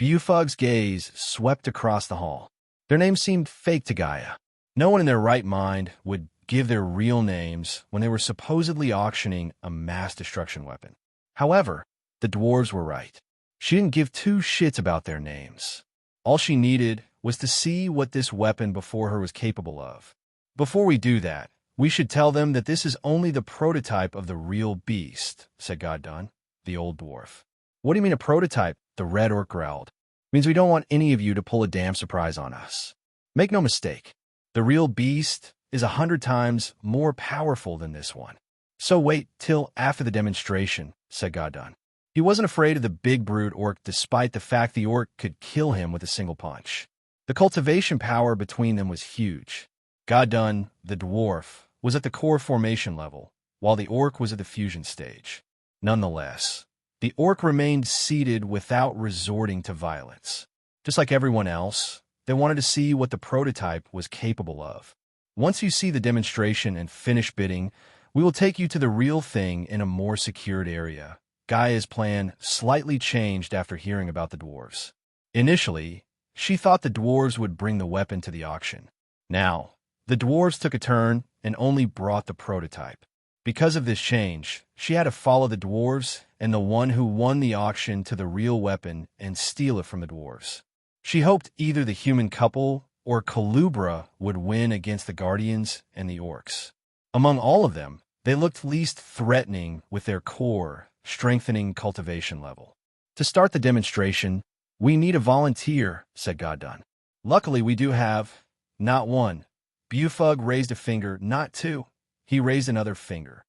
Bufug's gaze swept across the hall. Their names seemed fake to Gaia. No one in their right mind would give their real names when they were supposedly auctioning a mass destruction weapon. However, the dwarves were right. She didn't give two shits about their names. All she needed was to see what this weapon before her was capable of. Before we do that, we should tell them that this is only the prototype of the real beast, said Goddun, the old dwarf. What do you mean a prototype? The red orc growled. Means we don't want any of you to pull a damn surprise on us. Make no mistake, the real beast is 100 times more powerful than this one. So wait till after the demonstration, said Goddun. He wasn't afraid of the big brute orc despite the fact the orc could kill him with a single punch. The cultivation power between them was huge. Goddun, the dwarf, was at the core formation level, while the orc was at the fusion stage. Nonetheless, the orc remained seated without resorting to violence. Just like everyone else, they wanted to see what the prototype was capable of. Once you see the demonstration and finish bidding, we will take you to the real thing in a more secured area. Gaia's plan slightly changed after hearing about the dwarves. Initially, she thought the dwarves would bring the weapon to the auction. Now, the dwarves took a turn and only brought the prototype. Because of this change, she had to follow the dwarves and the one who won the auction to the real weapon and steal it from the dwarves. She hoped either the human couple or Kalubra would win against the Guardians and the orcs. Among all of them, they looked least threatening with their core, strengthening cultivation level. To start the demonstration, we need a volunteer, said Goddun. Luckily, we do have, not one. Bufug raised a finger, not two. He raised another finger.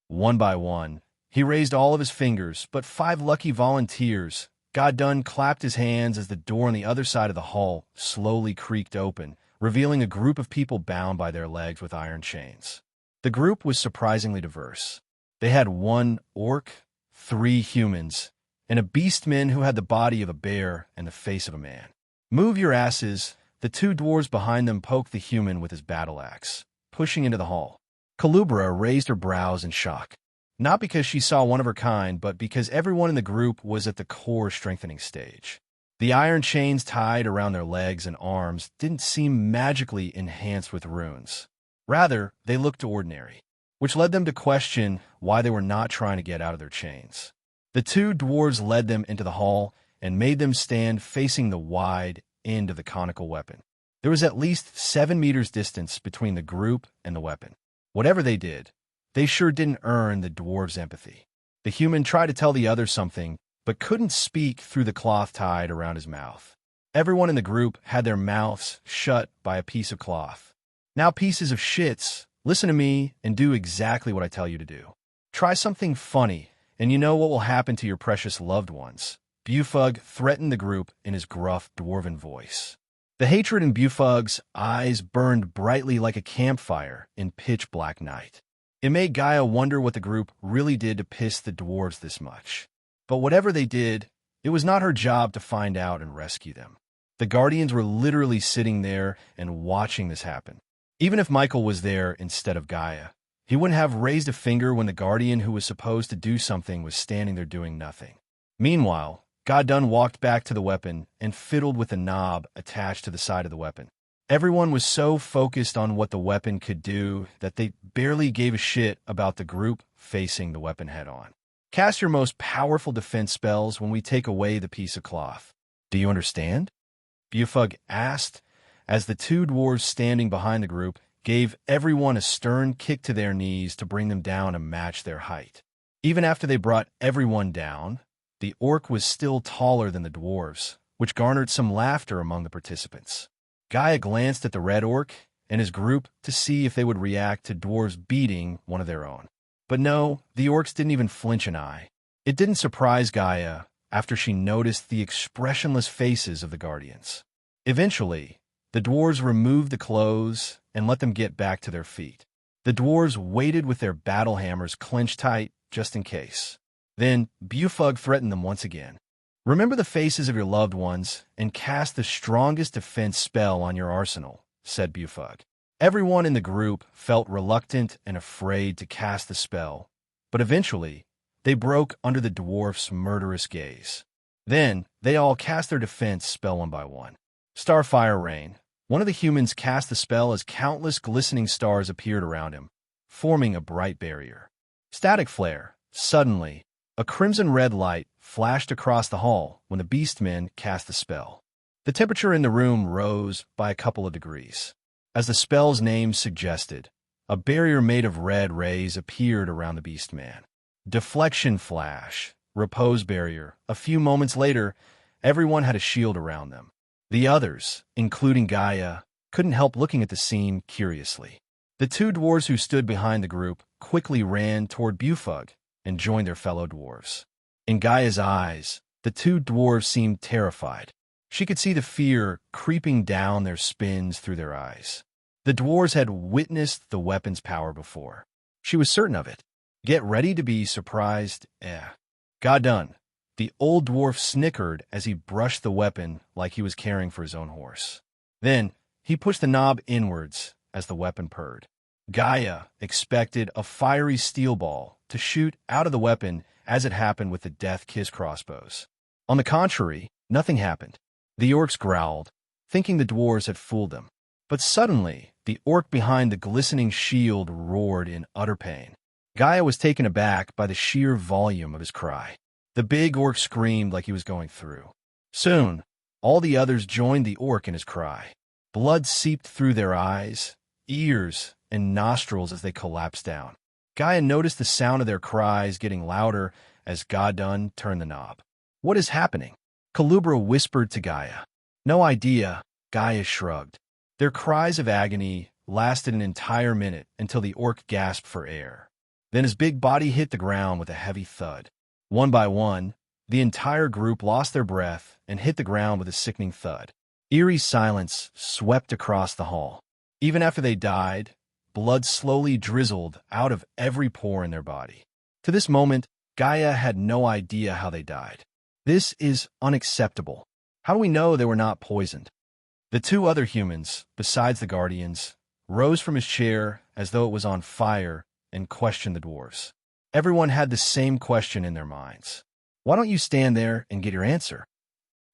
One by one, he raised all of his fingers, but 5 lucky volunteers. Goddun clapped his hands as the door on the other side of the hall slowly creaked open, revealing a group of people bound by their legs with iron chains. The group was surprisingly diverse. They had 1 orc, 3 humans, and a beastman who had the body of a bear and the face of a man. Move your asses. The 2 dwarves behind them poked the human with his battle axe, pushing into the hall. Kalubra raised her brows in shock, not because she saw one of her kind, but because everyone in the group was at the core strengthening stage. The iron chains tied around their legs and arms didn't seem magically enhanced with runes. Rather, they looked ordinary, which led them to question why they were not trying to get out of their chains. The 2 dwarves led them into the hall and made them stand facing the wide end of the conical weapon. There was at least 7 meters distance between the group and the weapon. Whatever they did, they sure didn't earn the dwarves' empathy. The human tried to tell the other something, but couldn't speak through the cloth tied around his mouth. Everyone in the group had their mouths shut by a piece of cloth. Now, pieces of shits, listen to me and do exactly what I tell you to do. Try something funny, and you know what will happen to your precious loved ones. Bufug threatened the group in his gruff dwarven voice. The hatred in Bufug's eyes burned brightly like a campfire in pitch-black night. It made Gaia wonder what the group really did to piss the dwarves this much. But whatever they did, it was not her job to find out and rescue them. The Guardians were literally sitting there and watching this happen. Even if Michael was there instead of Gaia, he wouldn't have raised a finger when the Guardian who was supposed to do something was standing there doing nothing. Meanwhile, Goddun walked back to the weapon and fiddled with the knob attached to the side of the weapon. Everyone was so focused on what the weapon could do that they barely gave a shit about the group facing the weapon head-on. Cast your most powerful defense spells when we take away the piece of cloth. Do you understand? Bufug asked, as the 2 dwarves standing behind the group gave everyone a stern kick to their knees to bring them down and match their height. Even after they brought everyone down, the orc was still taller than the dwarves, which garnered some laughter among the participants. Gaia glanced at the red orc and his group to see if they would react to dwarves beating one of their own. But no, the orcs didn't even flinch an eye. It didn't surprise Gaia after she noticed the expressionless faces of the Guardians. Eventually, the dwarves removed the clothes and let them get back to their feet. The dwarves waited with their battle hammers clenched tight just in case. Then Bufug threatened them once again. Remember the faces of your loved ones and cast the strongest defense spell on your arsenal, said Bufug. Everyone in the group felt reluctant and afraid to cast the spell, but eventually they broke under the dwarf's murderous gaze. Then, they all cast their defense spell one by one. Starfire Rain. One of the humans cast the spell as countless glistening stars appeared around him, forming a bright barrier. Static Flare. Suddenly, a crimson-red light flashed across the hall when the Beastmen cast the spell. The temperature in the room rose by a couple of degrees. As the spell's name suggested, a barrier made of red rays appeared around the Beastman. Deflection Flash. Repose Barrier. A few moments later, everyone had a shield around them. The others, including Gaia, couldn't help looking at the scene curiously. The two dwarves who stood behind the group quickly ran toward Bufug and joined their fellow dwarves. In Gaia's eyes, the two dwarves seemed terrified. She could see the fear creeping down their spines through their eyes. The dwarves had witnessed the weapon's power before. She was certain of it. Get ready to be surprised. God done. The old dwarf snickered as he brushed the weapon like he was caring for his own horse. Then, he pushed the knob inwards as the weapon purred. Gaia expected a fiery steel ball to shoot out of the weapon as it happened with the Death Kiss crossbows. On the contrary, nothing happened. The orcs growled, thinking the dwarves had fooled them. But suddenly, the orc behind the glistening shield roared in utter pain. Gaia was taken aback by the sheer volume of his cry. The big orc screamed like he was going through. Soon, all the others joined the orc in his cry. Blood seeped through their eyes, ears, and nostrils as they collapsed down. Gaia noticed the sound of their cries getting louder as Godun turned the knob. What is happening? Kalubra whispered to Gaia. No idea, Gaia shrugged. Their cries of agony lasted an entire minute until the orc gasped for air. Then his big body hit the ground with a heavy thud. One by one, the entire group lost their breath and hit the ground with a sickening thud. Eerie silence swept across the hall. Even after they died, blood slowly drizzled out of every pore in their body. To this moment, Gaia had no idea how they died. This is unacceptable. How do we know they were not poisoned? The two other humans, besides the Guardians, rose from his chair as though it was on fire and questioned the dwarves. Everyone had the same question in their minds. Why don't you stand there and get your answer?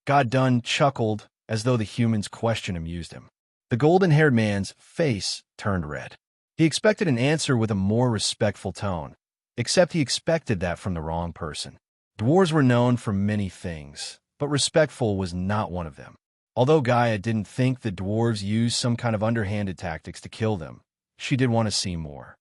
Godun chuckled as though the human's question amused him. The golden-haired man's face turned red. He expected an answer with a more respectful tone, except he expected that from the wrong person. Dwarves were known for many things, but respectful was not one of them. Although Gaia didn't think the dwarves used some kind of underhanded tactics to kill them, she did want to see more.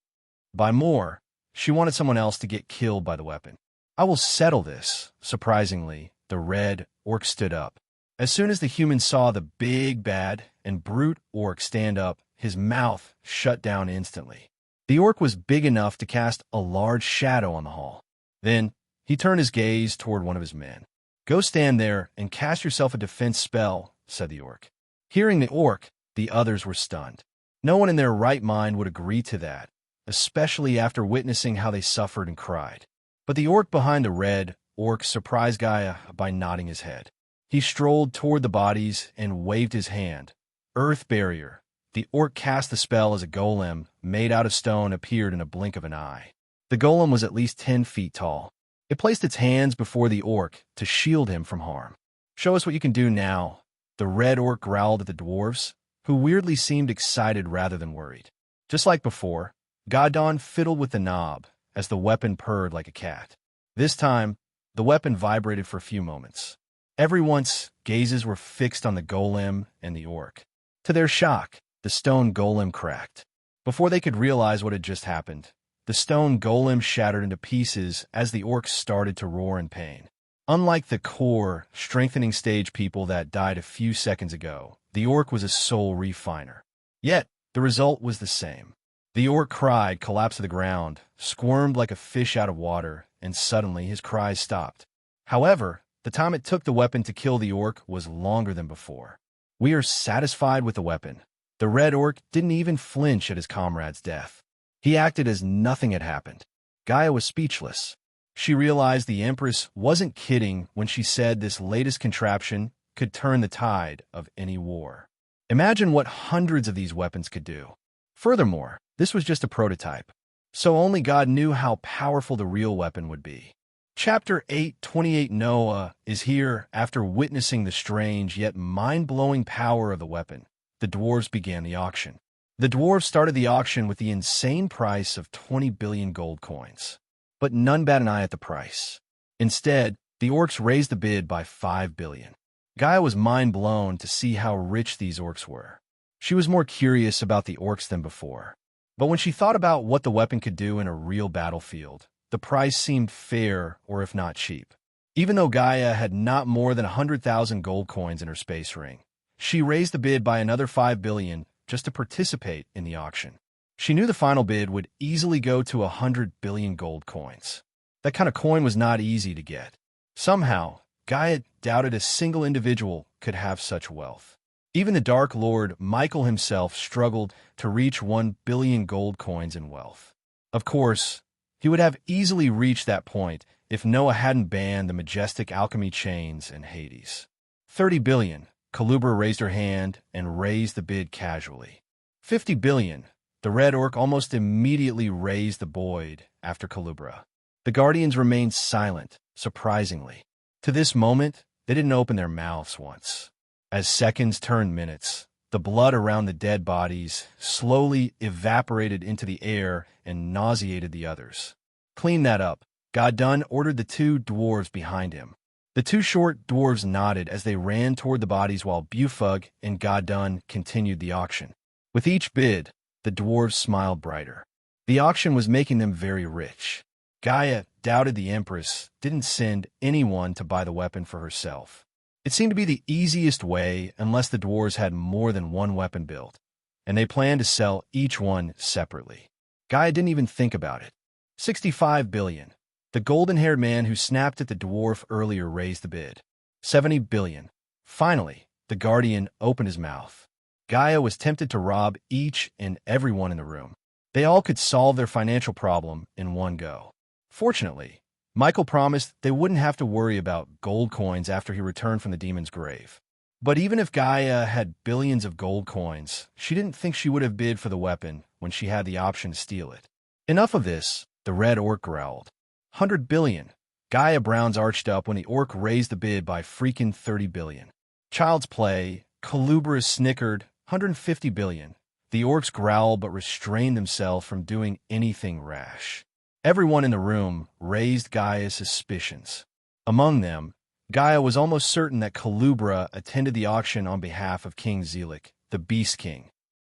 By more, she wanted someone else to get killed by the weapon. I will settle this. Surprisingly, the red orc stood up. As soon as the human saw the big, bad, and brute orc stand up, his mouth shut down instantly. The orc was big enough to cast a large shadow on the hall. Then, he turned his gaze toward one of his men. Go stand there and cast yourself a defense spell, said the orc. Hearing the orc, the others were stunned. No one in their right mind would agree to that, especially after witnessing how they suffered and cried. But the orc behind the red orc surprised Gaia by nodding his head. He strolled toward the bodies and waved his hand. Earth Barrier. The orc cast the spell as a golem made out of stone appeared in a blink of an eye. The golem was at least 10 feet tall. It placed its hands before the orc to shield him from harm. Show us what you can do now. The red orc growled at the dwarves, who weirdly seemed excited rather than worried. Just like before, Godun fiddled with the knob as the weapon purred like a cat. This time, the weapon vibrated for a few moments. Everyone's gazes were fixed on the golem and the orc. To their shock, the stone golem cracked. Before they could realize what had just happened, the stone golem shattered into pieces as the orc started to roar in pain. Unlike the core, strengthening stage people that died a few seconds ago, the orc was a soul refiner. Yet, the result was the same. The orc cried, collapsed to the ground, squirmed like a fish out of water, and suddenly his cries stopped. However, the time it took the weapon to kill the orc was longer than before. We are satisfied with the weapon. The red orc didn't even flinch at his comrade's death. He acted as nothing had happened. Gaia was speechless. She realized the Empress wasn't kidding when she said this latest contraption could turn the tide of any war. Imagine what hundreds of these weapons could do. Furthermore, this was just a prototype, so only God knew how powerful the real weapon would be. Chapter 828 Noah is here after witnessing the strange yet mind-blowing power of the weapon. The dwarves began the auction. The dwarves started the auction with the insane price of 20 billion gold coins. But none bat an eye at the price. Instead, the orcs raised the bid by 5 billion. Gaia was mind-blown to see how rich these orcs were. She was more curious about the orcs than before. But when she thought about what the weapon could do in a real battlefield, the price seemed fair, or if not cheap. Even though Gaia had not more than 100,000 gold coins in her space ring, she raised the bid by another 5 billion just to participate in the auction. She knew the final bid would easily go to 100 billion gold coins. That kind of coin was not easy to get. Somehow, Gaia doubted a single individual could have such wealth. Even the Dark Lord Michael himself struggled to reach 1 billion gold coins in wealth. Of course, he would have easily reached that point if Noah hadn't banned the majestic alchemy chains in Hades. 30 billion. Kalubra raised her hand and raised the bid casually. 50 billion. The Red Orc almost immediately raised the bid after Kalubra. The Guardians remained silent, surprisingly. To this moment, they didn't open their mouths once. As seconds turned minutes, the blood around the dead bodies slowly evaporated into the air and nauseated the others. Clean that up. Godun ordered the two dwarves behind him. The two short dwarves nodded as they ran toward the bodies while Bufug and Godun continued the auction. With each bid, the dwarves smiled brighter. The auction was making them very rich. Gaia doubted the Empress didn't send anyone to buy the weapon for herself. It seemed to be the easiest way unless the dwarves had more than one weapon built, and they planned to sell each one separately. Gaia didn't even think about it. 65 billion. The golden-haired man who snapped at the dwarf earlier raised the bid. 70 billion. Finally, the Guardian opened his mouth. Gaia was tempted to rob each and everyone in the room. They all could solve their financial problem in one go. Fortunately, Michael promised they wouldn't have to worry about gold coins after he returned from the demon's grave. But even if Gaia had billions of gold coins, she didn't think she would have bid for the weapon when she had the option to steal it. Enough of this, the Red Orc growled. 100 billion. Gaia Brown's arched up when the orc raised the bid by freaking 30 billion. Child's play. Kalubra snickered. 150 billion. The orcs growled but restrained themselves from doing anything rash. Everyone in the room raised Gaia's suspicions. Among them, Gaia was almost certain that Kalubra attended the auction on behalf of King Zelik, the Beast King.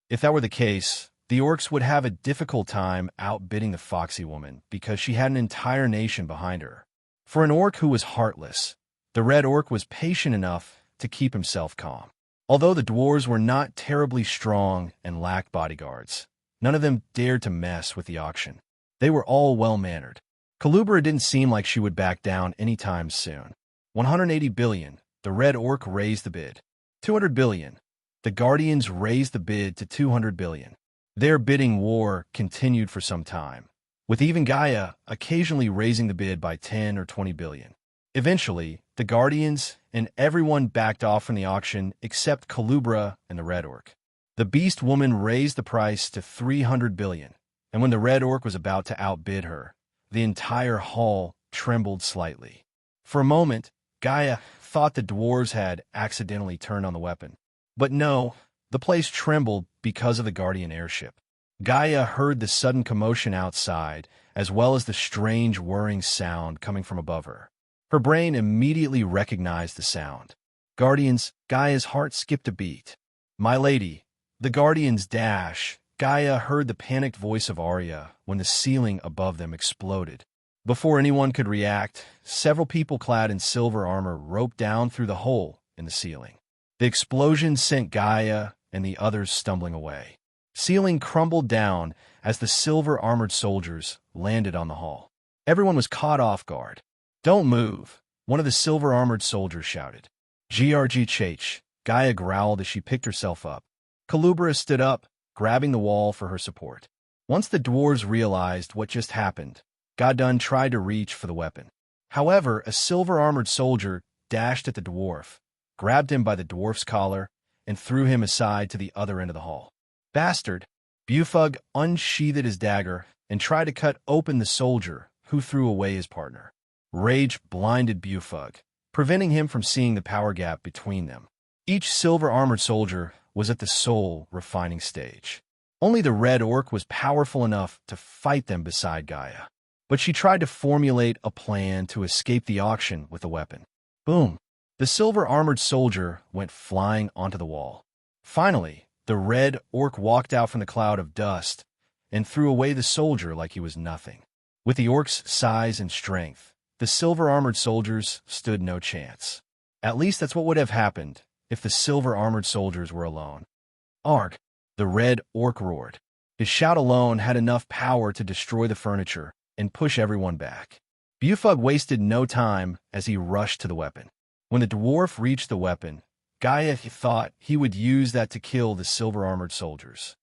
If that were the case, the orcs would have a difficult time outbidding the Foxy Woman because she had an entire nation behind her. For an orc who was heartless, the Red Orc was patient enough to keep himself calm. Although the dwarves were not terribly strong and lacked bodyguards, none of them dared to mess with the auction. They were all well-mannered. Kalubra didn't seem like she would back down anytime soon. 180 billion. The Red Orc raised the bid. 200 billion. The Guardians raised the bid to 200 billion. Their bidding war continued for some time, with even Gaia occasionally raising the bid by 10 or 20 billion. Eventually, the Guardians and everyone backed off from the auction except Kalubra and the Red Orc. The Beast Woman raised the price to 300 billion, and when the Red Orc was about to outbid her, the entire hall trembled slightly. For a moment, Gaia thought the dwarves had accidentally turned on the weapon. But no, the place trembled because of the Guardian airship. Gaia heard the sudden commotion outside, as well as the strange whirring sound coming from above her. Her brain immediately recognized the sound. Guardians, Gaia's heart skipped a beat. My lady, the Guardians dash. Gaia heard the panicked voice of Arya when the ceiling above them exploded. Before anyone could react, several people clad in silver armor roped down through the hole in the ceiling. The explosion sent Gaia and the others stumbling away. Ceiling crumbled down as the silver-armored soldiers landed on the hall. Everyone was caught off guard. Don't move, one of the silver-armored soldiers shouted. GRG Chach, Gaia growled as she picked herself up. Kalubra stood up, grabbing the wall for her support. Once the dwarves realized what just happened, Godun tried to reach for the weapon. However, a silver-armored soldier dashed at the dwarf, grabbed him by the dwarf's collar, and threw him aside to the other end of the hall. Bastard! Bufug unsheathed his dagger and tried to cut open the soldier, who threw away his partner. Rage blinded Bufug, preventing him from seeing the power gap between them. Each silver-armored soldier was at the soul refining stage. Only the red orc was powerful enough to fight them beside Gaia. But she tried to formulate a plan to escape the auction with the weapon. Boom! The silver-armored soldier went flying onto the wall. Finally, the red orc walked out from the cloud of dust and threw away the soldier like he was nothing. With the orc's size and strength, the silver-armored soldiers stood no chance. At least that's what would have happened if the silver-armored soldiers were alone. Arg! The red orc roared. His shout alone had enough power to destroy the furniture and push everyone back. Bufug wasted no time as he rushed to the weapon. When the dwarf reached the weapon, Gaia thought he would use that to kill the silver-armored soldiers.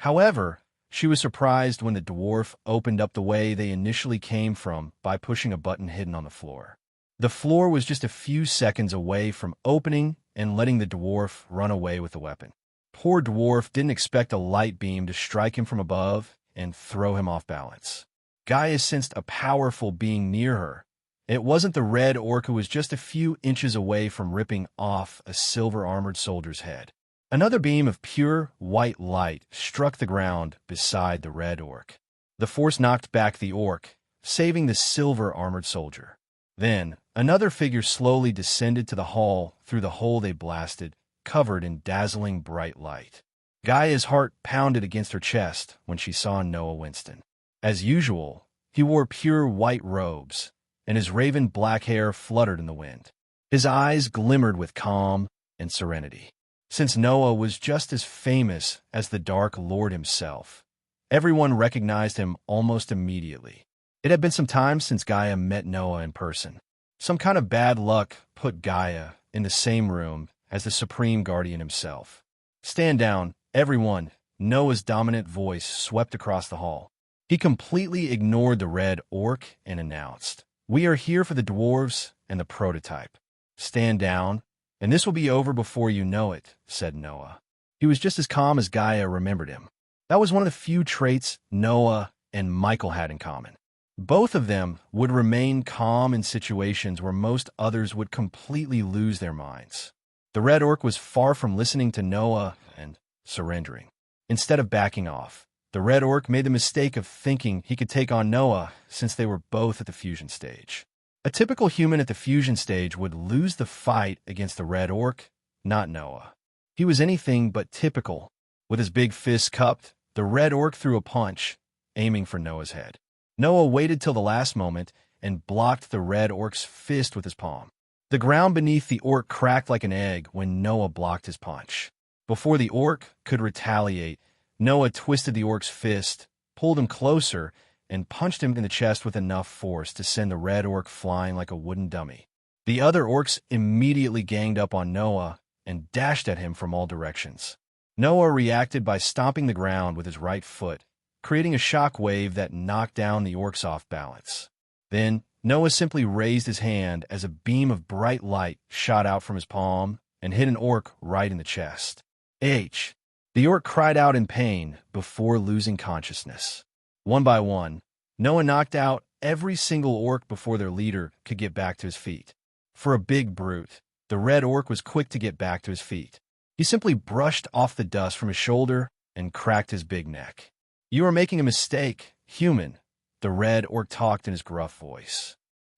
However, she was surprised when the dwarf opened up the way they initially came from by pushing a button hidden on the floor. The floor was just a few seconds away from opening and letting the dwarf run away with the weapon. Poor dwarf didn't expect a light beam to strike him from above and throw him off balance. Gaia sensed a powerful being near her. It wasn't the red orc who was just a few inches away from ripping off a silver-armored soldier's head. Another beam of pure white light struck the ground beside the red orc. The force knocked back the orc, saving the silver-armored soldier. Then, another figure slowly descended to the hall through the hole they blasted, covered in dazzling bright light. Gaia's heart pounded against her chest when she saw Noah Winston. As usual, he wore pure white robes, and his raven black hair fluttered in the wind. His eyes glimmered with calm and serenity. Since Noah was just as famous as the Dark Lord himself, everyone recognized him almost immediately. It had been some time since Gaia met Noah in person. Some kind of bad luck put Gaia in the same room as the Supreme Guardian himself. "Stand down, everyone," Noah's dominant voice swept across the hall. He completely ignored the red orc and announced, "We are here for the dwarves and the prototype. Stand down, and this will be over before you know it," said Noah. He was just as calm as Gaia remembered him. That was one of the few traits Noah and Michael had in common. Both of them would remain calm in situations where most others would completely lose their minds. The red orc was far from listening to Noah and surrendering. Instead of backing off, the red orc made the mistake of thinking he could take on Noah since they were both at the fusion stage. A typical human at the fusion stage would lose the fight against the red orc, not Noah. He was anything but typical. With his big fist cupped, the red orc threw a punch, aiming for Noah's head. Noah waited till the last moment and blocked the red orc's fist with his palm. The ground beneath the orc cracked like an egg when Noah blocked his punch. Before the orc could retaliate, Noah twisted the orc's fist, pulled him closer, and punched him in the chest with enough force to send the red orc flying like a wooden dummy. The other orcs immediately ganged up on Noah and dashed at him from all directions. Noah reacted by stomping the ground with his right foot, creating a shock wave that knocked down the orcs off balance. Then, Noah simply raised his hand as a beam of bright light shot out from his palm and hit an orc right in the chest. H. The orc cried out in pain before losing consciousness. One by one, Noah knocked out every single orc before their leader could get back to his feet. For a big brute, the red orc was quick to get back to his feet. He simply brushed off the dust from his shoulder and cracked his big neck. "You are making a mistake, human," the red orc talked in his gruff voice.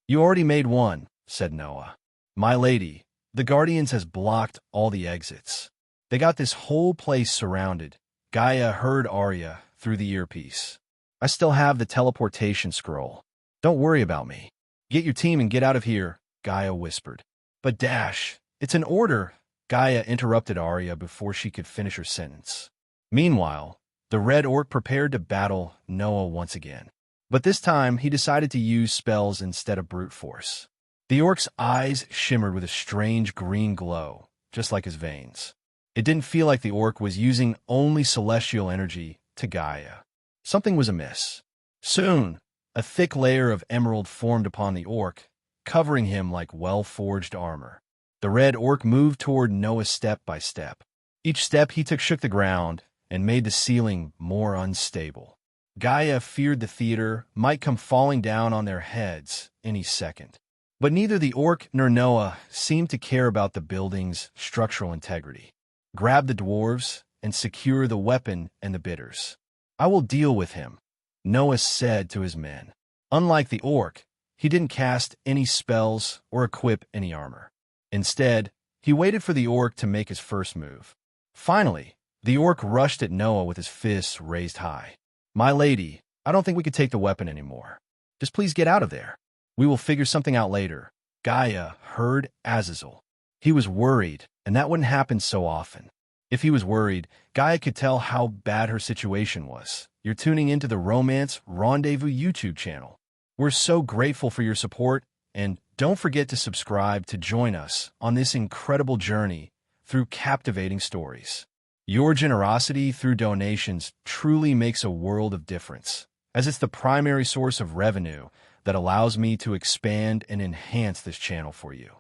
"You already made one," said Noah. "My lady, the Guardians has blocked all the exits. They got this whole place surrounded." Gaia heard Arya through the earpiece. "I still have the teleportation scroll. Don't worry about me. Get your team and get out of here," Gaia whispered. "But Dash, it's an order," Gaia interrupted Arya before she could finish her sentence. Meanwhile, the red orc prepared to battle Noah once again. But this time, he decided to use spells instead of brute force. The orc's eyes shimmered with a strange green glow, just like his veins. It didn't feel like the orc was using only celestial energy to Gaia. Something was amiss. Soon, a thick layer of emerald formed upon the orc, covering him like well-forged armor. The red orc moved toward Noah step by step. Each step he took shook the ground and made the ceiling more unstable. Gaia feared the theater might come falling down on their heads any second. But neither the orc nor Noah seemed to care about the building's structural integrity. Grab the dwarves and secure the weapon and the bitters. I will deal with him, Noah said to his men. Unlike the orc, he didn't cast any spells or equip any armor. Instead, he waited for the orc to make his first move. Finally, the orc rushed at Noah with his fists raised high. My lady, I don't think we could take the weapon anymore. Just please get out of there. We will figure something out later. Gaia heard Azazel. He was worried, and that wouldn't happen so often. If he was worried, Gaia could tell how bad her situation was. You're tuning into the Romance Rendezvous YouTube channel. We're so grateful for your support, and don't forget to subscribe to join us on this incredible journey through captivating stories. Your generosity through donations truly makes a world of difference, as it's the primary source of revenue that allows me to expand and enhance this channel for you.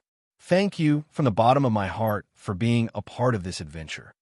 Thank you from the bottom of my heart for being a part of this adventure.